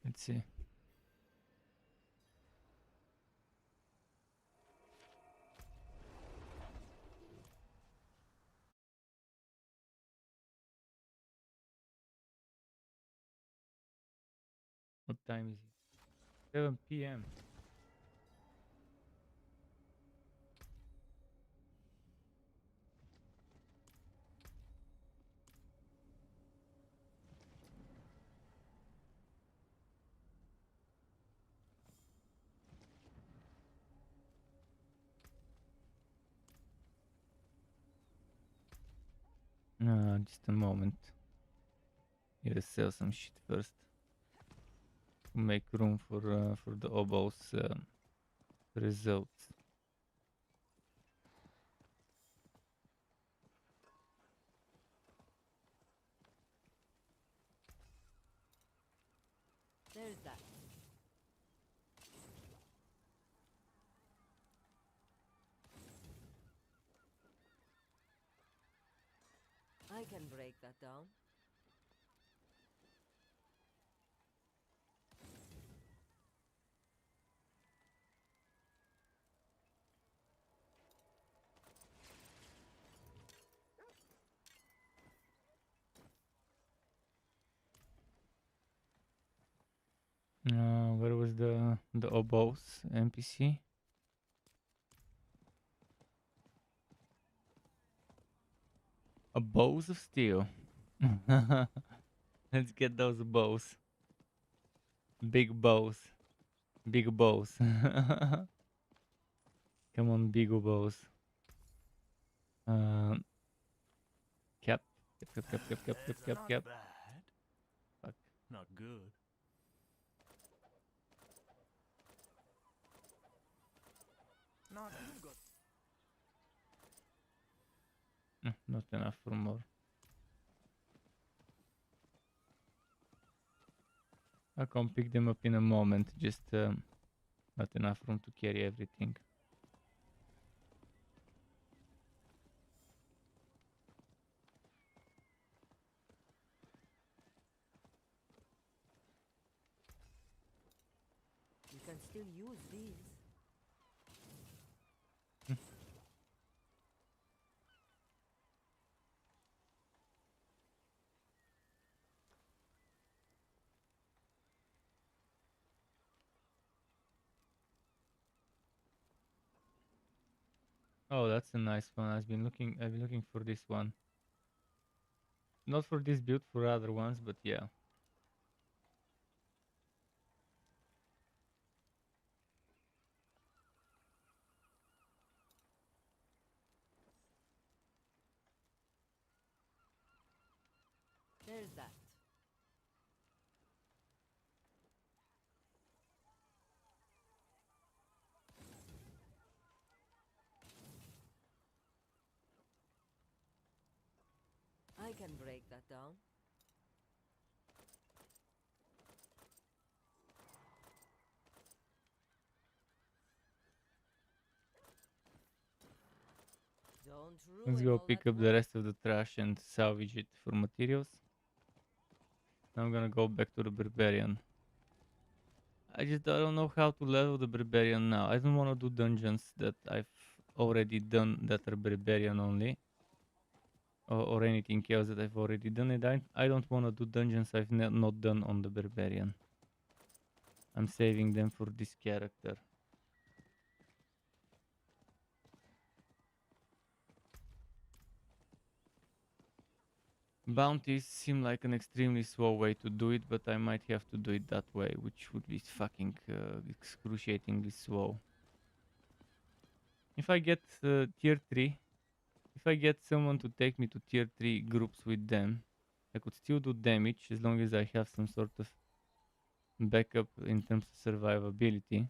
Speaker 1: Let's see. What time is it? 7 p.m. Just a moment. Need to sell some shit first. To make room for the oboes results.
Speaker 2: There's that. I can break that down.
Speaker 1: Where was the oboes NPC? A bows of steel. Let's get those bows. Big bows. Big bows. Come on, big bows. Cap. Cap.
Speaker 10: Bad.
Speaker 1: Fuck.
Speaker 10: Not good.
Speaker 3: Not too good.
Speaker 1: Not enough for more. I can pick them up in a moment, just not enough room to carry everything.
Speaker 2: You can still use these.
Speaker 1: Oh, that's a nice one. I've been looking for this one. Not for this build, for other ones, but yeah.
Speaker 2: There's that. I can break that down. Don't
Speaker 1: Let's
Speaker 2: ruin
Speaker 1: go
Speaker 2: all
Speaker 1: pick
Speaker 2: that
Speaker 1: up the
Speaker 2: work.
Speaker 1: rest of the trash and salvage it for materials. Now I'm gonna go back to the barbarian. I don't know how to level the barbarian now. I don't want to do dungeons that I've already done that are barbarian only. Or anything else that I've already done. And I don't want to do dungeons I've not done on the barbarian. I'm saving them for this character. Bounties seem like an extremely slow way to do it, but I might have to do it that way, which would be fucking excruciatingly slow. If I get tier 3, if I get someone to take me to tier 3 groups with them, I could still do damage as long as I have some sort of backup in terms of survivability.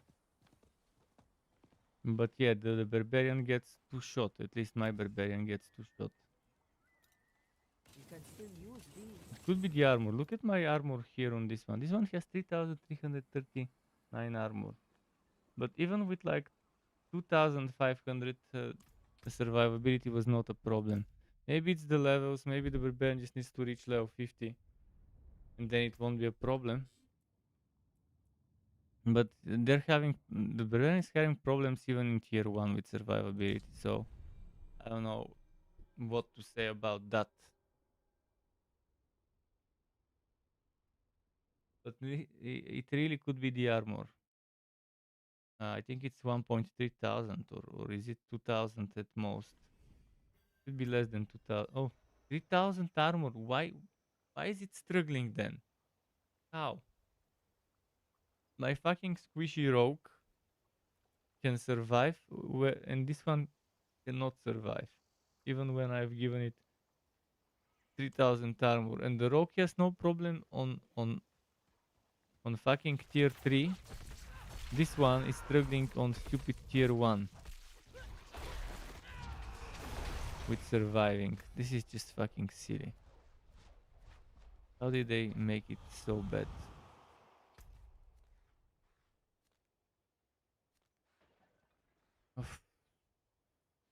Speaker 1: But yeah, the barbarian gets 2 shot. At least my barbarian gets 2 shot.
Speaker 2: can still use these.
Speaker 1: It could be the armor. Look at my armor here on this one. This one has 3,339 armor. But even with like 2,500 the survivability was not a problem. Maybe it's the levels, maybe the barbarian just needs to reach level 50 and then it won't be a problem. But the barbarian is having problems even in tier 1 with survivability, so I don't know what to say about that. But it really could be the armor. I think it's 1.3 thousand or is it 2,000 at most? Should be less than 2,000. Oh, 3,000 armor. Why is it struggling then? How? My fucking squishy rogue can survive, and this one cannot survive, even when I've given it 3,000 armor. And the rogue has no problem on fucking tier 3. This one is struggling on stupid tier 1 with surviving. This is just fucking silly. How did they make it so bad?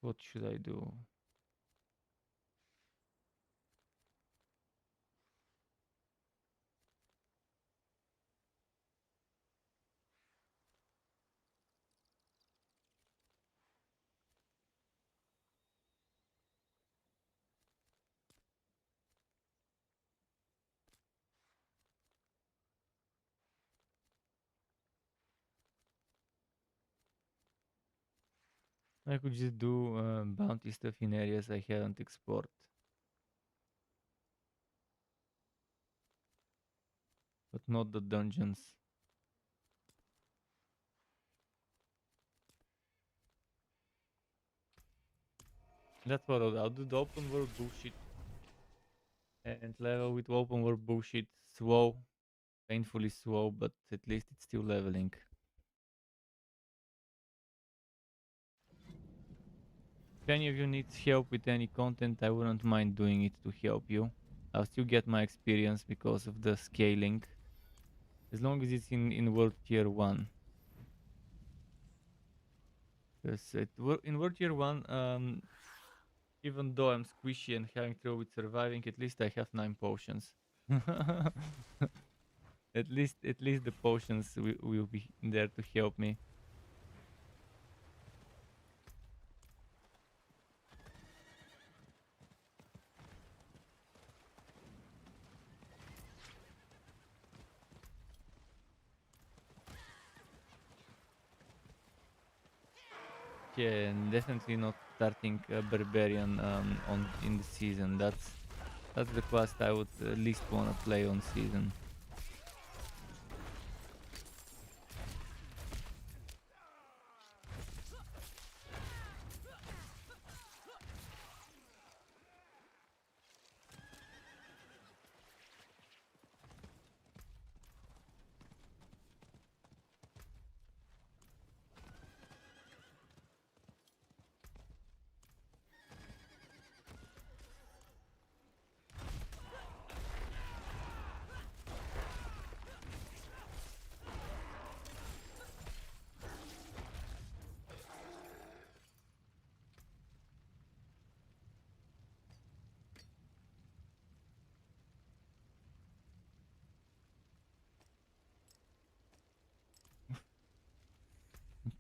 Speaker 1: What should I do? I could just do bounty stuff in areas I haven't explored. But not the dungeons. That's what I'll do, the open world bullshit. And level with open world bullshit. Slow. Painfully slow, but at least it's still leveling. If any of you needs help with any content, I wouldn't mind doing it to help you. I'll still get my experience because of the scaling. As long as it's in world tier 1. Because in world tier 1, even though I'm squishy and having trouble with surviving, at least I have 9 potions. At least the potions will be there to help me. Yeah, and definitely not starting a barbarian in the season. That's the quest I would least wanna play on season.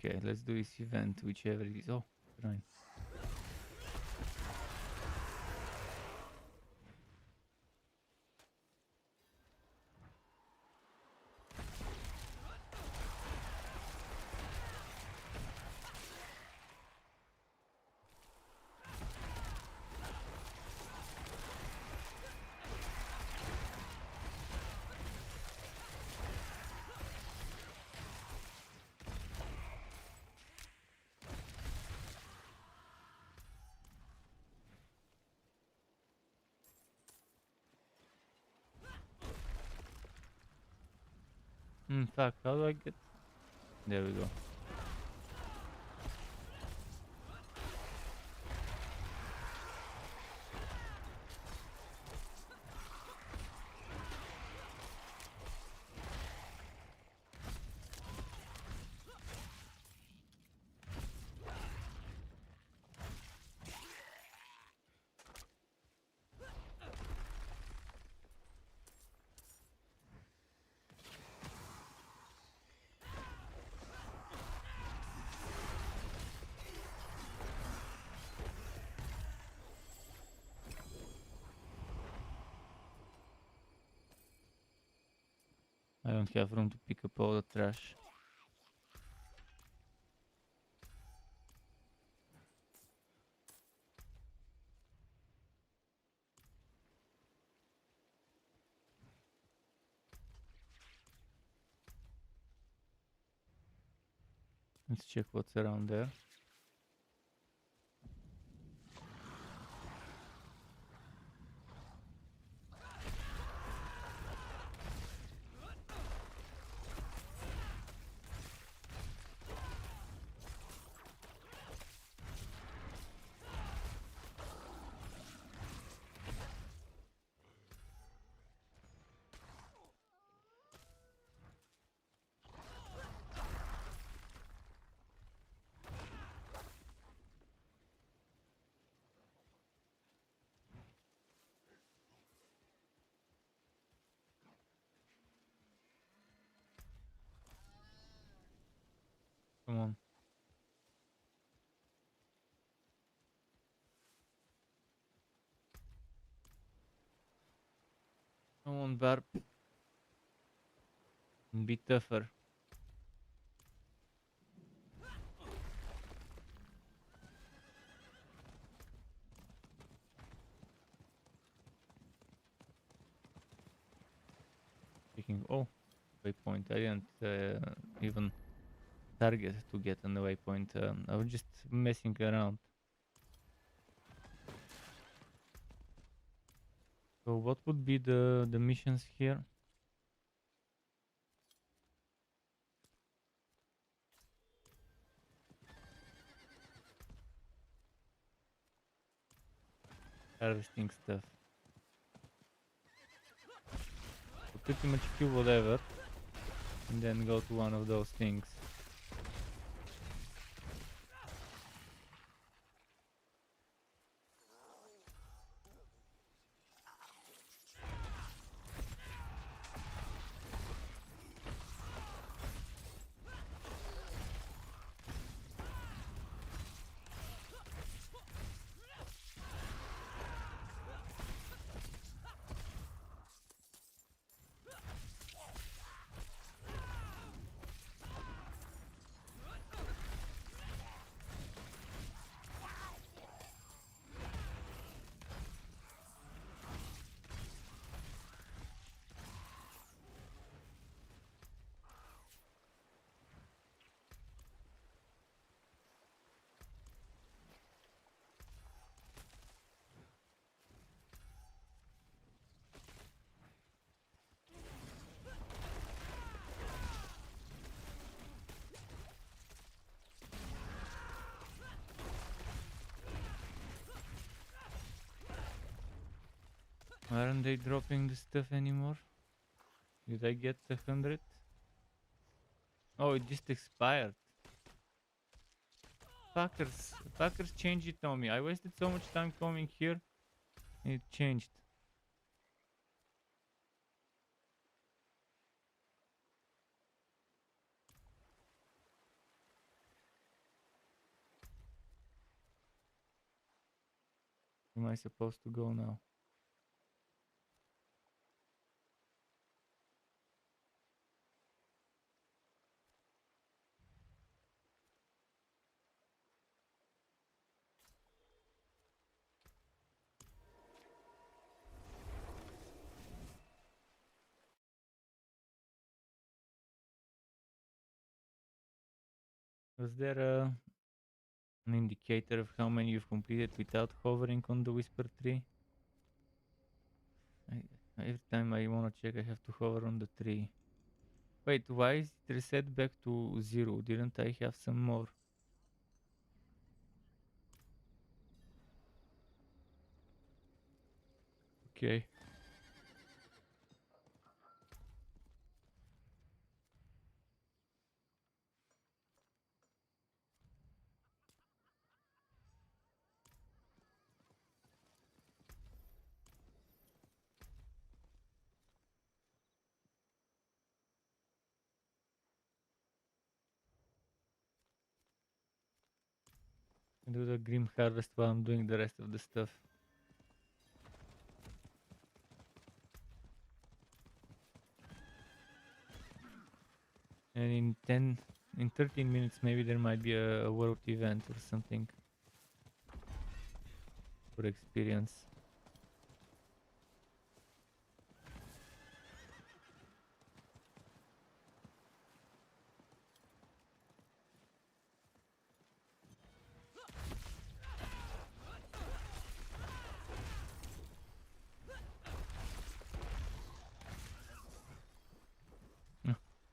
Speaker 1: Okay, let's do this event, whichever it is. Oh, right. Fuck, how do I get... There we go. don't have room to pick up all the trash. Let's check what's around there. Come on. Come on, Barb. Be tougher. Speaking, oh, waypoint. I didn't even target to get on the waypoint. I was just messing around. So what would be the missions here? Harvesting stuff. So pretty much kill whatever and then go to one of those things. Aren't they dropping the stuff anymore? Did I get 100? Oh, it just expired. Fuckers changed it on me. I wasted so much time coming here. And it changed. Where am I supposed to go now? Was there an indicator of how many you've completed without hovering on the Whisper tree? Every time I want to check, I have to hover on the tree. Wait, why is it reset back to 0? Didn't I have some more? Okay. Do the Grim Harvest while I'm doing the rest of the stuff. And in 13 minutes, maybe there might be a world event or something for experience.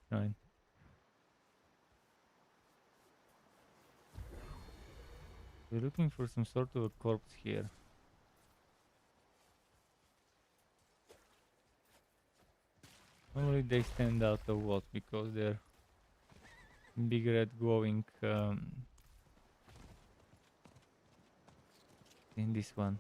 Speaker 1: Fine. We're looking for some sort of a corpse here. Normally they stand out a lot because they're big red glowing in this one.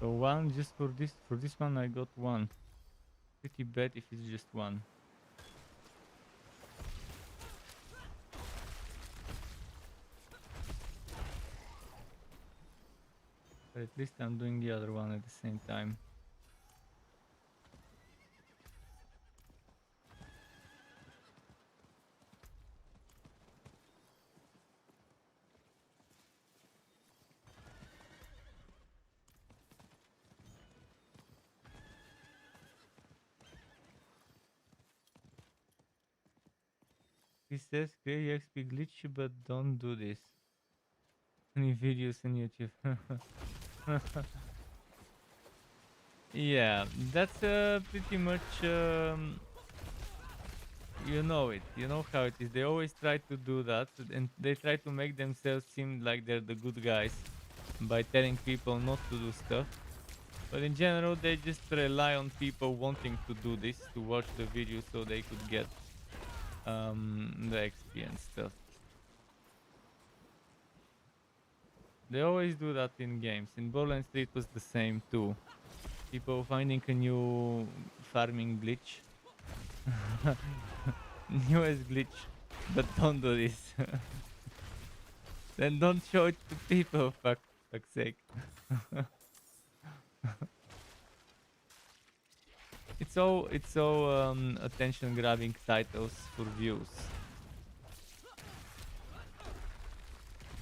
Speaker 1: So one just for this one I got one. Pretty bad if it's just one. But at least I'm doing the other one at the same time. He says Grey XP glitchy, but don't do this. Any videos on YouTube? Yeah, that's pretty much you know it. You know how it is. They always try to do that, and they try to make themselves seem like they're the good guys by telling people not to do stuff. But in general, they just rely on people wanting to do this, to watch the video so they could get the XP and stuff. They always do that in games. In Borderlands 3 it was the same too. People finding a new farming glitch. Newest glitch. But don't do this. Then don't show it to people, fuck's sake. It's so attention grabbing titles for views.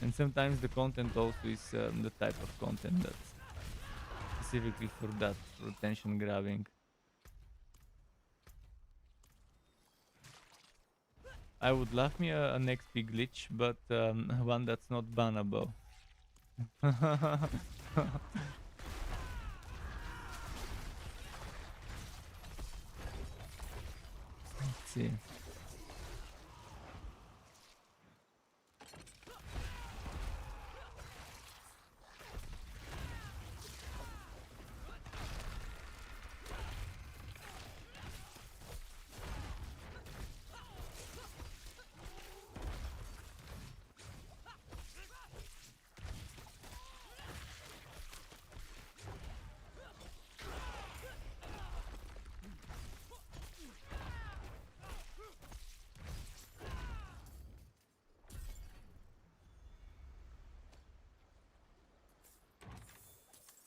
Speaker 1: And sometimes the content also is the type of content that's specifically for that, for attention grabbing. I would love me an XP glitch, but one that's not bannable. Let's see.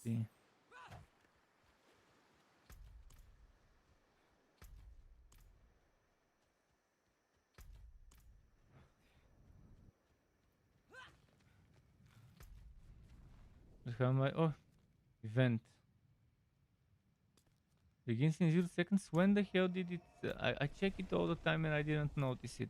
Speaker 1: See. How am I? Oh, event. Begins in 0 seconds. When the hell did it? I check it all the time and I didn't notice it.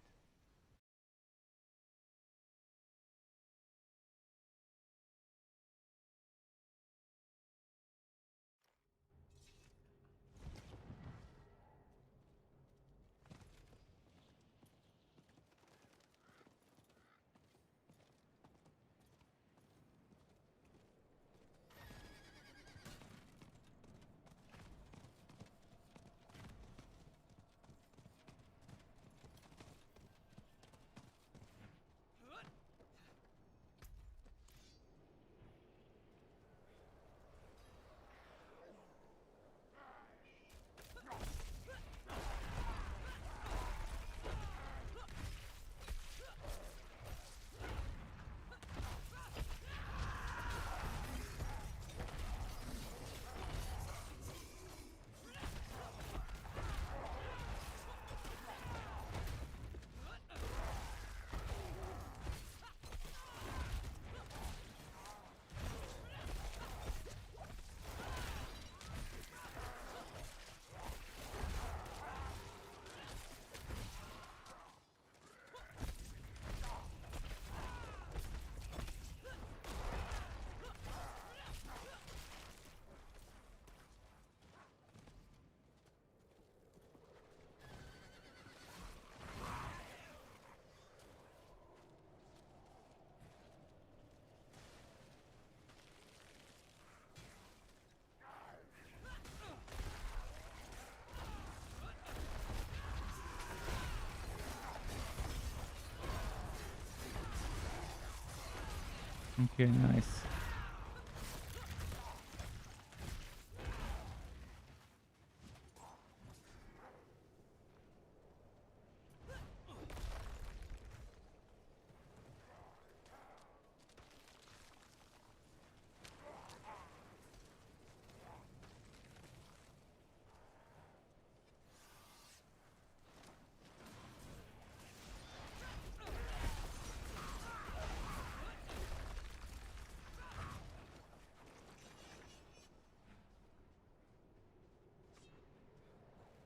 Speaker 1: Okay, nice.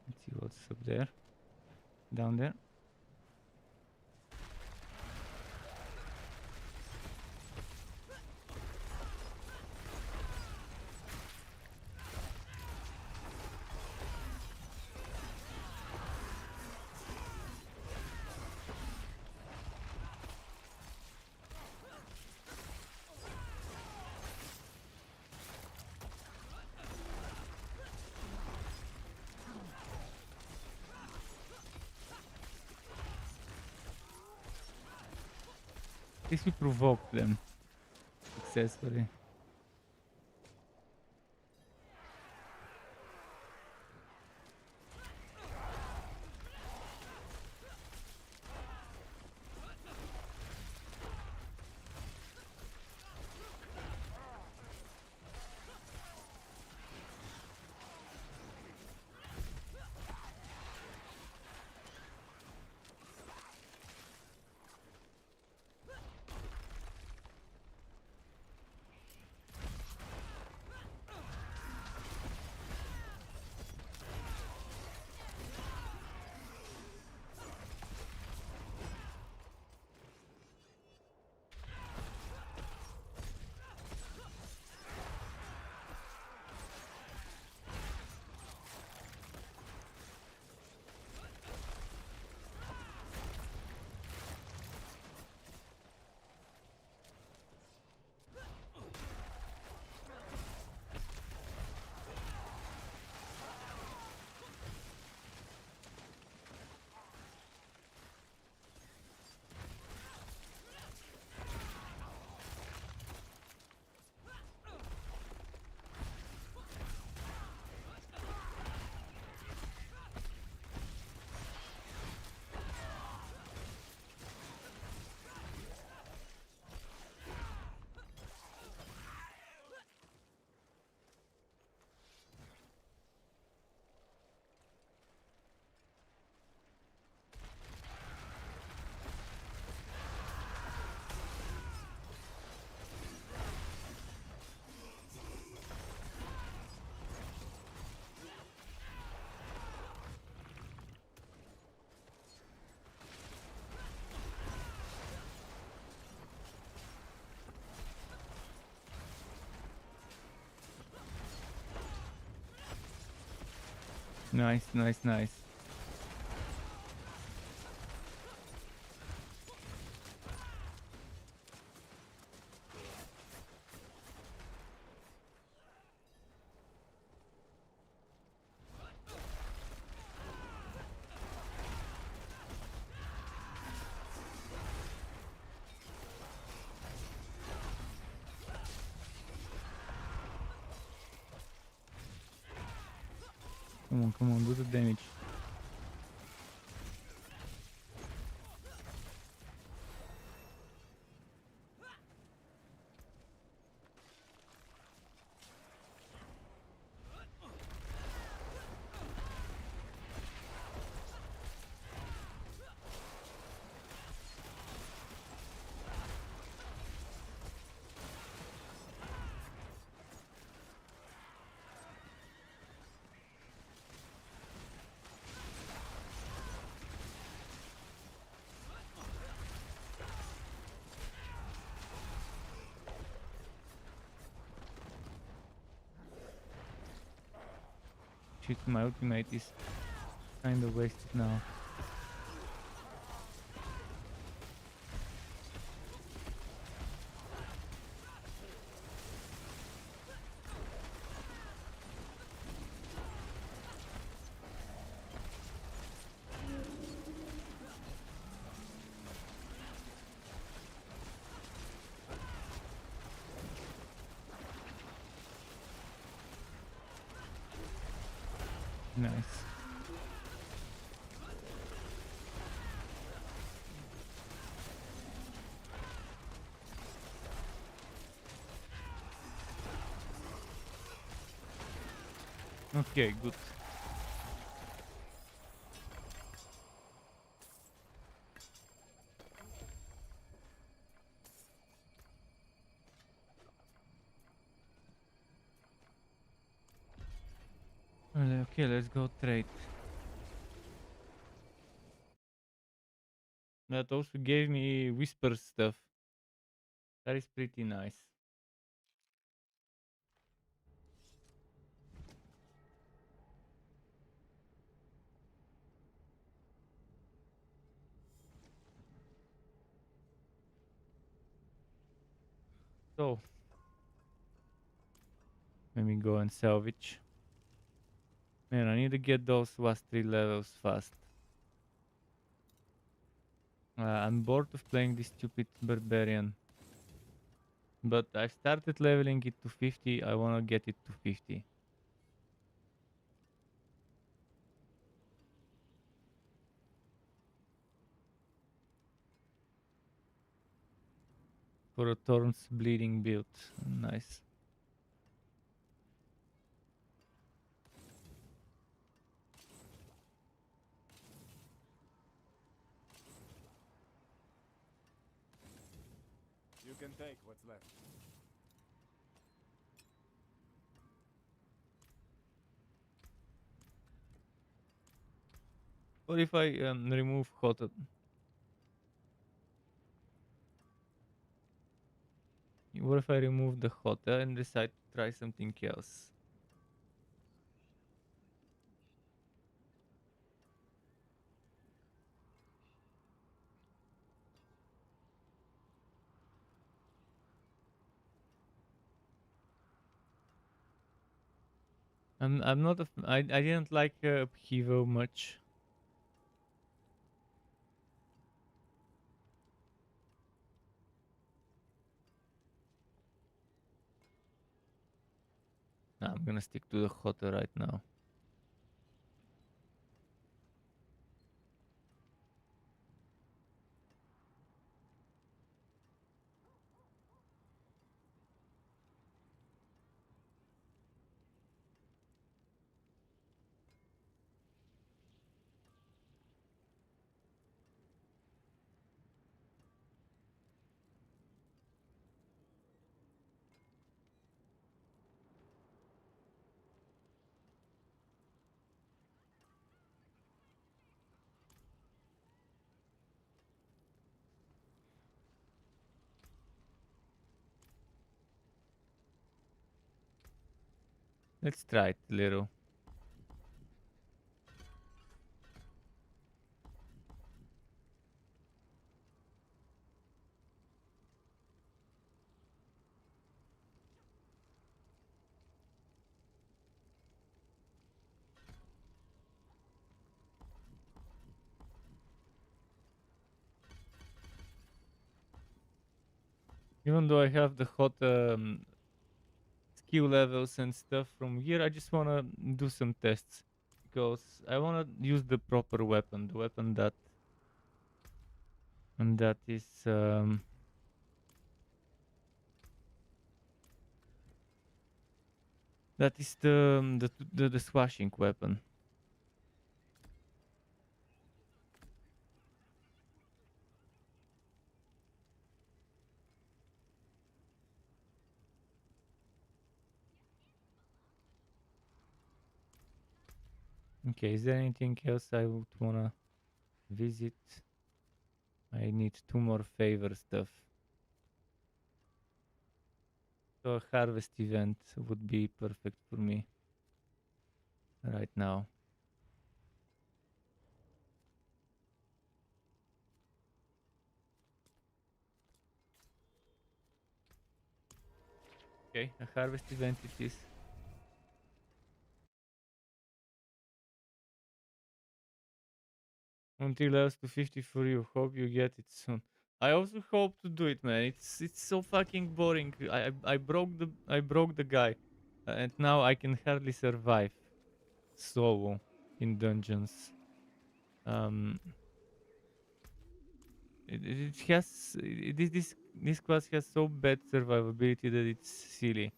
Speaker 1: Let's see what's up there. Down there. At least we provoked them successfully. Nice, nice, nice. Come on, do the damage. Shit, my ultimate is kinda wasted now. Nice. Okay, good. Okay, let's go trade. That also gave me whisper stuff. That is pretty nice. So, let me go and salvage. Man, I need to get those last 3 levels fast. I'm bored of playing this stupid barbarian. But I started leveling it to 50, I wanna get it to 50. For a Thorns bleeding build. Nice.
Speaker 7: You can take what's left.
Speaker 1: What if I remove Hota? What if I remove the Hota and decide to try something else? I'm not I didn't like Hivo much. Nah, I'm gonna stick to the Hota right now. Let's try it a little. Even though I have the hot skill levels and stuff from here, I just wanna do some tests because I wanna use the proper weapon, the weapon that is the swashing weapon. Okay, is there anything else I would wanna visit? I need 2 more favor stuff. So a harvest event would be perfect for me right now. Okay, a harvest event it is. Until levels to 50 for you. Hope you get it soon. I also hope to do it, man. It's so fucking boring. I broke the guy, and now I can hardly survive solo in dungeons. It has this class has so bad survivability that it's silly.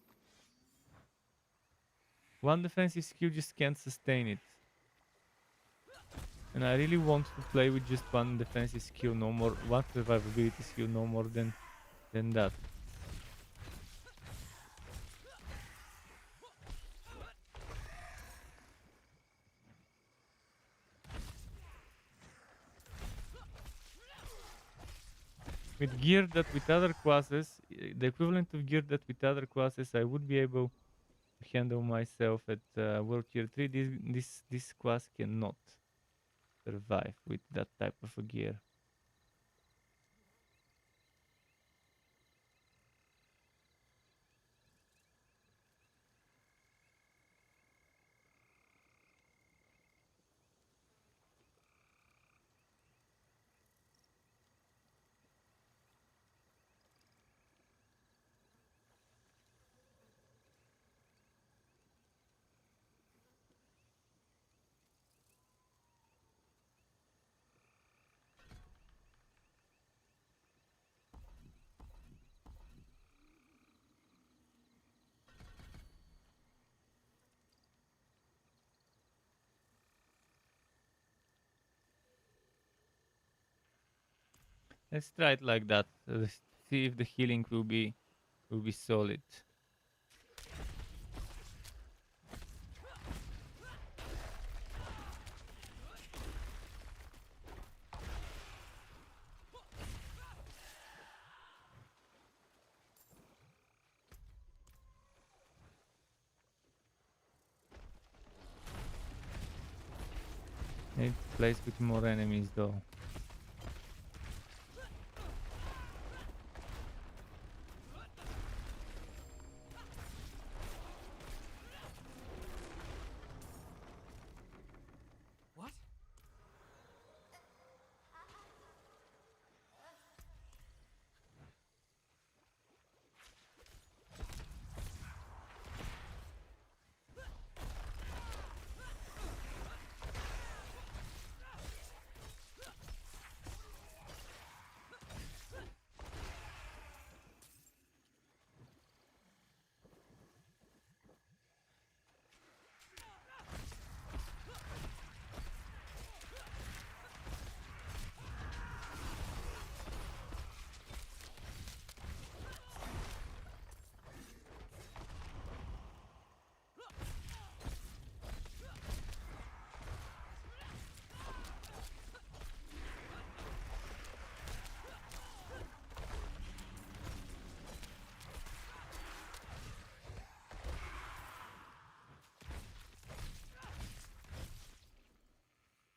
Speaker 1: One defensive skill just can't sustain it. And I really want to play with just one defensive skill, no more, one survivability skill, no more than that. With gear that with other classes, the equivalent of gear that with other classes, I would be able to handle myself at World Tier 3. This class cannot survive with that type of a gear. Let's try it like that. See if the healing will be solid. Need place with more enemies though.
Speaker 3: What?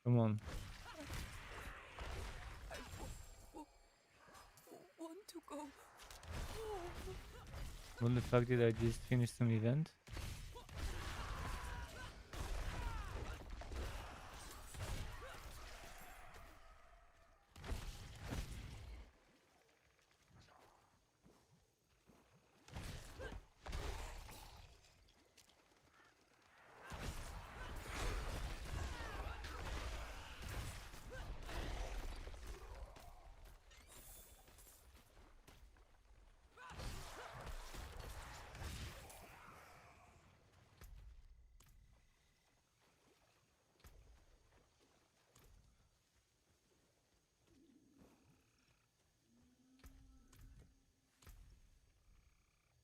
Speaker 1: Come on.
Speaker 9: Want to go home.
Speaker 1: What the fuck did I just finish some event?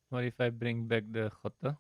Speaker 1: What if I bring back the Hota?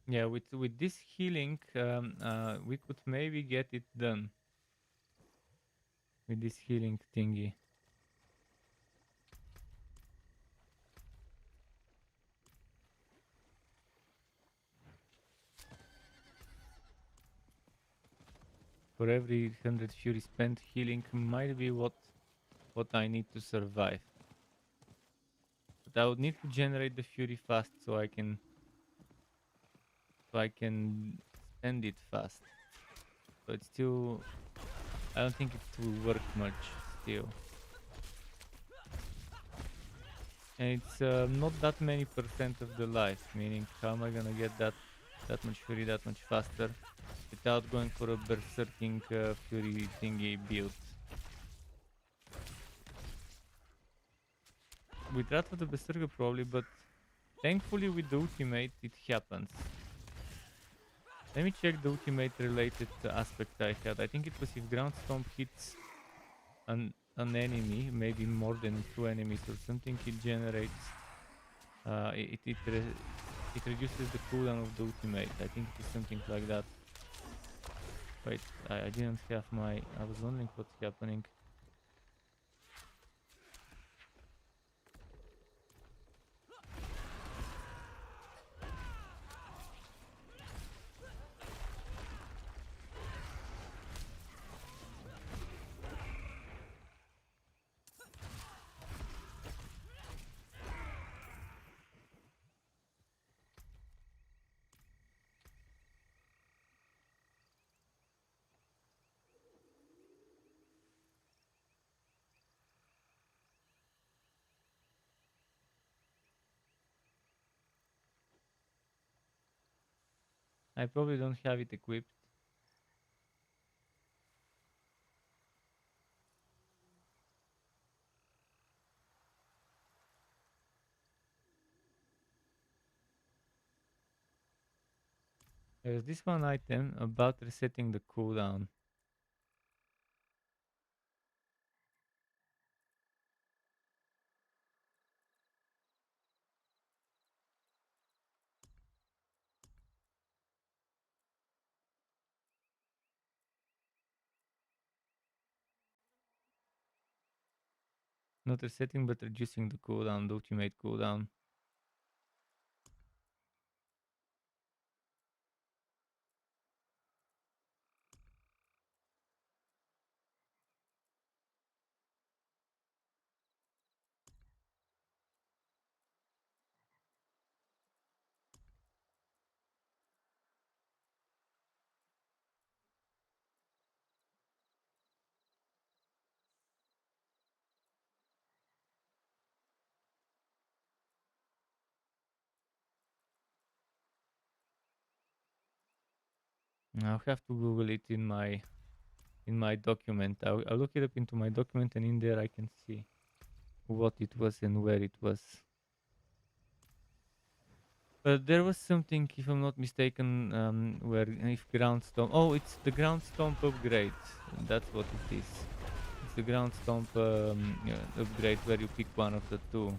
Speaker 1: Yeah, with this healing, we could maybe get it done. With this healing thingy. For every 100 fury spent, healing might be what I need to survive. But I would need to generate the fury fast so I can spend it fast. So it's still, I don't think it will work much still. And it's not that many percent of the life, meaning how am I gonna get that much fury that much faster without going for a berserking fury thingy build. With Wrath of the Berserker probably, but thankfully with the ultimate it happens. Let me check the ultimate related aspect I had. I think it was if ground stomp hits an enemy, maybe more than 2 enemies or something, it generates it reduces the cooldown of the ultimate. I think it is something like that. Wait, I didn't have my... I was wondering what's happening. I probably don't have it equipped. There's this one item about resetting the cooldown. Not resetting, but reducing the cooldown, the ultimate cooldown. I'll have to Google it in my document. I'll look it up into my document, and in there I can see what it was and where it was. But there was something, if I'm not mistaken, where if ground stomp... Oh, it's the ground stomp upgrade. That's what it is. It's the ground stomp upgrade where you pick one of the two.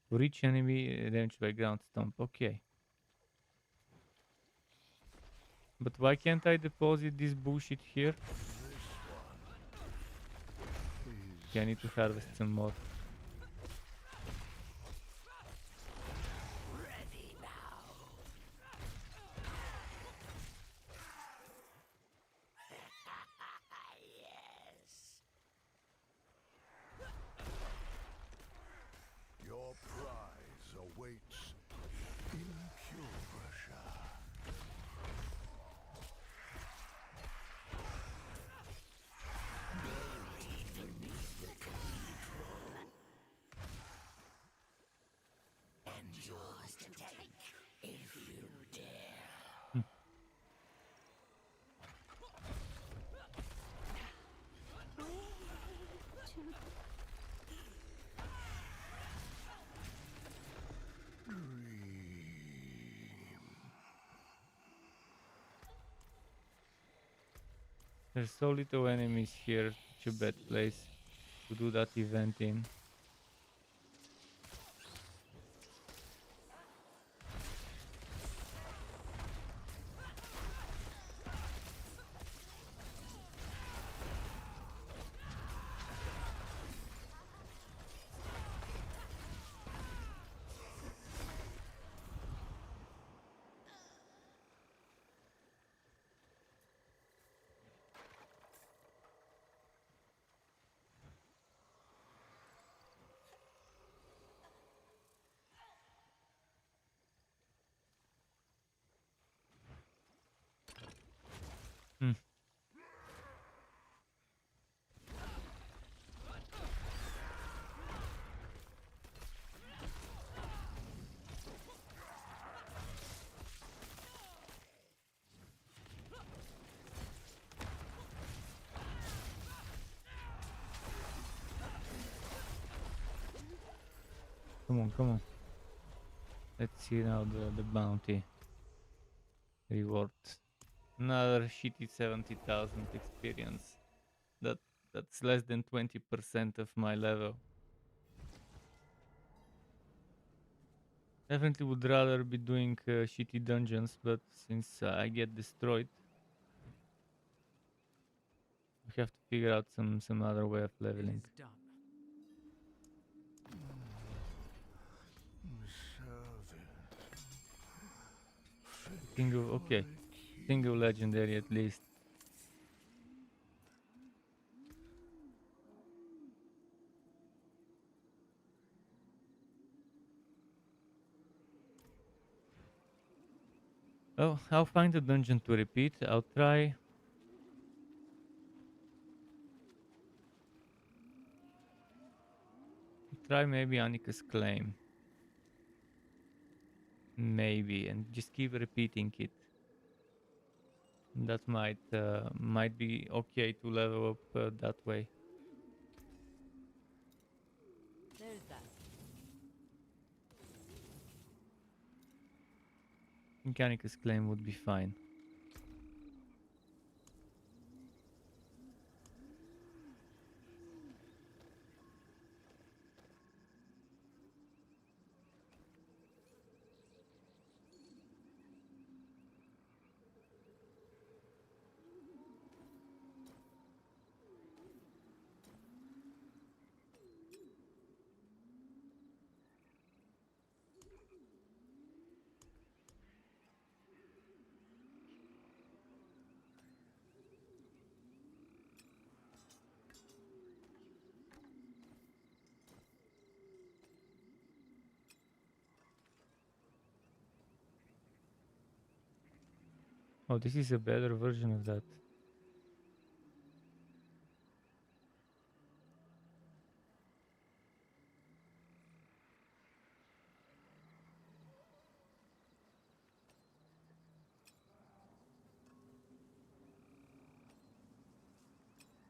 Speaker 1: For each enemy damaged by ground stomp. Okay. But why can't I deposit this bullshit here? Okay, I need to harvest some more. There's so little enemies here. Such a bad place to do that event in. Hmm. Come on, come on. Let's see now the bounty reward. Another shitty 70,000 experience. That's less than 20% of my level. Definitely would rather be doing shitty dungeons, but since I get destroyed, we have to figure out some other way of leveling. Single legendary at least. Oh, I'll find a dungeon to repeat. I'll try. Try maybe Annika's Claim. Maybe, and just keep repeating it. That might be okay to level up that way.
Speaker 2: There's that.
Speaker 1: Mechanicus Claim would be fine. Oh, this is a better version of that.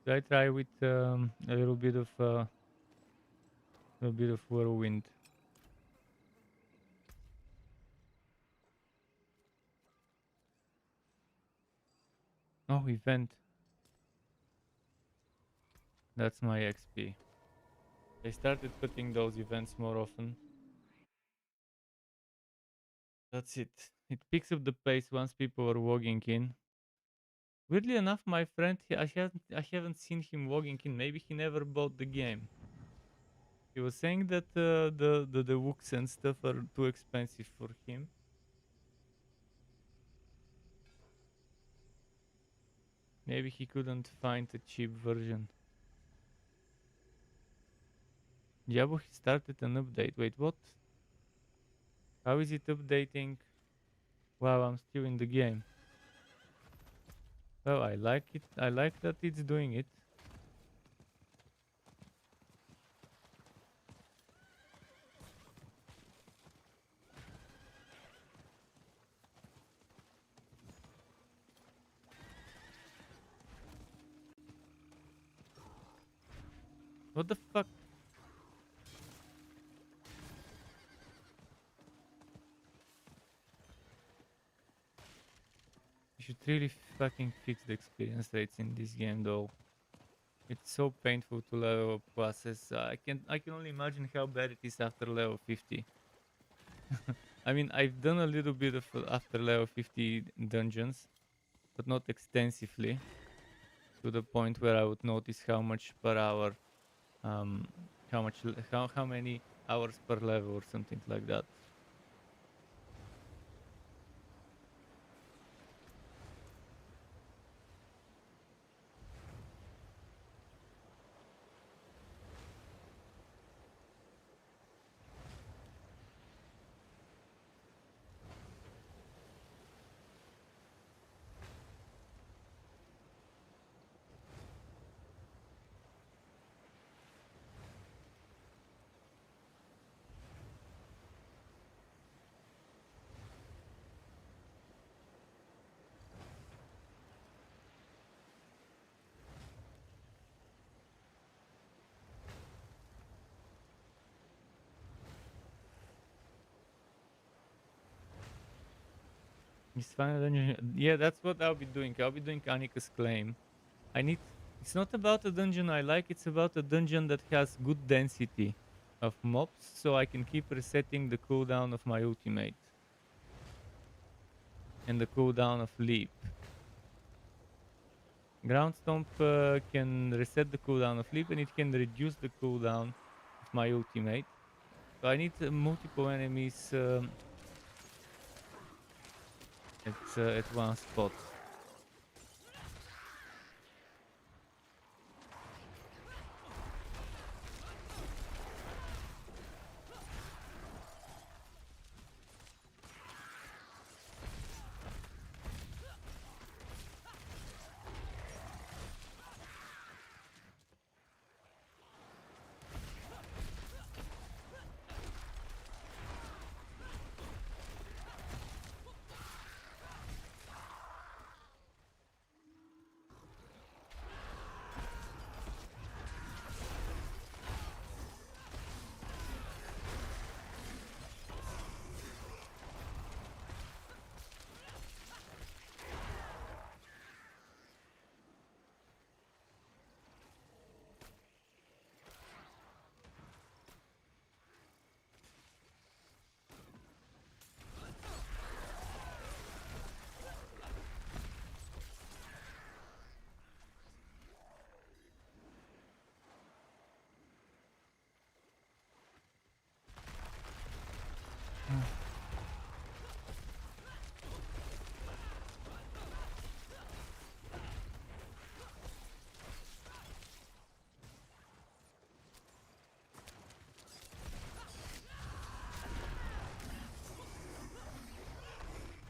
Speaker 1: Should I try with a little bit of whirlwind? Oh, event. That's my XP. I started putting those events more often. That's it. It picks up the pace once people are logging in. Weirdly enough, my friend, I haven't seen him logging in. Maybe he never bought the game. He was saying that the books and stuff are too expensive for him. Maybe he couldn't find a cheap version. Diablo started an update. Wait, what? How is it updating? Wow, I'm still in the game. Well, I like it. I like that it's doing it. What the fuck? You should really fucking fix the experience rates in this game, though. It's so painful to level up classes. I can only imagine how bad it is after level 50. I mean, I've done a little bit of after level 50 dungeons, but not extensively, to the point where I would notice how much per hour, how many hours per level or something like that. This final dungeon, yeah, that's what I'll be doing. I'll be doing Annika's Claim. I need. It's not about a dungeon I like. It's about a dungeon that has good density of mobs, so I can keep resetting the cooldown of my ultimate and the cooldown of leap. Ground Stomp can reset the cooldown of leap, and it can reduce the cooldown of my ultimate. So I need multiple enemies at one spot.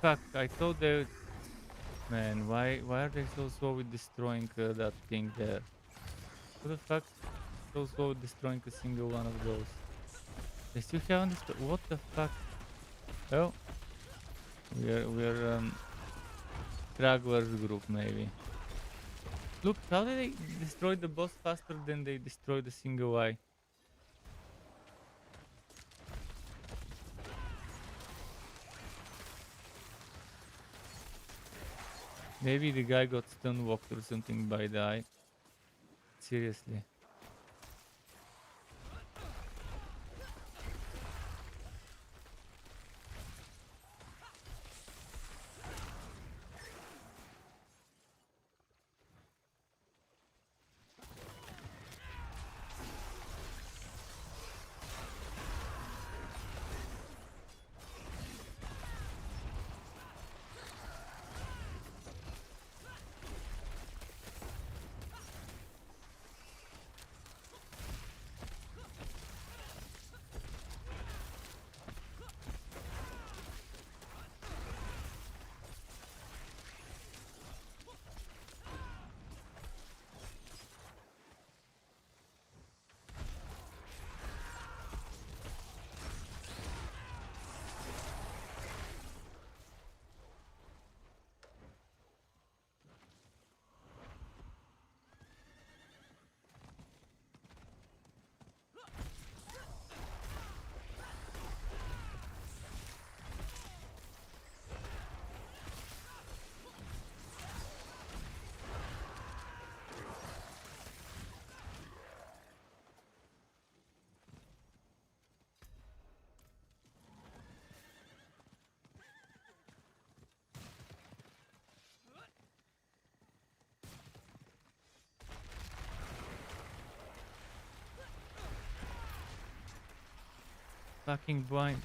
Speaker 1: Fuck, I thought they... Man, why are they so slow with destroying that thing there? Who the fuck so slow with destroying a single one of those? They still haven't destroyed... What the fuck? Well, we're stragglers group maybe. Look, how did they destroy the boss faster than they destroyed the single eye? Maybe the guy got stun walked or something by the eye. Seriously. Fucking blind.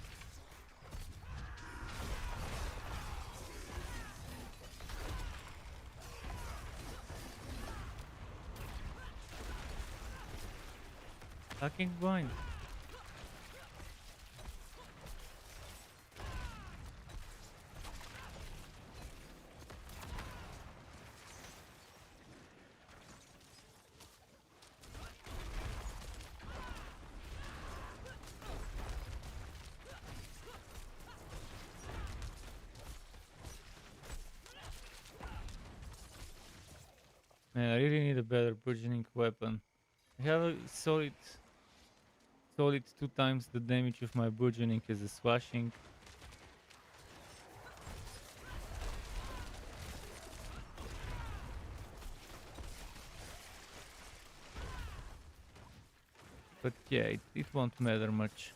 Speaker 1: Fucking blind. Man, I really need a better burgeoning weapon. I have a solid 2 times the damage of my burgeoning as a slashing. But yeah, it won't matter much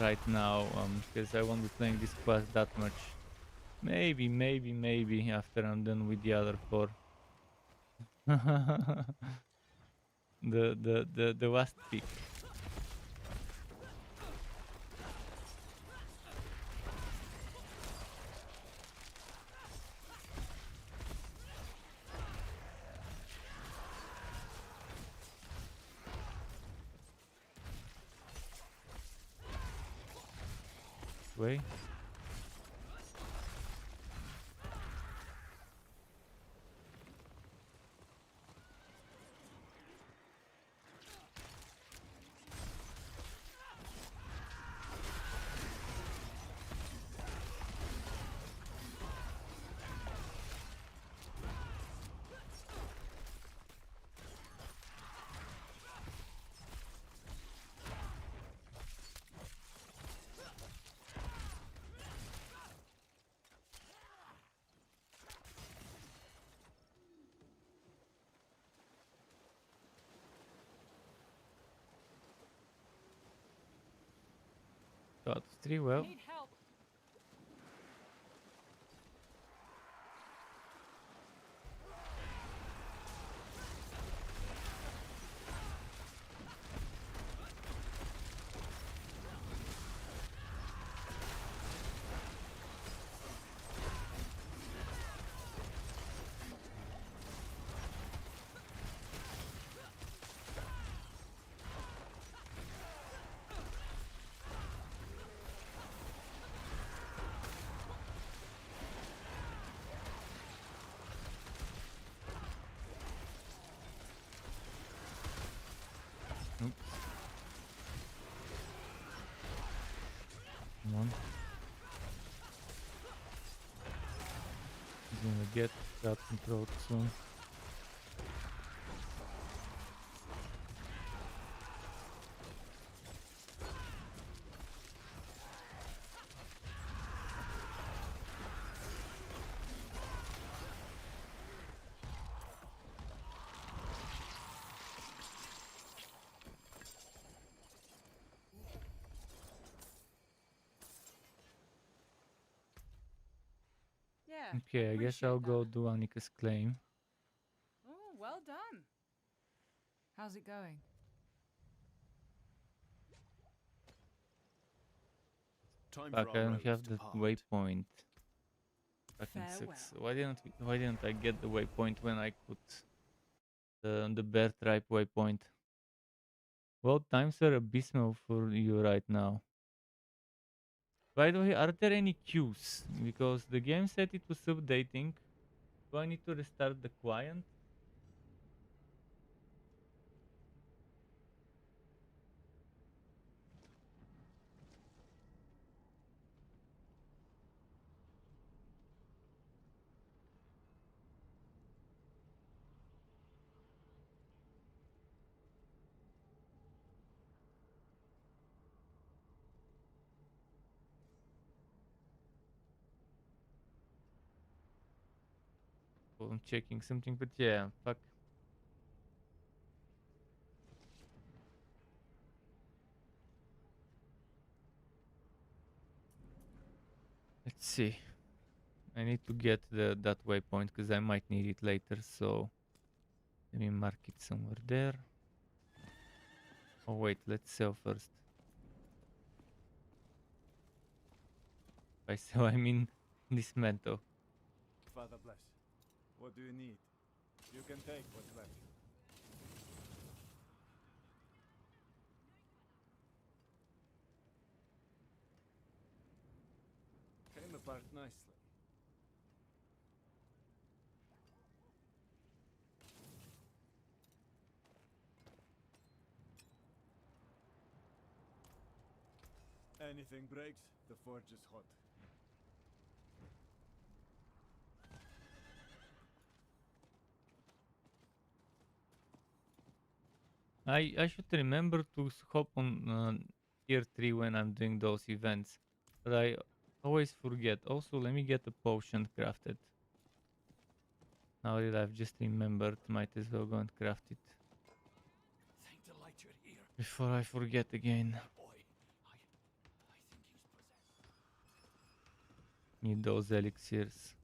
Speaker 1: right now, because I won't be playing this class that much. Maybe after I'm done with the other 4. the last pick. Way. Got 3 well.
Speaker 9: Need help.
Speaker 1: Oops. Come on. He's gonna get that control soon.
Speaker 9: Yeah.
Speaker 1: Okay, I guess I'll go do Annika's claim.
Speaker 9: Oh, well done. How's it going?
Speaker 10: Time
Speaker 1: Fuck,
Speaker 10: for
Speaker 1: I
Speaker 10: our
Speaker 1: don't
Speaker 10: roads
Speaker 1: have
Speaker 10: to
Speaker 1: the
Speaker 10: part.
Speaker 1: waypoint. Fucking
Speaker 9: Farewell.
Speaker 1: sucks. Why didn't I get the waypoint when I put the bear tribe waypoint? Well, times are abysmal for you right now. By the way, are there any queues? Because the game said it was updating. Do I need to restart the client? Well, I'm checking something, but yeah, fuck. Let's see. I need to get that waypoint because I might need it later, so let me mark it somewhere there. Oh wait, let's sell first. so I mean dismantle.
Speaker 7: Father bless. What do you need? You can take what's left. Came apart nicely. Anything breaks, the forge is hot.
Speaker 1: I should remember to hop on tier 3 when I'm doing those events, but I always forget. Also, let me get a potion crafted. Now that I've just remembered, might as well go and craft it
Speaker 8: Thank the light you're here.
Speaker 1: before I forget again.
Speaker 8: Boy, I think he's possessed.
Speaker 1: Need those elixirs.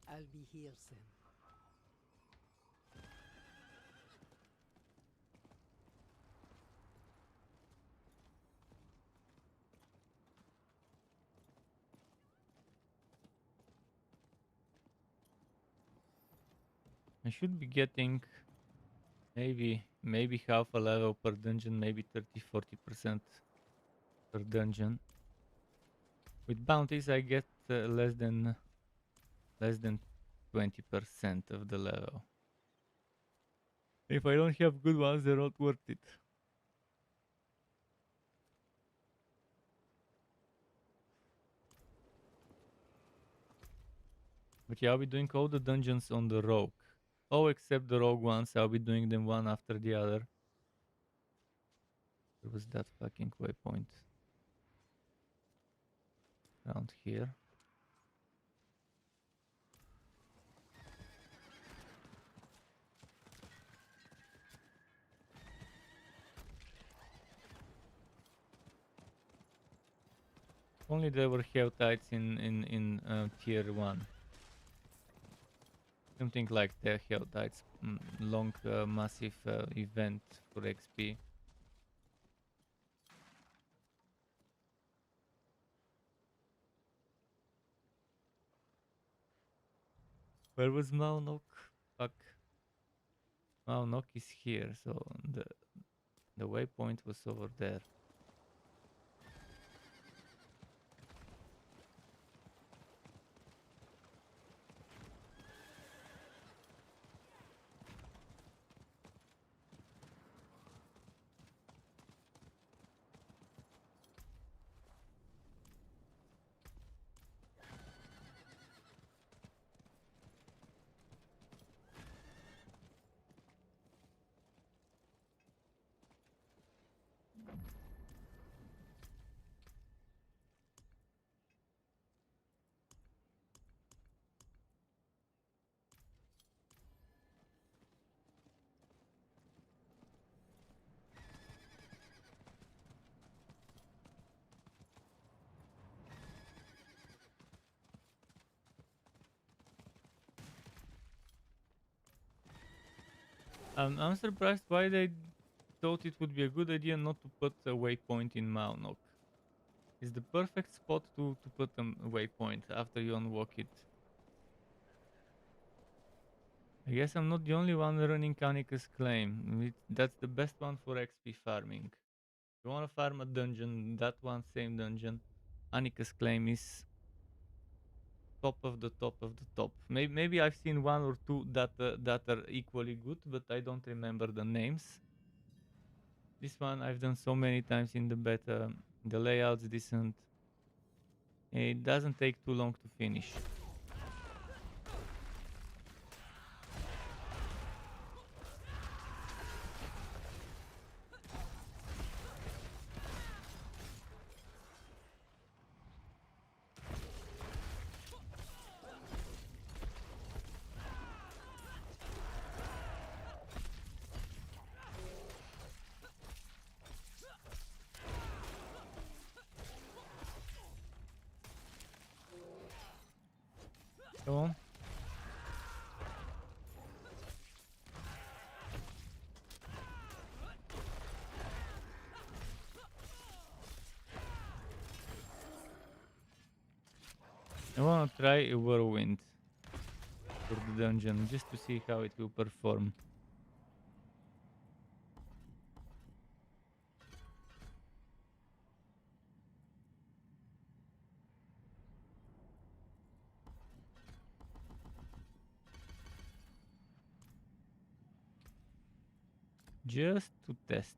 Speaker 6: I'll be here soon.
Speaker 1: I should be getting maybe half a level per dungeon, maybe 30-40% per dungeon. With bounties I get less than 20% of the level. If I don't have good ones, they're not worth it. But yeah, I'll be doing all the dungeons on the rogue. Oh, except the rogue ones, I'll be doing them one after the other. There was that fucking waypoint. Around here. Only there were Helltides in tier 1. Something like the Helltides, long massive event for XP. Where was Maunok? Fuck. Maunok is here, so the waypoint was over there. I'm surprised why they thought it would be a good idea not to put a waypoint in Maunok. It's the perfect spot to put a waypoint after you unlock it. I guess I'm not the only one running Anika's Claim. That's the best one for XP farming. If you want to farm a dungeon, that one same dungeon, Anika's Claim is top of the top of the top. Maybe I've seen one or two that are equally good, but I don't remember the names. This one I've done so many times in the beta. The layout's decent. It doesn't take too long to finish. Come on. I wanna try a whirlwind for the dungeon just to see how it will perform. Just to test.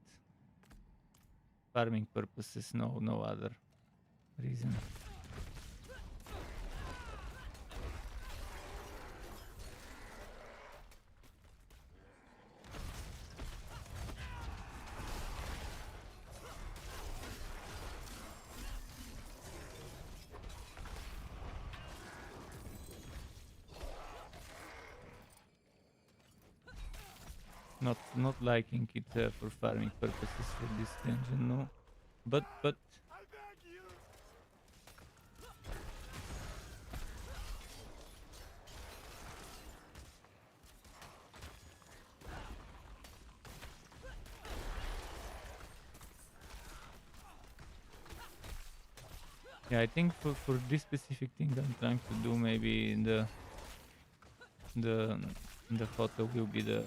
Speaker 1: Farming purposes, no other reason. Not liking it for farming purposes for this dungeon, no. But yeah, I think for this specific thing I'm trying to do, maybe the photo will be the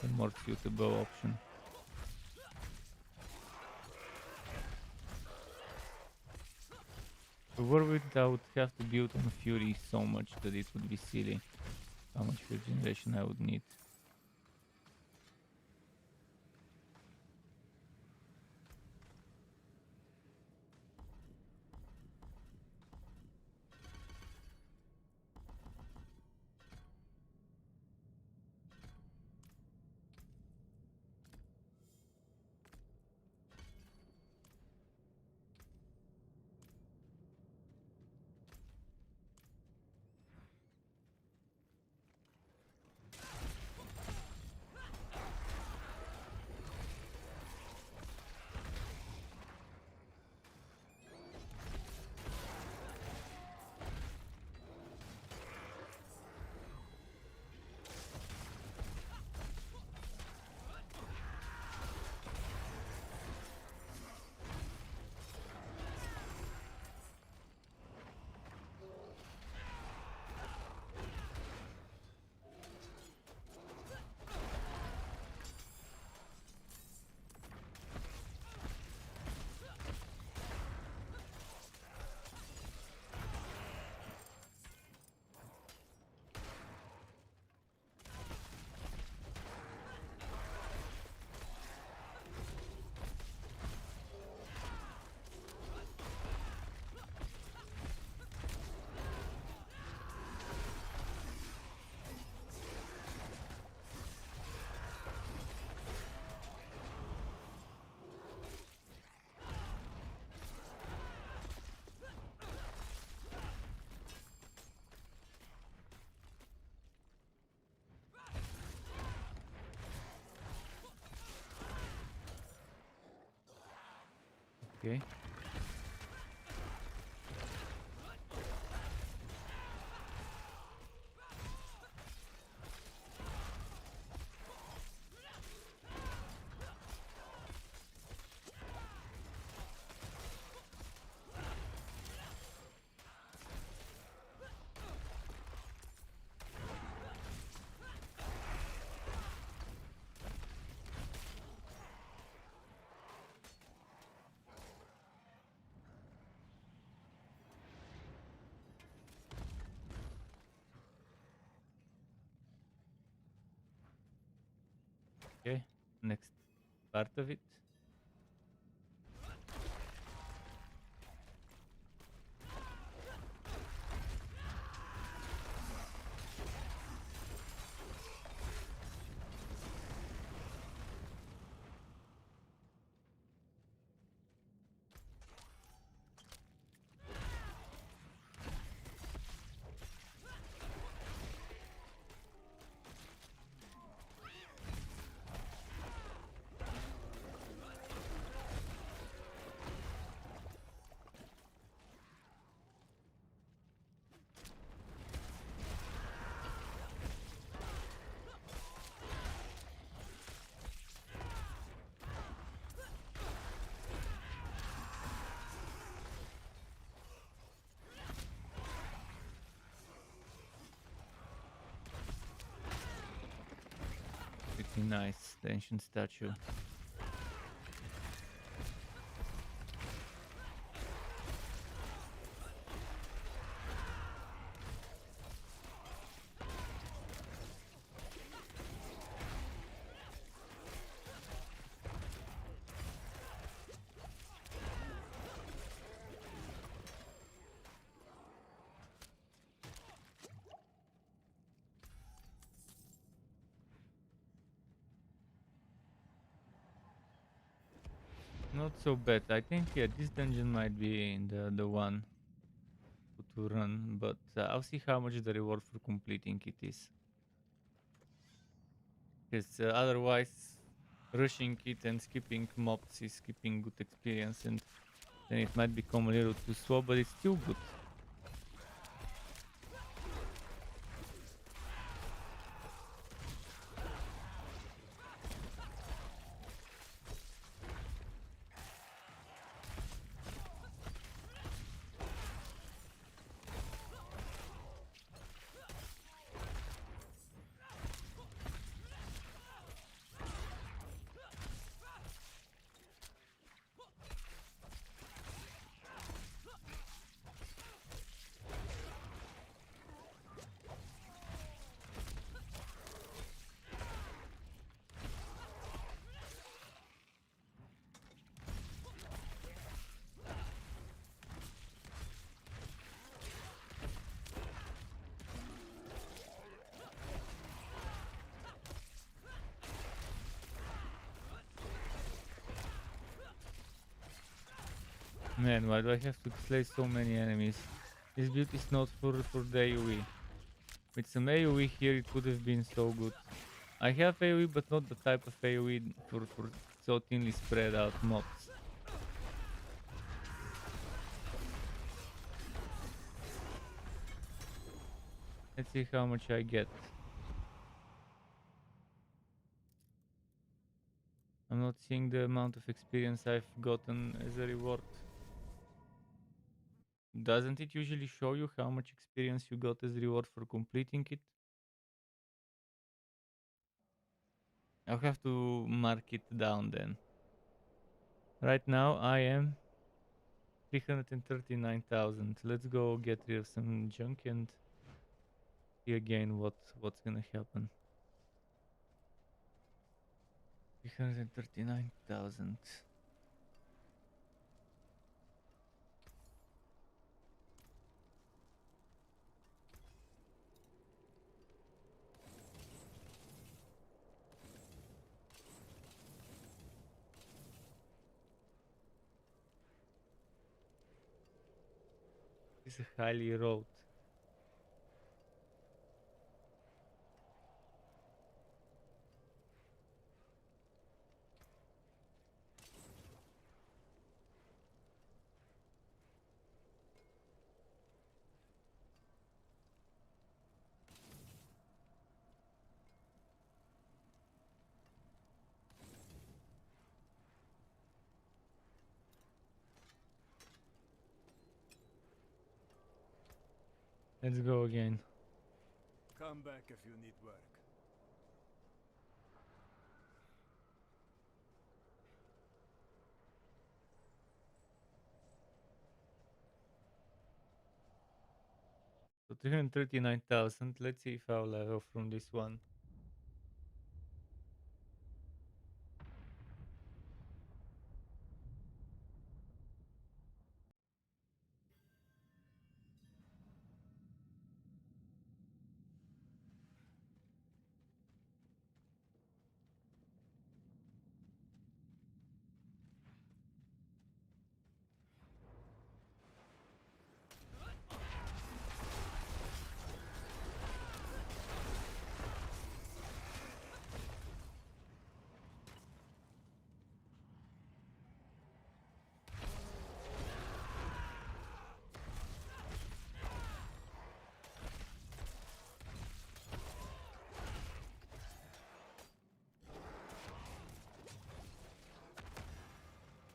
Speaker 1: more suitable option. The Whirlwind I would have to build on Fury so much that it would be silly how much regeneration I would need. Okay. Okay, next part of it. pretty nice, the ancient statue. Not so bad. I think, yeah, this dungeon might be the one to run, but I'll see how much the reward for completing it is. Because otherwise, rushing it and skipping mobs is skipping good experience, and then it might become a little too slow, but it's still good. Man, why do I have to slay so many enemies? This build is not for the AoE. With some AoE here it would have been so good. I have AoE, but not the type of AoE for so thinly spread out mobs. Let's see how much I get. I'm not seeing the amount of experience I've gotten as a reward. Doesn't it usually show you how much experience you got as reward for completing it? I'll have to mark it down then. Right now I am 339,000. Let's go get rid of some junk and see again what's gonna happen. 339,000. It's a highly road. Let's go again.
Speaker 7: Come back if you need work.
Speaker 1: So 339,000. Let's see if I'll level from this one.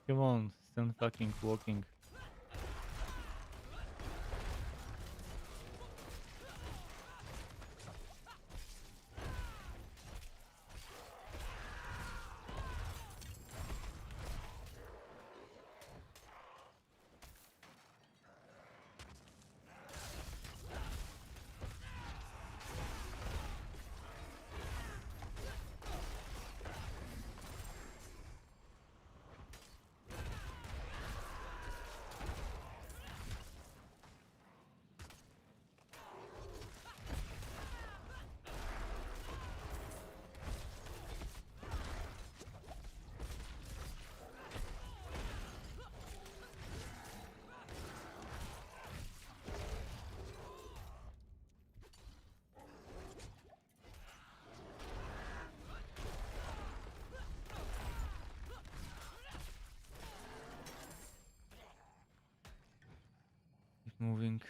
Speaker 1: Come on, stop fucking walking. moving.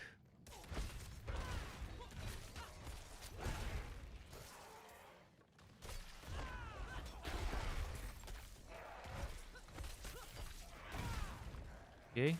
Speaker 1: Okay.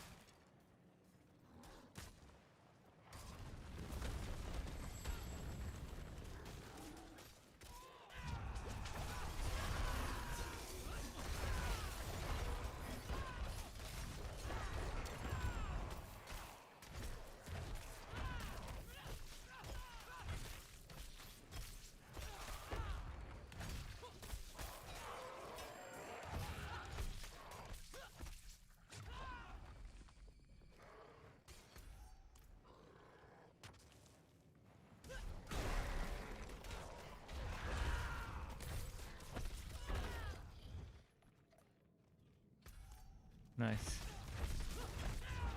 Speaker 1: Nice.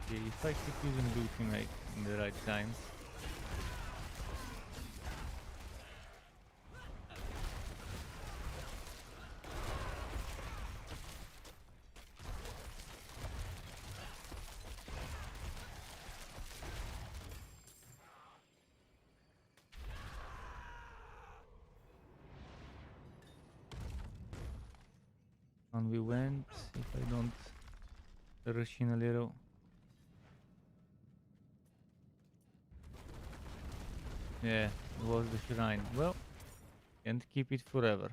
Speaker 1: Okay, if I keep using ultimate in the right times. And we went, if I don't rush in a little. Yeah, it was the shrine. Well, can't keep it forever.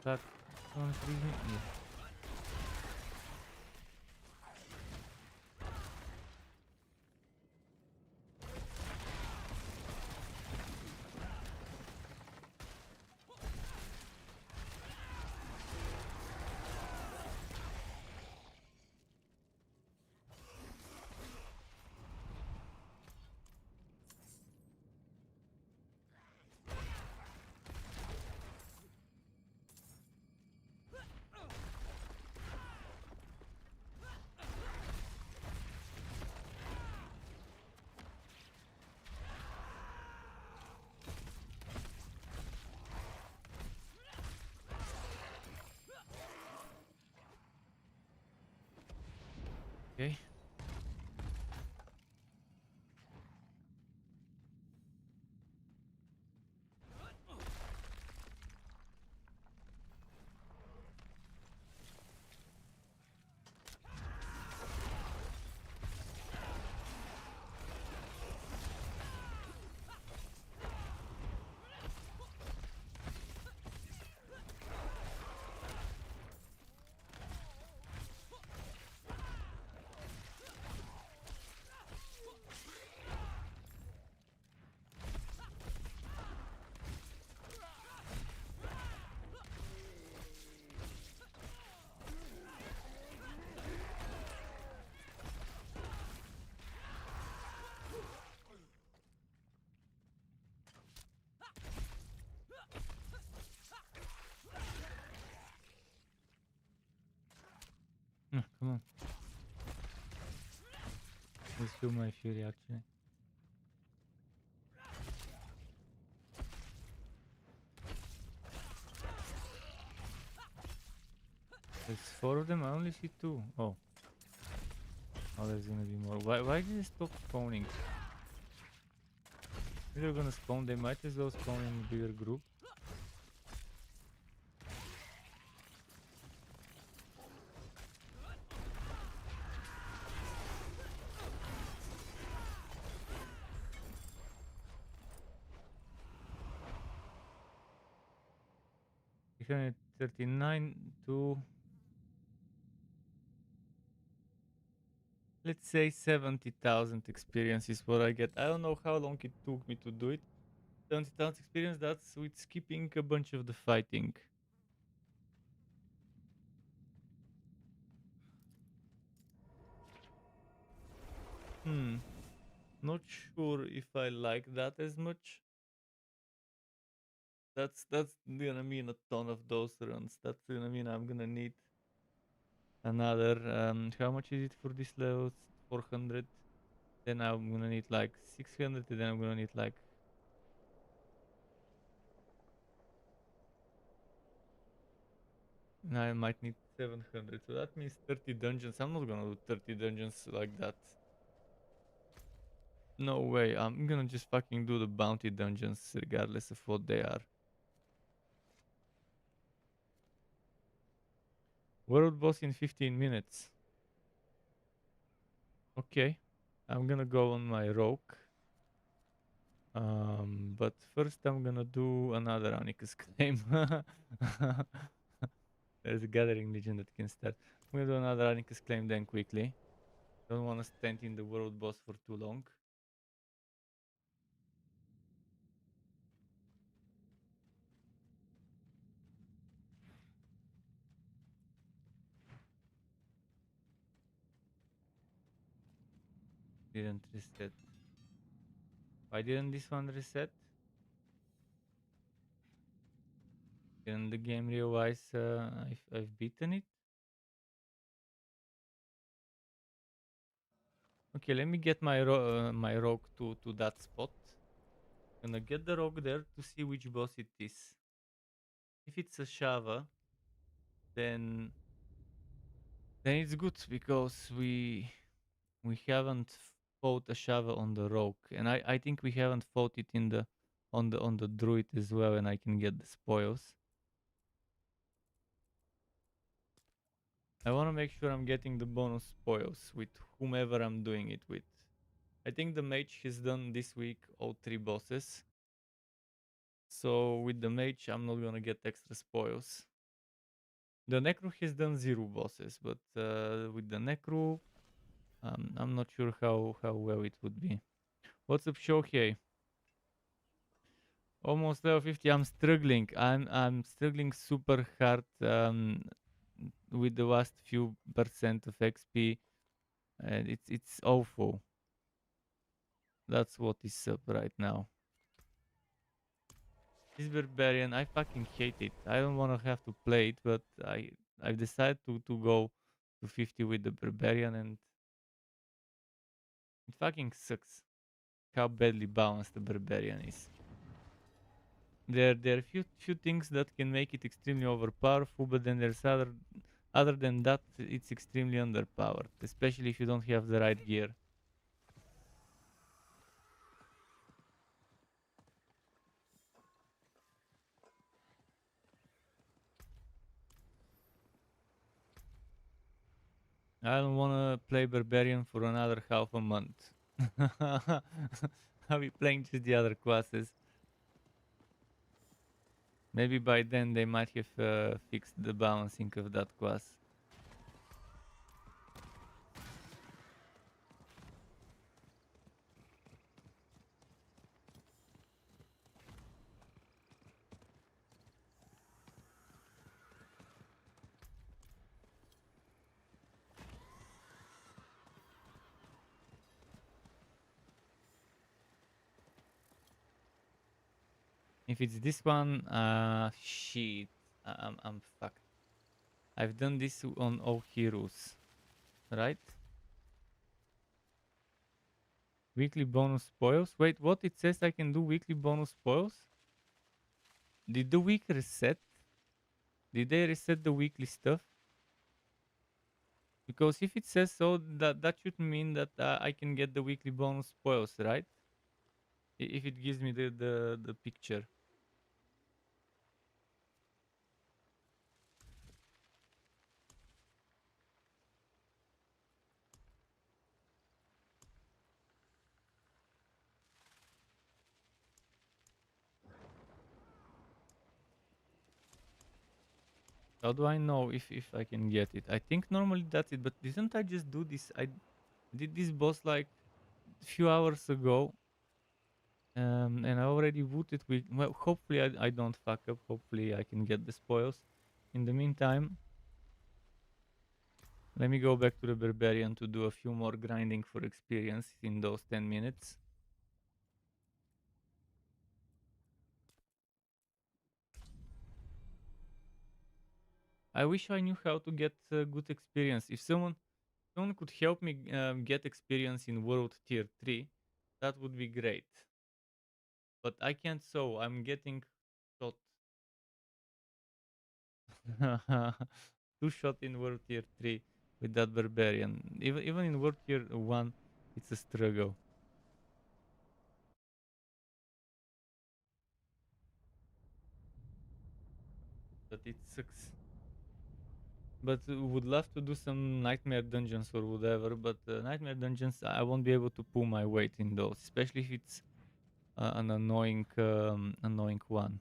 Speaker 1: That don't freeze me? Yeah. Okay. Come on. Let's feel my fury actually. There's 4 of them, I only see 2. Oh. Oh, there's gonna be more. Why did it stop spawning? If they're gonna spawn, they might as well spawn in a bigger group. $339 to, let's say 70,000 experience is what I get. I don't know how long it took me to do it. 70,000 experience, that's with skipping a bunch of the fighting. Not sure if I like that as much. That's gonna mean a ton of those runs. That's gonna mean I'm gonna need another. How much is it for this level? 400. Then I'm gonna need like 600. And then I'm gonna need like. Now I might need 700. So that means 30 dungeons. I'm not gonna do 30 dungeons like that. No way. I'm gonna just fucking do the bounty dungeons regardless of what they are. World boss in 15 minutes. Okay. I'm gonna go on my rogue. But first I'm gonna do another Onyx claim. There's a gathering legion that can start. I'm gonna do another Onyx claim then quickly. Don't wanna stand in the world boss for too long. Didn't reset. Why didn't this one reset? Didn't the game realize I've beaten it? Okay, let me get my my rogue to that spot. Gonna get the rogue there to see which boss it is. If it's a Shava, then it's good because we haven't fought a Shava on the rogue, and I think we haven't fought it in the on the druid as well, and I can get the spoils. I want to make sure I'm getting the bonus spoils with whomever I'm doing it with. I think the mage has done this week all 3 bosses. So with the mage, I'm not gonna get extra spoils. The necro has done 0 bosses, but with the necro, I'm not sure how well it would be. What's up, Shohei? Almost level 50. I'm struggling. I'm struggling super hard with the last few percent of XP, and it's awful. That's what is up right now. This barbarian, I fucking hate it. I don't want to have to play it, but I've decided to go to 50 with the barbarian, and it fucking sucks how badly balanced the barbarian is. There are few things that can make it extremely overpowerful, but then there's other than that, it's extremely underpowered, especially if you don't have the right gear. I don't want to play barbarian for another half a month. I'll be playing just the other classes. Maybe by then they might have fixed the balancing of that class. If it's this one, shit, I'm fucked. I've done this on all heroes, right? Weekly bonus spoils. Wait, what? It says I can do weekly bonus spoils? Did the week reset? Did they reset the weekly stuff? Because if it says so, that should mean that I can get the weekly bonus spoils, right? If it gives me the picture. How do I know if I can get it? I think normally that's it, but didn't I just do this? I did this boss like a few hours ago. And I already booted with, well, hopefully I don't fuck up. Hopefully I can get the spoils. In the meantime, Let me go back to the Barbarian to do a few more grinding for experience in those 10 minutes. I wish I knew how to get good experience. If someone could help me get experience in World Tier 3, that would be great. But I can't, so I'm getting shot. 2 shot in World Tier 3 with that Barbarian. Even in World Tier 1, it's a struggle. But it sucks. But would love to do some nightmare dungeons or whatever. But nightmare dungeons, I won't be able to pull my weight in those, especially if it's an annoying one.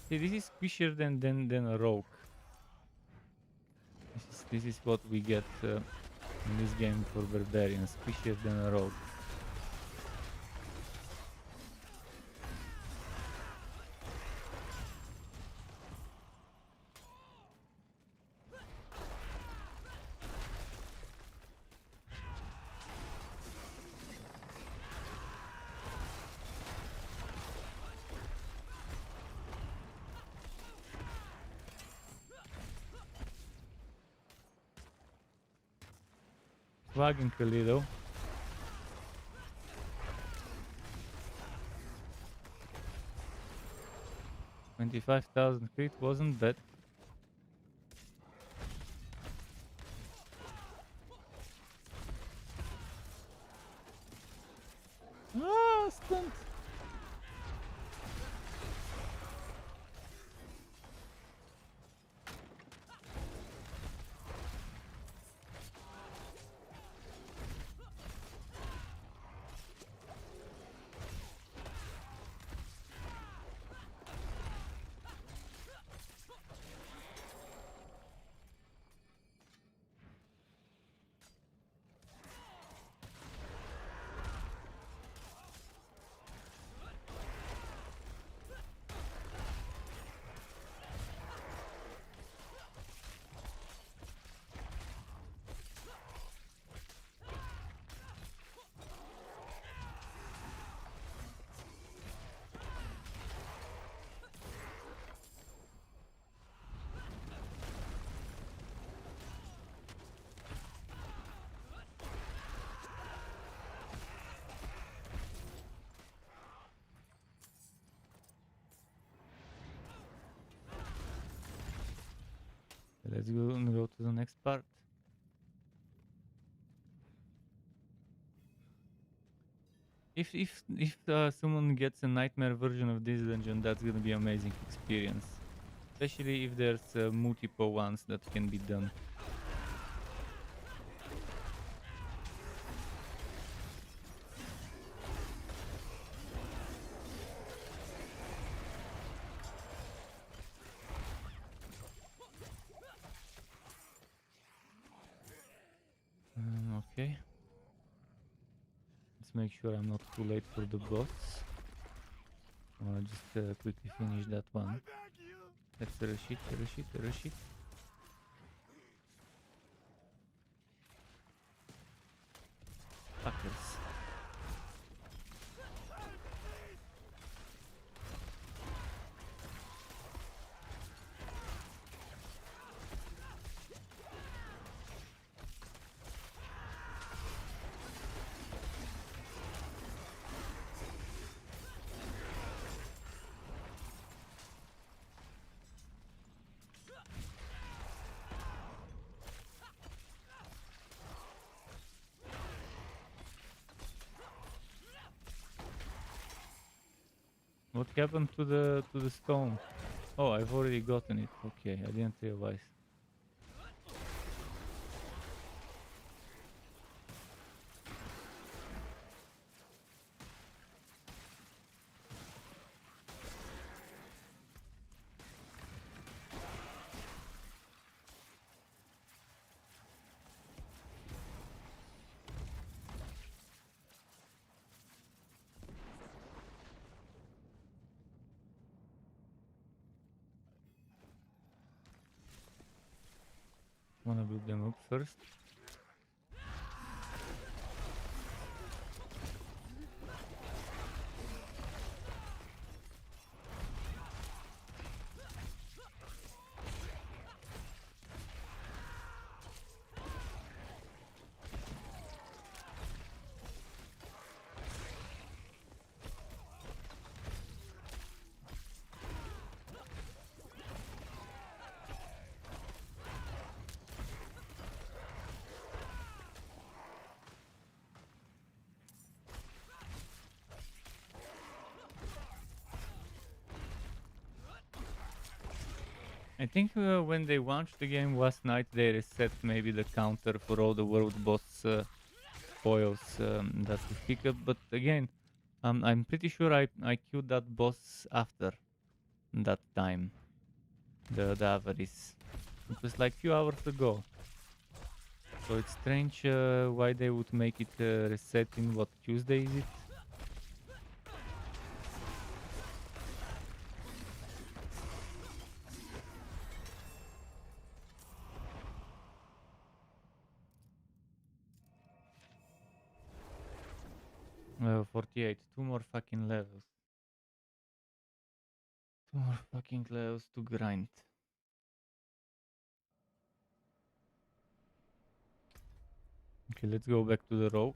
Speaker 1: See, this is squishier than a rogue. This is what we get in this game for barbarians, squishier than a rogue. Lagging a little. $25,000 crit wasn't bad. Ah, stunt. Let's go to the next part. If someone gets a nightmare version of this dungeon, that's gonna be amazing experience. Especially if there's multiple ones that can be done. Okay. Let's make sure I'm not too late for the boss. I wanna just quickly finish that one. Let's rush it. Fuckers. What happened to the stone? Oh, I've already gotten it. Okay, I didn't realize. Wanna build them up first. I think when they launched the game last night, they reset maybe the counter for all the world boss spoils that we pick up. But again, I'm pretty sure I killed that boss after that time. The avarice. It was like few hours ago. So it's strange why they would make it reset in what, Tuesday is it? Level 48, 2 more fucking levels. 2 more fucking levels to grind. Okay, let's go back to the rogue.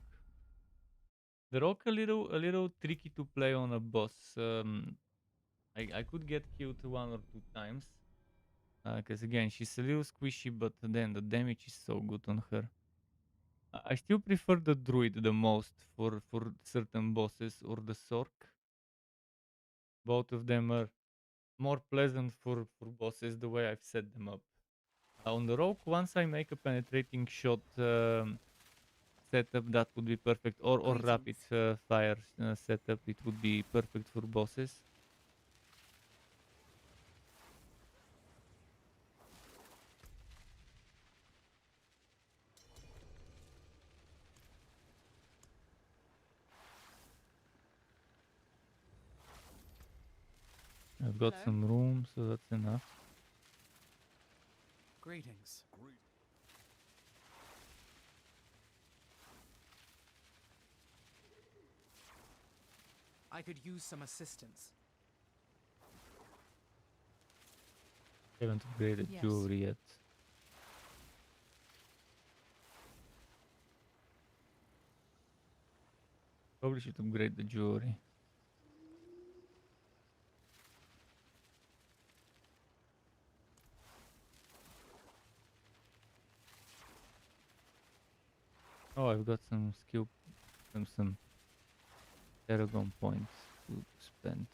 Speaker 1: The rogue a little tricky to play on a boss. I could get killed 1 or 2 times. Because again, she's a little squishy, but then the damage is so good on her. I still prefer the druid the most for certain bosses, or the sork. Both of them are more pleasant for bosses the way I've set them up. On the rogue, once I make a penetrating shot setup, that would be perfect, or rapid fire setup, it would be perfect for bosses. I've got some room, so that's enough.
Speaker 3: Greetings. I could use some assistance.
Speaker 1: Haven't upgraded jewelry yet. Probably should upgrade the jewelry. Oh, I've got some skill, some Paragon points to spend.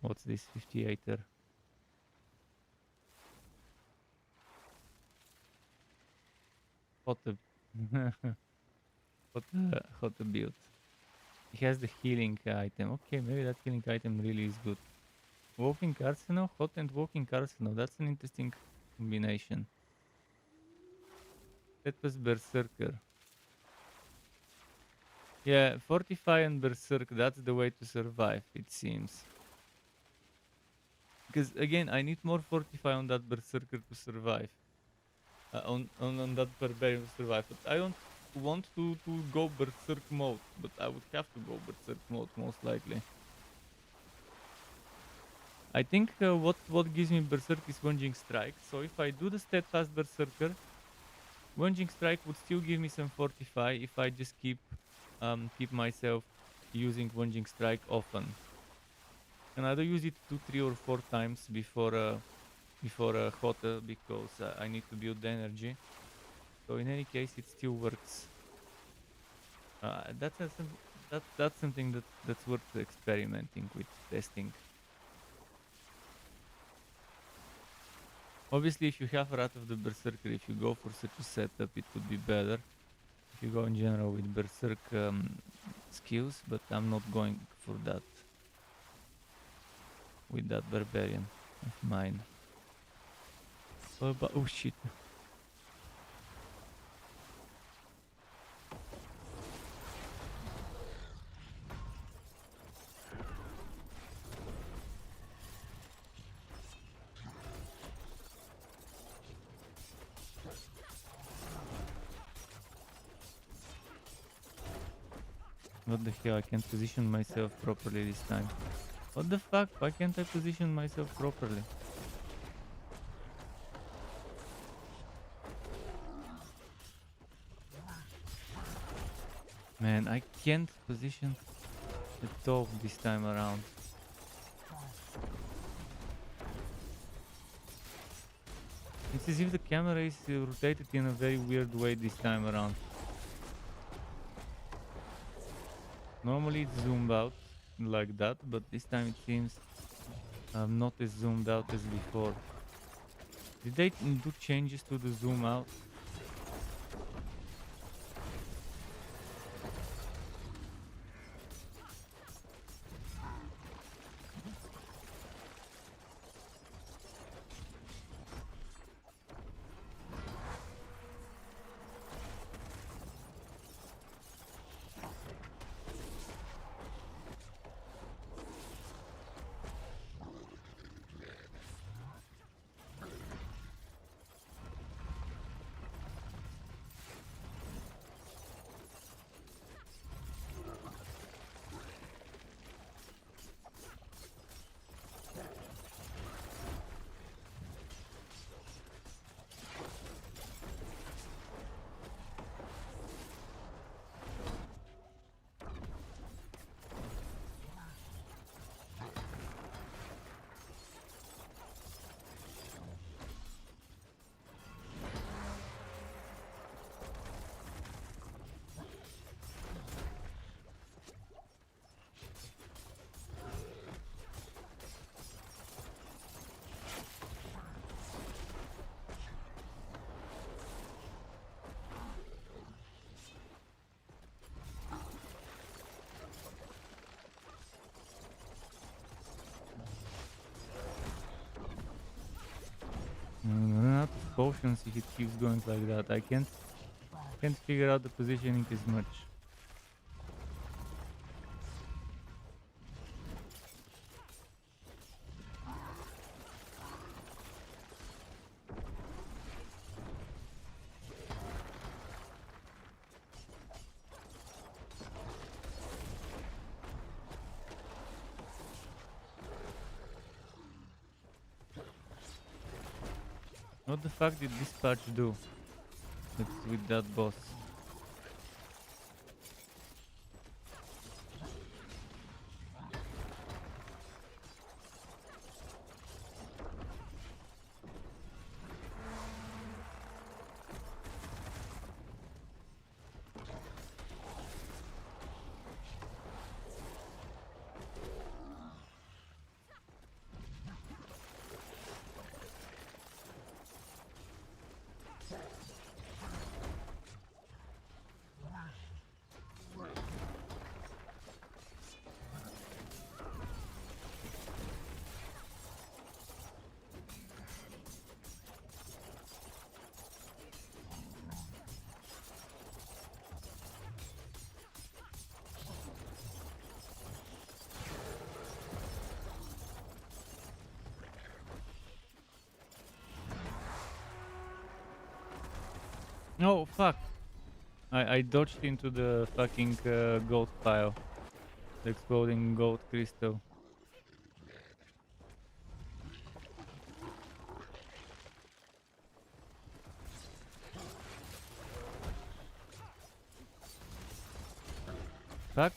Speaker 1: What's this 58er? Hot a hot a build. He has the healing item. Okay, maybe that healing item really is good. Walking arsenal, hot and walking arsenal. That's an interesting combination. That was berserker. Yeah, fortify and berserk. That's the way to survive, it seems. Because again, I need more fortify on that berserker to survive. On that barbarian to survive. But I don't want to go berserk mode. But I would have to go berserk mode most likely. I think what gives me berserk is Wunging Strike. So if I do the steadfast berserker, Wunging Strike would still give me some fortify if I just keep myself using Wunging Strike often. And I do use it 2, 3 or 4 times before Hota, because I need to build the energy. So in any case, it still works. That's something that's worth experimenting with, testing. Obviously, if you have Wrath of the Berserker, if you go for such a setup, it would be better. If you go in general with Berserk skills, but I'm not going for that. With that Barbarian of mine. Oh shit. What the hell, I can't position myself properly this time. What the fuck, why can't I position myself properly? Man, I can't position at all this time around. It's as if the camera is rotated in a very weird way this time around. Normally it's zoomed out like that, but this time it seems not as zoomed out as before. Did they do changes to the zoom out? I'm run out of potions if it keeps going like that. I can't figure out the positioning as much. What the fuck did this patch do with that boss? Oh fuck! I dodged into the fucking gold pile. The exploding gold crystal. Fuck.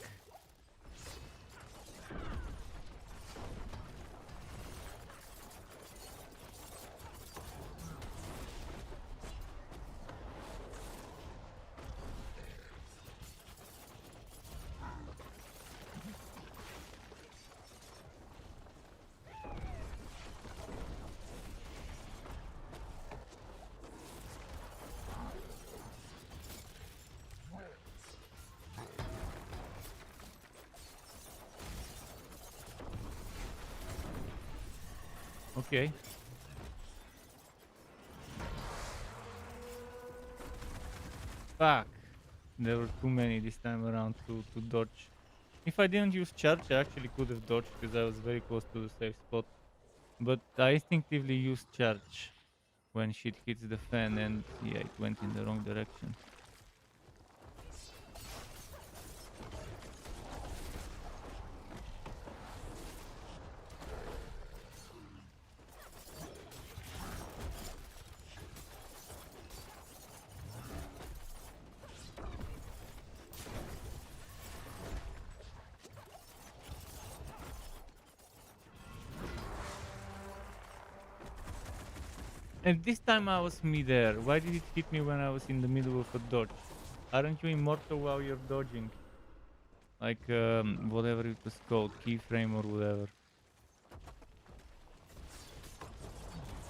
Speaker 1: Okay. Fuck. There were too many this time around to dodge. If I didn't use charge, I actually could have dodged because I was very close to the safe spot. But I instinctively used charge when shit hits the fan, and yeah, it went in the wrong direction. And this time I was mid-air. Why did it hit me when I was in the middle of a dodge? Aren't you immortal while you're dodging? Like, whatever it was called, keyframe or whatever.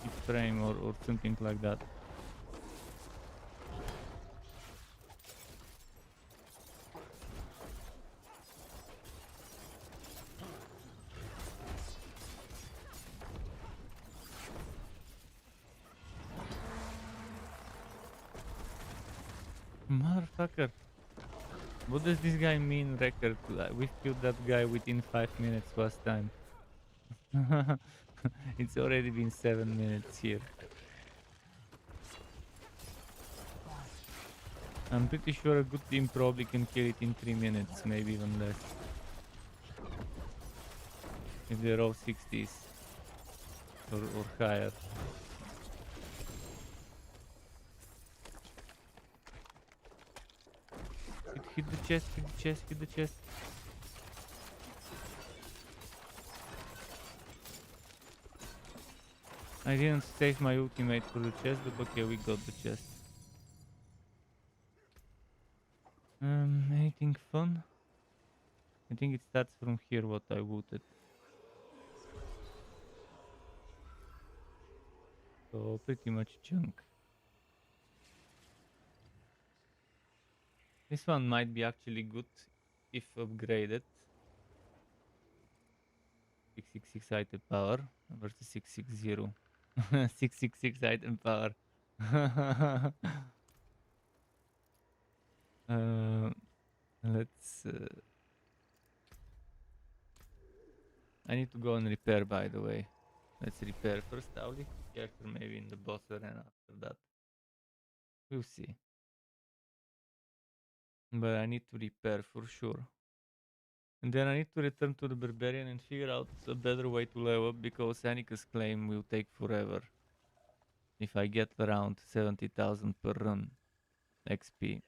Speaker 1: Keyframe or something like that. Motherfucker. What does this guy mean, record? We killed that guy within 5 minutes last time. It's already been 7 minutes here. I'm pretty sure a good team probably can kill it in 3 minutes, maybe even less. If they're all 60s or higher. Hit the chest, hit the chest, hit the chest. I didn't save my ultimate for the chest, but okay, we got the chest. Anything fun? I think it starts from here what I looted. So pretty much junk. This one might be actually good if upgraded. 666 item power versus 660. 666 item power. Let's... I need to go and repair, by the way. Let's repair first. I'll leave the character maybe in the boss arena after that. We'll see. But I need to repair for sure. And then I need to return to the Barbarian and figure out a better way to level up, because Anika's claim will take forever. If I get around 70,000 per run XP.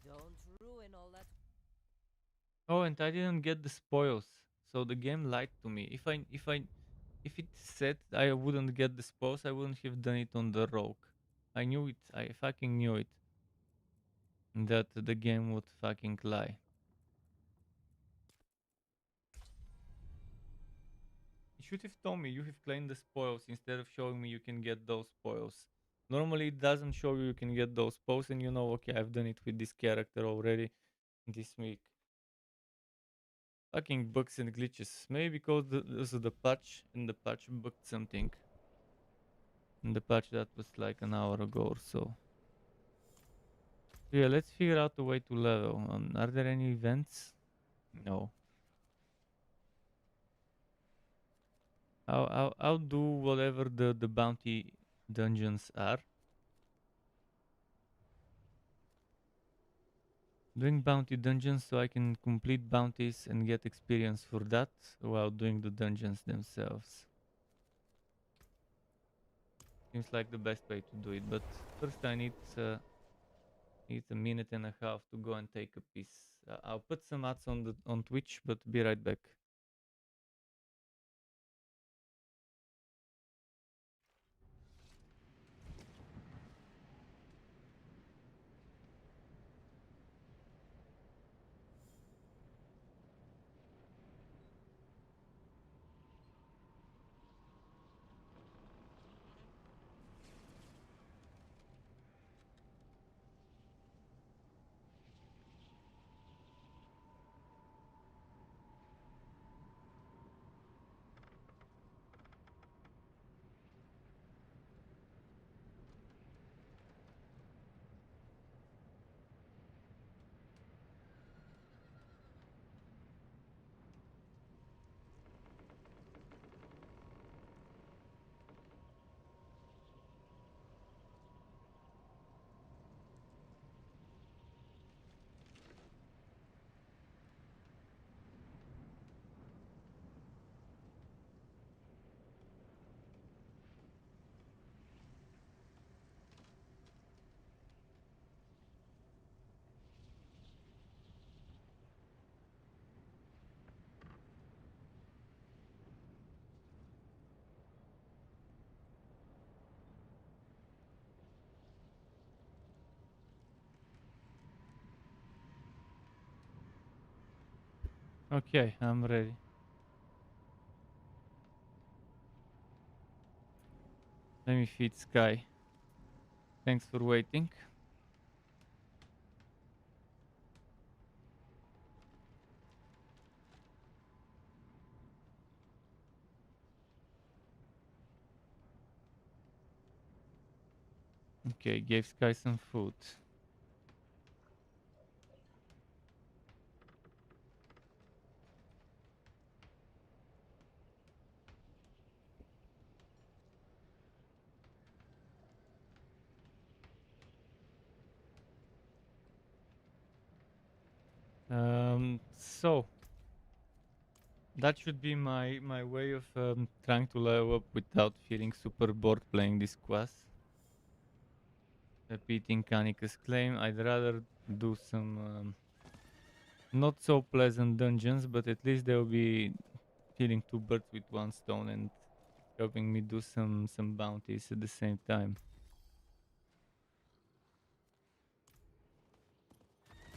Speaker 2: Don't ruin all that.
Speaker 1: Oh, and I didn't get the spoils, so the game lied to me. If it said I wouldn't get the spoils, I wouldn't have done it on the rogue. I knew it. I fucking knew it. That the game would fucking lie. You should have told me you have claimed the spoils instead of showing me you can get those spoils. Normally it doesn't show you can get those spoils, and you know, okay, I've done it with this character already this week. Fucking bugs and glitches. Maybe because this is the patch, and the patch bugged something. And the patch that was like an hour ago or so. Yeah, let's figure out a way to level. Are there any events? No. I'll do whatever the bounty dungeons are. Doing bounty dungeons so I can complete bounties and get experience for that while doing the dungeons themselves. Seems like the best way to do it, but first I need a minute and a half to go and take a piss. I'll put some ads on Twitch, but be right back. Okay, I'm ready. Let me feed Sky. Thanks for waiting. Okay, gave Sky some food. So that should be my way of trying to level up without feeling super bored playing this quest. Repeating Kanika's claim, I'd rather do some not so pleasant dungeons, but at least they'll be killing two birds with one stone and helping me do some bounties at the same time.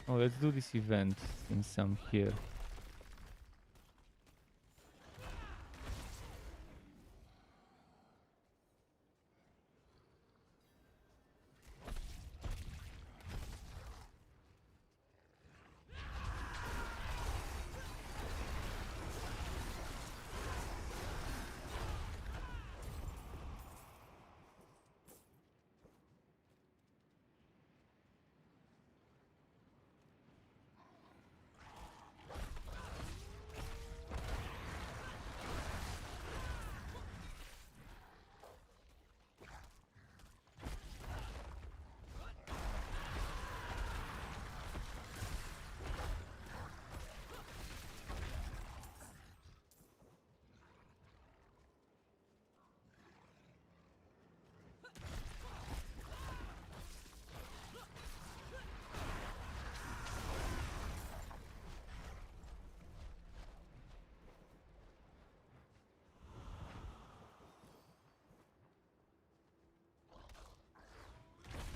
Speaker 1: Oh, let's do this event since I'm here.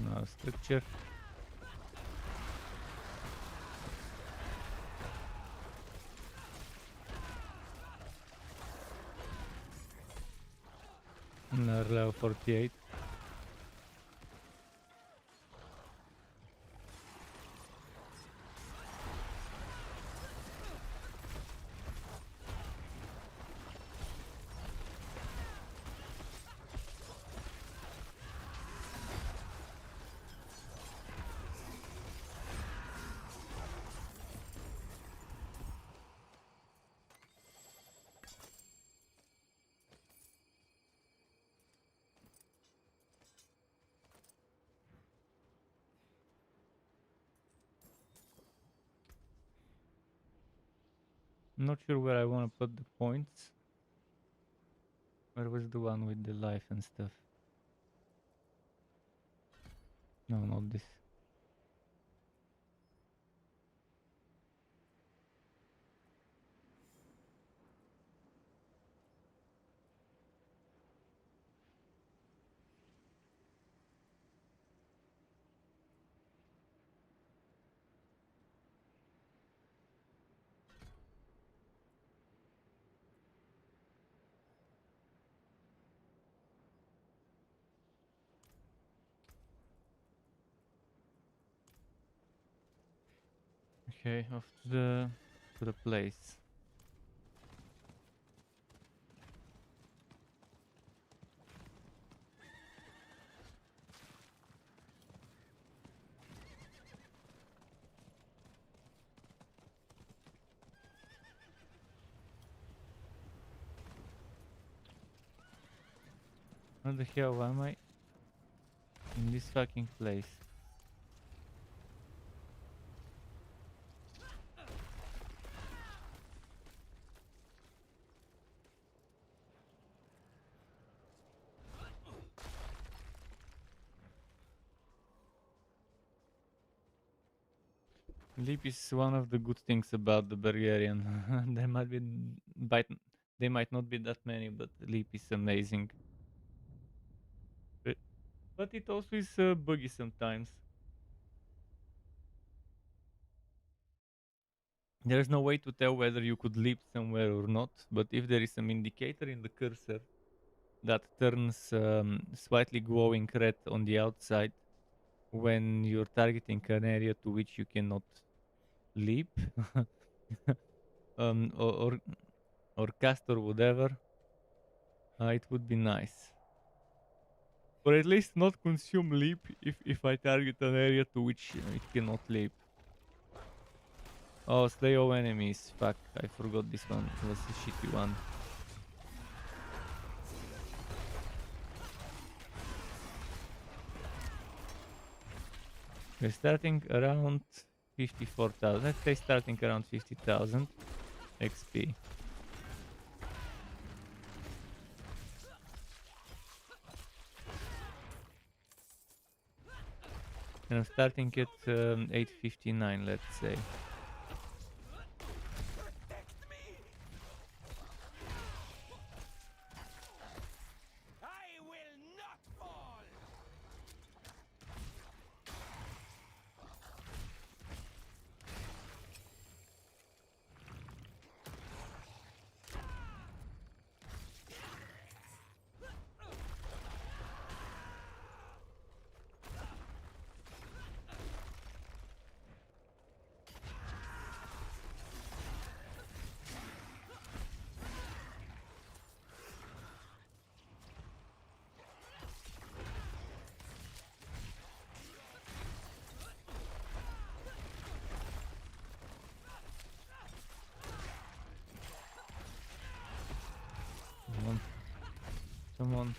Speaker 1: Now structure. Another level 48. Not sure where I want to put the points. Where was the one with the life and stuff? No, not this. Okay, off to the place. What the hell am I in this fucking place? Leap is one of the good things about the Bulgarian. There might be, but they might not be that many, but leap is amazing. But it also is buggy sometimes. There is no way to tell whether you could leap somewhere or not, but if there is some indicator in the cursor that turns slightly glowing red on the outside when you're targeting an area to which you cannot leap um, or, or or cast or whatever, it would be nice. Or at least not consume leap if I target an area to which it cannot leap. Oh, slay all enemies. Fuck, I forgot this one. It was a shitty one. We're starting around 54,000. Let's say starting around 50,000 XP. And I'm starting at 859, let's say. Come on.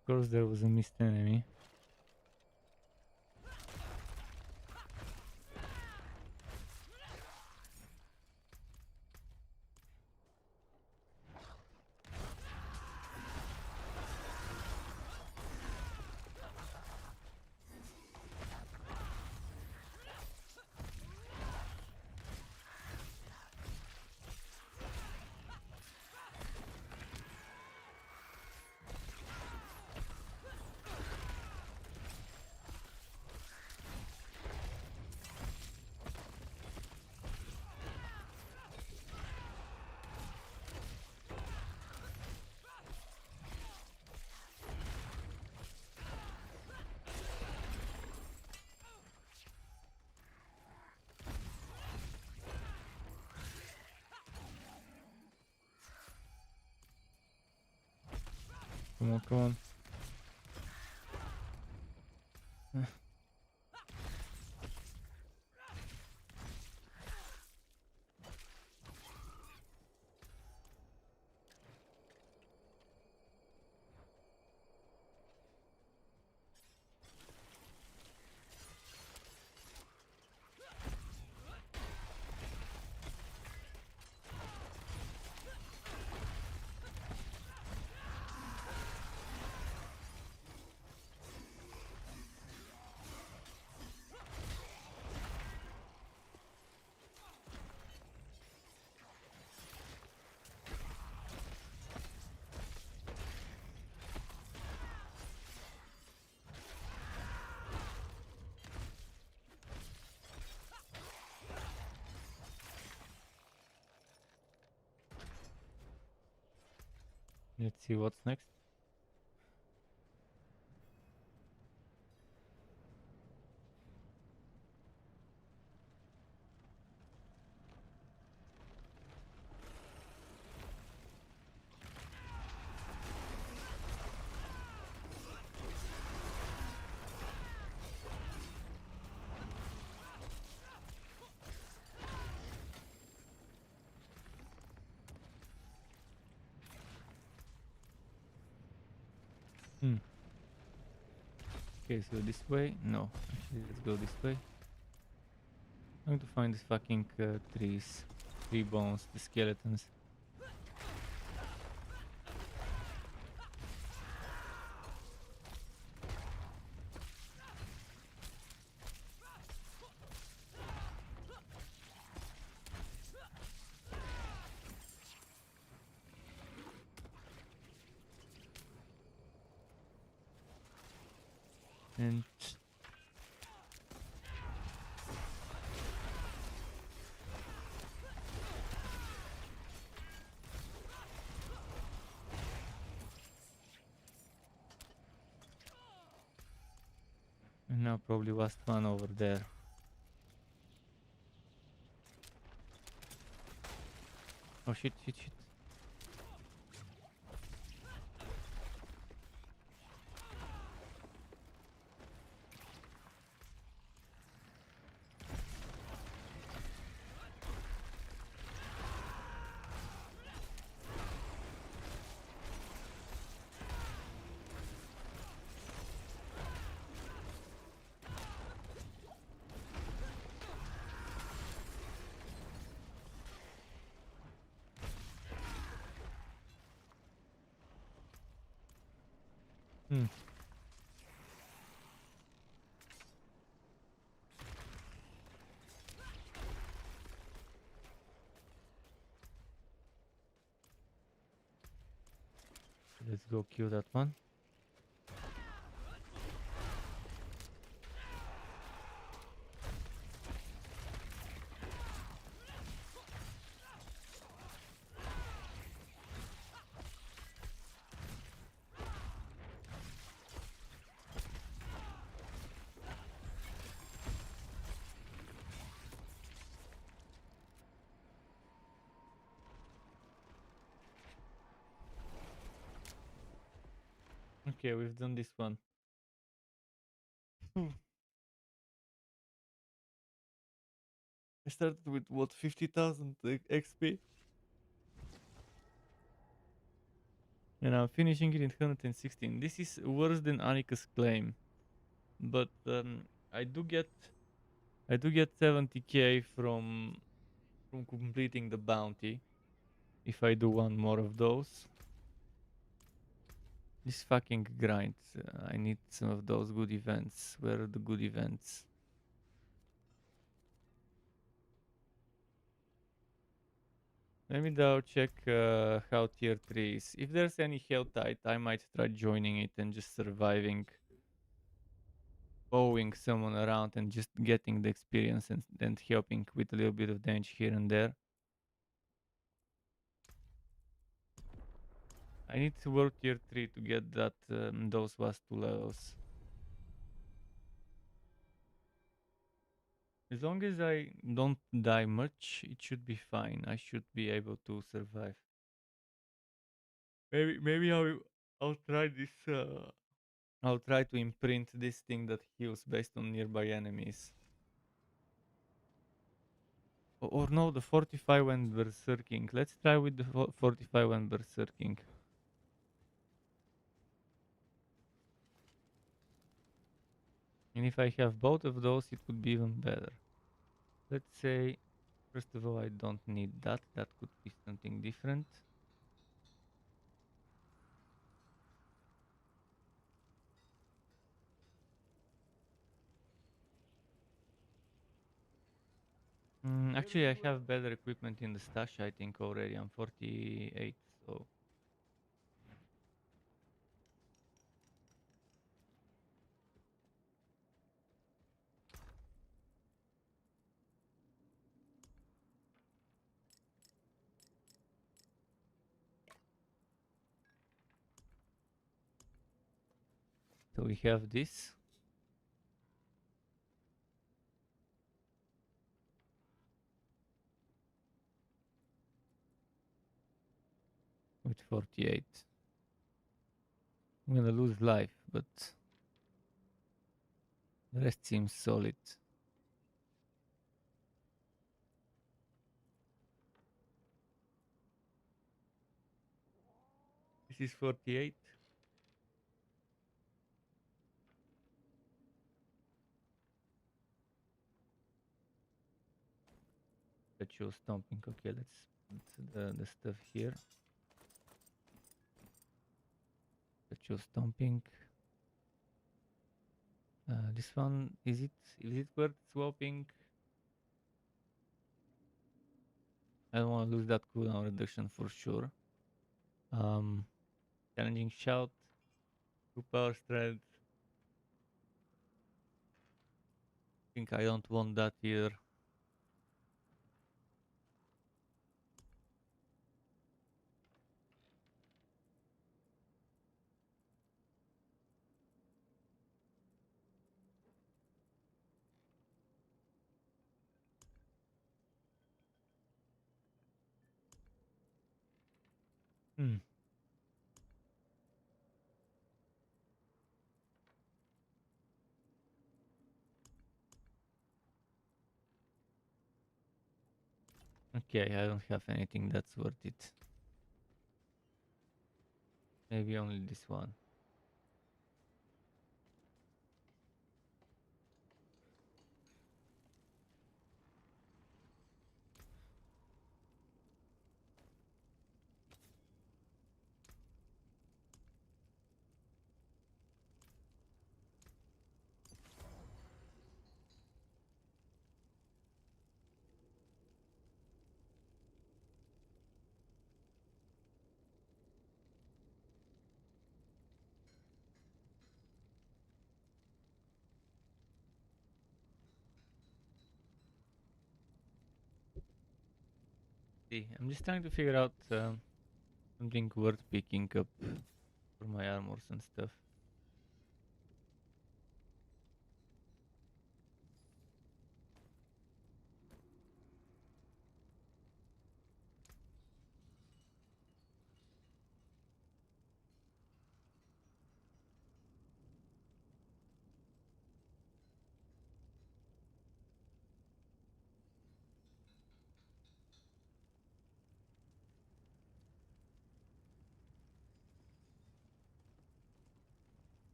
Speaker 1: Of course there was a missed enemy. Come on, come on. Let's see what's next. Okay, so this way? No. Actually, let's go this way. I'm going to find these fucking trees. Tree bones, the skeletons. And now probably last one over there. Oh shit, shit, shit. Hmm. Let's go kill that one. Okay, we've done this one. I started with what, 50,000 XP? And I'm finishing it in 116. This is worse than Annika's claim. But I do get 70k from completing the bounty if I do one more of those. This fucking grind. I need some of those good events. Where are the good events? Maybe I'll check how tier 3 is. If there's any Helltide, I might try joining it and just surviving. Owing someone around and just getting the experience and helping with a little bit of damage here and there. I need to work tier 3 to get that those last 2 levels. As long as I don't die much, it should be fine. I should be able to survive. Maybe I'll try this. I'll try to imprint this thing that heals based on nearby enemies. Or no, the 45 when berserking. Let's try with the 45 when berserking. And if I have both of those, it would be even better. Let's say, first of all, I don't need that. That could be something different. Actually, I have better equipment in the stash, I think, already. I'm 48, so... So we have this. With 48. I'm gonna lose life, but... the rest seems solid. This is 48. Perpetual stomping. Okay, let's put the stuff here. Perpetual stomping. This one, is it worth swapping? I don't want to lose that cooldown reduction for sure. Challenging shout, 2 power strength. think I don't want that either. Hmm. Okay, I don't have anything that's worth it. Maybe only this one. See, I'm just trying to figure out something worth picking up for my armors and stuff.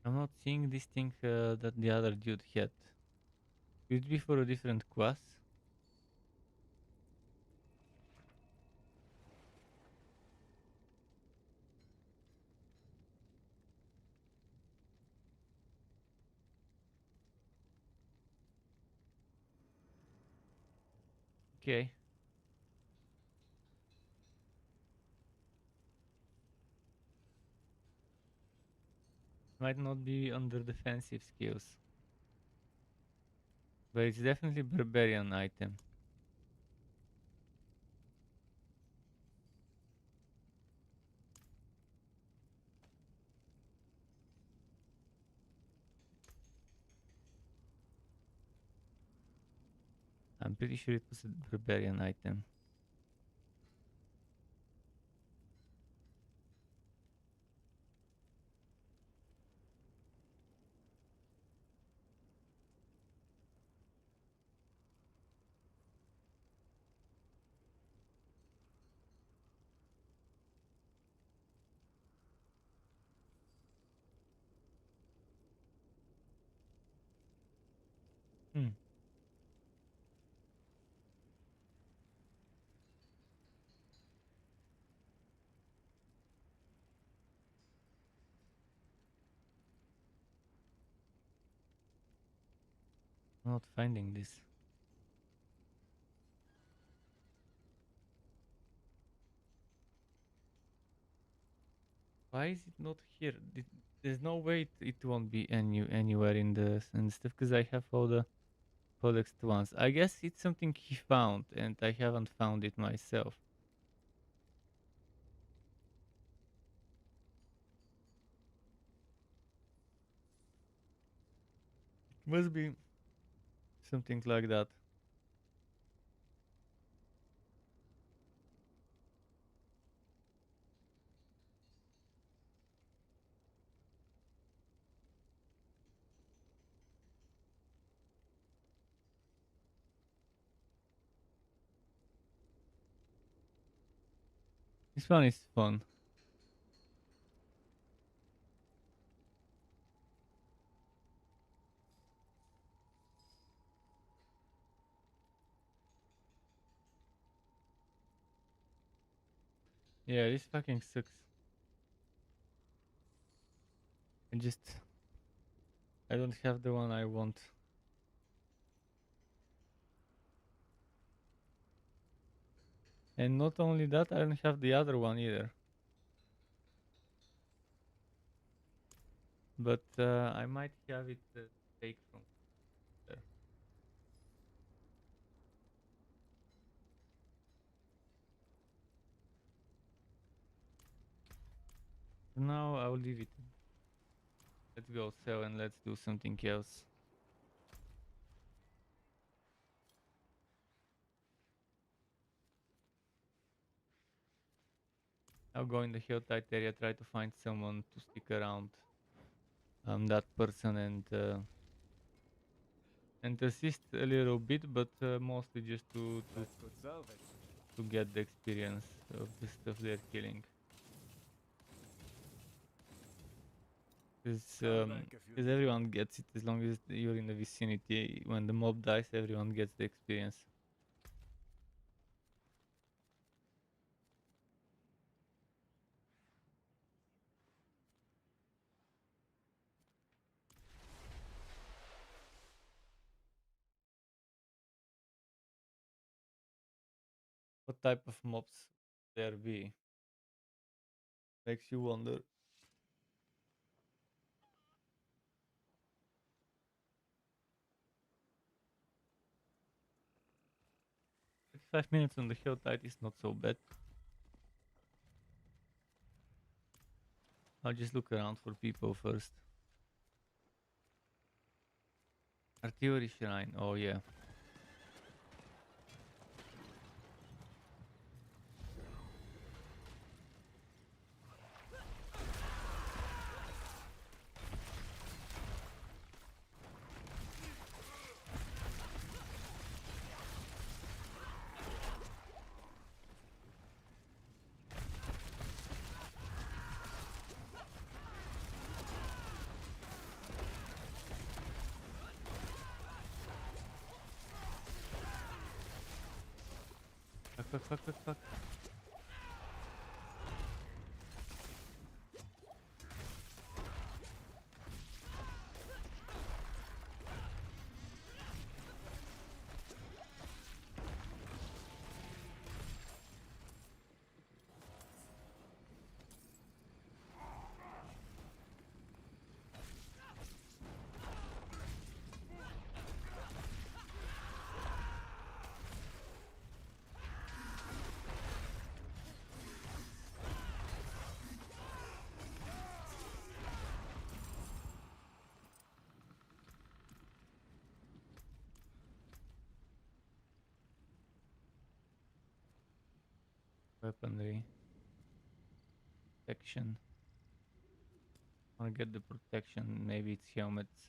Speaker 1: I'm not seeing this thing that the other dude had. Could it be for a different class? Okay. Might not be under defensive skills. But it's definitely barbarian item. I'm pretty sure it was a barbarian item. Hmm. I'm not finding this. Why is it not here? There's no way it won't be anywhere in the and stuff because I have all the codex ones. I guess it's something he found and I haven't found it myself. Must be something like that. This one is fun. Yeah, this fucking sucks. I don't have the one I want. And not only that, I don't have the other one either. But I might have it take from there. For now, I'll leave it. Let's go sell and let's do something else. I'll go in the Helltide area, try to find someone to stick around. That person and assist a little bit, but mostly just to get the experience of the stuff they're killing. Because everyone gets it as long as you're in the vicinity. When the mob dies, everyone gets the experience. What type of mobs there be? Makes you wonder. Like 5 minutes on the Helltide is not so bad. I'll just look around for people first. Artillery Shrine, oh yeah. Fuck. Weaponry. Protection. I wanna get the protection, maybe it's helmets.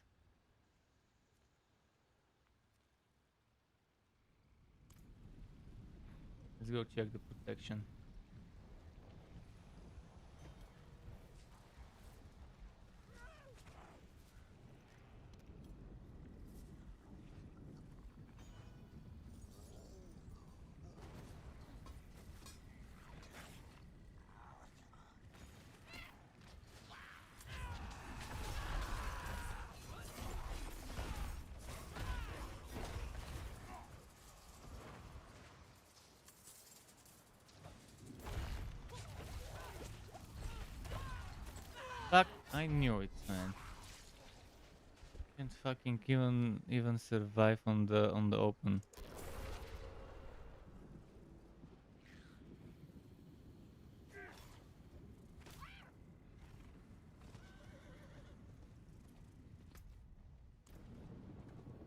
Speaker 1: Let's go check the protection. Fuck, I knew it, man. Can't fucking even survive on the open.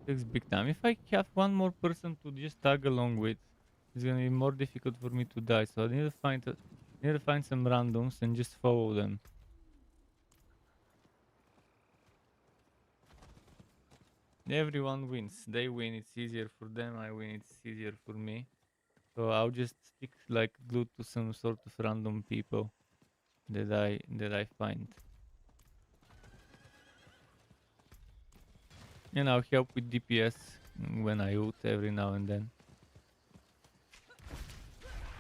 Speaker 1: Takes big time. If I have one more person to just tag along with, it's gonna be more difficult for me to die. So I need to find some randoms and just follow them. Everyone wins. They win. It's easier for them. I win. It's easier for me. So I'll just stick like glued to some sort of random people that I find. And I'll help with DPS when I ult every now and then.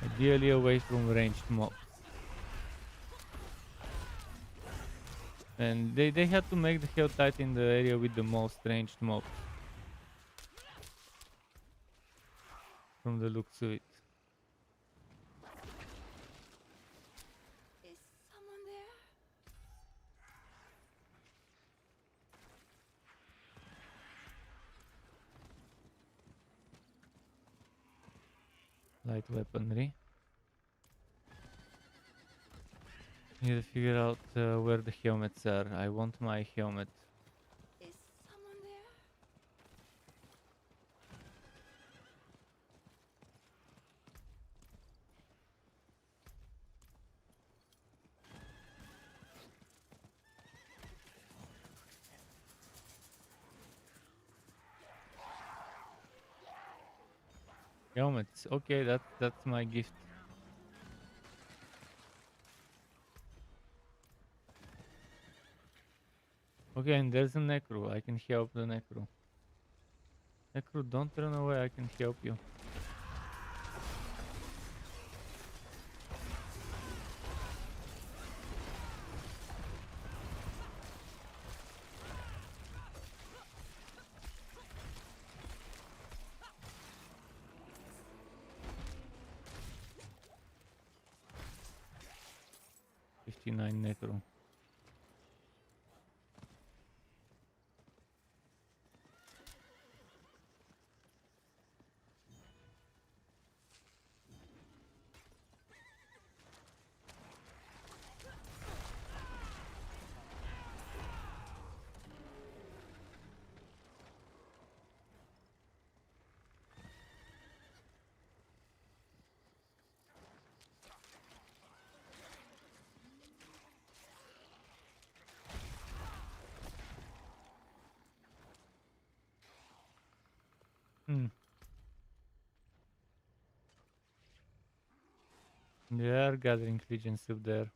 Speaker 1: Ideally away from ranged mobs. And they had to make the Helltide in the area with the most ranged mobs. From the looks of it. light weaponry. Need to figure out where the helmets are. I want my helmet.
Speaker 2: Is someone there?
Speaker 1: Helmets. Okay, that's my gift. Okay, and there's a necro. I can help the necro. Necro, don't run away. I can help you. Necro. They are gathering legions up there.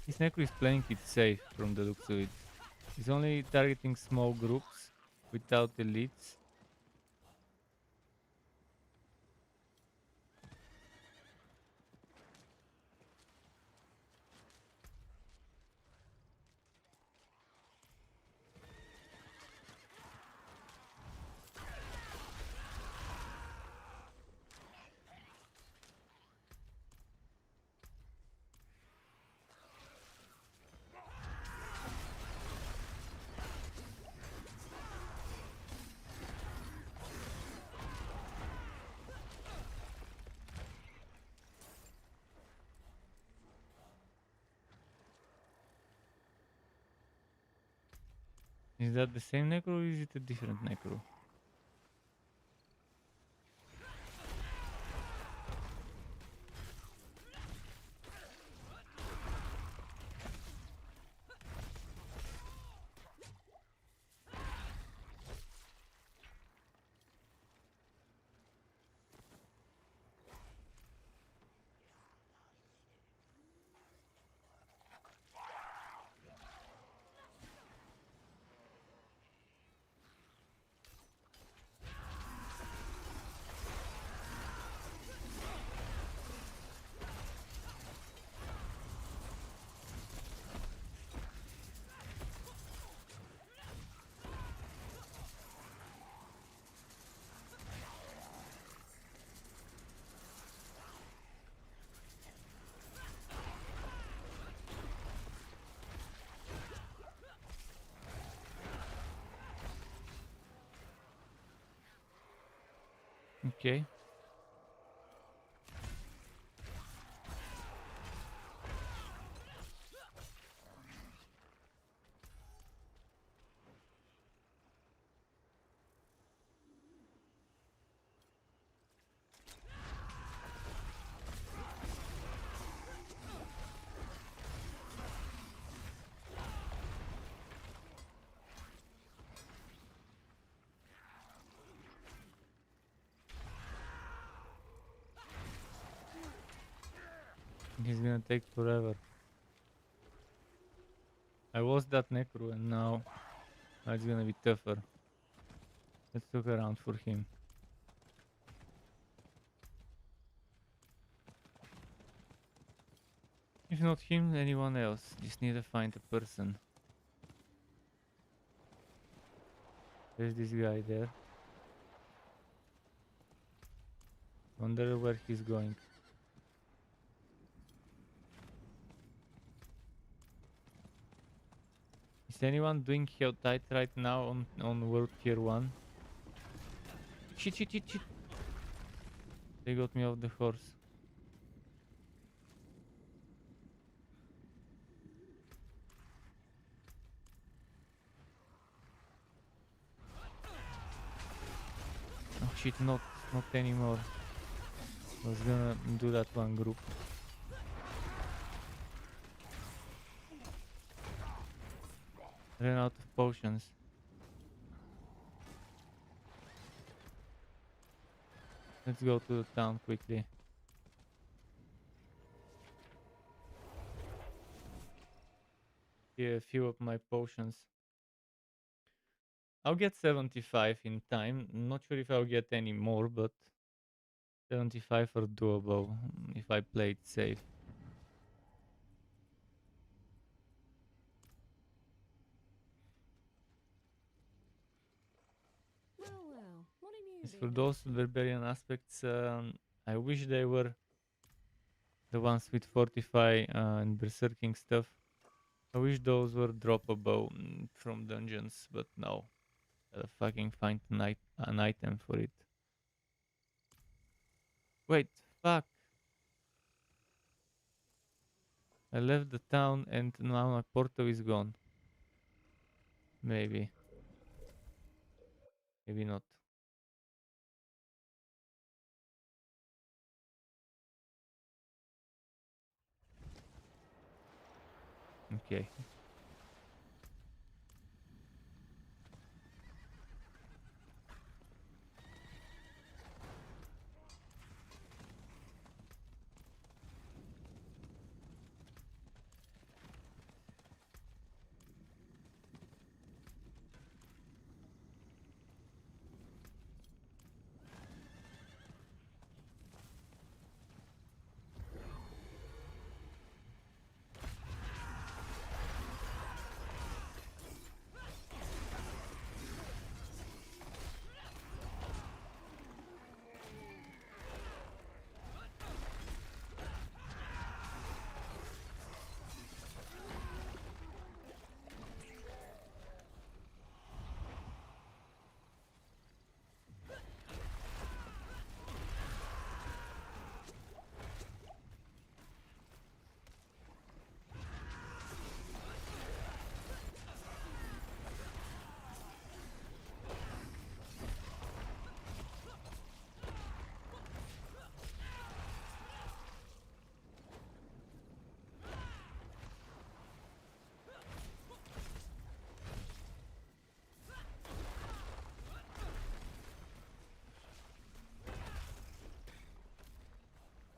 Speaker 1: This necro is playing it safe from the looks of it. He's only targeting small groups without elites. Is that the same necro or is it a different necro? Okay. He's gonna take forever. I was that necro and now it's gonna be tougher. Let's look around for him. If not him, anyone else. Just need to find a person. There's this guy there. Wonder where he's going. Is anyone doing Hell Tide right now on World Tier 1? Shit, shit, shit, shit. They got me off the horse. Oh shit, not anymore. I was gonna do that one group. Ran out of potions. Let's go to the town quickly. Here, a few of my potions. I'll get 75 in time. Not sure if I'll get any more, but 75 are doable if I play it safe.
Speaker 9: Well, what are you
Speaker 1: As for
Speaker 9: doing?
Speaker 1: those barbarian aspects, I wish they were the ones with Fortify and Berserking stuff. I wish those were droppable from dungeons, but no. Gotta fucking find an item for it. Wait, fuck. I left the town and now my portal is gone. Maybe. Maybe not. Okay.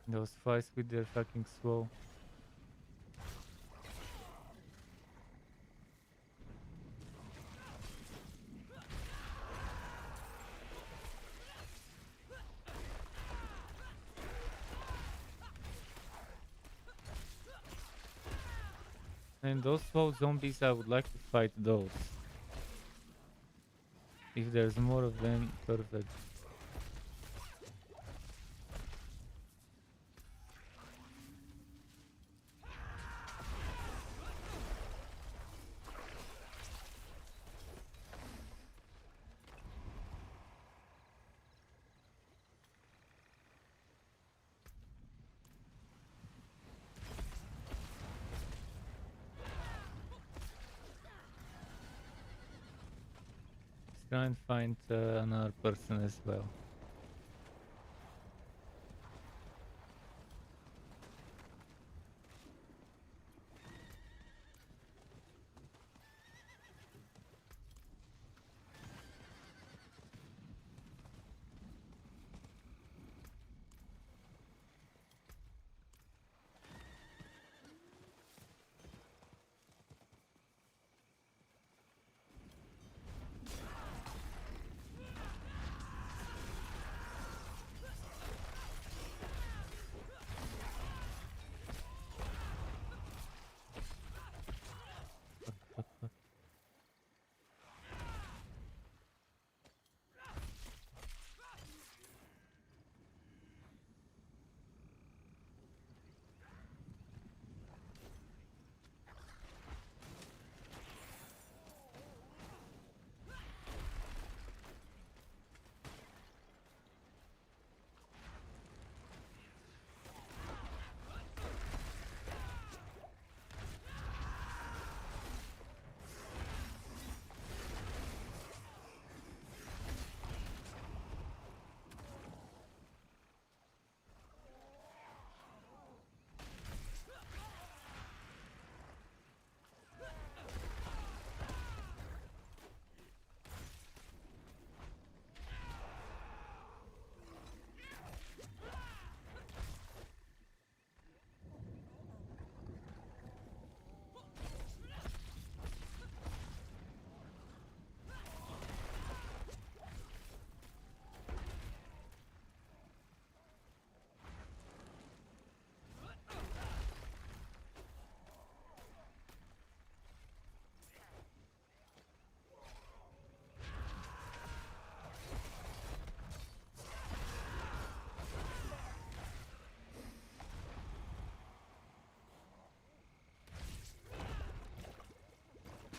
Speaker 1: Those fights with their fucking slow. And those slow zombies, I would like to fight those. If there's more of them, perfect. Let's try and find another person as well.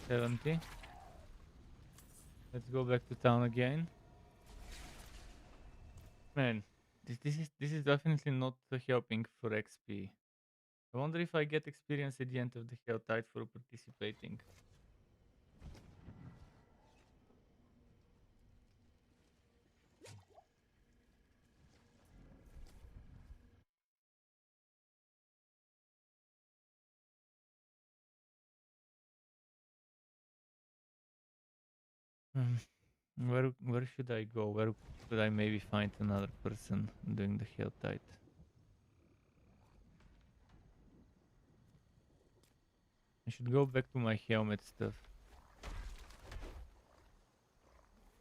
Speaker 1: 70. Let's go back to town again. Man, this is definitely not helping for XP. I wonder if I get experience at the end of the Hell Tide for participating. Where should I go? Where could I maybe find another person doing the Hell Tide? I should go back to my helmet stuff.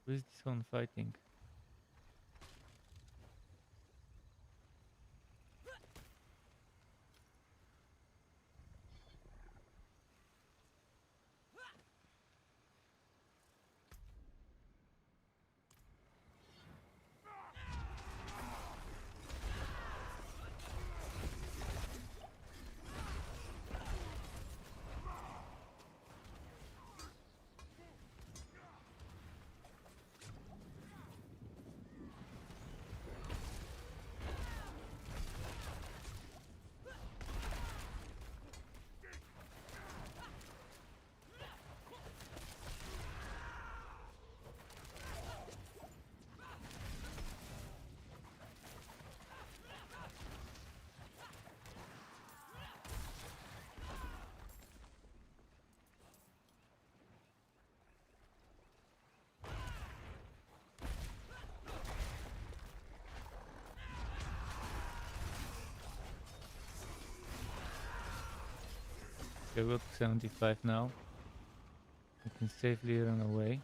Speaker 1: Who is this one fighting? Okay, we're to 75 now. I can safely run away.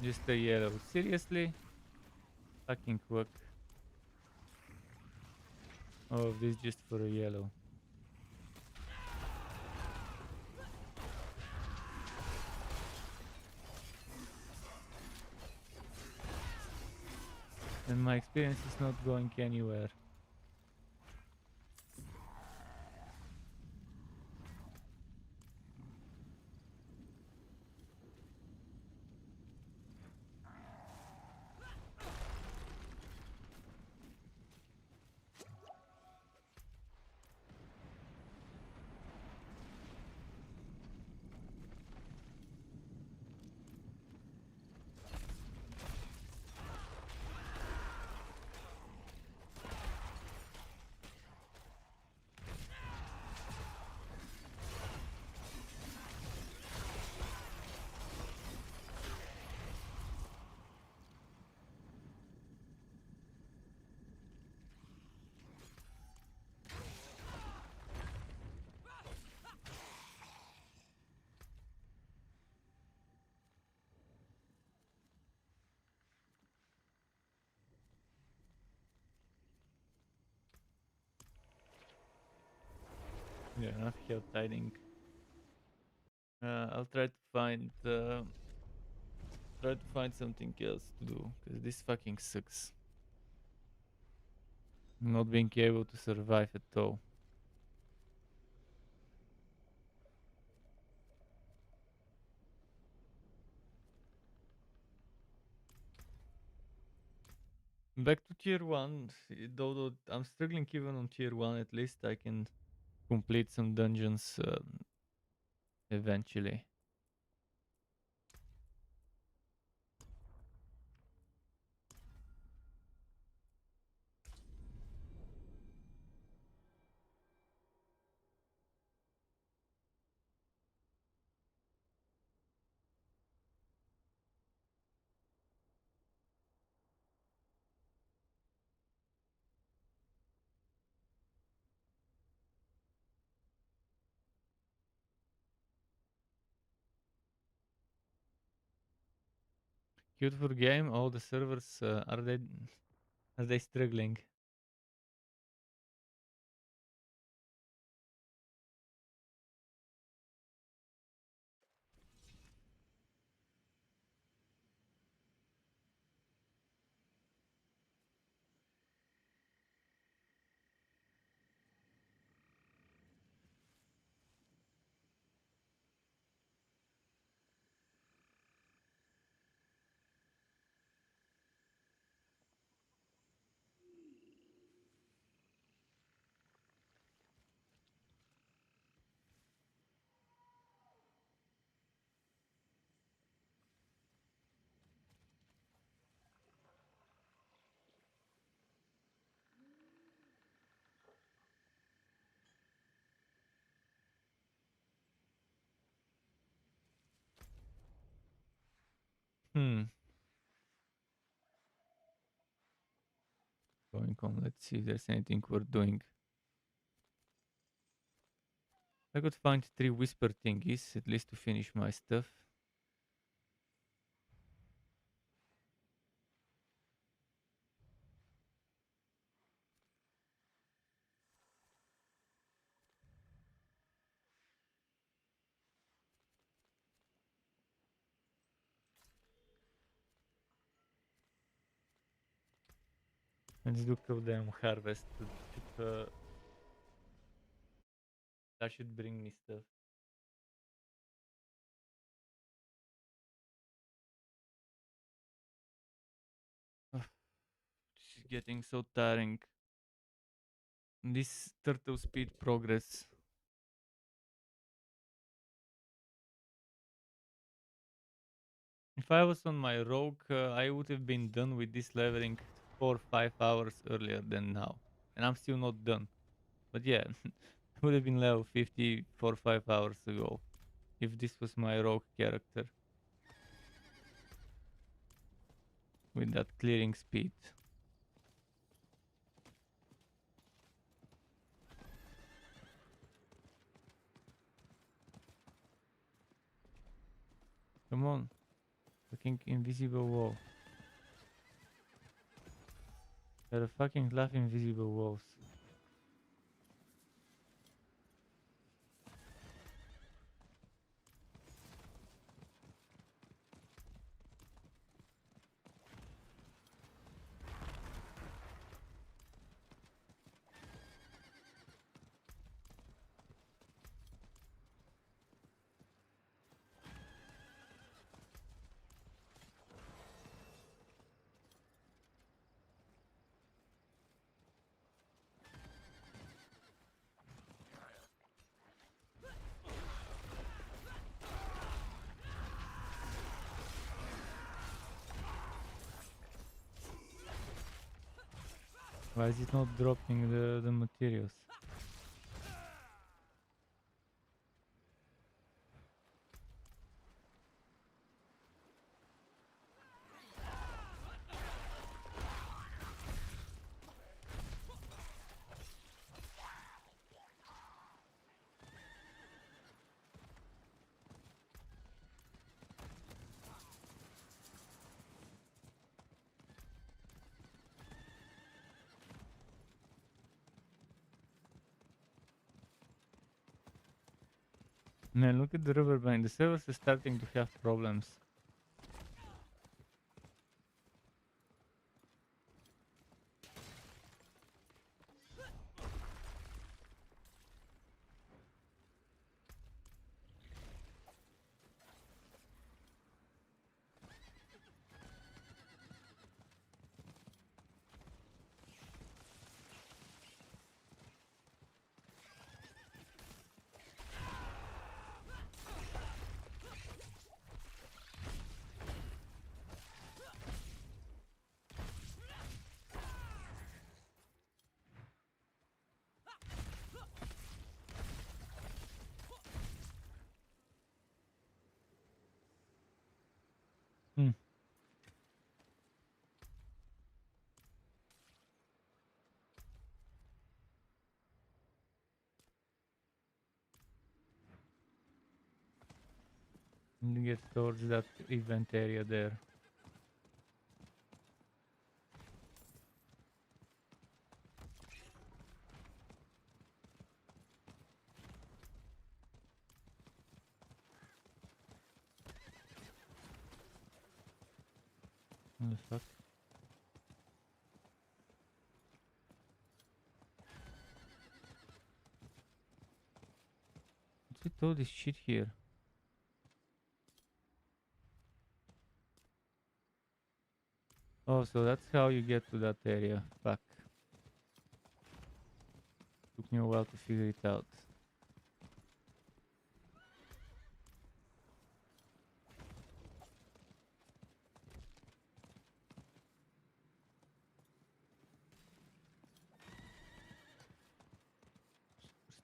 Speaker 1: Just a yellow. Seriously? Fucking work. Oh, this just for a yellow. And my experience is not going anywhere. Yeah, enough health tiding. I'll try to find something else to do, because this fucking sucks. Not being able to survive at all. Back to tier 1, though I'm struggling even on tier 1, at least I can complete some dungeons eventually. Queued for game, all the servers are they Are they struggling? Going on, let's see if there's anything worth doing. I could find 3 whisper thingies, at least to finish my stuff. Let's do Codem Harvest. That should bring me stuff. This is getting so tiring. This turtle speed progress. If I was on my rogue, I would have been done with this leveling 4 or 5 hours earlier than now. And I'm still not done. But yeah, I would have been level 50 4 or 5 hours ago. If this was my rogue character. With that clearing speed. Come on. Fucking invisible wall. There are fucking love invisible walls. Why is it not dropping the materials? Man, look at the riverbank. The servers are starting to have problems. And get towards that event area there. What the fuck? What's with all this shit here? Oh, so that's how you get to that area. Fuck. Took me a while to figure it out.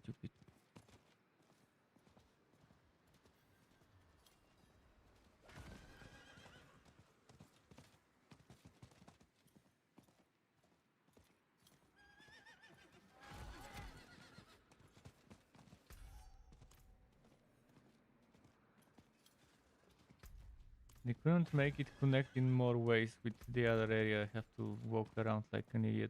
Speaker 1: Stupid. They couldn't make it connect in more ways with the other area. I have to walk around like an idiot.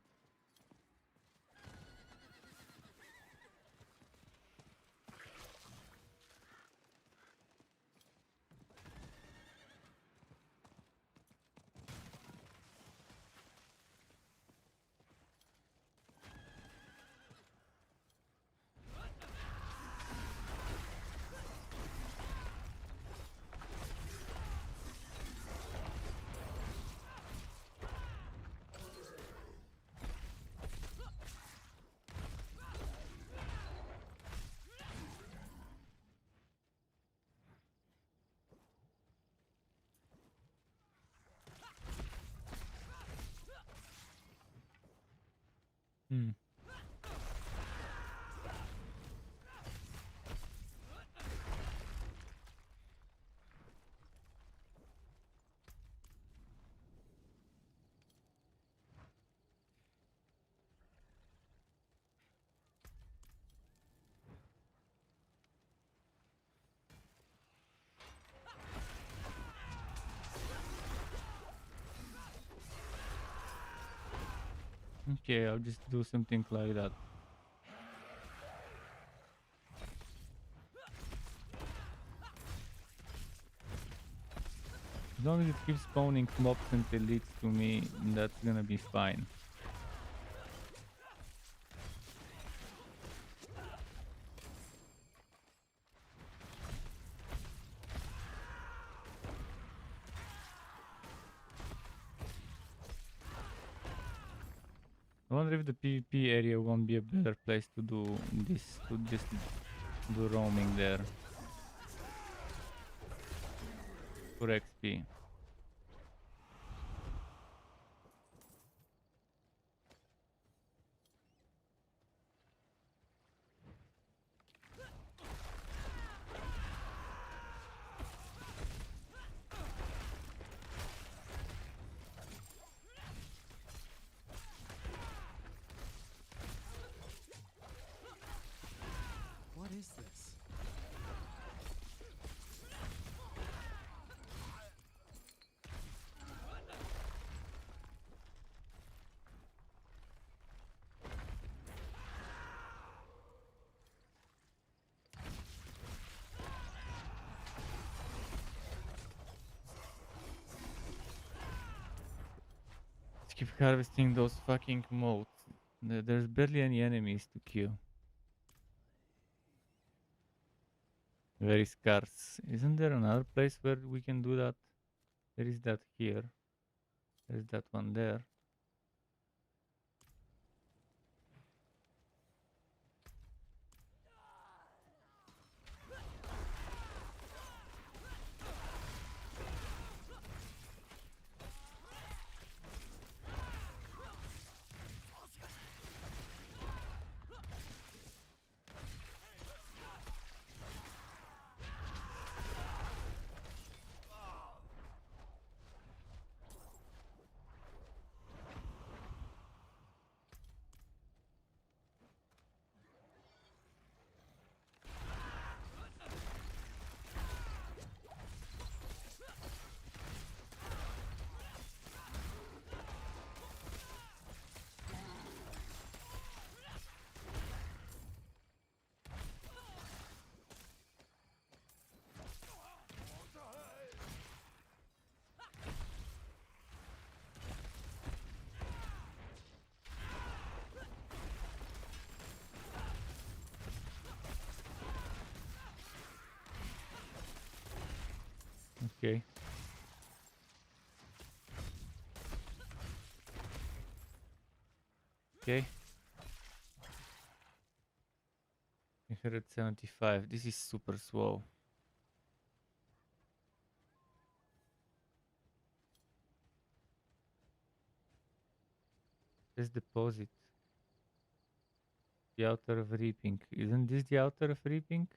Speaker 1: Hmm. Okay, I'll just do something like that. As long as it keeps spawning mobs until it leads to me, that's gonna be fine. I wonder if the PvP area won't be a better place to do this, to just do roaming there for XP.
Speaker 3: What is this?
Speaker 1: Let's keep harvesting those fucking motes. There's barely any enemies to kill. Very scarce. Isn't there another place where we can do that? There is that here. There's that one there. Okay. Okay. 175. This is super slow. This deposit. The Altar of Reaping. Isn't this the Altar of Reaping?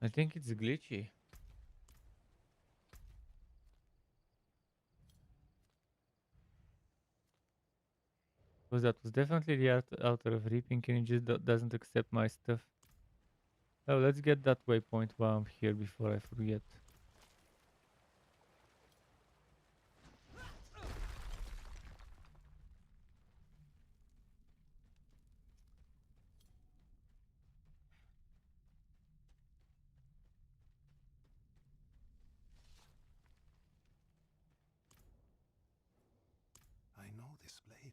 Speaker 1: I think it's glitchy. Because that was definitely the Altar of Reaping and it just doesn't accept my stuff. Oh, let's get that waypoint while I'm here before I forget.
Speaker 5: I know this blade.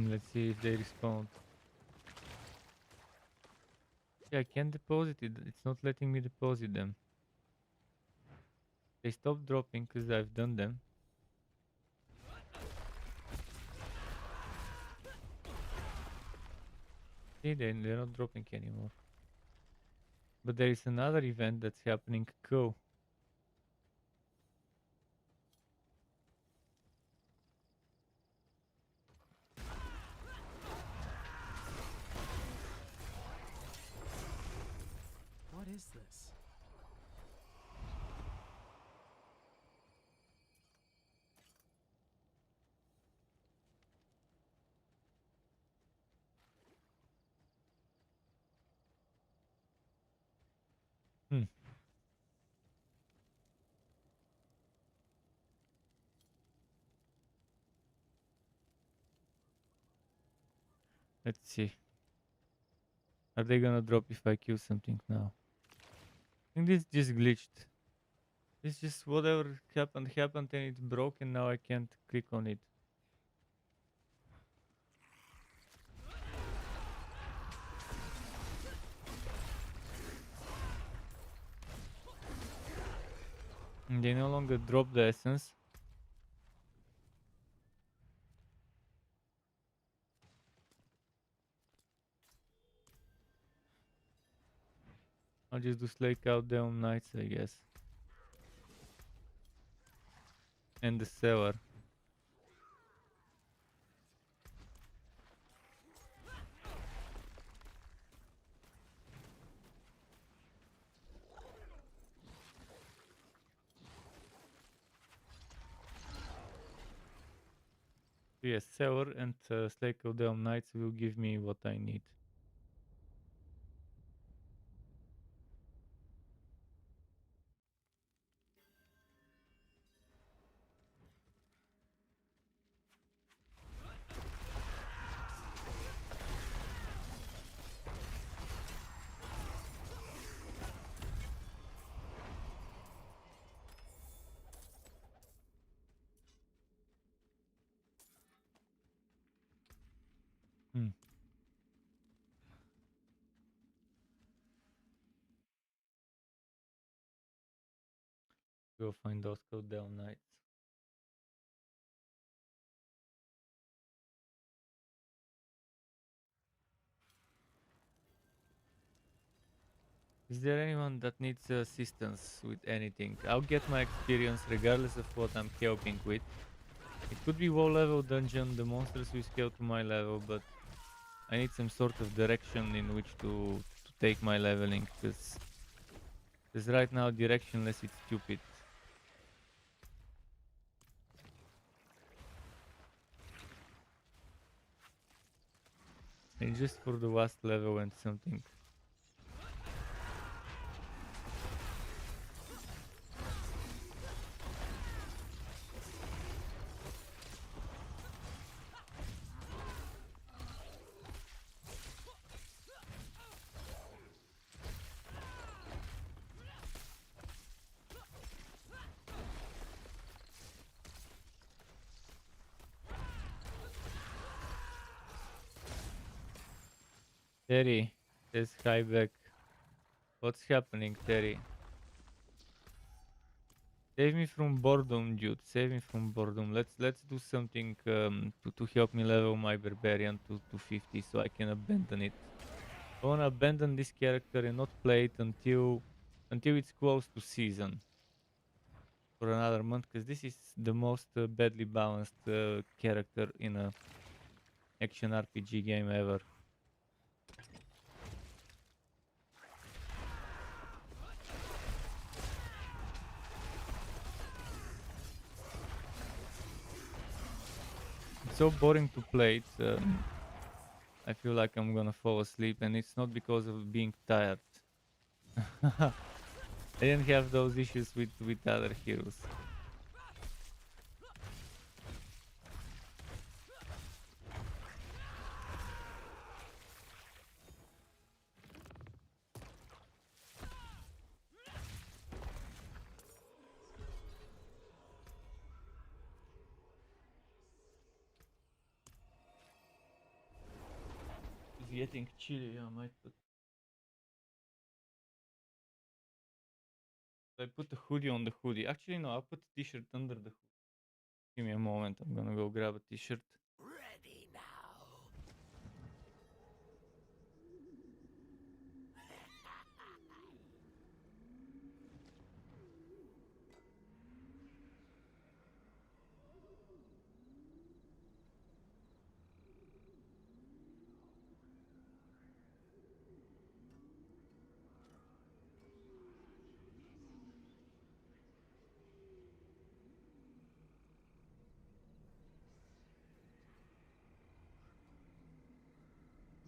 Speaker 1: Let's see if they respond. Yeah, I can't deposit it. It's not letting me deposit them. They stopped dropping because I've done them. See, they're not dropping anymore. But there is another event that's happening. Go.
Speaker 3: What is this?
Speaker 1: Let's see. Are they gonna drop if I kill something now? I think this just glitched. It's just whatever happened and it's broken. Now I can't click on it. And they no longer drop the essence. I'll just do Slake Out Down Nights, I guess. And the Sewer. Yes, Sewer and Slake Out Down Nights will give me what I need. Go find those Out Down Nights. Is there anyone that needs assistance with anything? I'll get my experience regardless of what I'm helping with. It could be low level dungeon, the monsters will scale to my level, but I need some sort of direction in which to take my leveling, because right now directionless it's stupid. It's just for the last level and something. Terry says hi back. What's happening, Terry? Save me from boredom, dude. Save me from boredom. Let's do something to help me level my barbarian to 50 so I can abandon it. I wanna abandon this character and not play it until it's close to season for another month, because this is the most badly balanced character in a action RPG game ever. It's so boring to play it. I feel like I'm gonna fall asleep, and it's not because of being tired. I didn't have those issues with other heroes. It's getting chilly. I might put. I put the hoodie on the hoodie. Actually, no. I'll put the t-shirt under the hoodie. Give me a moment. I'm gonna go grab a t-shirt.
Speaker 8: Ready now.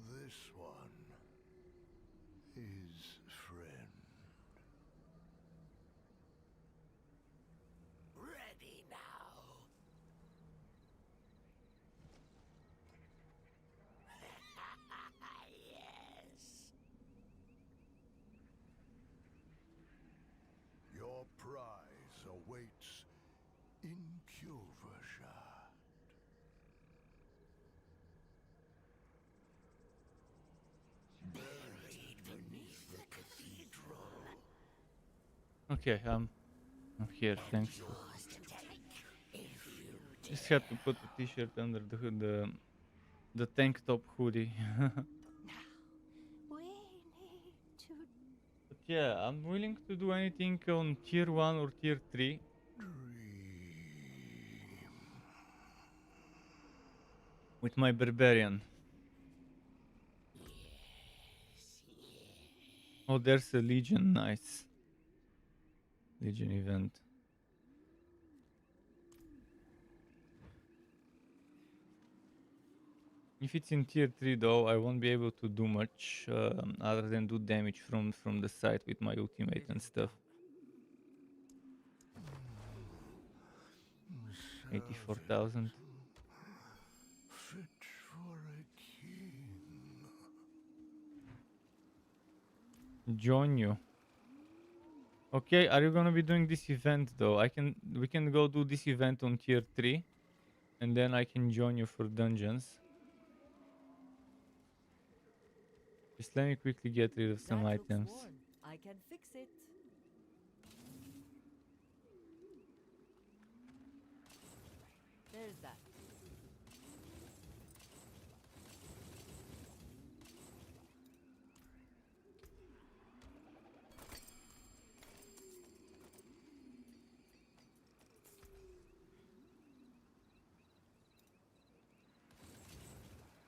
Speaker 5: This one is friend.
Speaker 8: Ready now. Yes.
Speaker 5: Your prize awaits in Culvershire.
Speaker 8: Buried beneath the cathedral.
Speaker 1: Okay, I'm here. Thanks.
Speaker 8: Yours to take if you
Speaker 1: Just had to put the t-shirt under the hood, the tank top hoodie.
Speaker 4: We need to.
Speaker 1: But yeah, I'm willing to do anything on tier 1 or tier 3. With my barbarian. Oh, there's a Legion. Nice. Legion event. If it's in tier 3 though, I won't be able to do much other than do damage from the side with my ultimate and stuff. 84,000.
Speaker 5: Fit for a king.
Speaker 1: Join you. Okay, are you gonna be doing this event though? We can go do this event on tier 3 and then I can join you for dungeons. Just let me quickly get rid of some items.
Speaker 2: I can fix it. There's that.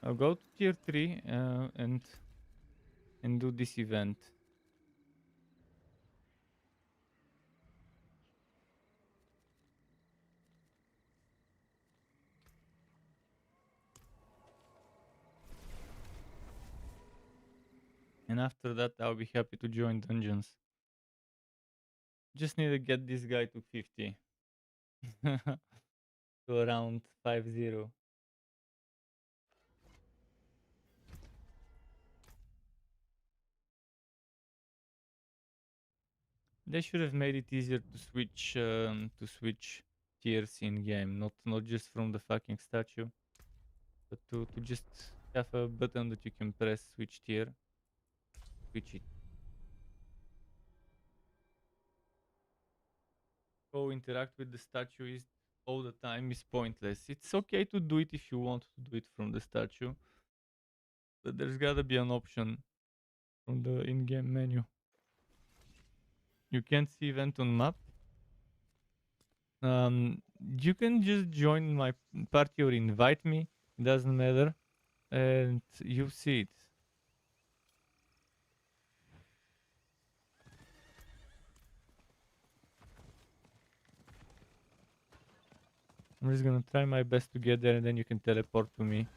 Speaker 1: I'll go to tier 3 and do this event. And after that, I'll be happy to join dungeons. Just need to get this guy to 50. To around 50. They should have made it easier to switch tiers in game, not just from the fucking statue, but to just have a button that you can press, switch tier, switch it. Go interact with the statue is all the time is pointless. It's okay to do it if you want to do it from the statue, but there's gotta be an option from the in-game menu. You can't see event on map. You can just join my party or invite me. It doesn't matter, and you see it. I'm just gonna try my best to get there, and then you can teleport to me.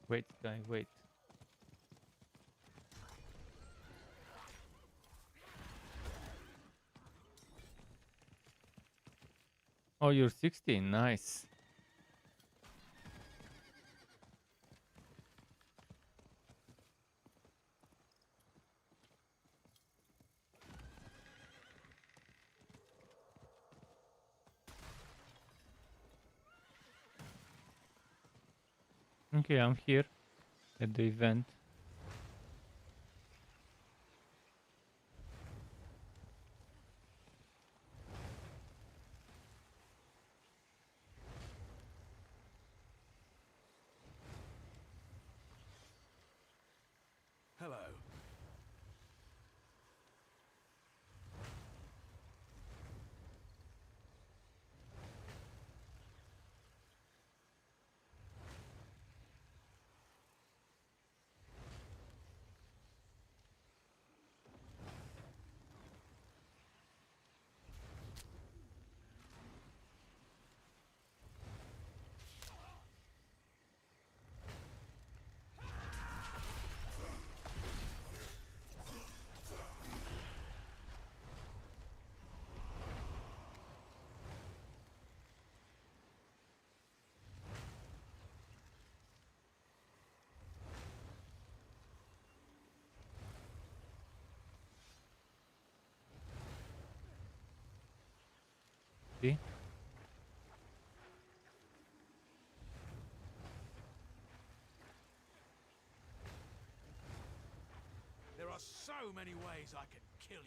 Speaker 1: Wait, guy, wait. Oh, you're 16. Nice. Okay, I'm here at the event.
Speaker 10: Hello.
Speaker 1: See?
Speaker 10: There are so many ways I can kill you.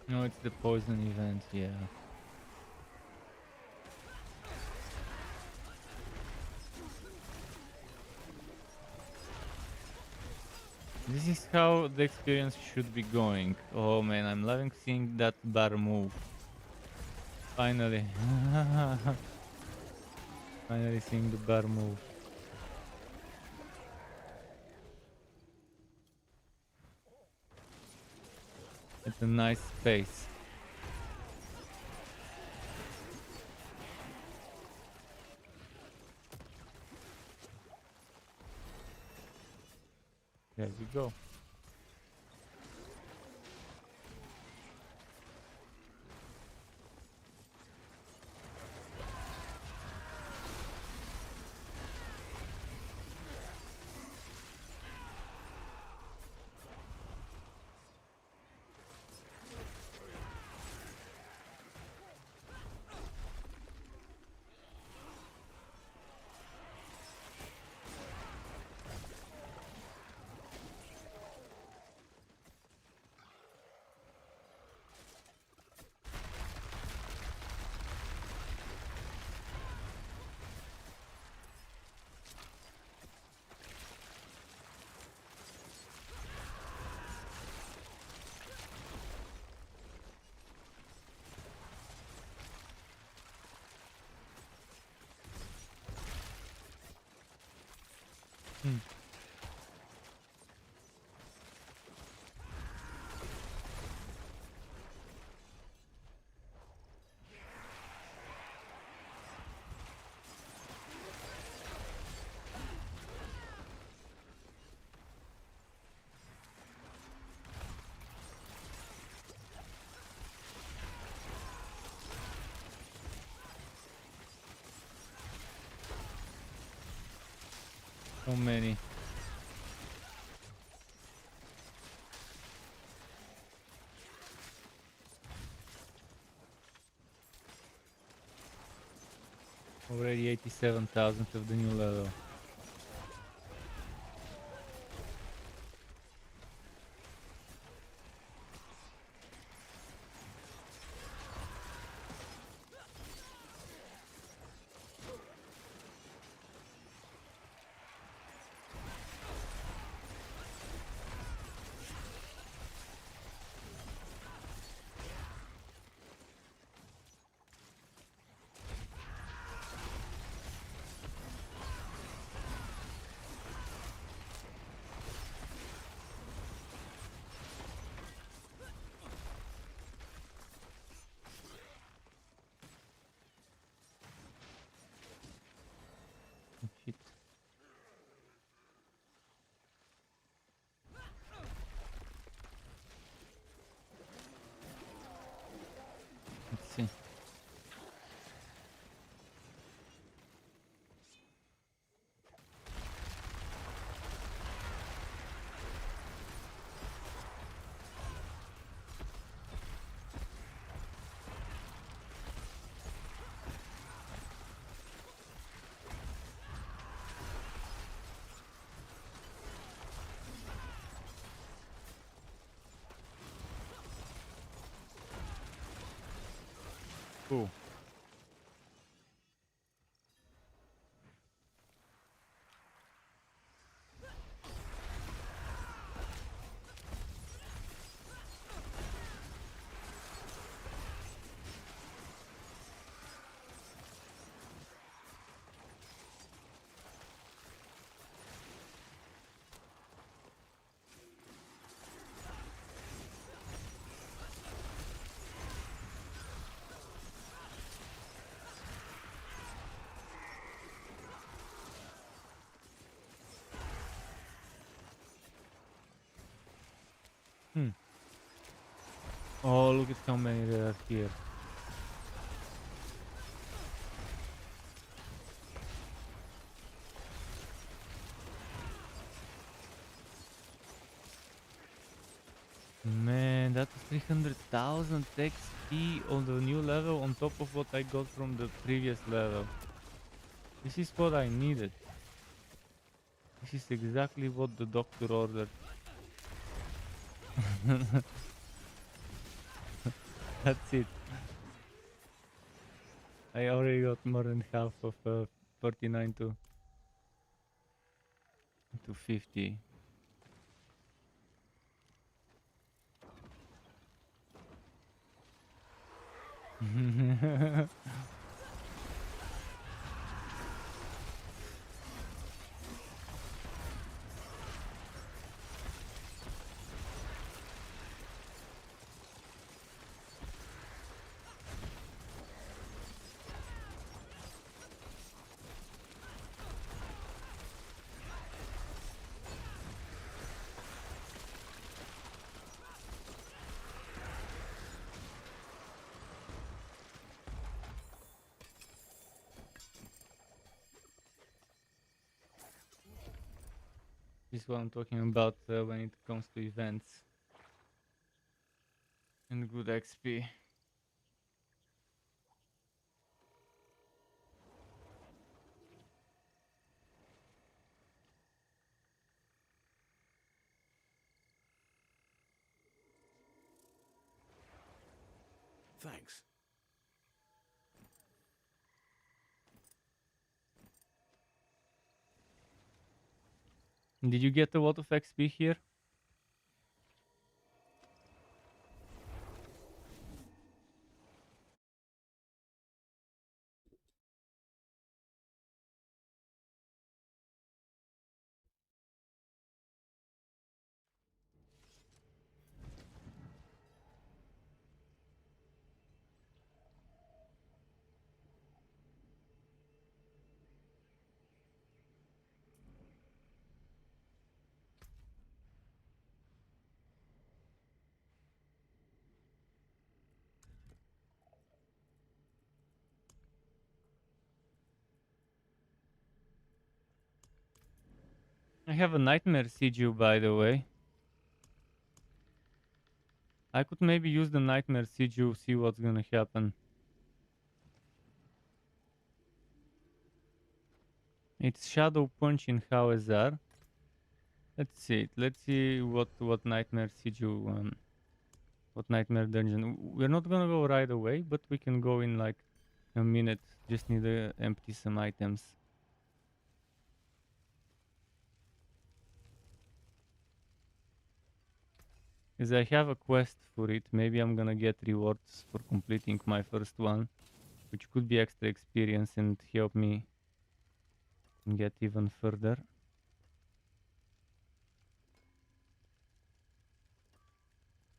Speaker 1: No, it's the poison event, yeah. This is how the experience should be going. Oh man, I'm loving seeing that bar move. Finally. Finally seeing the bar move. It's a nice space. There we go. So many. Already 87,000 of the new level. Shit. Let's see. Cool. Oh, look at how many there are here. Man, that's 300,000 XP on the new level on top of what I got from the previous level. This is what I needed. This is exactly what the doctor ordered. That's it. I already got more than half of 49 to 50. This is what I'm talking about when it comes to events and good XP.
Speaker 10: Thanks.
Speaker 1: Did you get a lot of XP here? I have a nightmare Siege, by the way. I could maybe use the nightmare Siege, see what's gonna happen. It's Shadow Punch in Hawazar. Let's see it. Let's see what nightmare Siege, what nightmare dungeon. We're not gonna go right away, but we can go in like a minute. Just need to empty some items. Because I have a quest for it. Maybe I'm gonna get rewards for completing my first one, which could be extra experience and help me get even further.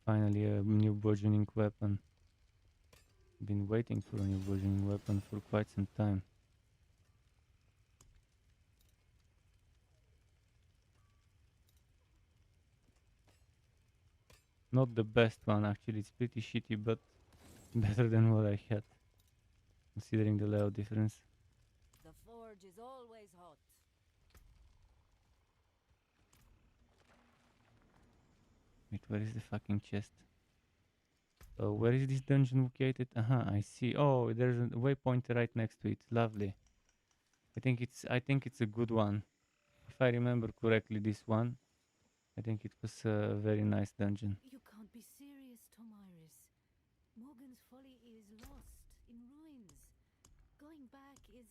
Speaker 1: Finally, a new burgeoning weapon. Been waiting for a new burgeoning weapon for quite some time. Not the best one actually, it's pretty shitty, but better than what I had, considering the layout difference.
Speaker 2: The forge is always hot.
Speaker 1: Wait, where is the fucking chest? Oh, where is this dungeon located? I see. Oh, there's a waypoint right next to it. Lovely. I think it's a good one. If I remember correctly, this one. I think it was a very nice dungeon.
Speaker 4: You can't be serious, Tomiris. Morgan's Folly is lost, in ruins. Going back is...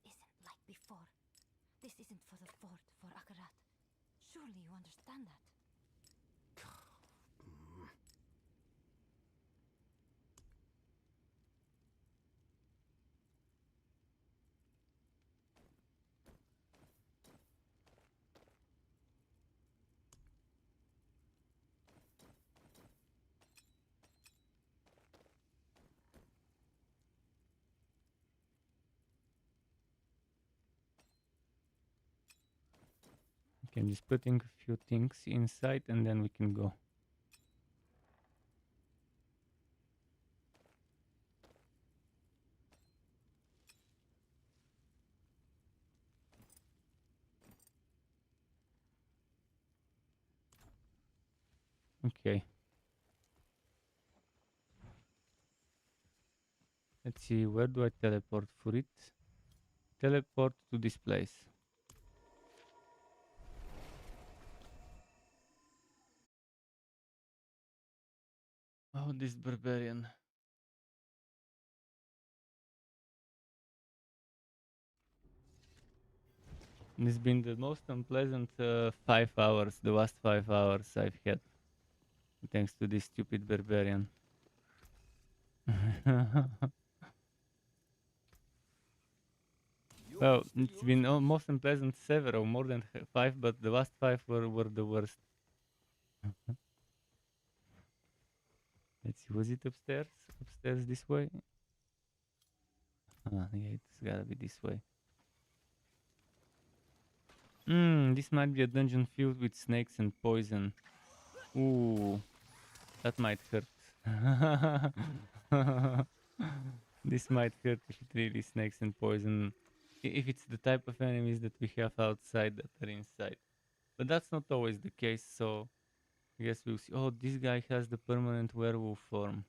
Speaker 13: This isn't like before. This isn't for the fort, for Akarat. Surely you understand that.
Speaker 1: Okay, I'm just putting a few things inside and then we can go. Okay. Let's see, where do I teleport for it? Teleport to this place. Oh, this barbarian. It's been the most unpleasant 5 hours, the last 5 hours I've had. Thanks to this stupid barbarian. Well, it's been most unpleasant several, more than 5, but the last 5 were the worst. Let's see, was it upstairs? Upstairs this way? Yeah, it's gotta be this way. This might be a dungeon filled with snakes and poison. Ooh, that might hurt. This might hurt if it really snakes and poison. If it's the type of enemies that we have outside that are inside. But that's not always the case, so I guess we'll see. Oh, this guy has the permanent werewolf form.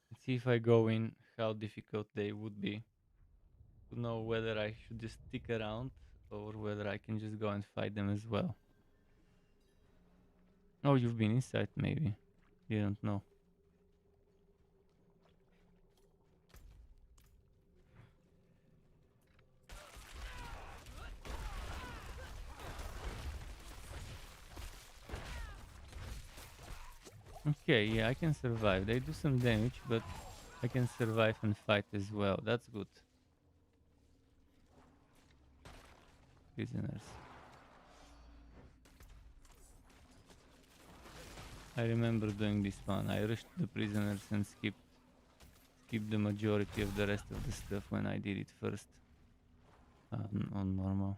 Speaker 1: Let's see if I go in, how difficult they would be. To know whether I should just stick around or whether I can just go and fight them as well. Oh, you've been inside maybe. You don't know. Okay, yeah, I can survive. They do some damage, but I can survive and fight as well. That's good. Prisoners. I remember doing this one. I rushed the prisoners and skipped the majority of the rest of the stuff when I did it first on normal.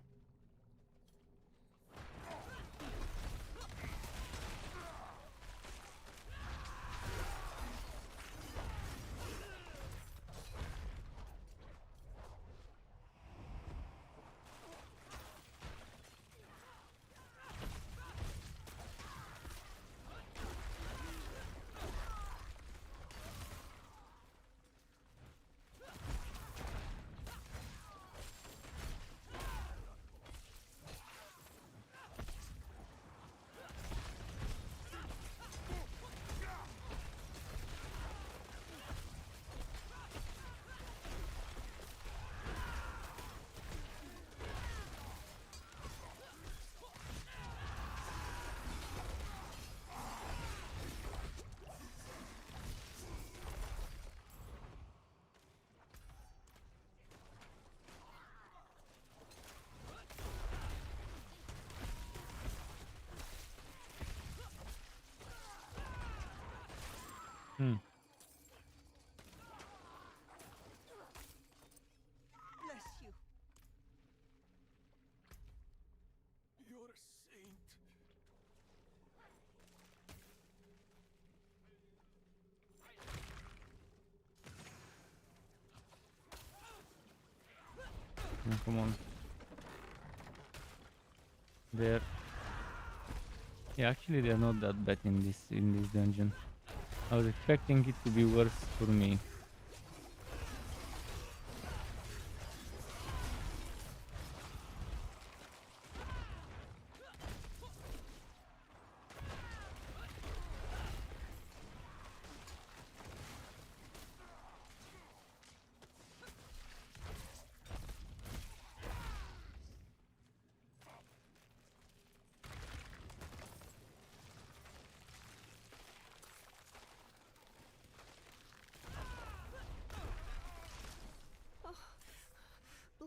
Speaker 1: Hmm.
Speaker 6: Bless you. You're a saint.
Speaker 1: Oh, come on. There. Yeah, actually they're not that bad in this dungeon. I was expecting it to be worse for me.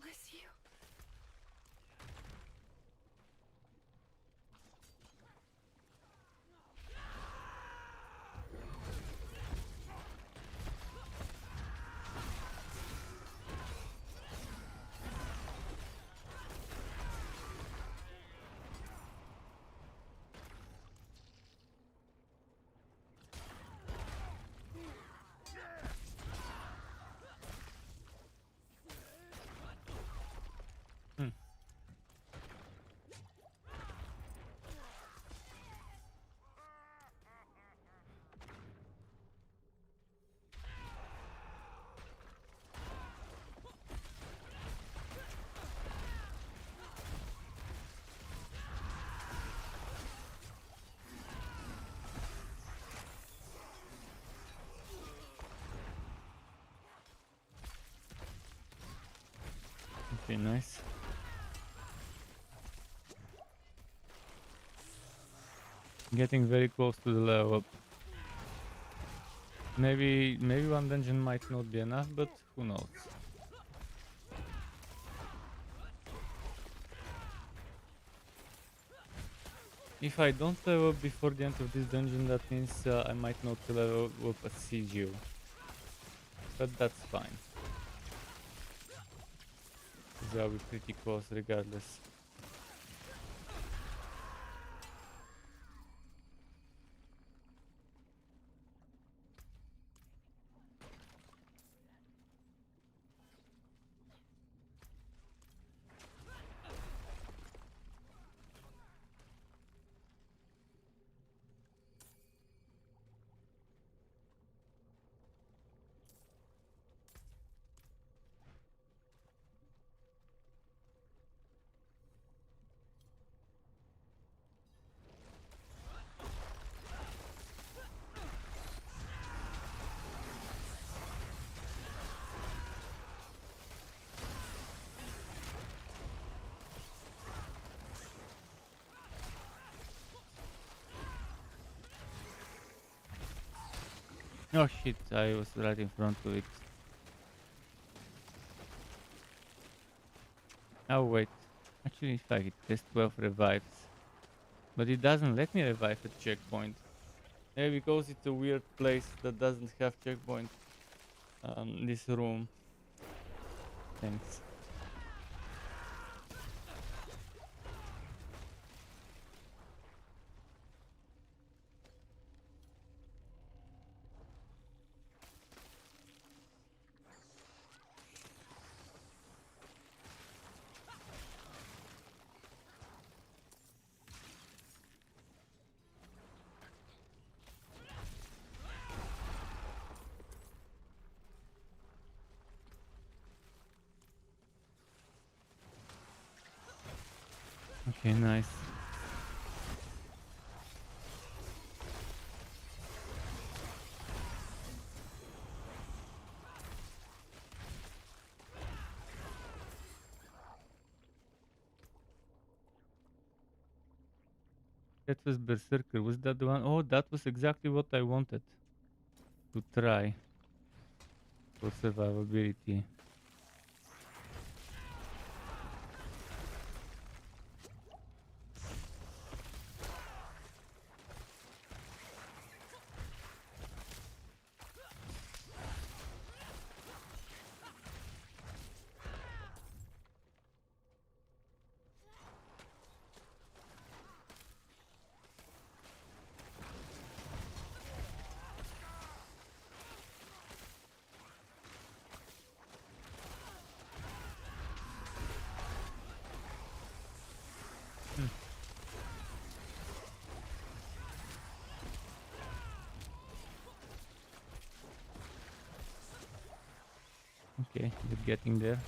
Speaker 9: Bless you.
Speaker 1: Hmm. Okay, nice. Getting very close to the level up. Maybe one dungeon might not be enough, but who knows? If I don't level up before the end of this dungeon, that means I might not level up a CGO. But that's fine. Because I'll be pretty close regardless. Oh shit, I was right in front of it. Oh wait, actually if I hit this 12 revives. But it doesn't let me revive at checkpoint. Yeah, because it's a weird place that doesn't have checkpoint. This room. Thanks. Okay, nice. That was Berserker. Was that the one? Oh, that was exactly what I wanted to try for survivability. Okay, we're getting there.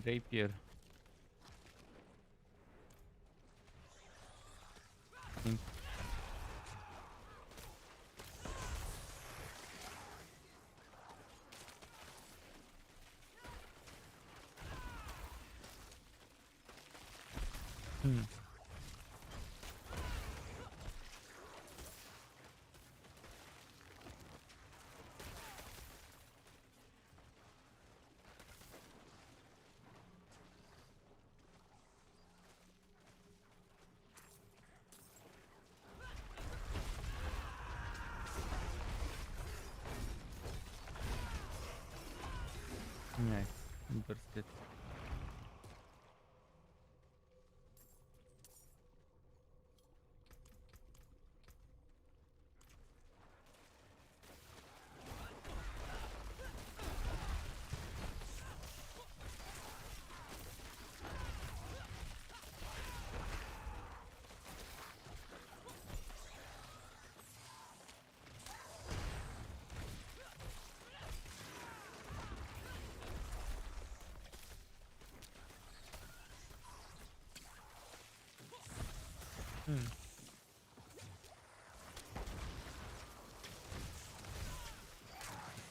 Speaker 1: Rapier. Nice. Bursted.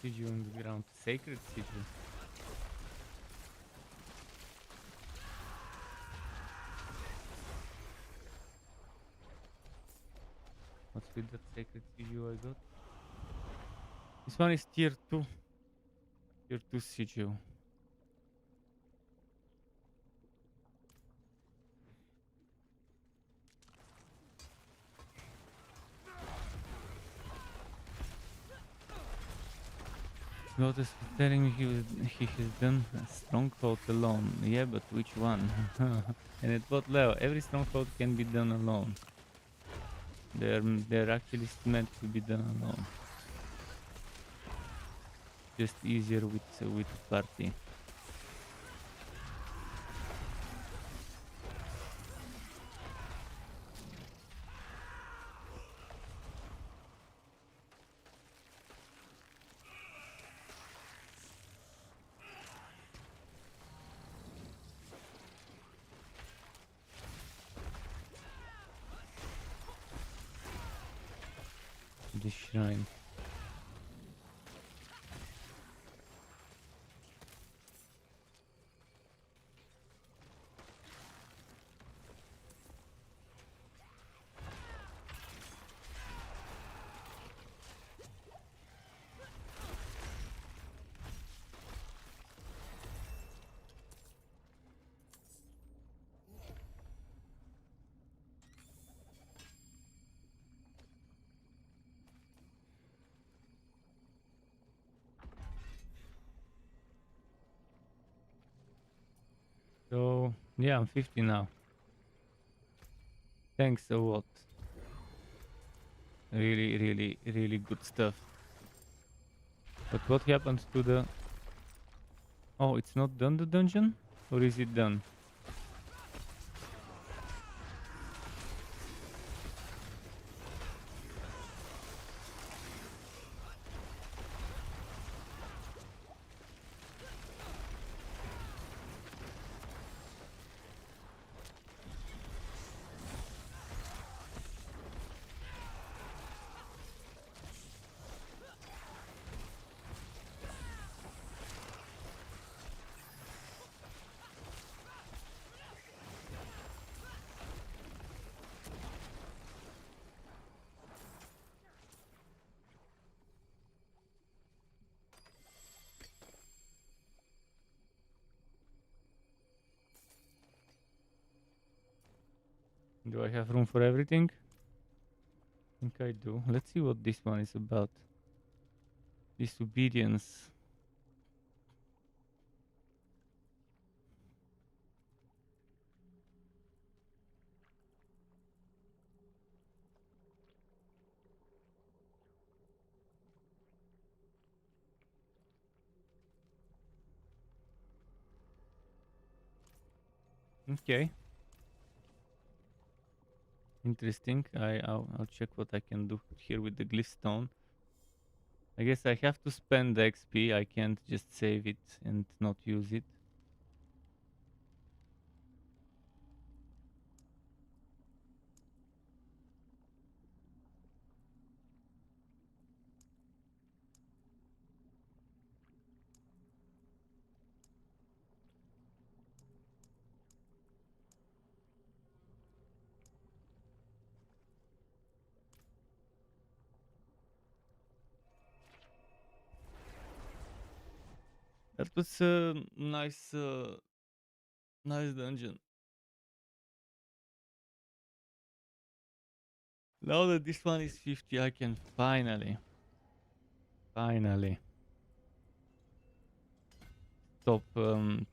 Speaker 1: Sigil on the ground. Sacred sigil. What's with that sacred sigil I got? This one is tier 2. Tier 2 sigil. Lotus was telling me he has done a stronghold alone. Yeah, but which one? And at what level? Every stronghold can be done alone. They're actually meant to be done alone. Just easier with party. The shrine. So yeah, I'm 50 now. Thanks a lot. Really, really, really good stuff. But what happened to the... Oh, it's not done, the dungeon? Or is it done? Do I have room for everything? I think I do. Let's see what this one is about. Disobedience. Okay. Interesting. I'll check what I can do here with the glyph stone. I guess I have to spend the XP. I can't just save it and not use it. That was a nice dungeon. Now that this one is 50, I can finally stop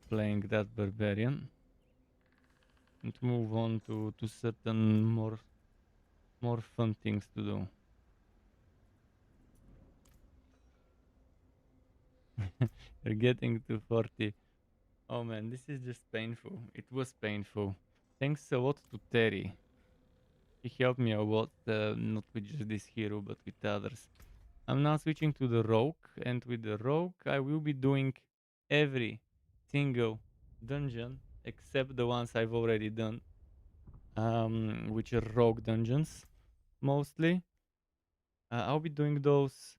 Speaker 1: playing that barbarian and move on to certain more fun things to do. You're getting to 40. Oh man, this is just painful. It was painful. Thanks a lot to Terry. He helped me a lot, not with just this hero, but with others. I'm now switching to the rogue, and with the rogue, I will be doing every single dungeon except the ones I've already done, which are rogue dungeons mostly. I'll be doing those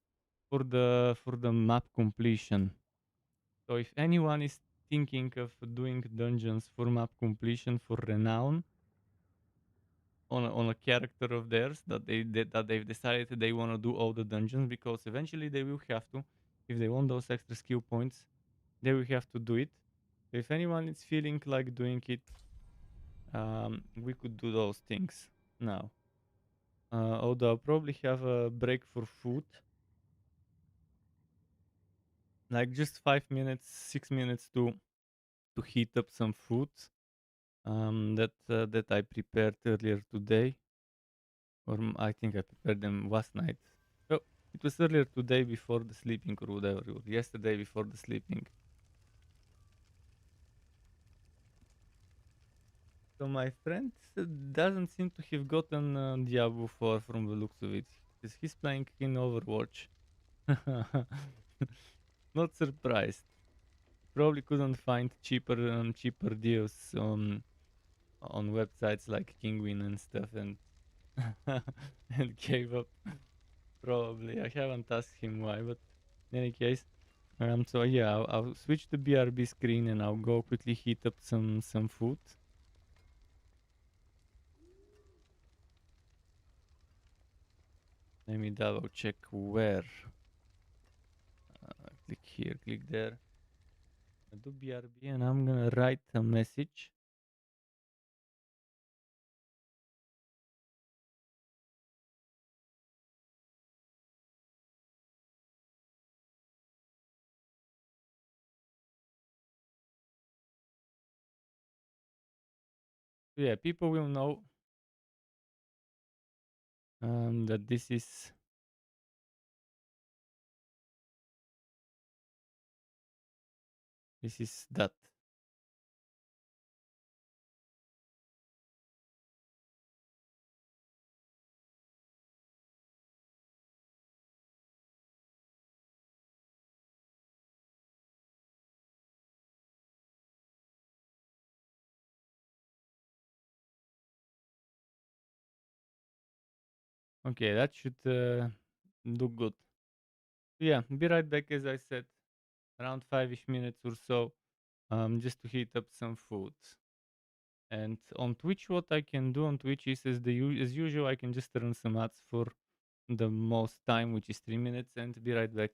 Speaker 1: for the map completion. So if anyone is thinking of doing dungeons for map completion for renown on a character of theirs that they've decided they want to do all the dungeons, because eventually they will have to, if they want those extra skill points, they will have to do it. If anyone is feeling like doing it, we could do those things now. Although I'll probably have a break for food, like just 5 minutes, 6 minutes to heat up some food that I prepared earlier today, or I think I prepared them last night. Oh, it was earlier today before the sleeping, or whatever, or yesterday before the sleeping. So my friend doesn't seem to have gotten Diablo 4 from the looks of it, because he's playing in Overwatch. Not surprised. Probably couldn't find cheaper deals on websites like Kingwin and stuff, and and gave up. Probably. I haven't asked him why, but in any case, so yeah, I'll switch to BRB screen and I'll go quickly heat up some food. Let me double check where. Click here, click there. I do BRB and I'm gonna write a message. Yeah, people will know that this is that. Okay, that should do good. Yeah, be right back. As I said, around 5ish minutes or so, just to heat up some food. And on Twitch, what I can do on Twitch is, as usual, I can just run some ads for the most time, which is 3 minutes, and be right back.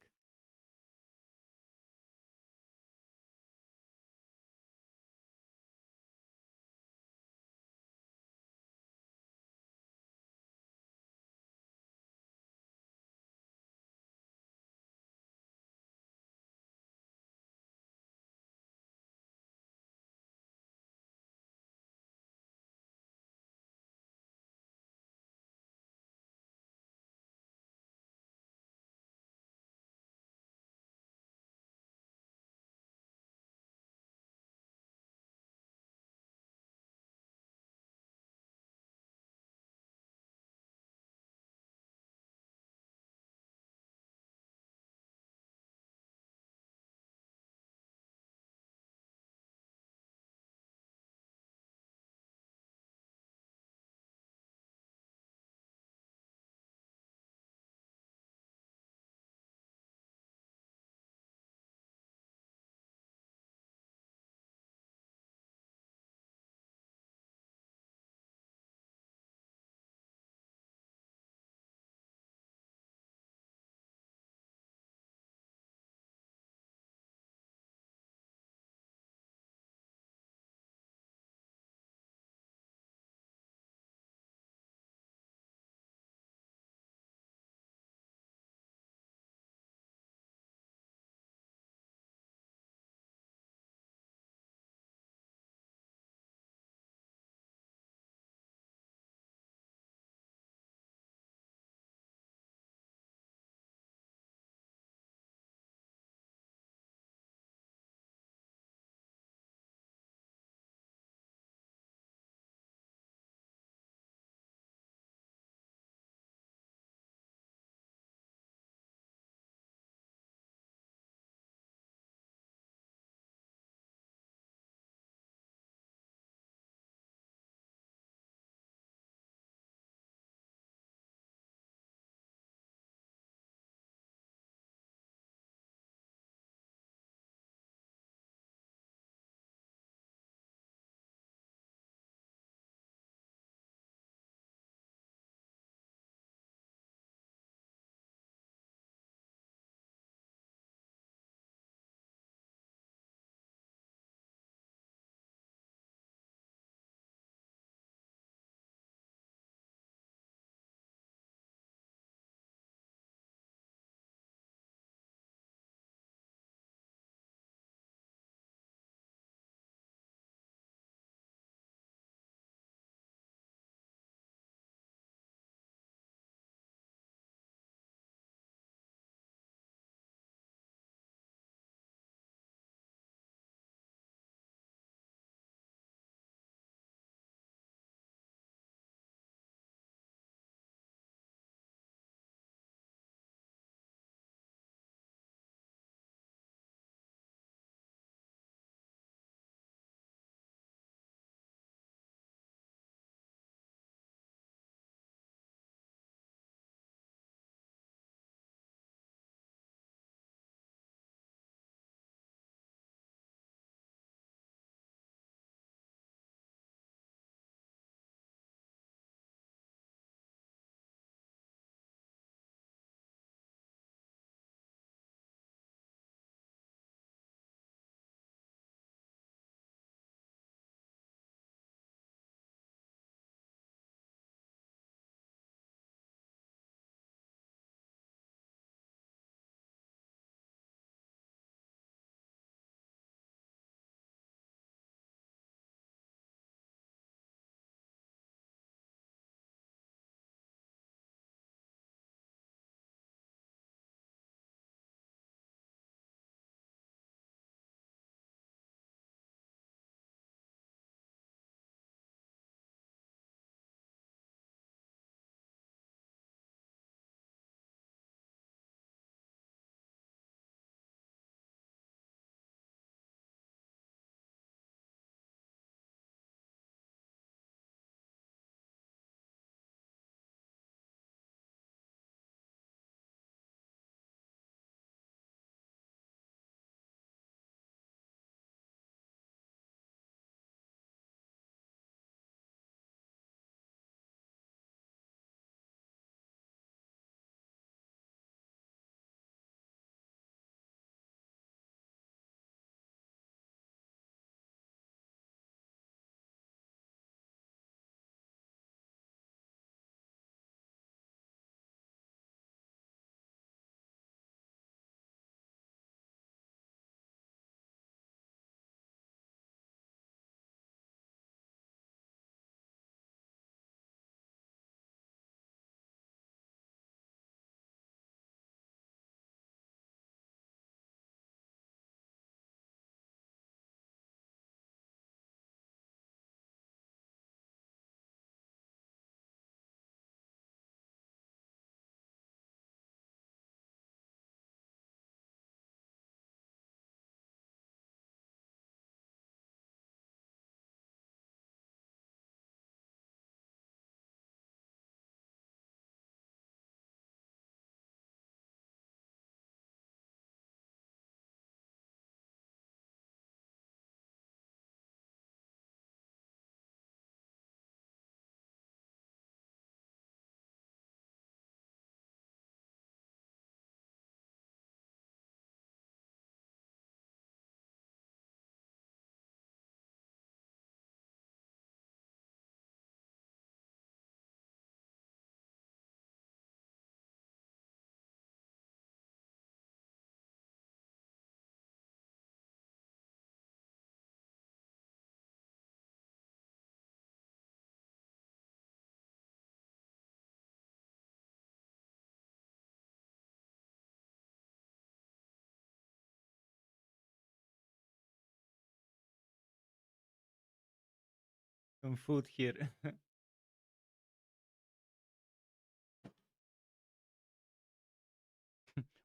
Speaker 1: some food here.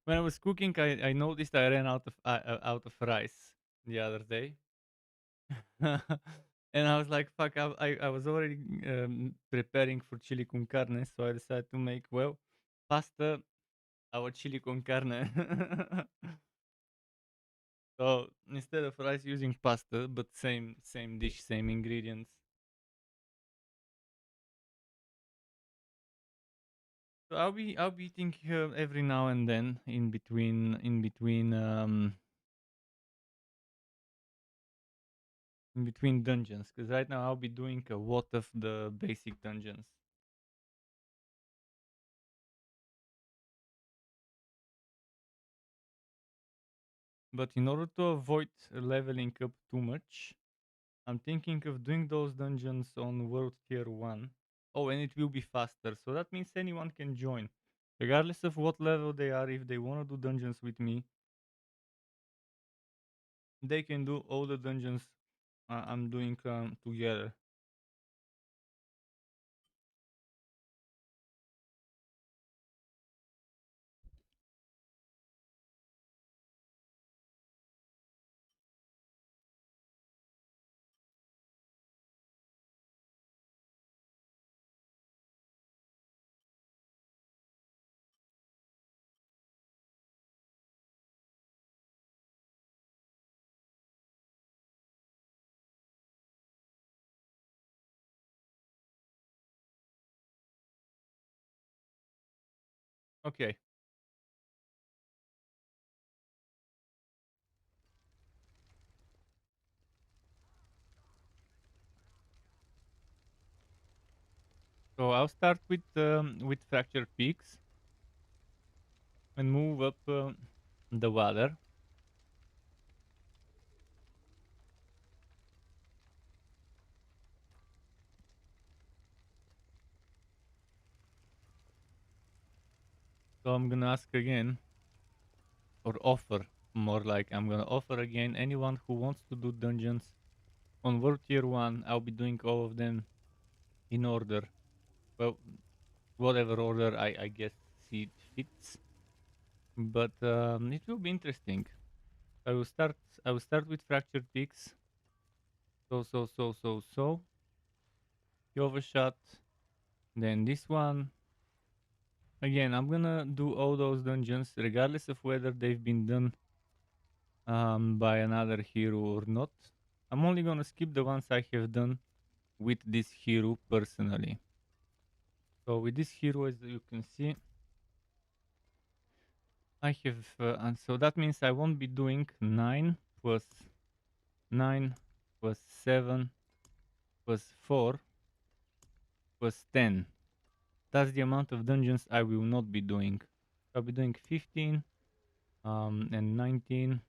Speaker 1: When I was cooking, I noticed I ran out of rice the other day. And I was like, fuck, I was already preparing for chili con carne, so I decided to make, well, pasta, our chili con carne. So instead of rice, using pasta, but same dish, same ingredients. So I'll be eating every now and then in between dungeons, because right now I'll be doing a lot of the basic dungeons. But in order to avoid leveling up too much, I'm thinking of doing those dungeons on World Tier 1. Oh, and it will be faster, so that means anyone can join. Regardless of what level they are, if they want to do dungeons with me, they can do all the dungeons I'm doing together. Okay. So I'll start with Fractured Peaks and move up the ladder. So I'm gonna ask again, or offer, more like I'm gonna offer again, anyone who wants to do dungeons on World Tier 1, I'll be doing all of them in order. Well, whatever order I guess see fits. But it will be interesting. I will start with Fractured Peaks. So. You overshot. Then this one. Again, I'm gonna do all those dungeons regardless of whether they've been done by another hero or not. I'm only gonna skip the ones I have done with this hero personally. So with this hero, as you can see, I have, and so that means I won't be doing 9 plus 9 plus 7 plus 4 plus 10. That's the amount of dungeons I will not be doing. I'll be doing 15 and 19.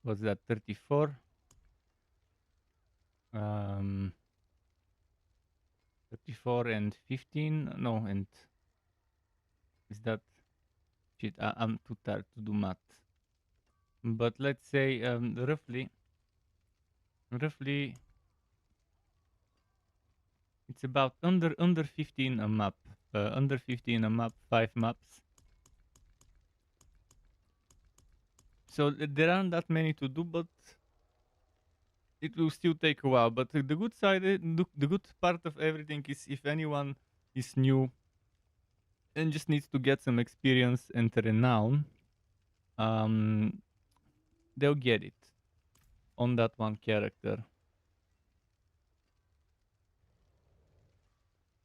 Speaker 1: What's that? 34. 34 and 15. No, and is that shit? I'm too tired to do math. But let's say roughly it's about under 15 a map. Under 15 a map, 5 maps. So there aren't that many to do, but it will still take a while. But the good side, the good part of everything is if anyone is new and just needs to get some experience and renown, they'll get it on that one character.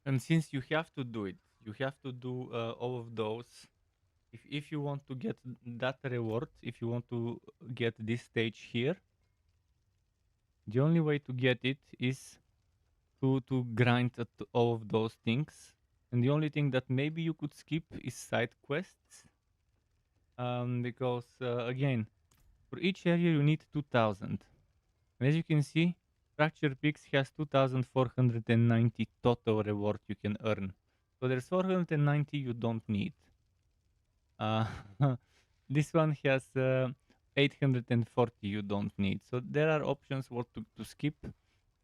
Speaker 1: And since you have to do it, you have to do all of those. If you want to get that reward, if you want to get this stage here, the only way to get it is to grind at all of those things. And the only thing that maybe you could skip is side quests. Because again, for each area you need 2000. And as you can see, Fracture Peaks has 2490 total reward you can earn. So there's 490 you don't need. This one has 840 you don't need. So there are options what to skip.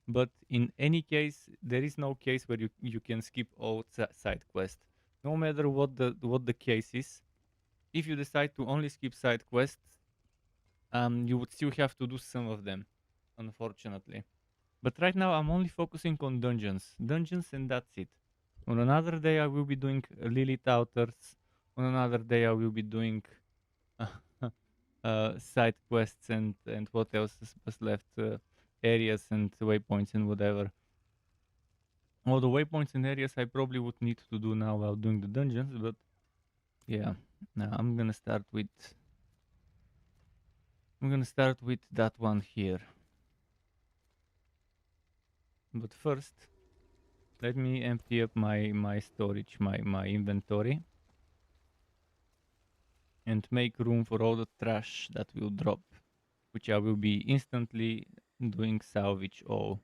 Speaker 1: But in any case, there is no case where you can skip all side quests. No matter what the case is, if you decide to only skip side quests, you would still have to do some of them, unfortunately. But right now I'm only focusing on dungeons, and that's it. On another day I will be doing Lilith Outers. On another day I will be doing side quests and what else was left, areas and waypoints and whatever. All the waypoints and areas I probably would need to do now while doing the dungeons, but yeah, now I'm gonna start with that one here. But first, let me empty up my storage, my inventory, and make room for all the trash that will drop, which I will be instantly doing salvage all.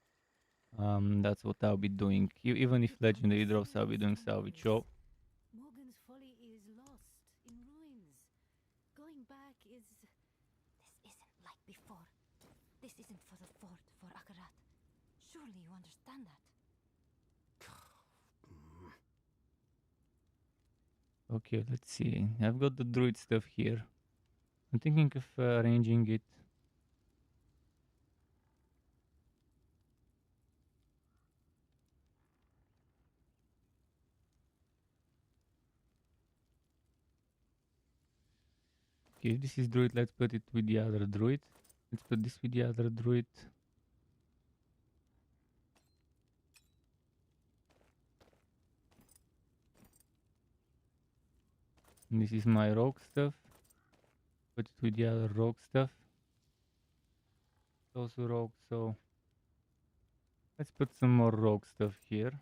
Speaker 1: That's what I'll be doing. Even if legendary drops, I'll be doing salvage all.
Speaker 4: Morgan's folly is lost in ruins. Going back is...
Speaker 13: This isn't like before. This isn't for the fort, for Akarat. Surely you understand that.
Speaker 1: Okay, let's see. I've got the druid stuff here. I'm thinking of arranging it. Okay, this is druid. Let's put it with the other druid. Let's put this with the other druid. And this is my rogue stuff. Put it with the other rogue stuff. It's also rogue, so let's put some more rogue stuff here.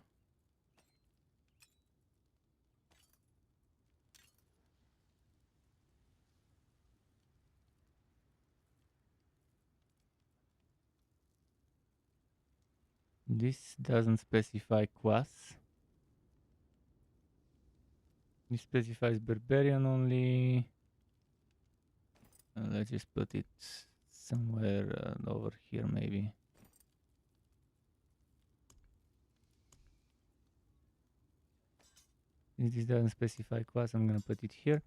Speaker 1: This doesn't specify class. This specifies barbarian only. Let's just put it somewhere over here, maybe. If this doesn't specify class, I'm gonna put it here.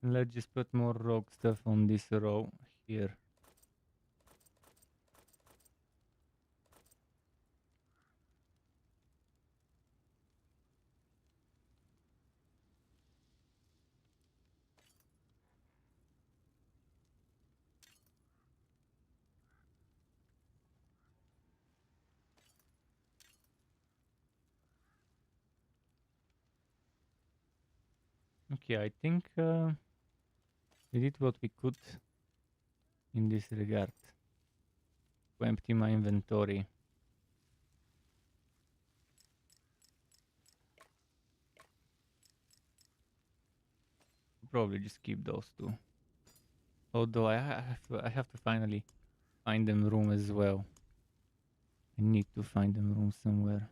Speaker 1: And let's just put more rogue stuff on this row here. Okay, I think we did what we could in this regard. To empty my inventory. Probably just keep those two. Although I have to finally find them room as well. I need to find them room somewhere.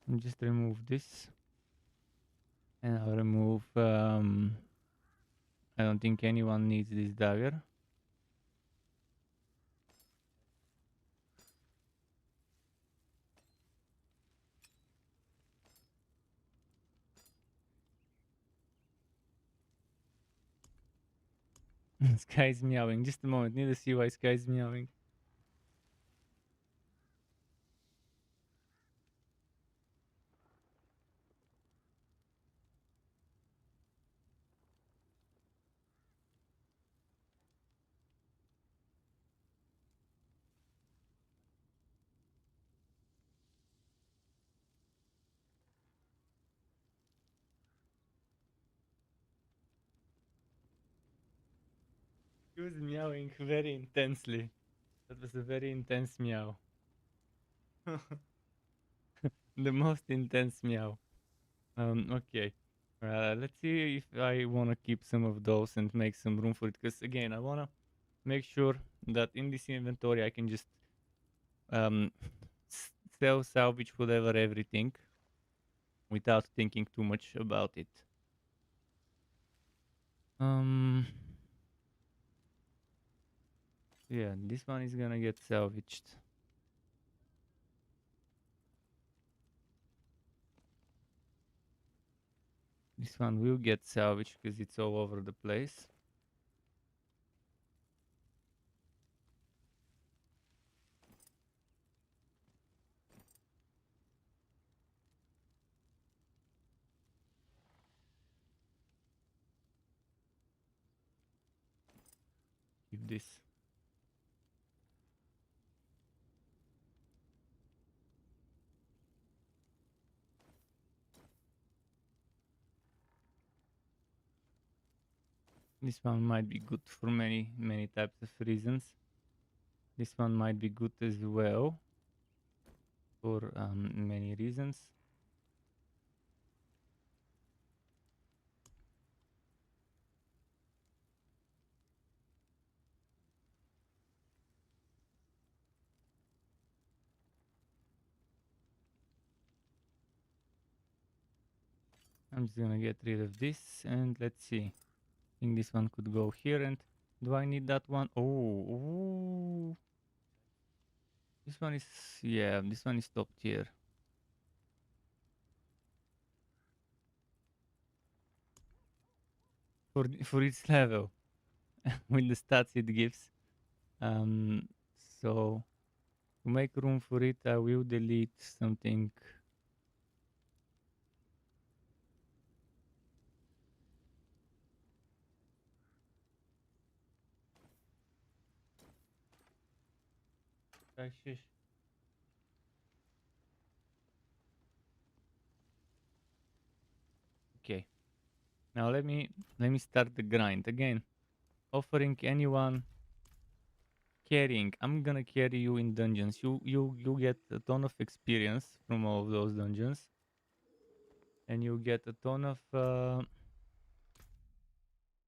Speaker 1: And just remove this. And I'll remove... I don't think anyone needs this dagger. Sky is meowing. Just a moment. Need to see why Sky is meowing. He was meowing very intensely. That was a very intense meow. The most intense meow. Okay. Let's see if I want to keep some of those and make some room for it. Because again, I want to make sure that in this inventory I can just sell, salvage, whatever, everything without thinking too much about it. Yeah, this one is gonna get salvaged. This one will get salvaged because it's all over the place. Keep this. This one might be good for many types of reasons. This one might be good as well for many reasons. I'm just gonna get rid of this and let's see. I think this one could go here. And do I need that one? Oh, this one is, yeah, this one is top tier. For its level with the stats it gives. So to make room for it, I will delete something. Okay. Now let me start the grind again. Offering anyone carrying. I'm gonna carry you in dungeons. You get a ton of experience from all of those dungeons, and you get a ton of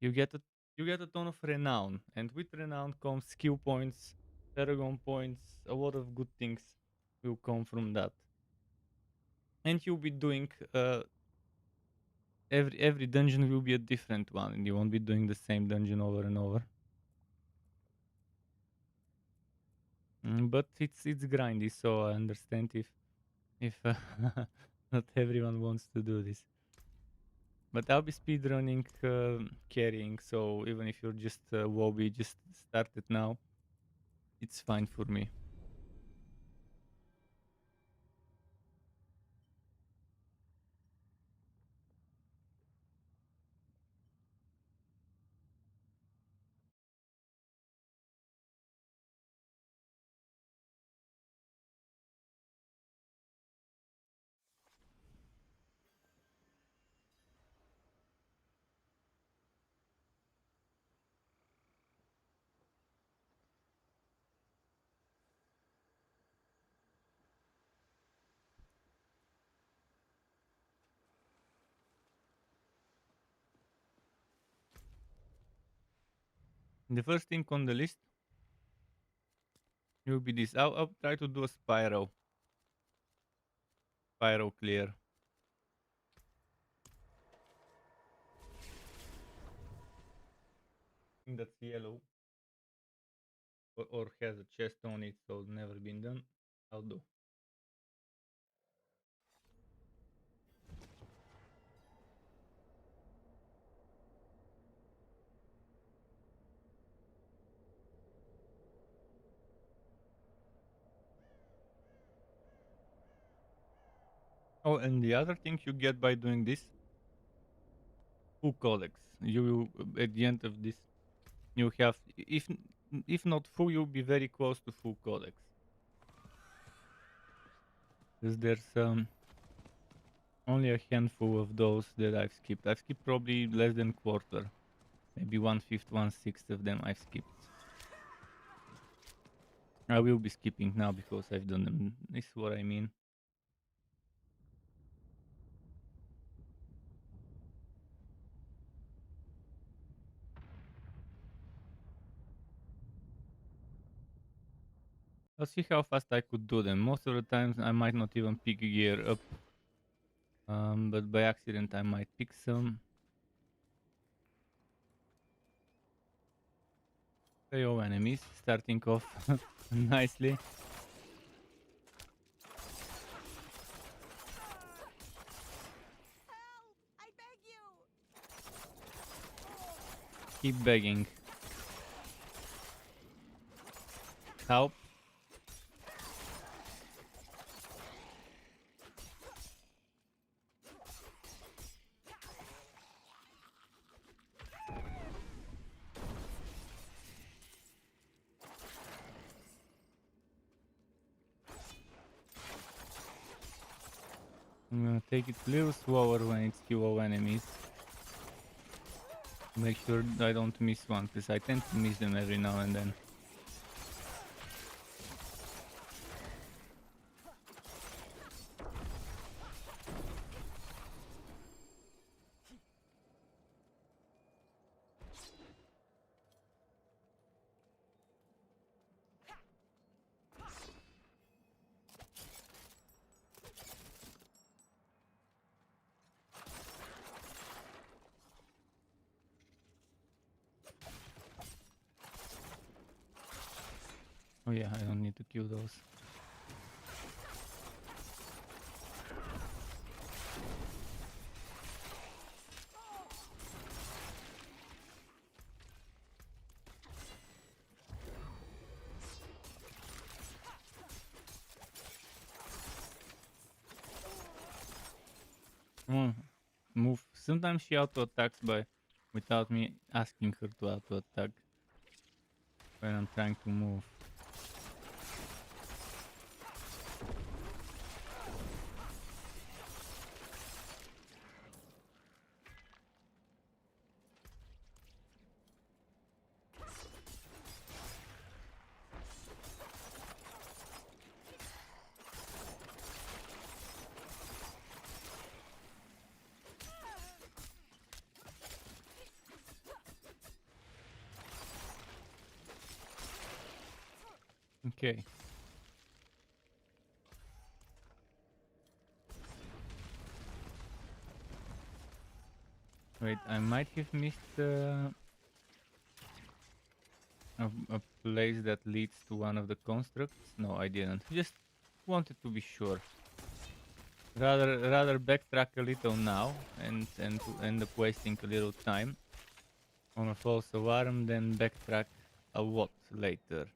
Speaker 1: you get a ton of renown. And with renown comes skill points, paragon points. A lot of good things will come from that. And you'll be doing every dungeon will be a different one, and you won't be doing the same dungeon over and over. But it's grindy, so I understand if not everyone wants to do this. But I'll be speedrunning carrying, so even if you're just Wobby, just start it now. It's fine for me. The first thing on the list will be this. I'll try to do a spiral clear. I think that's yellow or has a chest on it, so it's never been done. I'll do. Oh, and the other thing you get by doing this, full codex. You will, at the end of this, you have, if not full, you'll be very close to full codex. Because there's only a handful of those that I've skipped. I've skipped probably less than quarter. Maybe 1/5, 1/6 of them I've skipped. I will be skipping now because I've done them. This is what I mean. I'll see how fast I could do them. Most of the times I might not even pick gear up. But by accident I might pick some. KO enemies, starting off nicely.
Speaker 9: I beg you.
Speaker 1: Keep begging. Help. I'm gonna take it a little slower when it's QO enemies. Make sure I don't miss one, because I tend to miss them every now and then. Oh yeah, I don't need to kill those. Move. Sometimes she auto attacks by without me asking her to auto attack when I'm trying to move. Okay. Wait, I might have missed a place that leads to one of the constructs. No, I didn't. Just wanted to be sure. Rather backtrack a little now and to end up wasting a little time on a false alarm than backtrack a lot later.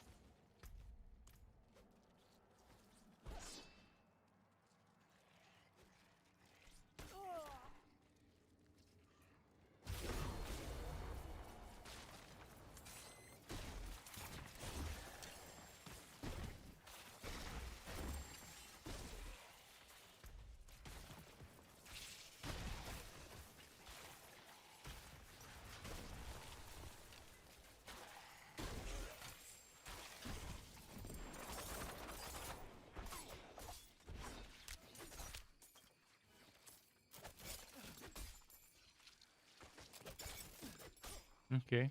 Speaker 1: Okay.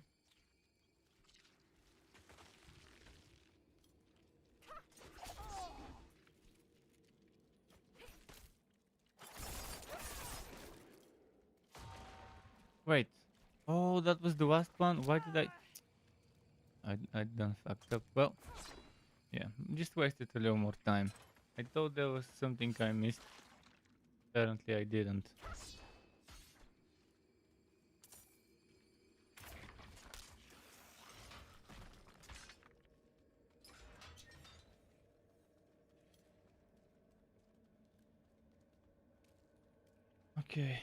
Speaker 1: Wait. Oh, that was the last one? Why did I done fucked up. Well, yeah, just wasted a little more time. I thought there was something I missed. Apparently I didn't. Okay.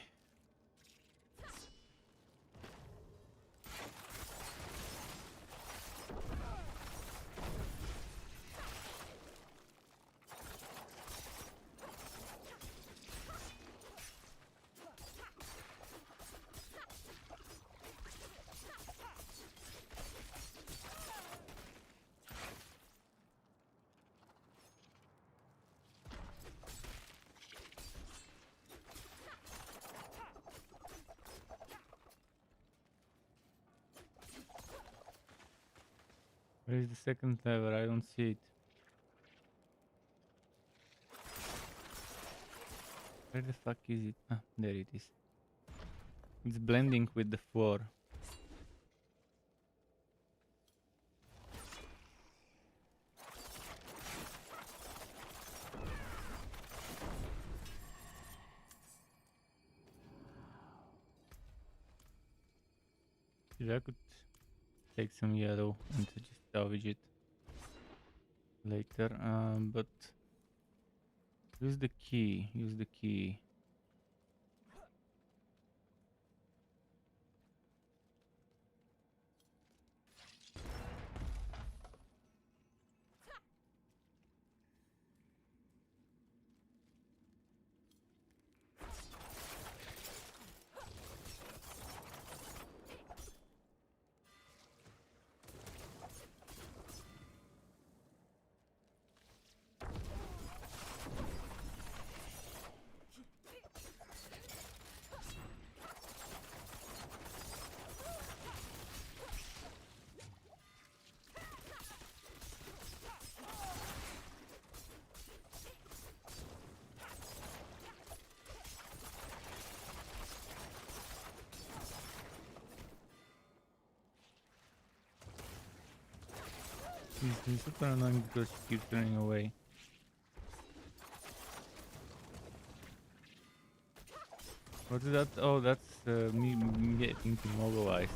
Speaker 1: Where is the second lever? I don't see it. Where the fuck is it? Ah, there it is. It's blending with the floor. Actually, I could take some yellow and to just salvage it later. But use the key. Use the key. He's super annoying because he keeps running away. What is that? Oh, that's me getting immobilized.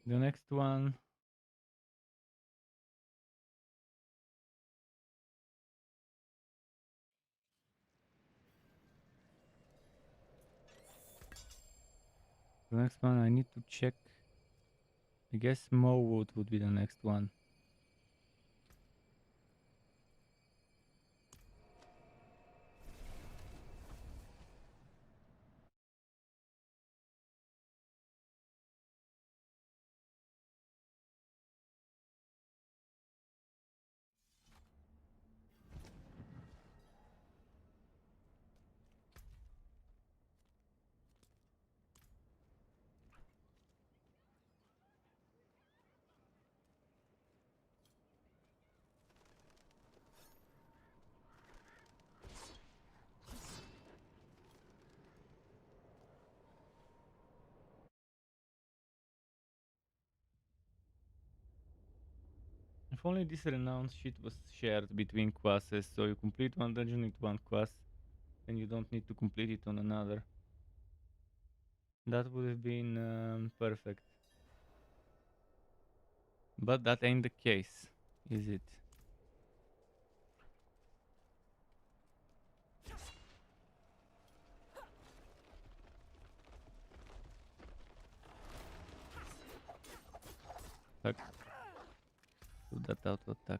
Speaker 1: The next one. The next one I need to check. I guess Mowood would be the next one. If only this renowned sheet was shared between classes, so you complete one dungeon with one class, and you don't need to complete it on another. That would have been perfect. But that ain't the case, is it? Fuck. Do that auto attack.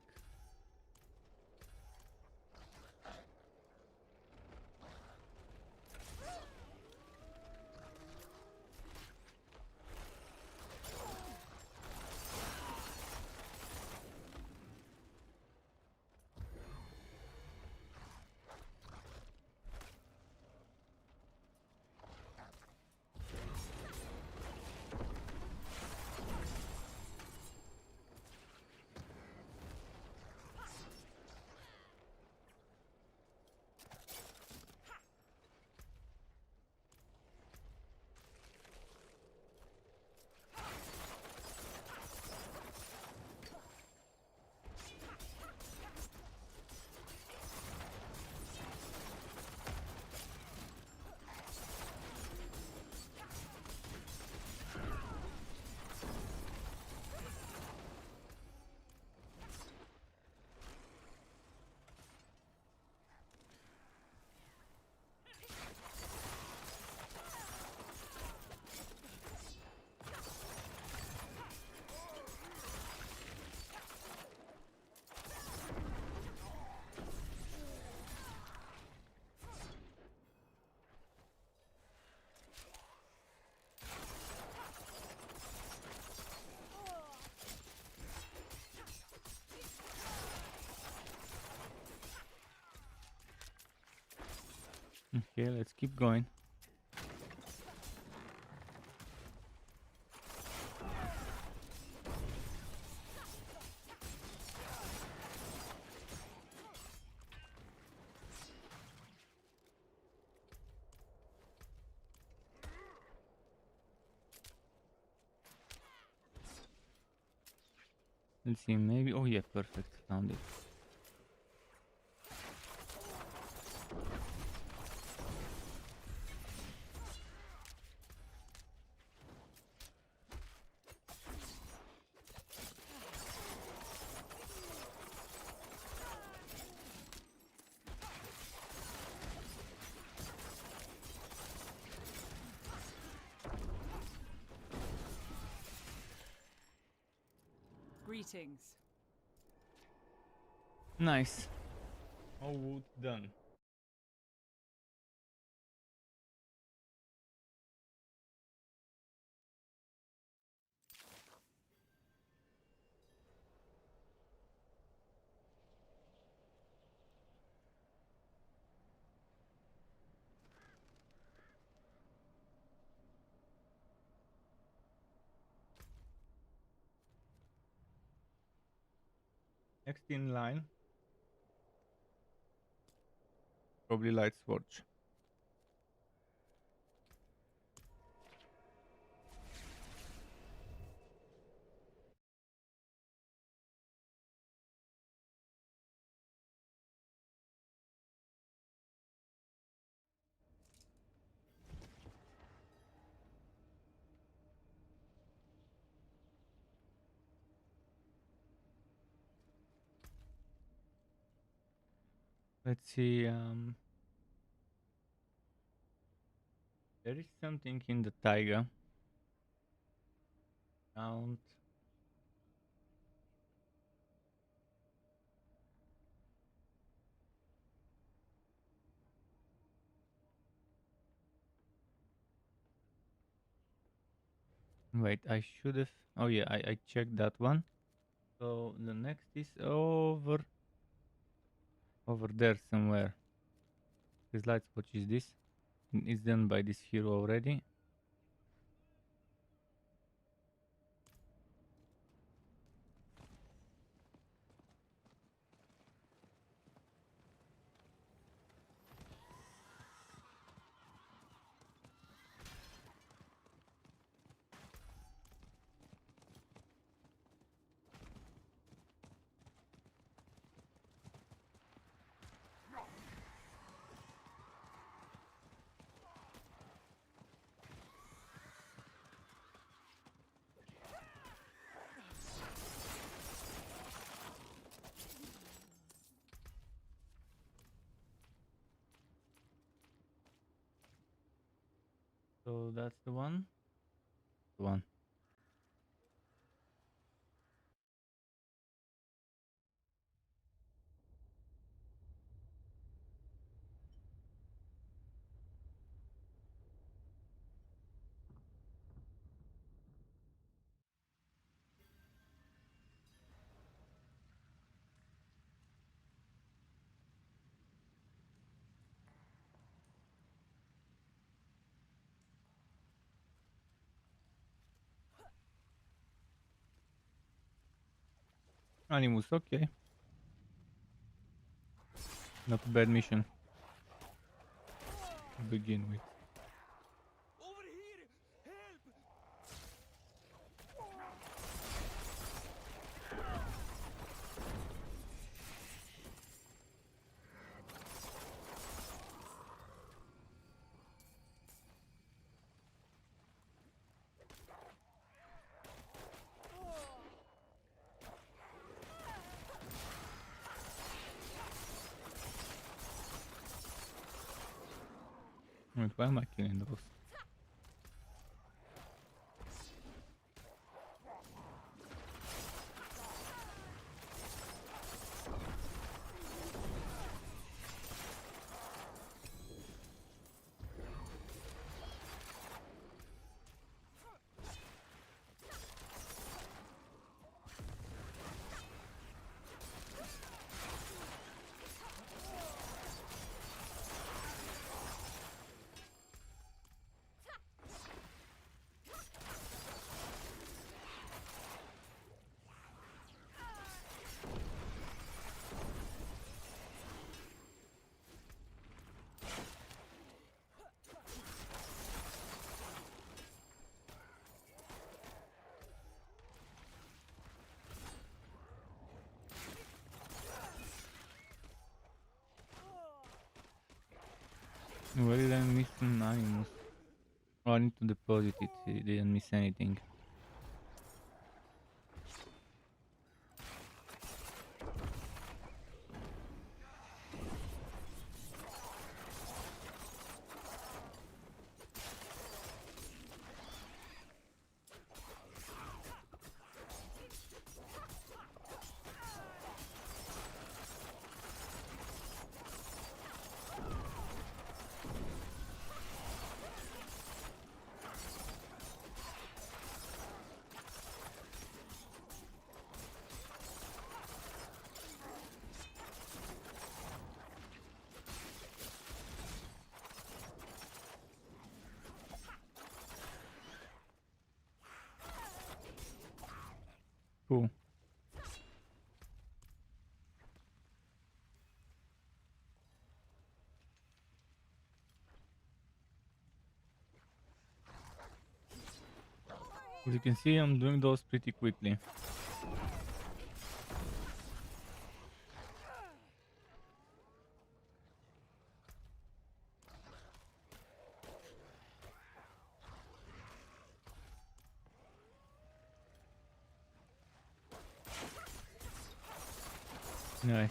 Speaker 1: Okay, let's keep going. Let's see, maybe. Oh yeah, perfect. Found it.
Speaker 9: Greetings.
Speaker 1: Nice. All wood done. Next in line, probably Light Sword. Let's see. There is something in the taiga. Count. Wait, I should have. Oh yeah, I checked that one. So the next is over there somewhere. This light spot is this. It's done by this hero already. So that's the one. The one. Animus, okay. Not a bad mission to begin with.
Speaker 6: Over here! Help!
Speaker 1: Wait, why am I killing those? Where did I miss an animus? Oh, I need to deposit it. It didn't miss anything. Cool. As you can see, I'm doing those pretty quickly. Nice.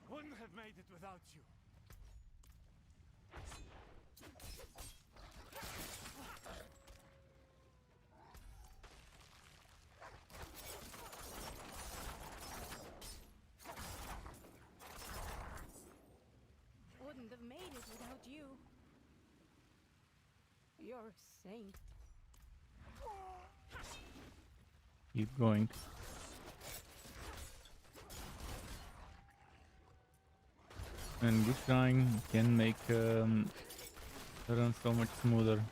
Speaker 10: Wouldn't have made it without you.
Speaker 9: Wouldn't have made it without you. You're a saint.
Speaker 1: Keep going. And good flying can make run so much smoother.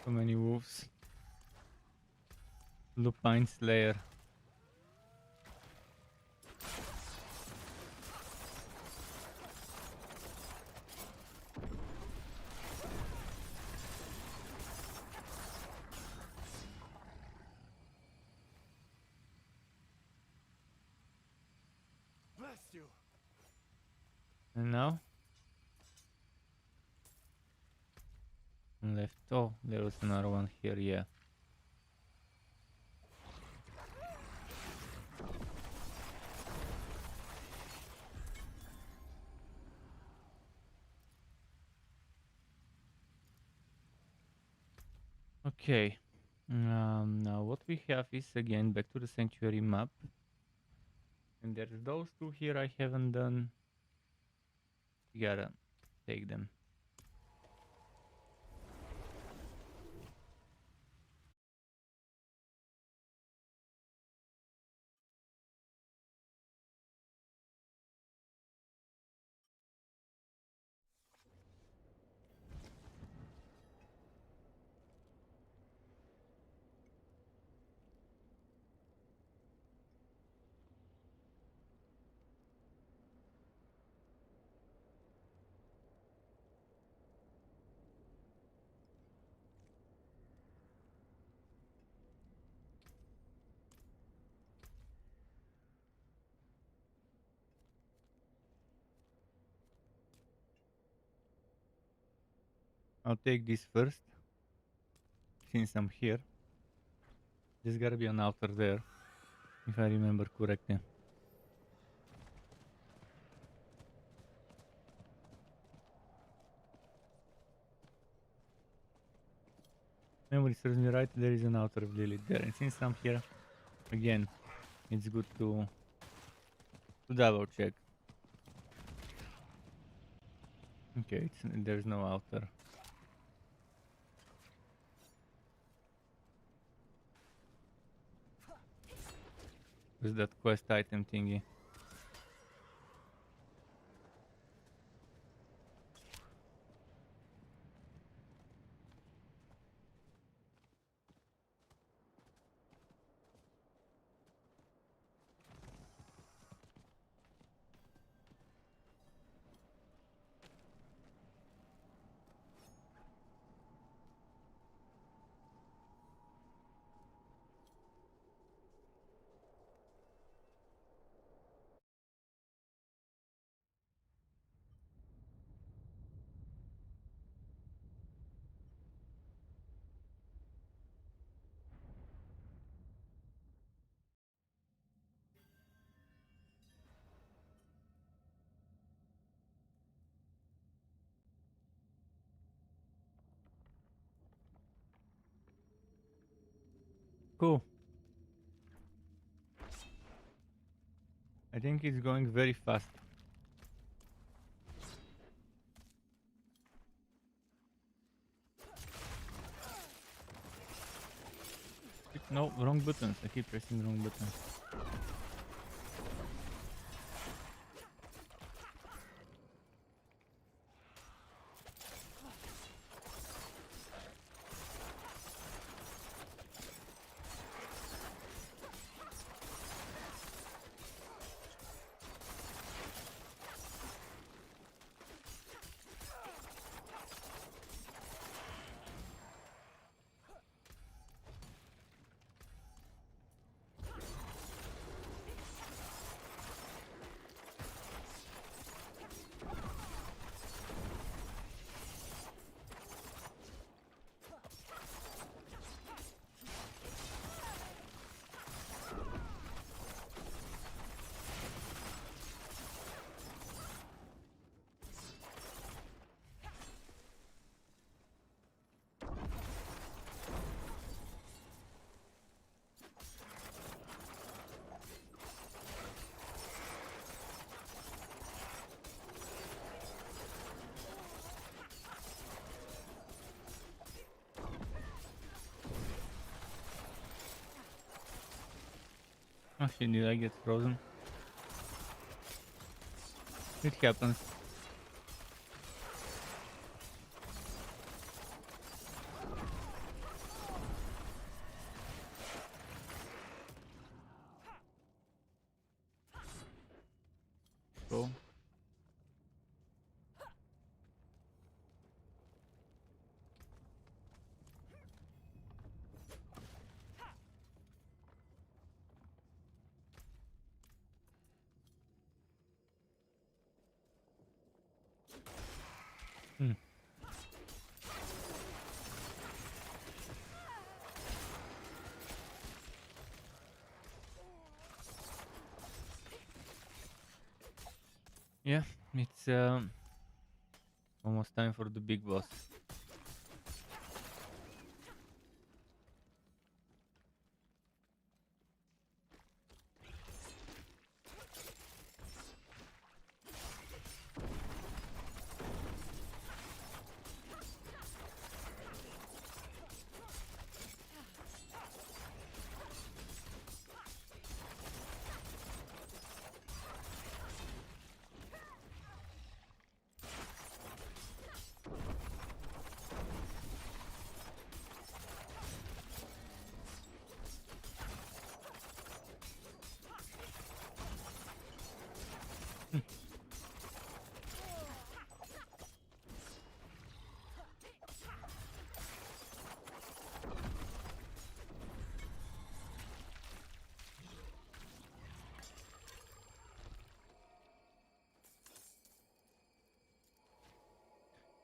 Speaker 1: So many wolves. Lupine Slayer.
Speaker 10: Bless you.
Speaker 1: And now? Left. Oh, there was another one here, yeah. Okay. Now what we have is again back to the sanctuary map. And there's those two here I haven't done. You gotta take them. I'll take this first, since I'm here. There's gotta be an altar there, if I remember correctly. Memory serves me right, there is an altar of Lilith there. And since I'm here, again, it's good to double check. Okay, there's no altar. With that quest item thingy. Cool. I think it's going very fast. No, wrong buttons. I keep pressing wrong buttons. Oh shit, did I get frozen? It happens. Cool. Hmm. Yeah, it's almost time for the big boss.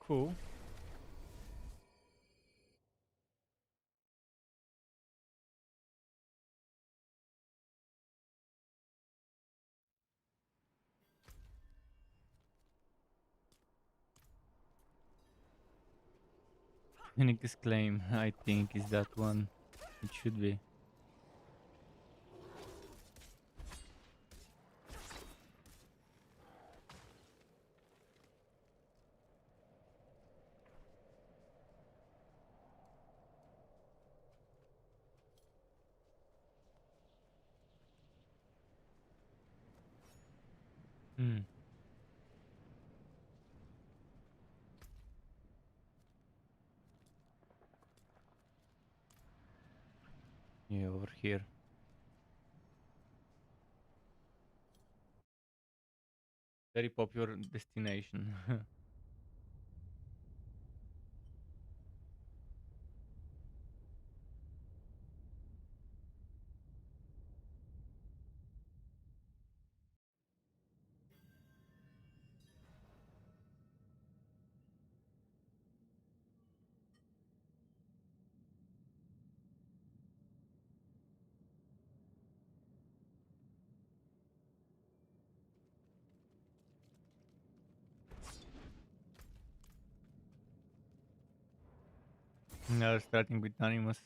Speaker 1: Cool. Phoenix claim, I think, is that one. It should be. Hmm. Yeah, over here. Very popular destination. Now starting with Animus.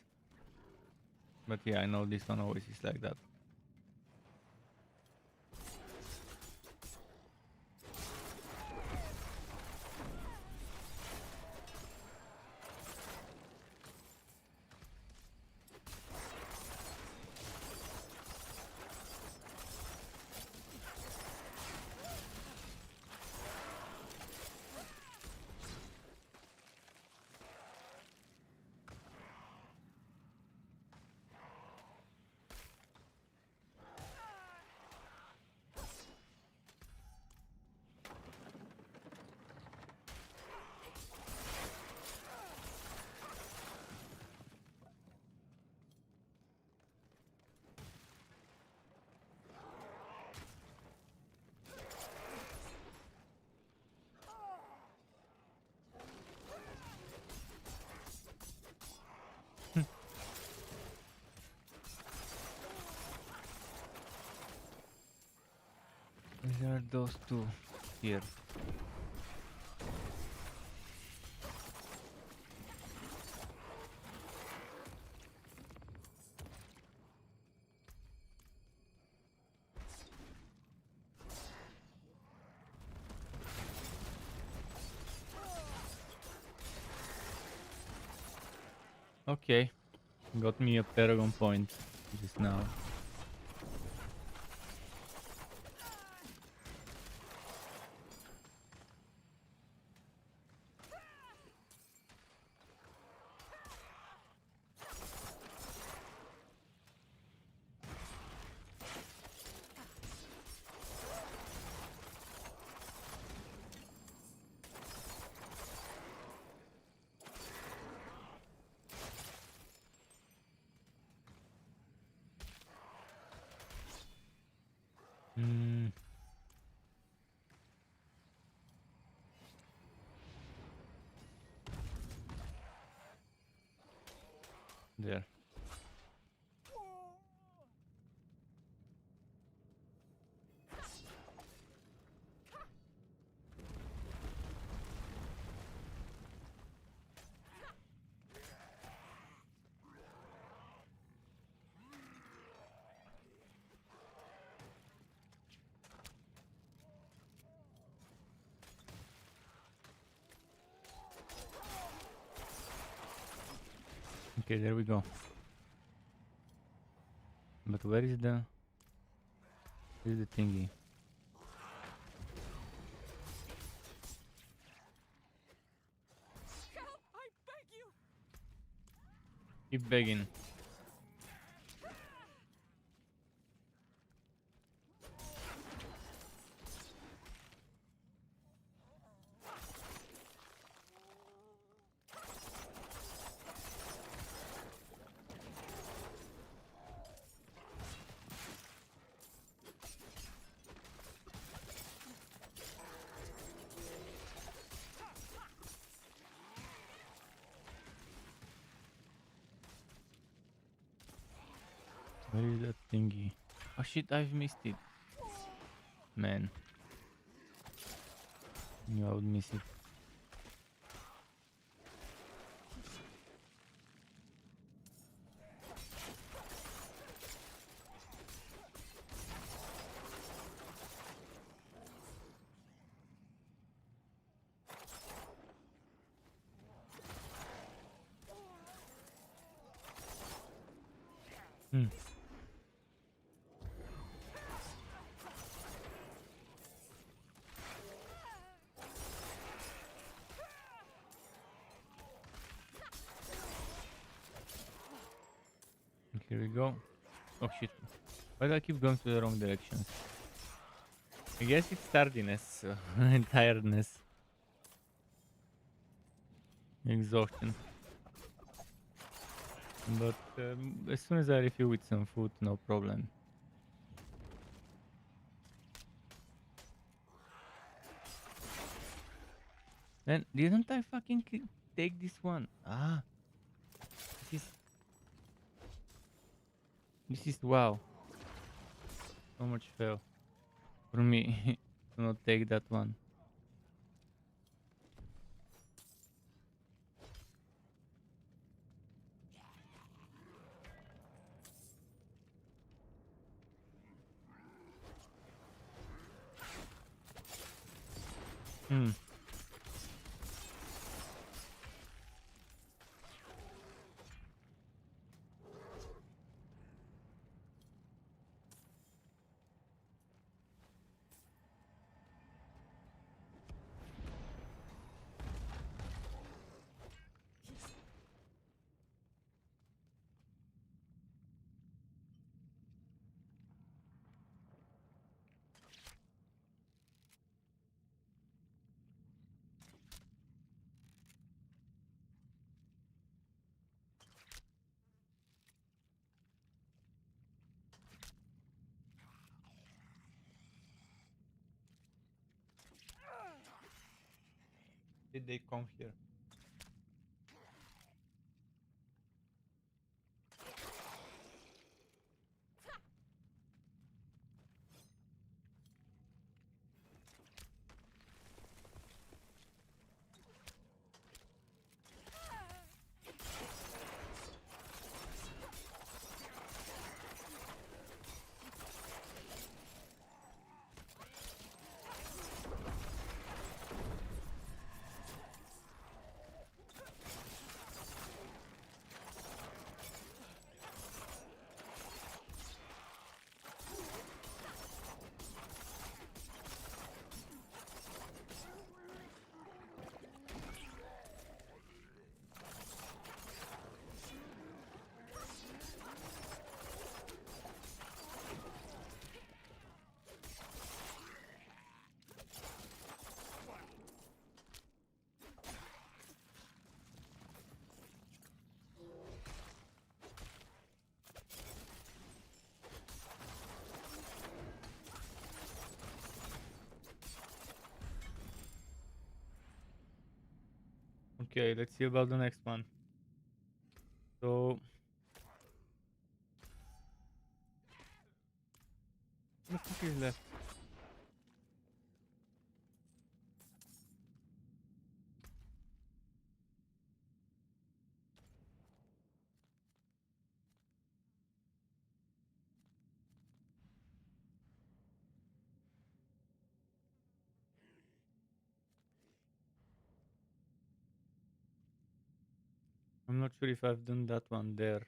Speaker 1: But yeah, I know this one always is like that. There are those two here. Okay, got me a Paragon point just now. Mm. There. Okay, there we go. But where is the thingy?
Speaker 6: Help! I beg you!
Speaker 1: Keep begging. Where is that thingy? Oh shit, I've missed it. Man. Knew I would miss it. Here we go. Oh shit. Why do I keep going to the wrong directions? I guess it's tardiness, and tiredness. Exhaustion. But as soon as I refuel with some food, no problem. Then didn't I fucking take this one? Ah, this is wow. So much fail for me to not take that one. Hmm. Did they come here? Okay, let's see about the next one. So, what the fuck is left? I'm not sure if I've done that one there.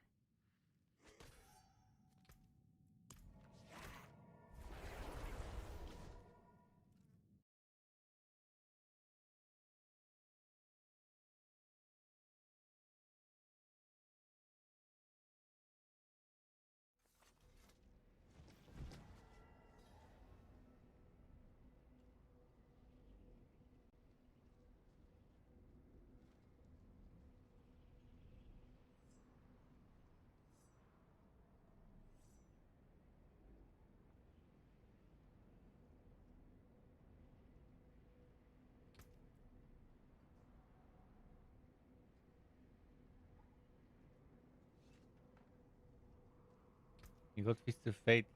Speaker 1: You got Fist of Fate.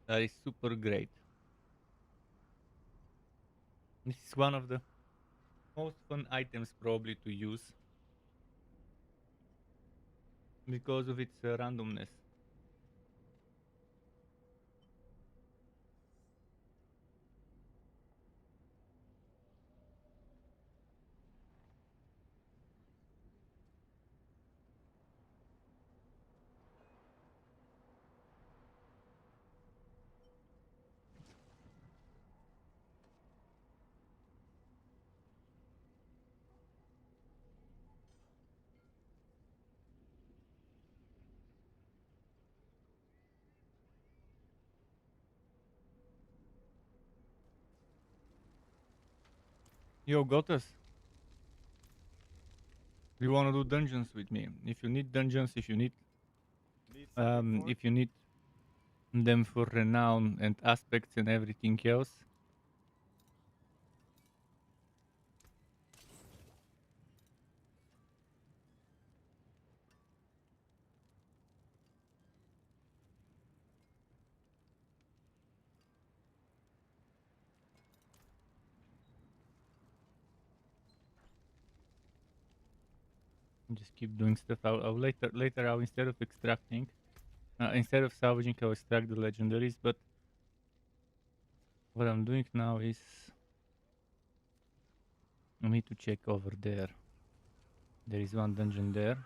Speaker 1: That is super great. This is one of the most fun items probably to use because of its randomness. Yo, Gotas. You wanna do dungeons with me? If you need dungeons, if you need them for renown and aspects and everything else. Just keep doing stuff. I'll later I'll instead of extracting, instead of salvaging, I'll extract the legendaries. But what I'm doing now is I need to check over there. There is one dungeon there.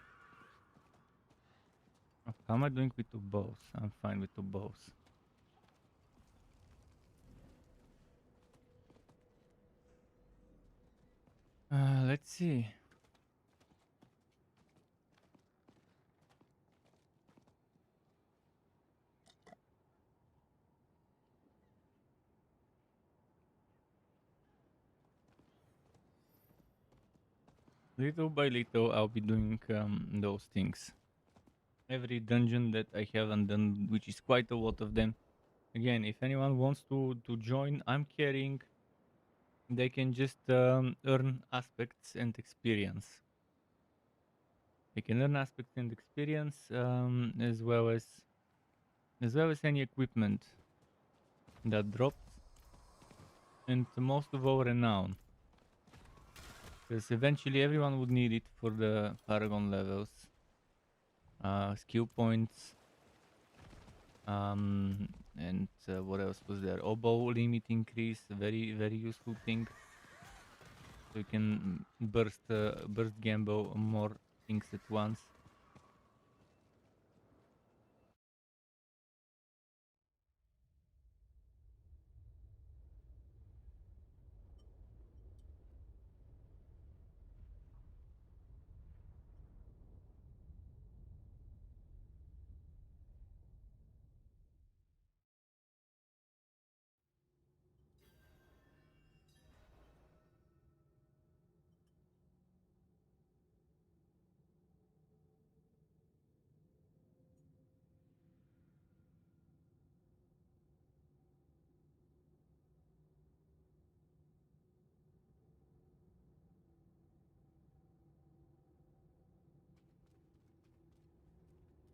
Speaker 1: Oh, how am I doing with 2 bows? I'm fine with 2 bows. Let's see. Little by little, I'll be doing those things. Every dungeon that I haven't done, which is quite a lot of them. Again, if anyone wants to join, I'm carrying. They can just earn aspects and experience. They can earn aspects and experience, as well as any equipment that drops, and most of all renown. Because eventually everyone would need it for the Paragon levels. Skill points. And what else was there? Oboe limit increase, very useful thing. So you can burst gamble more things at once.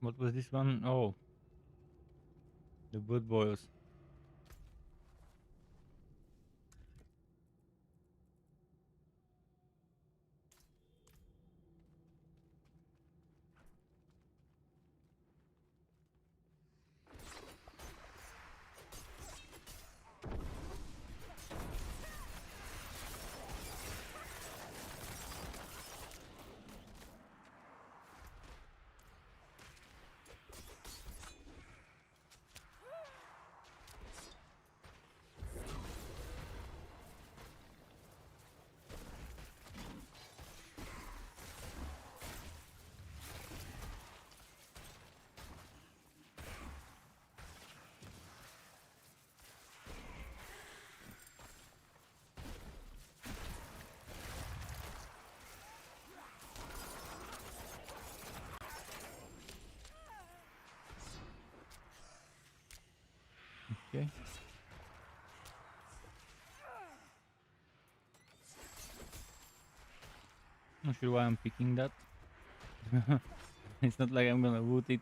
Speaker 1: What was this one? Oh, the blood boils. Okay. Not sure why I'm picking that. It's not like I'm gonna loot it,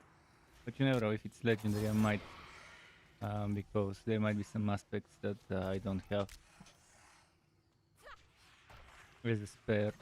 Speaker 1: but you never know. If it's legendary, I might, because there might be some aspects that I don't have. Where's the spare?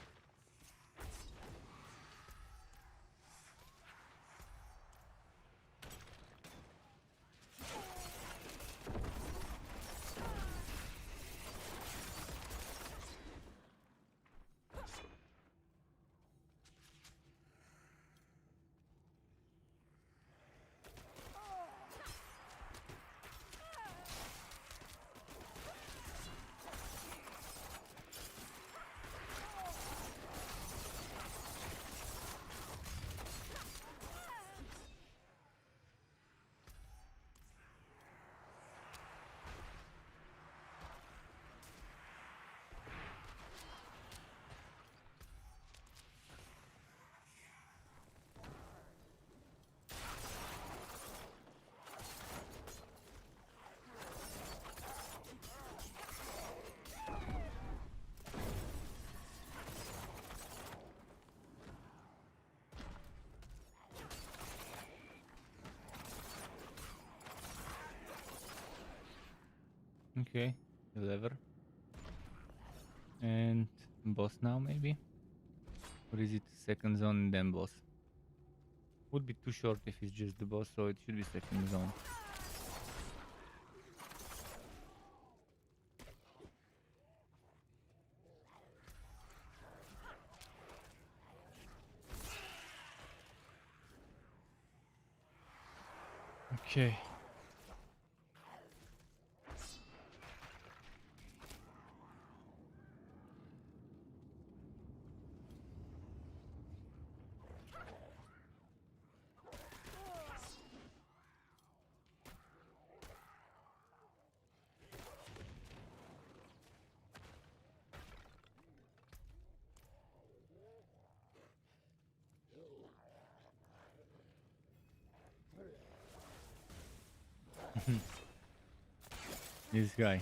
Speaker 1: Okay, lever. And boss now, maybe? Or is it second zone and then boss? Would be too short if it's just the boss, so it should be second zone. Okay. This guy.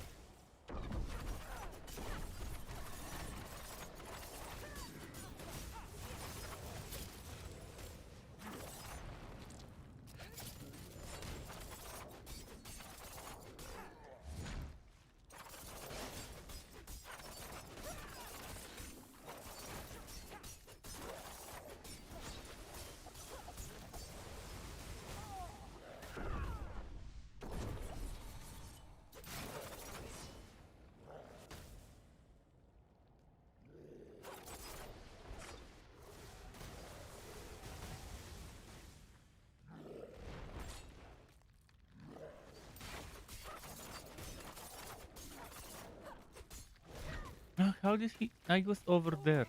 Speaker 1: How did he? I was over there.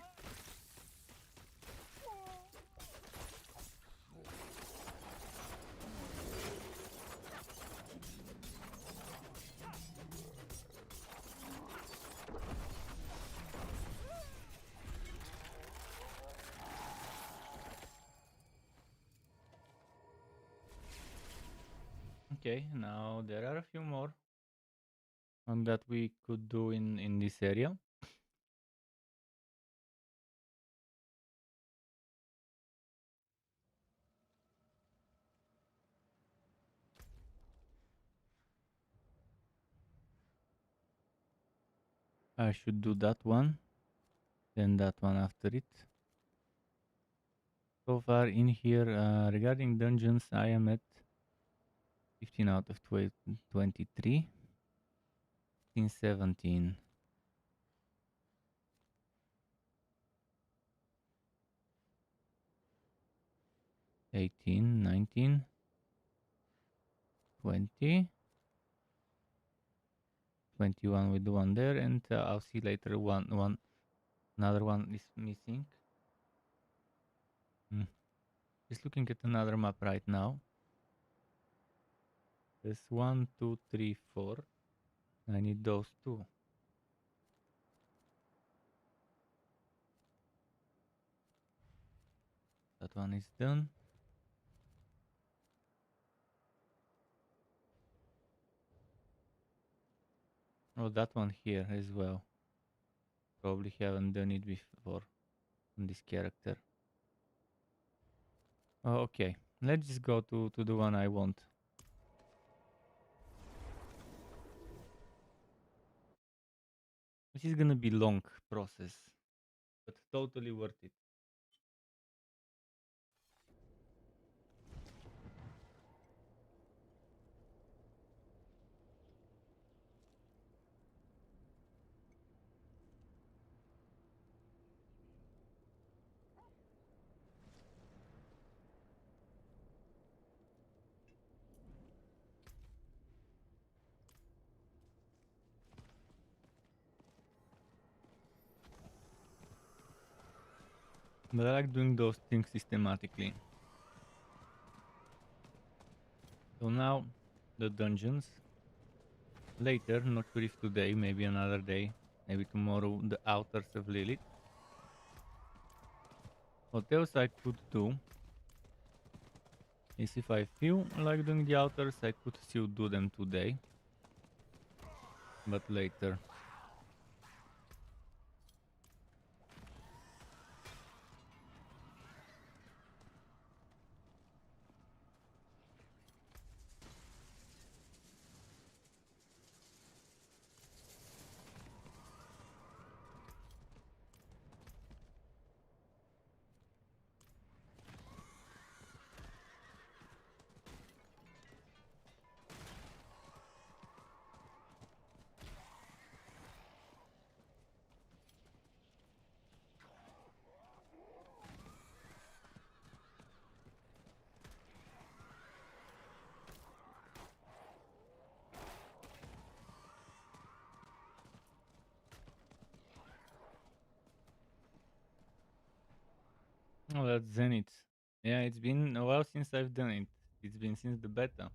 Speaker 1: Okay, now there are a few more that we could do in this area. I should do that one, then that one after it. So far in here, regarding dungeons, I am at 15 out of 23. 17. 18, 19, 20, 21 with the one there, and I'll see later another one is missing. Just looking at another map right now. There's 1, 2, 3, 4. I need those two. That one is done. Oh, that one here as well. Probably haven't done it before on this character. Oh, okay, let's just go to the one I want. Which is gonna be long process, but totally worth it. But I like doing those things systematically. So now, the dungeons. Later, not sure if today, maybe another day, maybe tomorrow, the altars of Lilith. What else I could do is, if I feel like doing the altars, I could still do them today. But later. Oh, that's Zenith. Yeah, it's been a while since I've done it. It's been since the beta.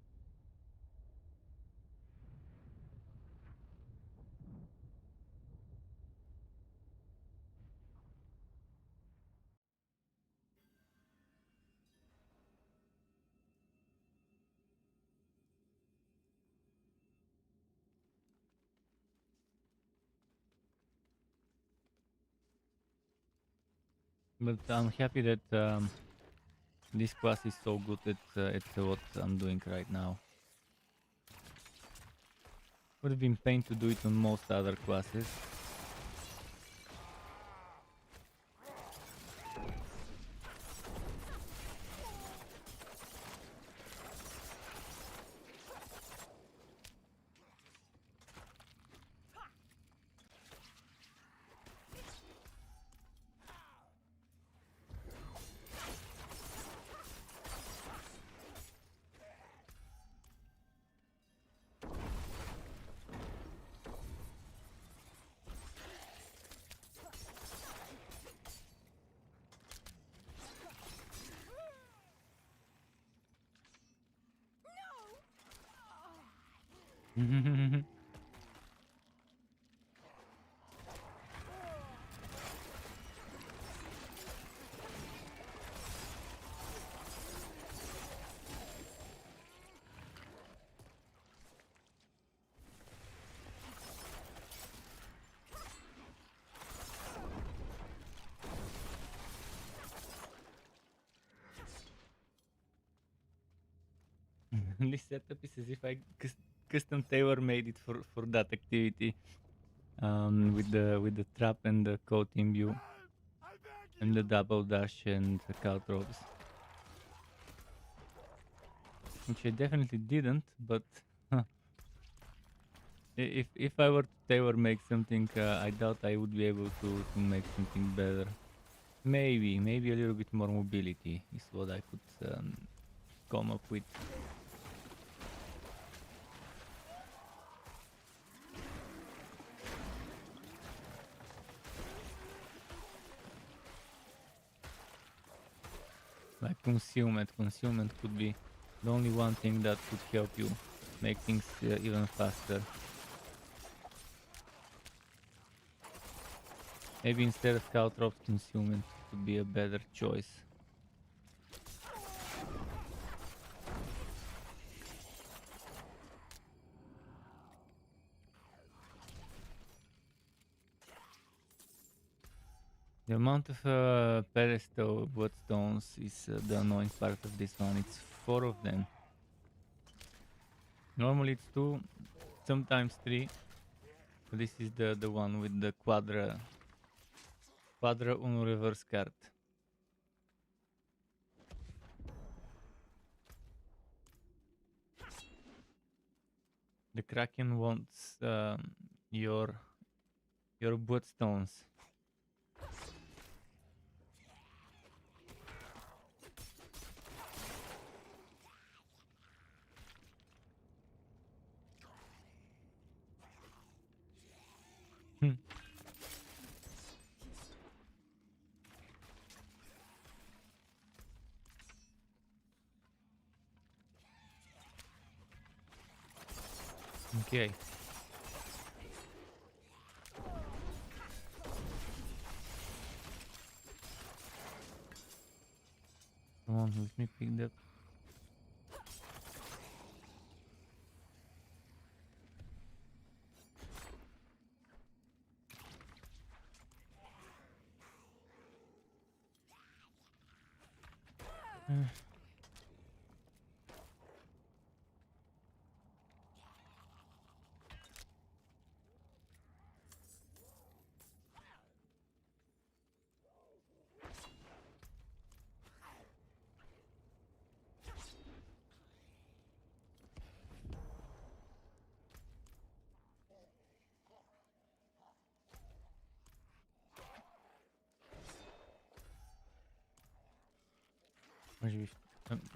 Speaker 1: But I'm happy that this class is so good at what I'm doing right now. Would have been pain to do it on most other classes. This setup is as if I custom tailor made it for that activity. With the trap and the coat imbue and the double dash and the caltrops, which I definitely didn't. But if I were to tailor make something, I doubt I would be able to make something better. Maybe a little bit more mobility is what I could come up with. Like concealment could be the only one thing that could help you make things even faster. Maybe instead of caltrops, concealment could be a better choice. The amount of pedestal bloodstones is the annoying part of this one. It's 4 of them. Normally it's 2, sometimes 3. But this is the one with the quadra uno reverse card. The Kraken wants your bloodstones. Okay. Come on, let me pick up.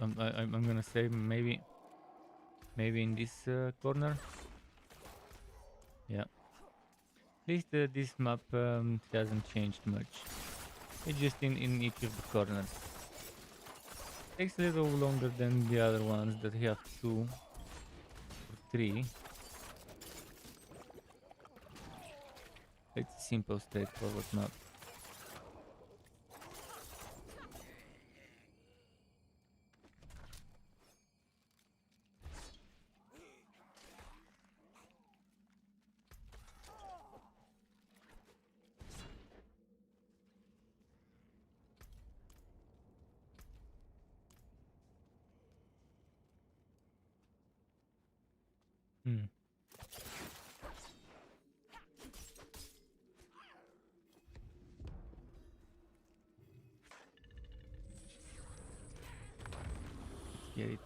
Speaker 1: I'm gonna say maybe in this corner. Yeah. At least this map hasn't changed much. It's just in each of the corners. Takes a little longer than the other ones that have 2 or 3. It's simple, straightforward, not. Get it.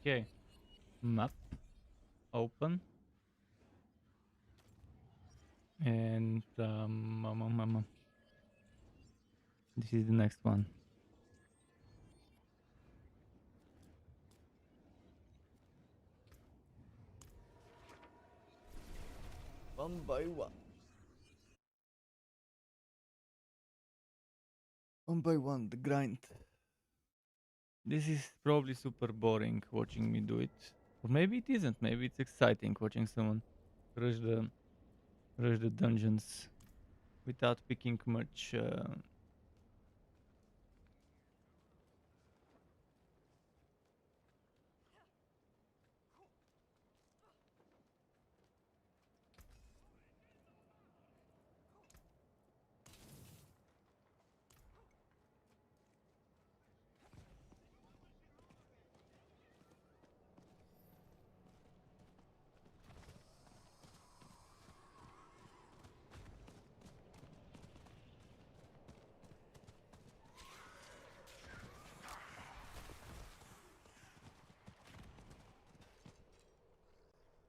Speaker 1: Okay, map open, and this is the next one.
Speaker 12: One by one. One by one, the grind.
Speaker 1: This is probably super boring watching me do it, or maybe it isn't. Maybe it's exciting watching someone rush the dungeons without picking much.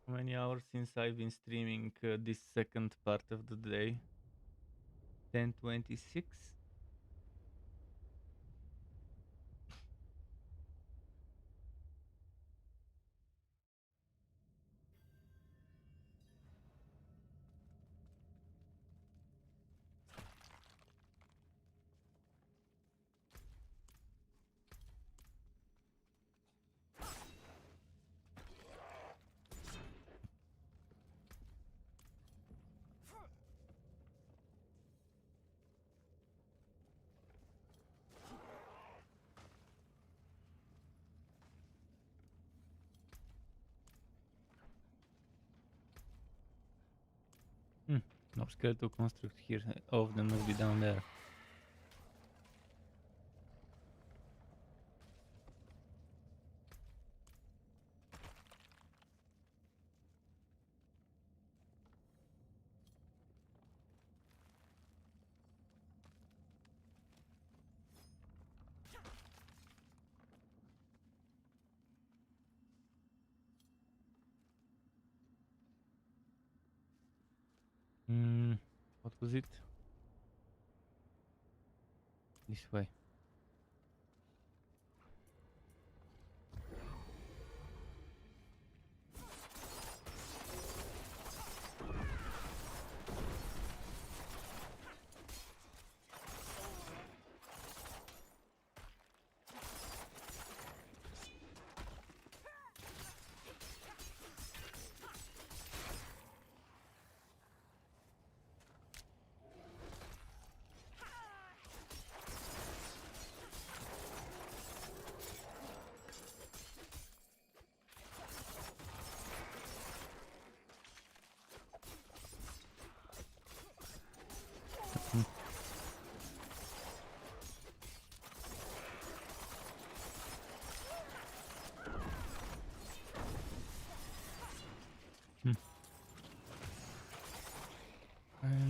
Speaker 1: How many hours since I've been streaming this second part of the day? 10:26. No skeletal construct here. All of them must be down there. What was it? This way.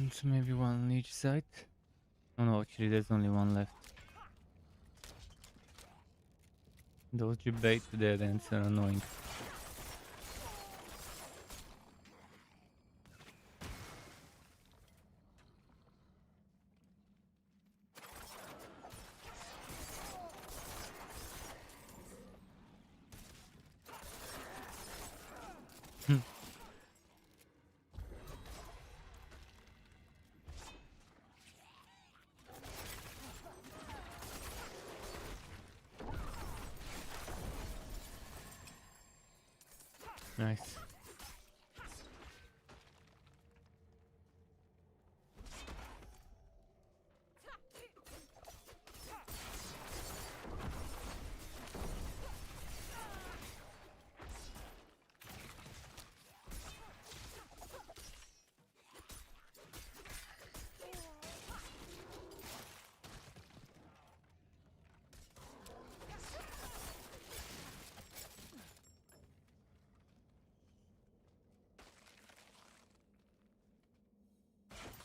Speaker 1: So maybe one on each side. Oh no, actually there's only one left. Those debate dead ends are annoying. Nice.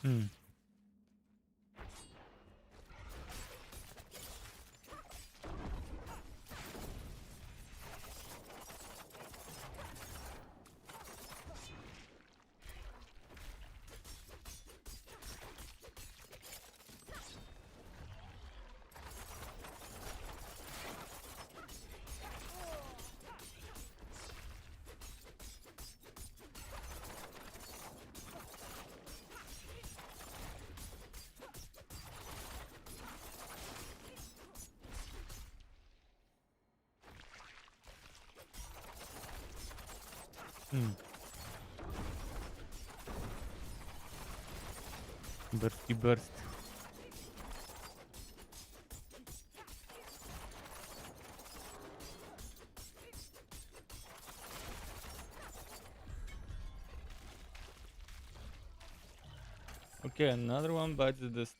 Speaker 1: Hmm. Bursty burst. Okay, another one bites the dust.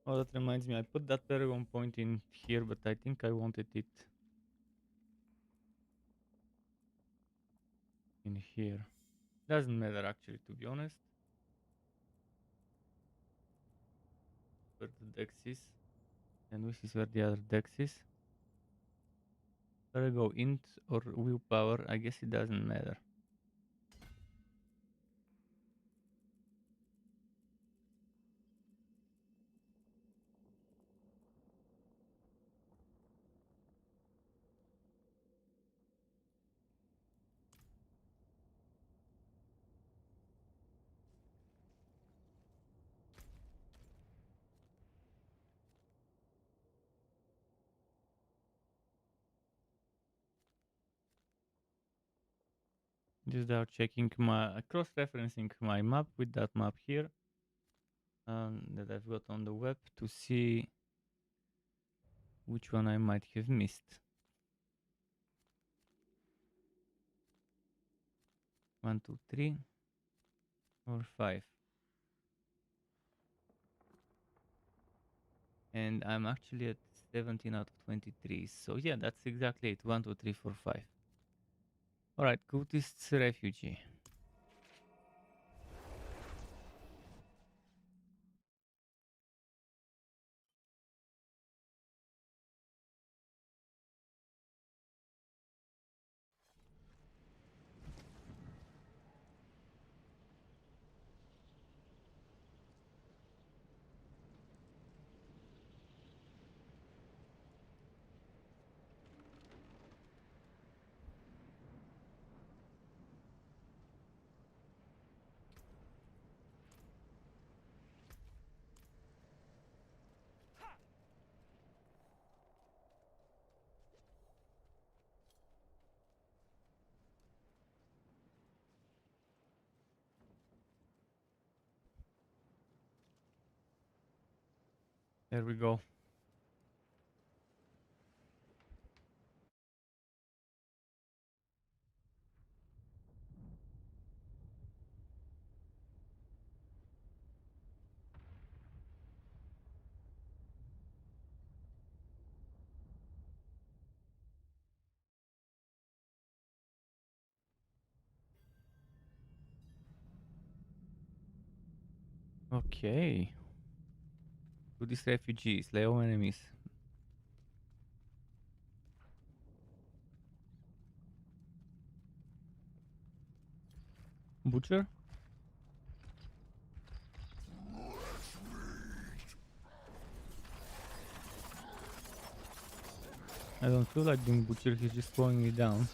Speaker 1: Oh, that reminds me, I put that Paragon point in here, but I think I wanted it in here. Doesn't matter actually, to be honest. Where the dex is. And this is where the other dex is. Whether I go int or willpower, I guess it doesn't matter. Just out checking my cross-referencing my map with that map here that I've got on the web to see which one I might have missed. 1, 2, 3, or 5. And I'm actually at 17 out of 23. So yeah, that's exactly it. 1, 2, 3, 4, 5. Alright, cultist's refugee. There we go. Okay. To these refugees, slay all enemies. Butcher? I don't feel like being butcher, he's just slowing me down.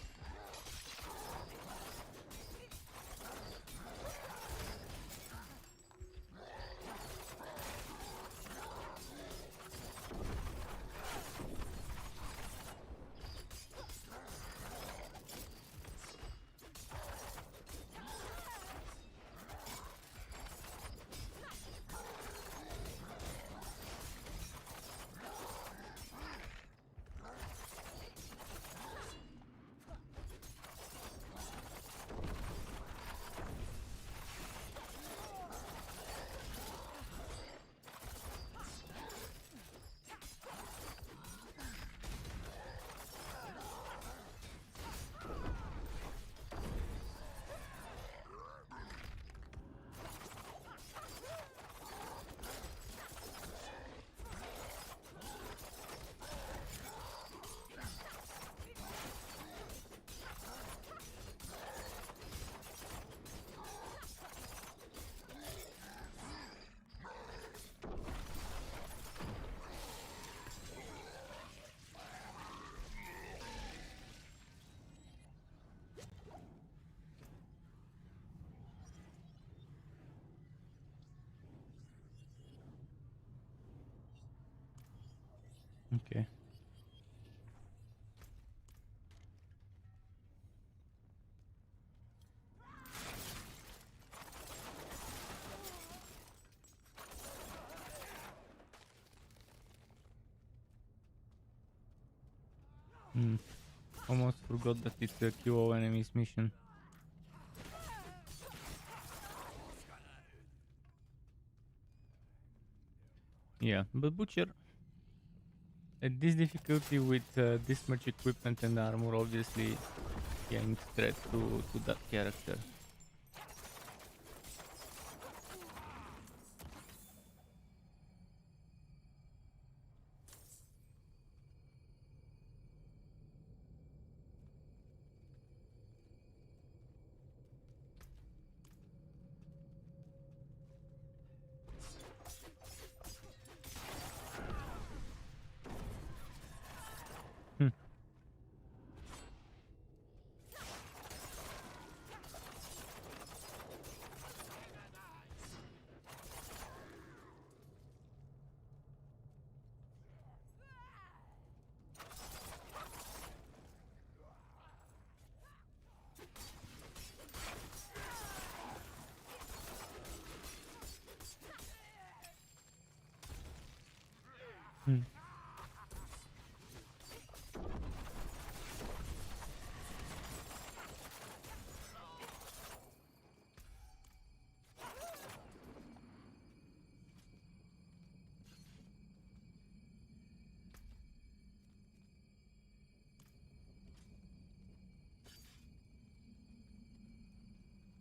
Speaker 1: Okay. Almost forgot that it's a kill all enemies mission. Yeah, but Butcher, at this difficulty with this much equipment and armor, obviously, yeah, ain't threat to that character.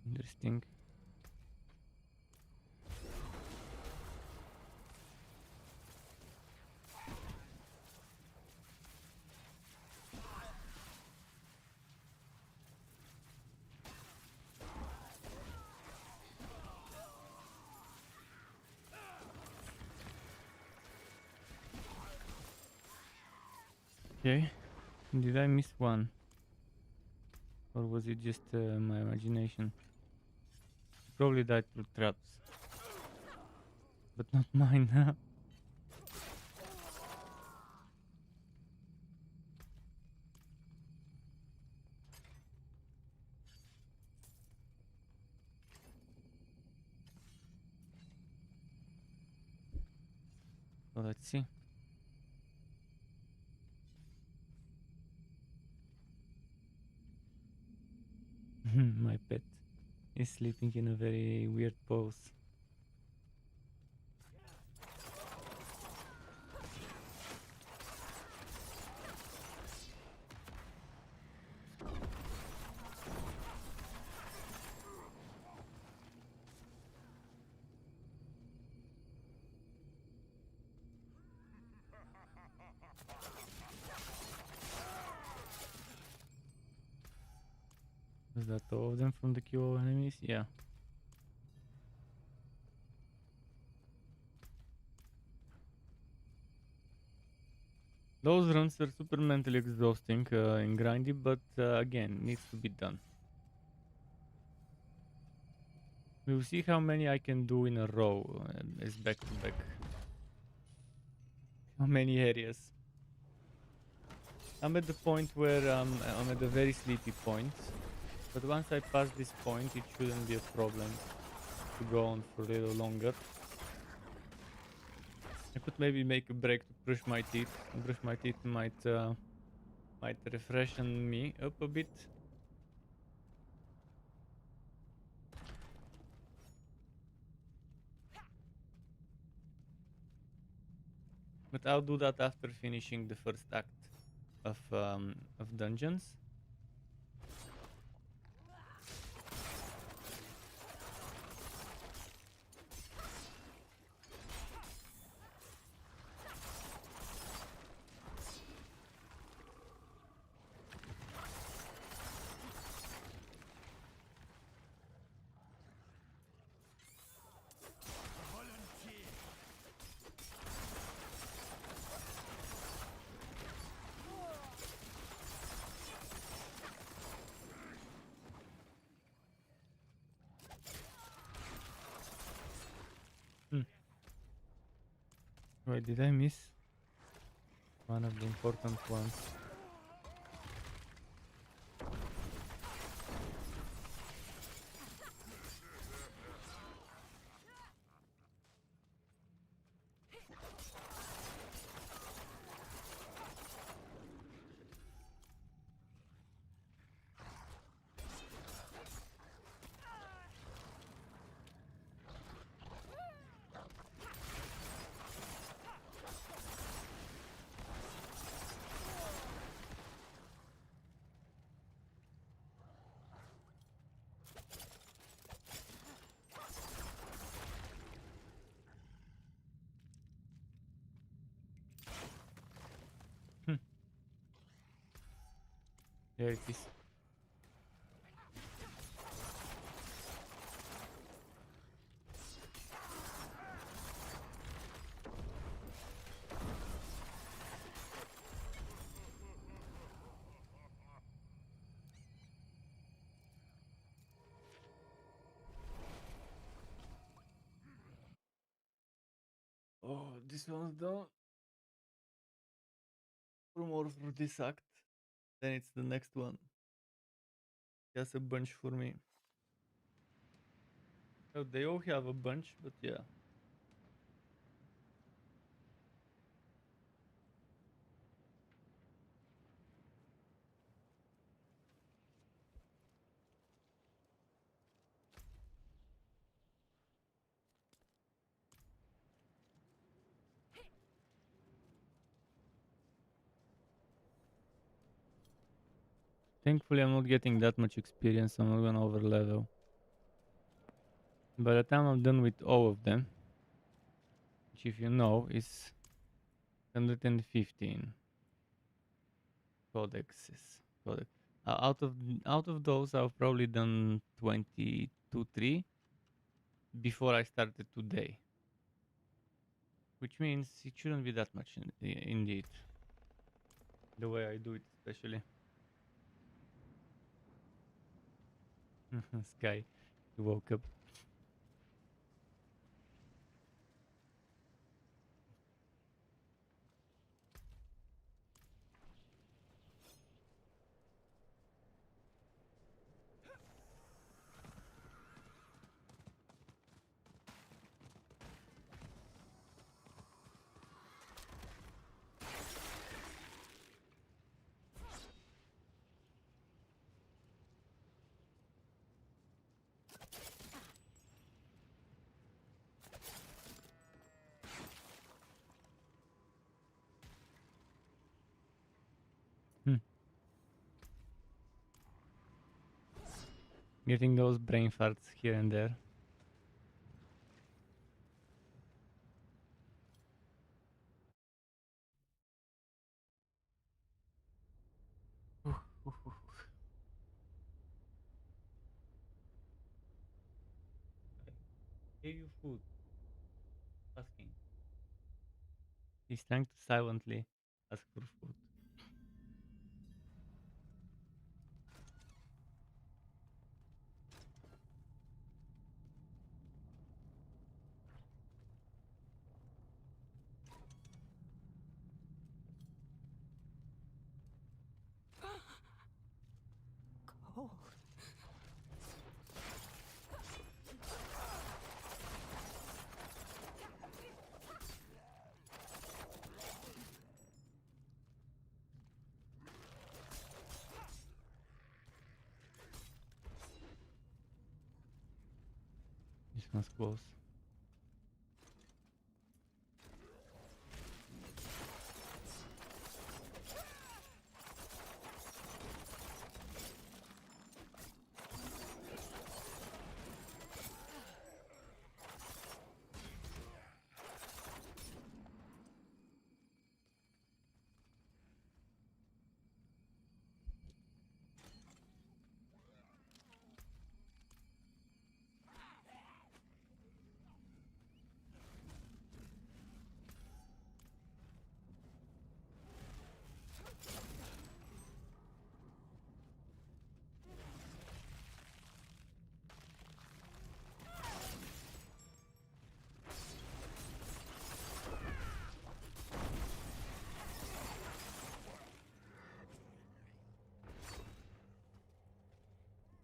Speaker 1: Interesting. Okay, did I miss one? Or was it just my imagination? Probably died through traps. But not mine, huh? So let's see. My pet is sleeping in a very weird pose. Was that all of them from the queue of enemies? Yeah. Those runs are super mentally exhausting and grindy, but again, needs to be done. We'll see how many I can do in a row as back to back. How many areas? I'm at the point where I'm at a very sleepy point, but once I pass this point, it shouldn't be a problem to go on for a little longer. I could maybe make a break to brush my teeth. Brush my teeth might refreshen me up a bit. But I'll do that after finishing the first act of dungeons. Wait, did I miss one of the important ones? There it is. Oh, this one's done. 4 more for this act. Then it's the next one. Just a bunch for me. Oh, they all have a bunch, but yeah. Thankfully, I'm not getting that much experience. I'm not gonna over level. By the time I'm done with all of them, which, if you know, is 115 codexes. Out of those, I've probably done 22, 3 before I started today, which means it shouldn't be that much indeed. The way I do it, especially. Sky, you woke up. Getting those brain farts here and there. Gave you food. Asking. He's trying to silently ask for food.
Speaker 13: Cold.
Speaker 1: This one's close.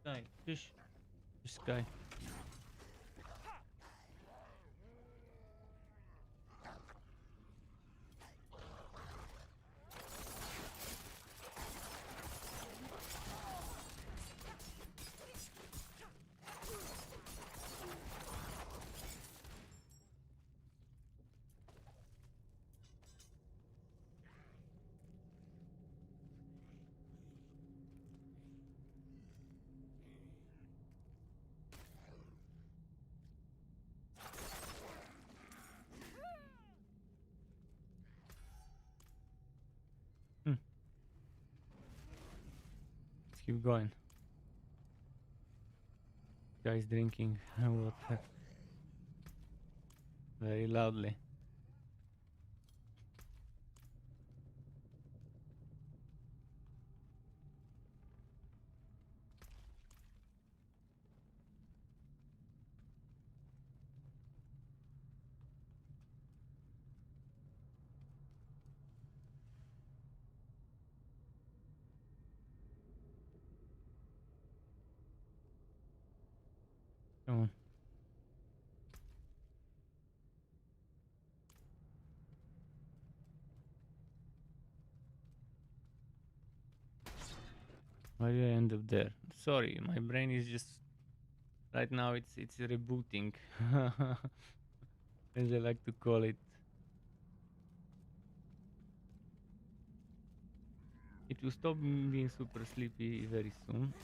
Speaker 1: Guy, fish. This guy. Let's keep going. Guy's drinking water very loudly. Come on. Why did I end up there? Sorry, my brain is just right now. It's rebooting, as I like to call it. It will stop me being super sleepy very soon.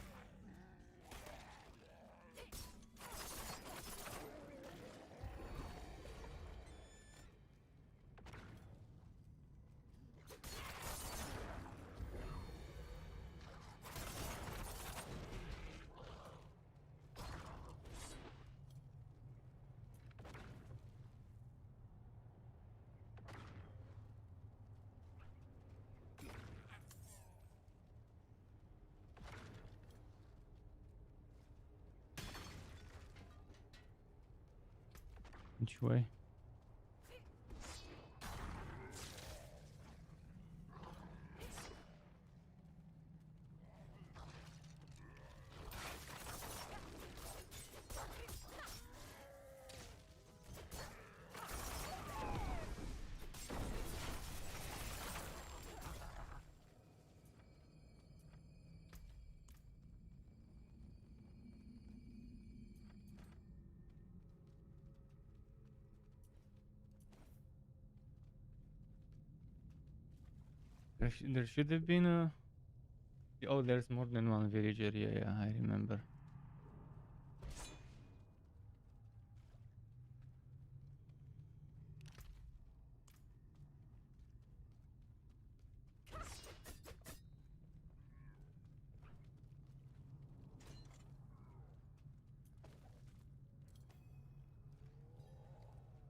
Speaker 1: Which way? There should have been a... Oh, there's more than one villager. Yeah, I remember.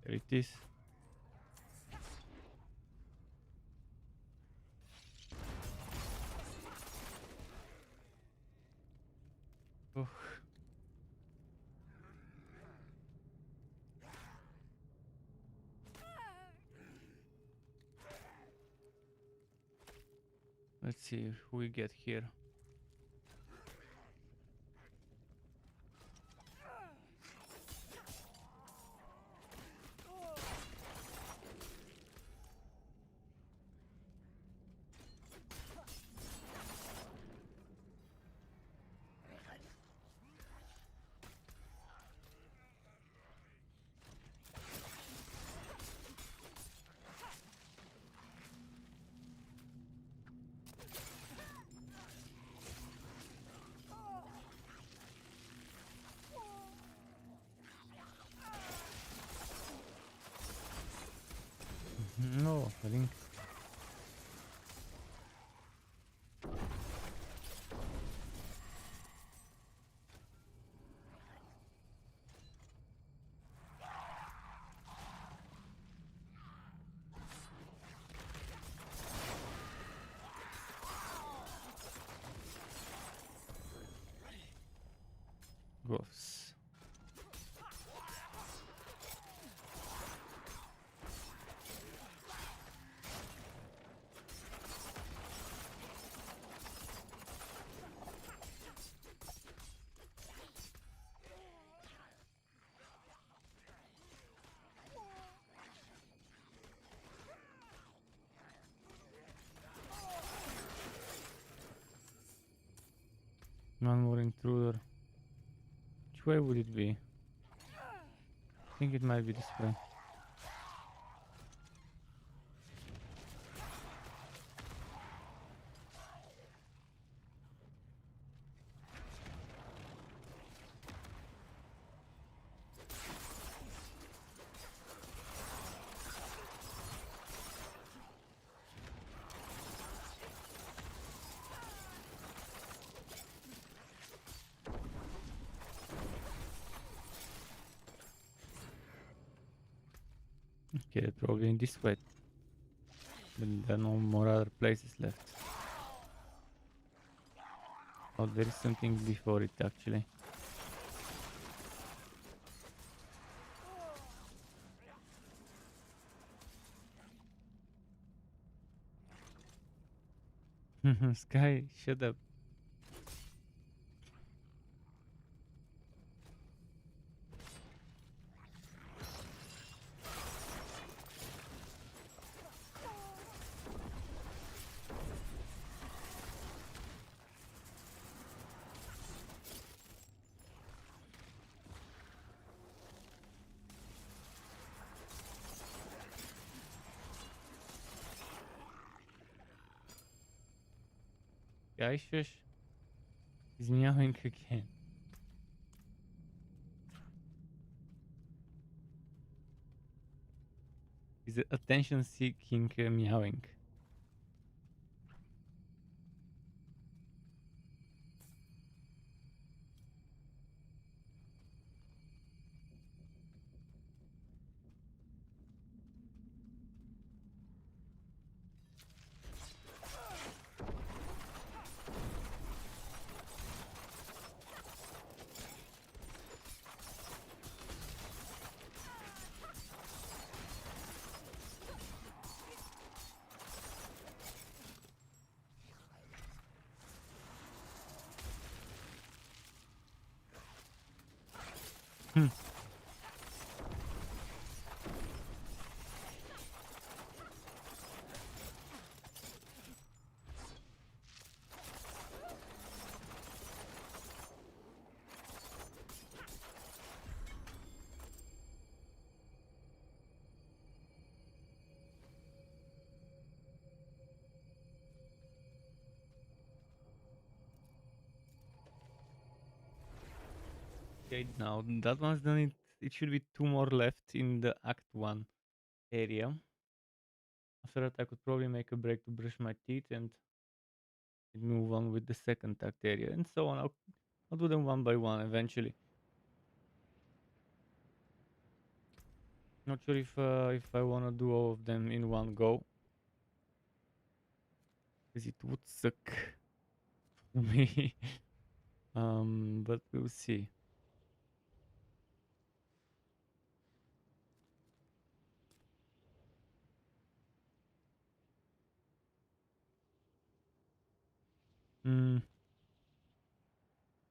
Speaker 1: There it is. Oh. Let's see who we get here. No, I think. Goes. One more intruder. Which way would it be? I think it might be this way. Okay, probably in this way. But there are no more other places left. Oh, there is something before it actually. Sky, shut up. Guy, shush. He's meowing again. He's attention-seeking meowing. Okay, now that one's done. It should be 2 more left in the Act 1 area. After that, I could probably make a break to brush my teeth and move on with the second act area, and so on. I'll do them one by one eventually. Not sure if I wanna do all of them in one go, because it would suck for me. But we'll see.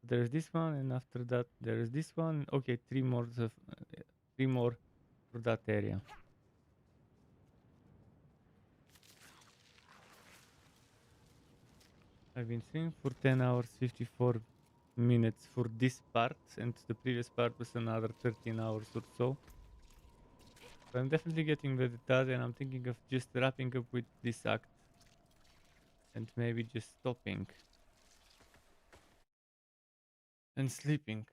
Speaker 1: There's this one, and after that there's this one. Okay, three more for that area. I've been streaming for 10 hours 54 minutes for this part, and the previous part was another 13 hours or so. So I'm definitely getting better at that, and I'm thinking of just wrapping up with this act and maybe just stopping and sleeping.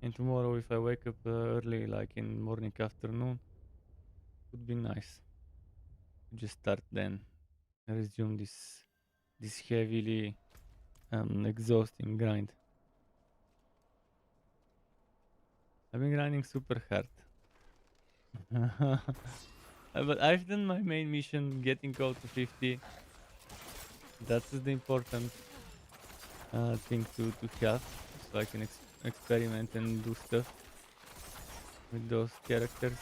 Speaker 1: And tomorrow, if I wake up early, like in morning, afternoon, would be nice to just start then and resume this heavily exhausting grind. I've been grinding super hard. But I've done my main mission, getting close to 50. That's the important thing to have, so I can experiment and do stuff with those characters.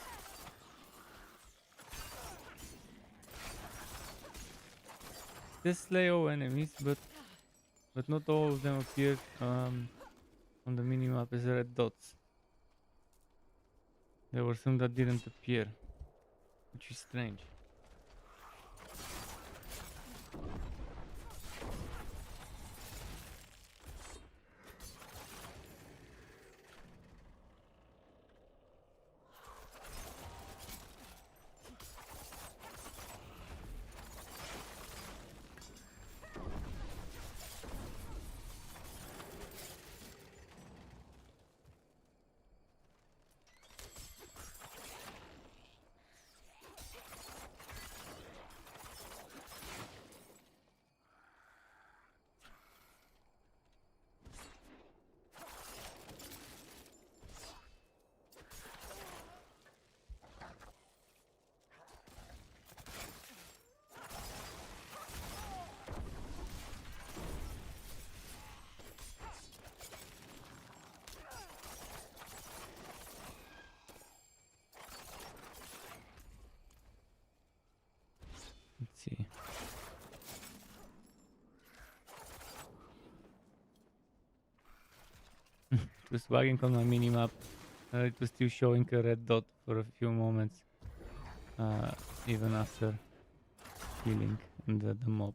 Speaker 1: They slay all enemies, but not all of them appear on the minimap as red dots. There were some that didn't appear, which is strange. Let's see. It was bugging on my minimap. It was still showing a red dot for a few moments, even after killing the mob.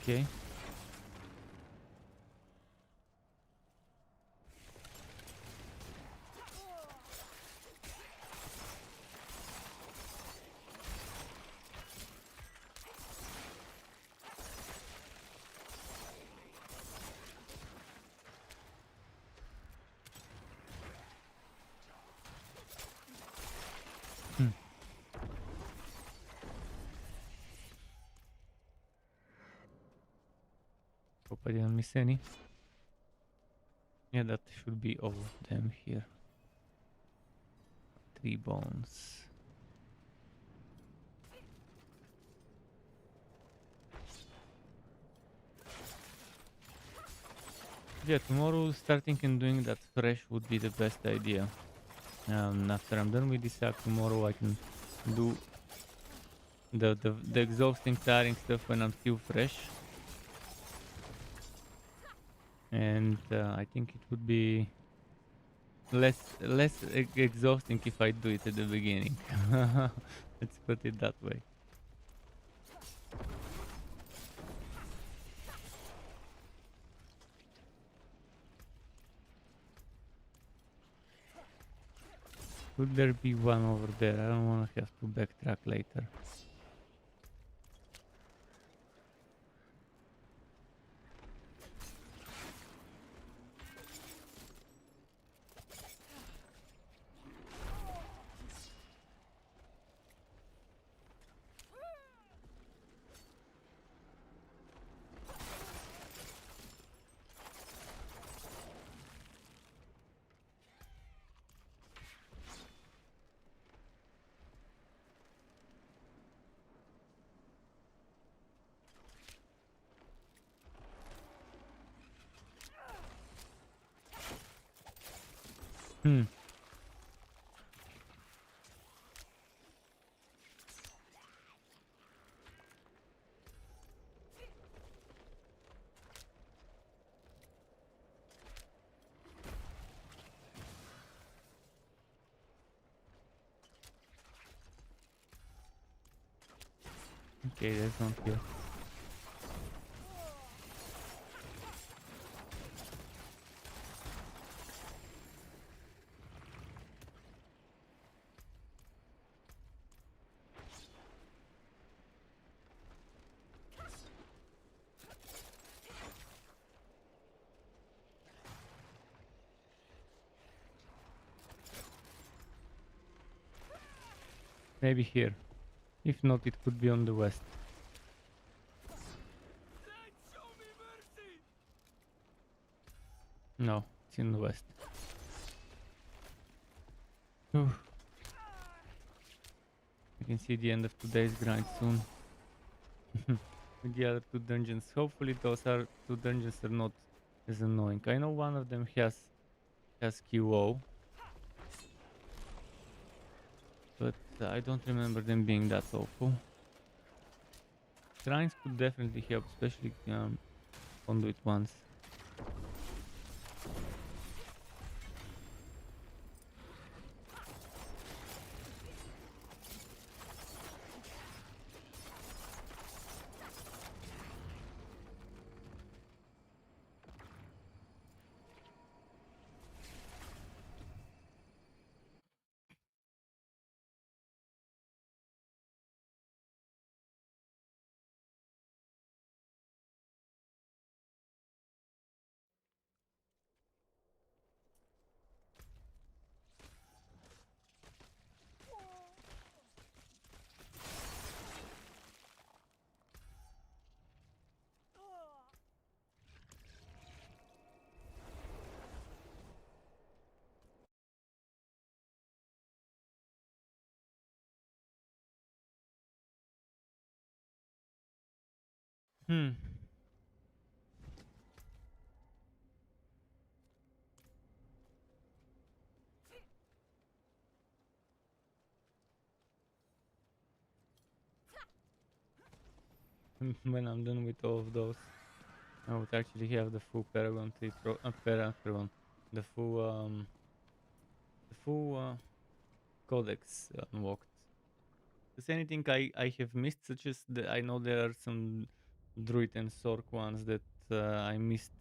Speaker 1: Okay. Hope I didn't miss any. Yeah, that should be all of them here. 3 bones. Yeah, tomorrow starting and doing that fresh would be the best idea. After I'm done with this act tomorrow, I can do the exhausting, tiring stuff when I'm still fresh. And I think it would be less exhausting if I do it at the beginning. Let's put it that way. Could there be one over there? I don't want to have to backtrack later. Hmm. Okay, there's one here. Maybe here. If not, it could be on the west. No, it's in the west. Whew. You can see the end of today's grind soon. With the other two dungeons. Hopefully those two dungeons are not as annoying. I know one of them has QO. But I don't remember them being that awful. Shrines could definitely help, especially conduit ones. When I'm done with all of those, I would actually have the full Paragon Paragon, the full codex unlocked. Is anything I have missed, such as I know there are some druid and sorc ones that I missed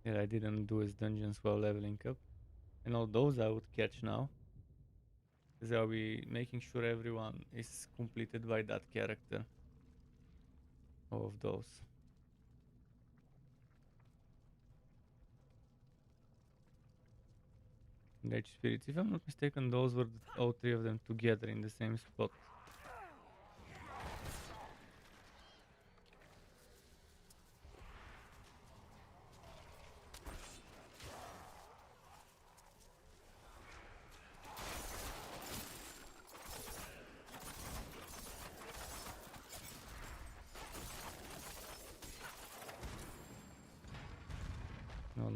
Speaker 1: that I didn't do as dungeons while leveling up, and all those I would catch now, because I'll be making sure everyone is completed by that character. All of those. Rage spirits. If I'm not mistaken, those were all three of them together in the same spot.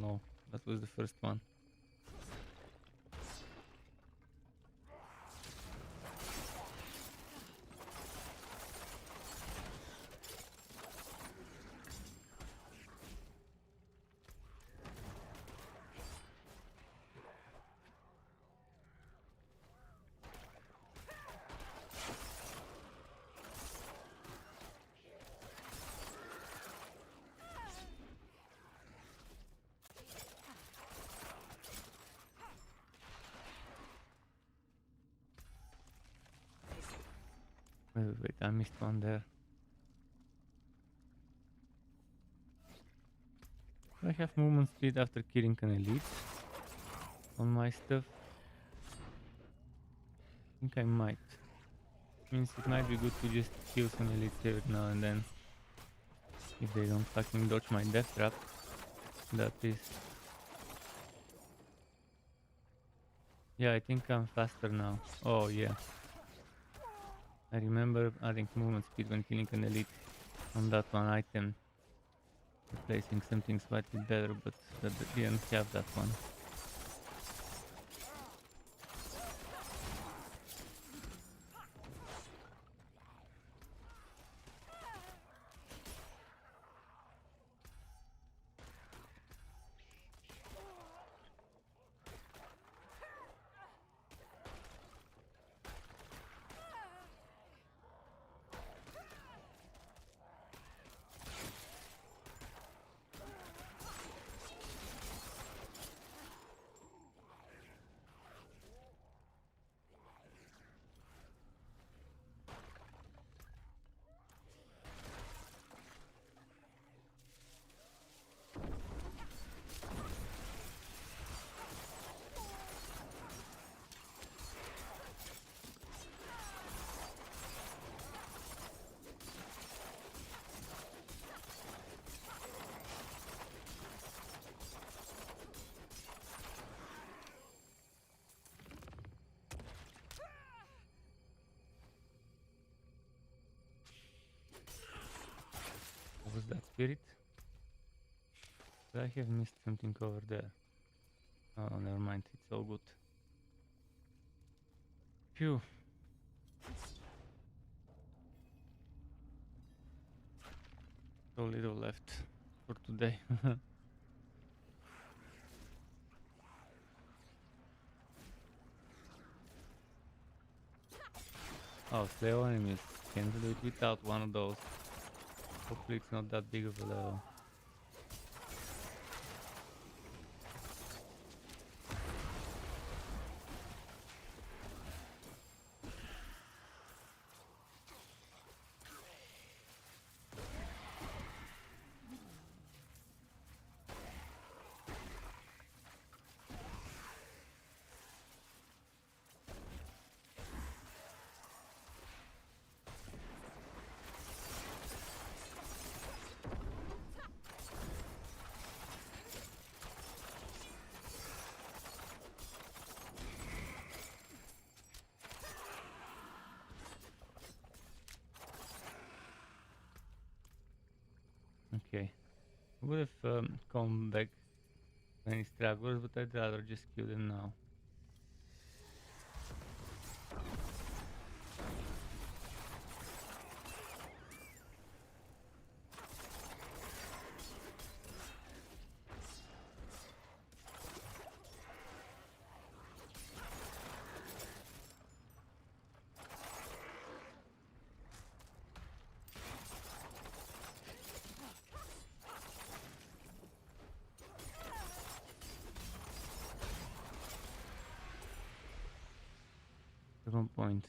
Speaker 1: No, that was the first one. Wait, I missed one there. Do I have movement speed after killing an elite on my stuff? I think I might. Means it might be good to just kill some elites every now and then. If they don't fucking dodge my death trap. That is. Yeah, I think I'm faster now. Oh yeah. I remember adding movement speed when killing an elite on that one item. Replacing something slightly better, but that didn't have that one. What was that, spirit? I have missed something over there. Oh, never mind, it's all good. Phew. So little left for today. Oh, slay all enemies. Can do it without one of those. Hopefully it's not that big of a level. Okay. I would have come back any stragglers, but I'd rather just kill them now. At one point.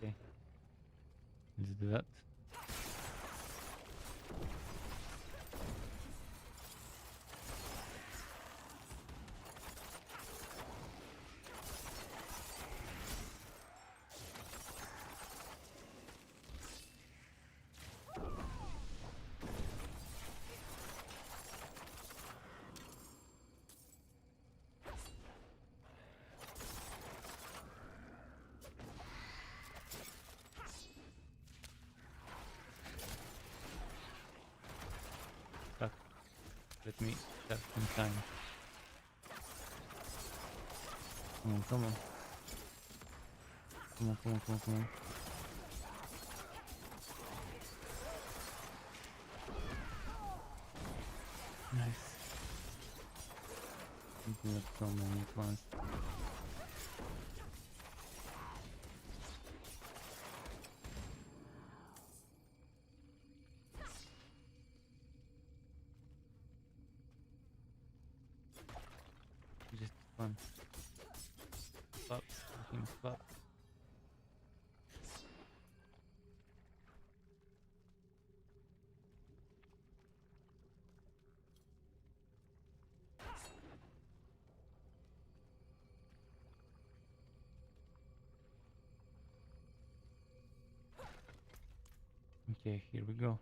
Speaker 1: Okay. Let's do that. Fuck. Let me have some time. Come on, come on. Come on, come on, come on, come on. Nice. Not so many at once. Just fun. Swap, fucking swap. Okay, here we go.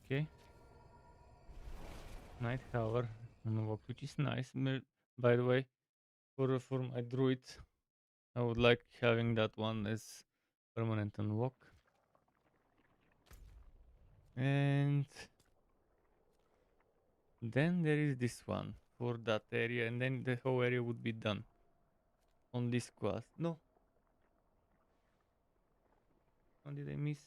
Speaker 1: Okay. Night Tower unlocked, which is nice. By the way, for my druid, I would like having that one as permanent unlock. And then there is this one for that area, and then the whole area would be done on this quest. No. What did I miss?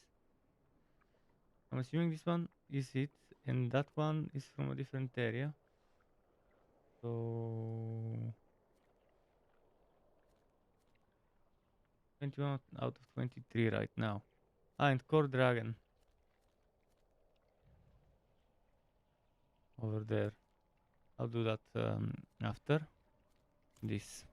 Speaker 1: I'm assuming this one is it, and that one is from a different area. So 21 out of 23 right now. And Core Dragon over there. I'll do that after this.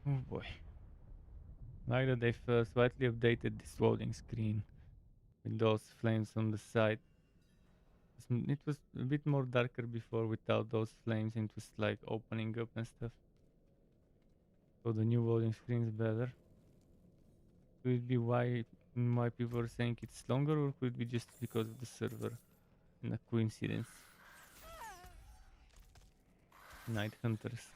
Speaker 1: Oh boy. Like that they've slightly updated this loading screen with those flames on the side. It was a bit more darker before without those flames, and it was like opening up and stuff. So the new loading screen is better. Could it be why people are saying it's longer, or could it be just because of the server and a coincidence? Night Hunters.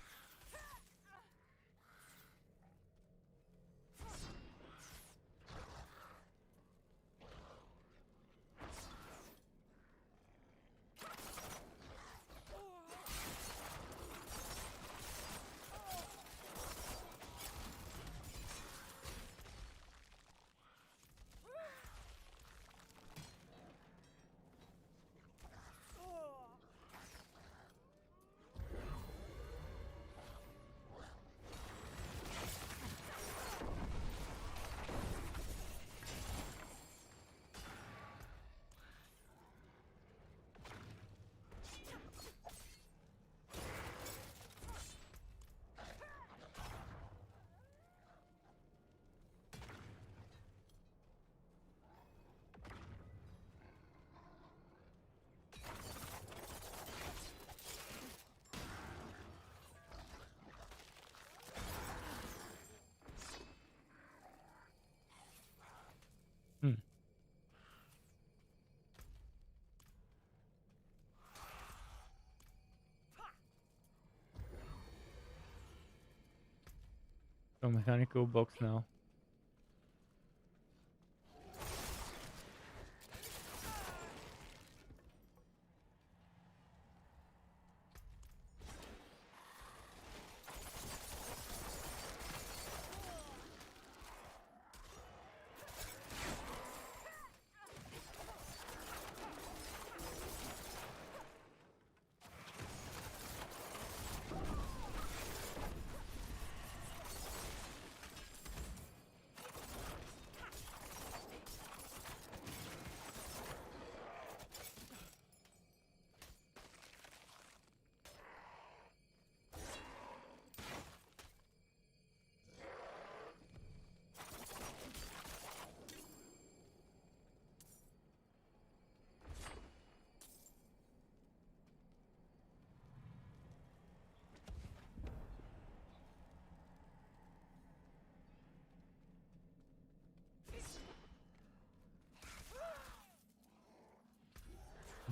Speaker 1: So mechanical box now.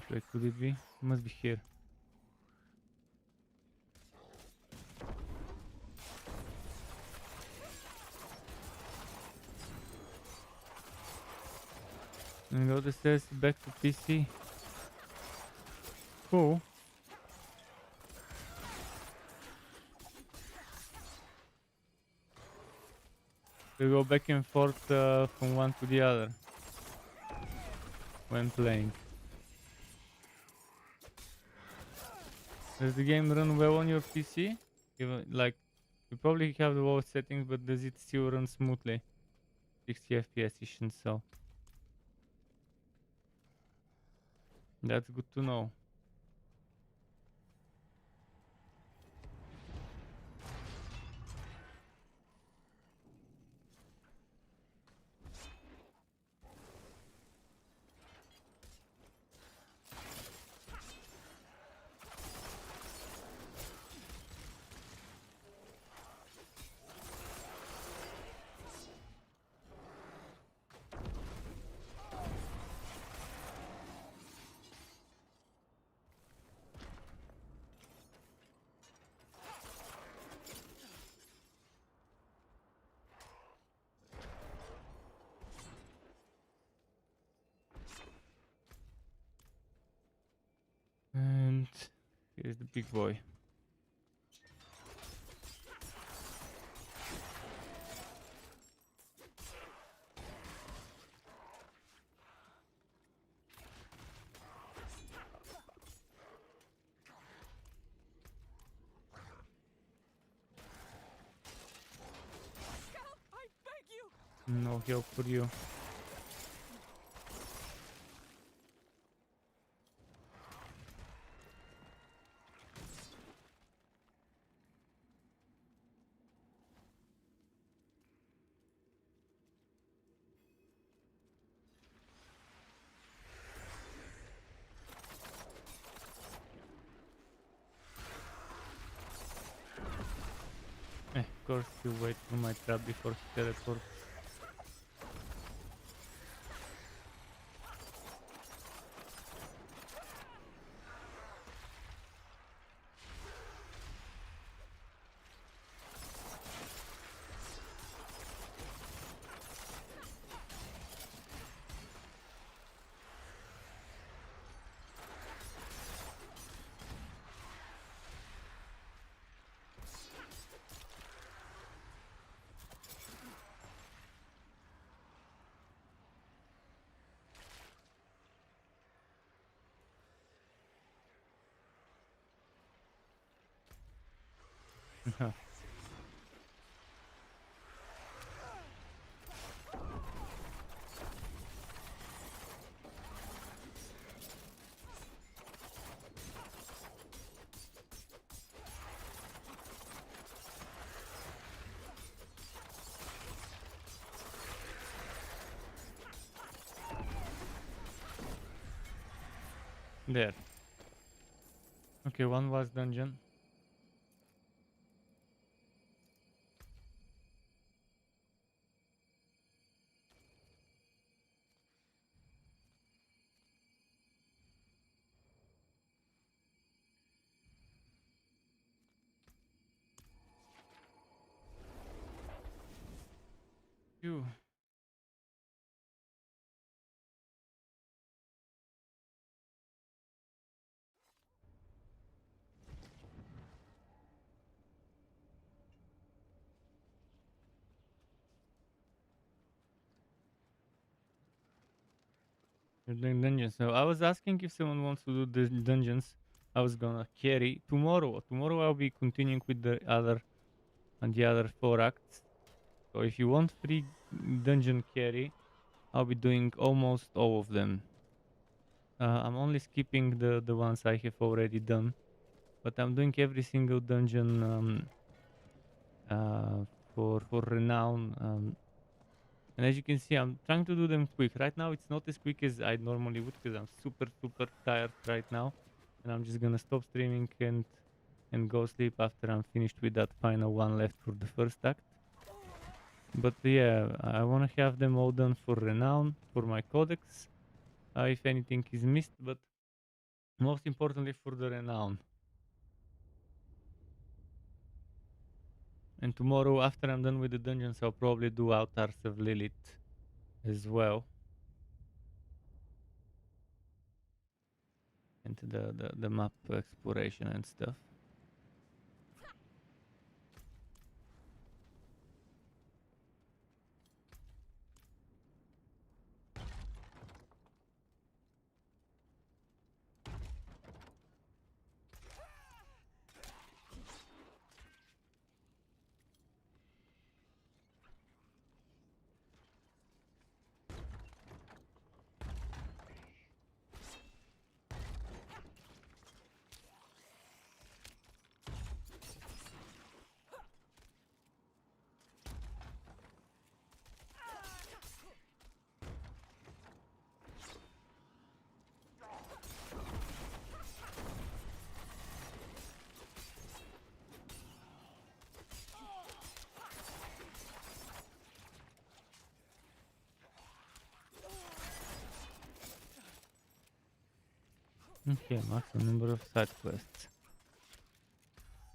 Speaker 1: Where could it be? It must be here. And go the stairs back to PC. Cool. We go back and forth from one to the other when playing. Does the game run well on your PC? Even like you probably have the lowest settings, but does it still run smoothly? 60 FPS isn't so. That's good to know. And here's the big boy. No help for you. Of course, you wait for my trap before he teleports. There. Okay, one last dungeon. You're doing dungeons. So I was asking if someone wants to do the dungeons. I was gonna carry tomorrow. Tomorrow I'll be continuing with the other 4 acts. So if you want free dungeon carry, I'll be doing almost all of them. I'm only skipping the ones I have already done, but I'm doing every single dungeon for renown. And as you can see, I'm trying to do them quick. Right now, it's not as quick as I normally would because I'm super tired right now, and I'm just gonna stop streaming and go sleep after I'm finished with that final one left for the first act. But yeah, I want to have them all done for renown, for my codex, if anything is missed, but most importantly for the renown. And tomorrow, after I'm done with the dungeons, I'll probably do Altars of Lilith as well. And the map exploration and stuff. Okay, maximum number of side quests.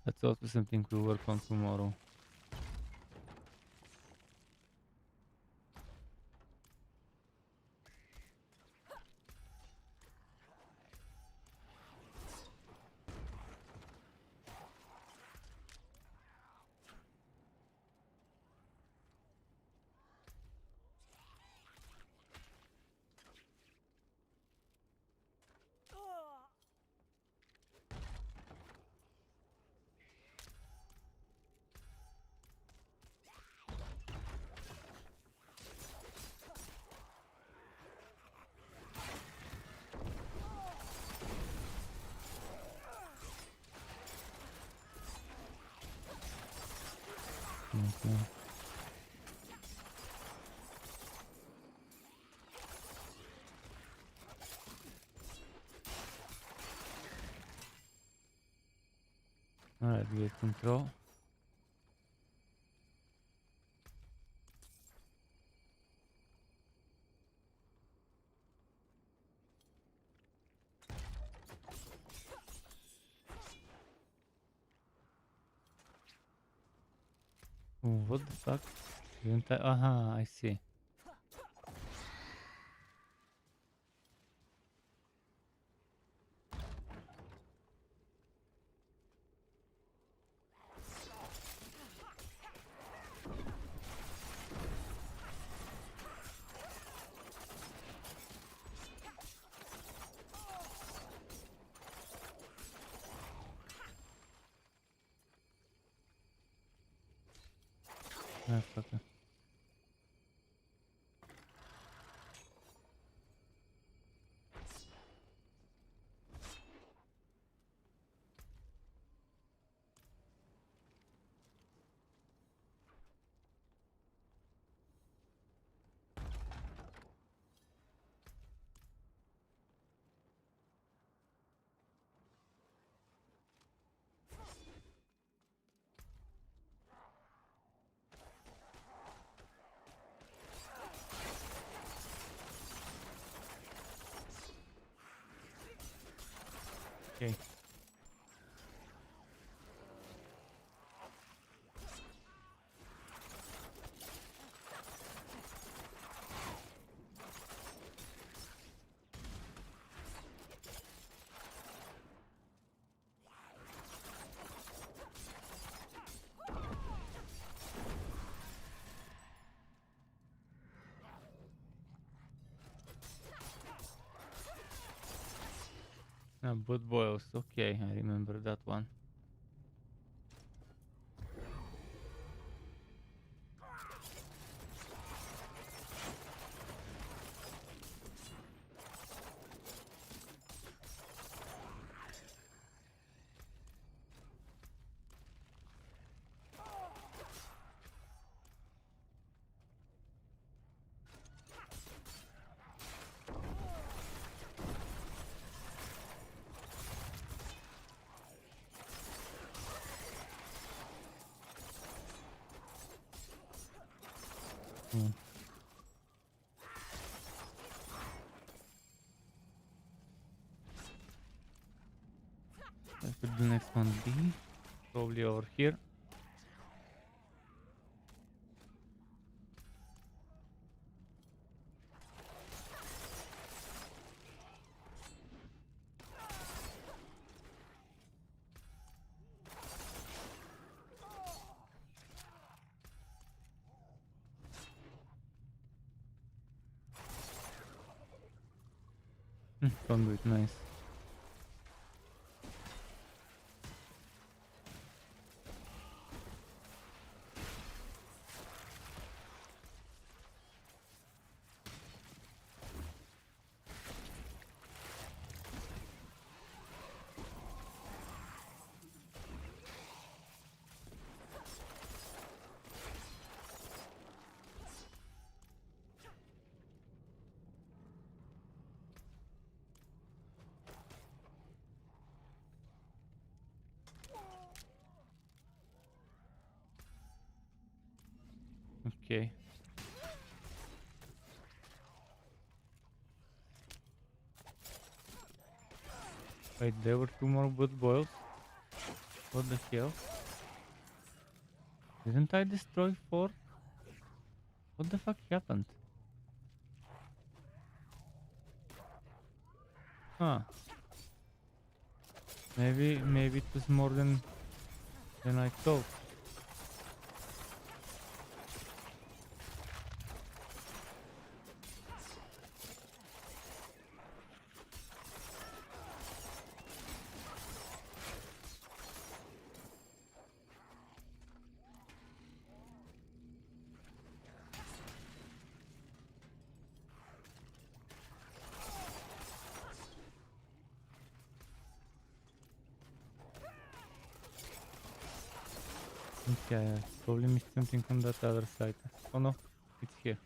Speaker 1: That's also something we'll work on tomorrow. Okay. Alright, we have control. Oh, what the fuck? Didn't I? Aha, I see. Ah, fucker. Okay. Blood boils. Okay, I remember that one. Where could the next one be? Probably over here. Conduit, nice. Okay. Wait, there were 2 more blood boils? What the hell? Didn't I destroy 4? What the fuck happened? Huh. Maybe it was more than I thought. Okay, I probably missed something on that other side. Oh no, it's here.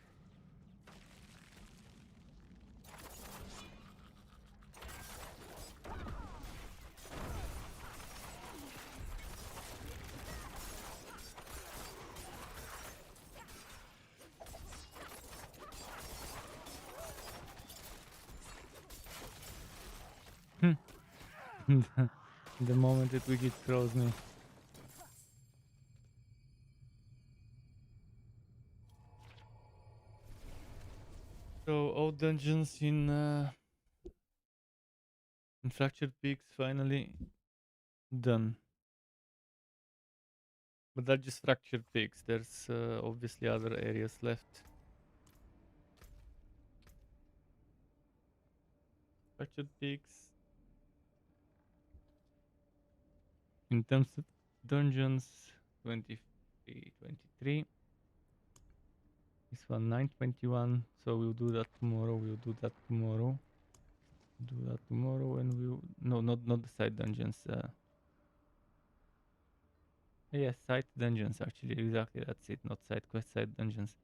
Speaker 1: The moment that Wicked throws me. So all dungeons in Fractured Peaks finally done. But that's just Fractured Peaks. There's obviously other areas left. Fractured Peaks. In terms of dungeons, 23, 23. This one 921. So we'll do that tomorrow. We'll do that tomorrow. Do that tomorrow, and we'll not the side dungeons. Yes, side dungeons actually. Exactly, that's it. Not side quest, side dungeons.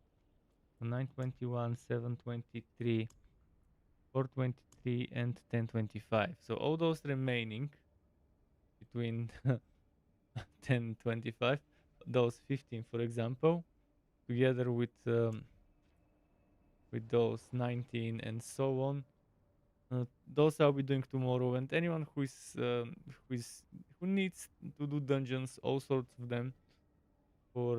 Speaker 1: 921, 723, 423, and 1025. So all those remaining between 1025, those 15, for example, together with those 19 and so on. Those I'll be doing tomorrow, and anyone who needs to do dungeons, all sorts of them, for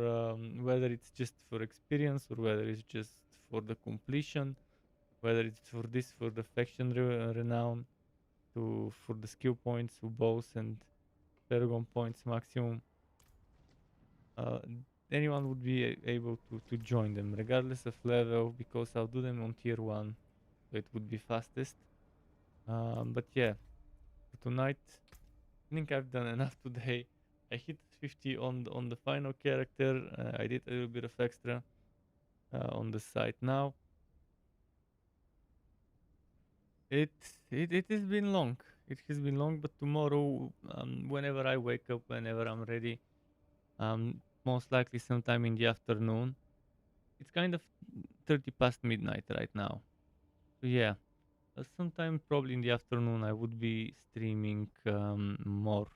Speaker 1: whether it's just for experience or whether it's just for the completion, whether it's for the faction renown, for the skill points, for bows and Paragon points maximum. Anyone would be able to join them regardless of level, because I'll do them on tier 1, so it would be fastest. But yeah, for tonight. I think I've done enough today. I hit 50 on the final character. I did a little bit of extra on the site now. It has been long. It has been long, but tomorrow, whenever I wake up, whenever I'm ready, most likely sometime in the afternoon. It's kind of 30 past midnight right now. So yeah, sometime probably in the afternoon I would be streaming more.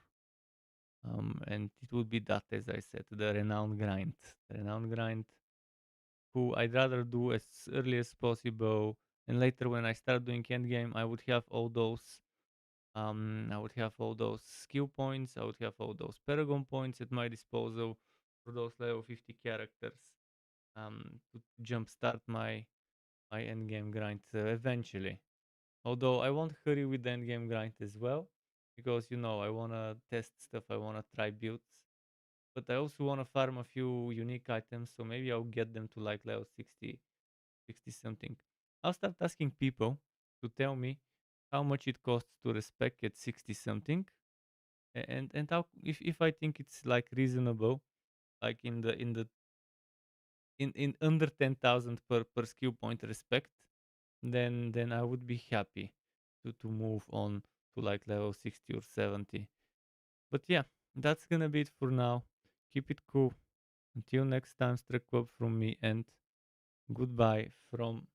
Speaker 1: And it would be that, as I said, the renowned grind. The renowned grind, who I'd rather do as early as possible. And later, when I start doing endgame, I would have all those. I would have all those skill points. I would have all those Paragon points at my disposal for those level 50 characters. To jumpstart my endgame grind eventually. Although I won't hurry with the endgame grind as well, because I wanna test stuff. I wanna try builds, but I also wanna farm a few unique items. So maybe I'll get them to like level 60, 60 something. I'll start asking people to tell me how much it costs to respec at 60 something, and how, if I think it's like reasonable, like in under 10,000 per skill point respect, then I would be happy to move on to like level 60 or 70. But yeah, that's gonna be it for now. Keep it cool. Until next time, Strike Club from me, and goodbye from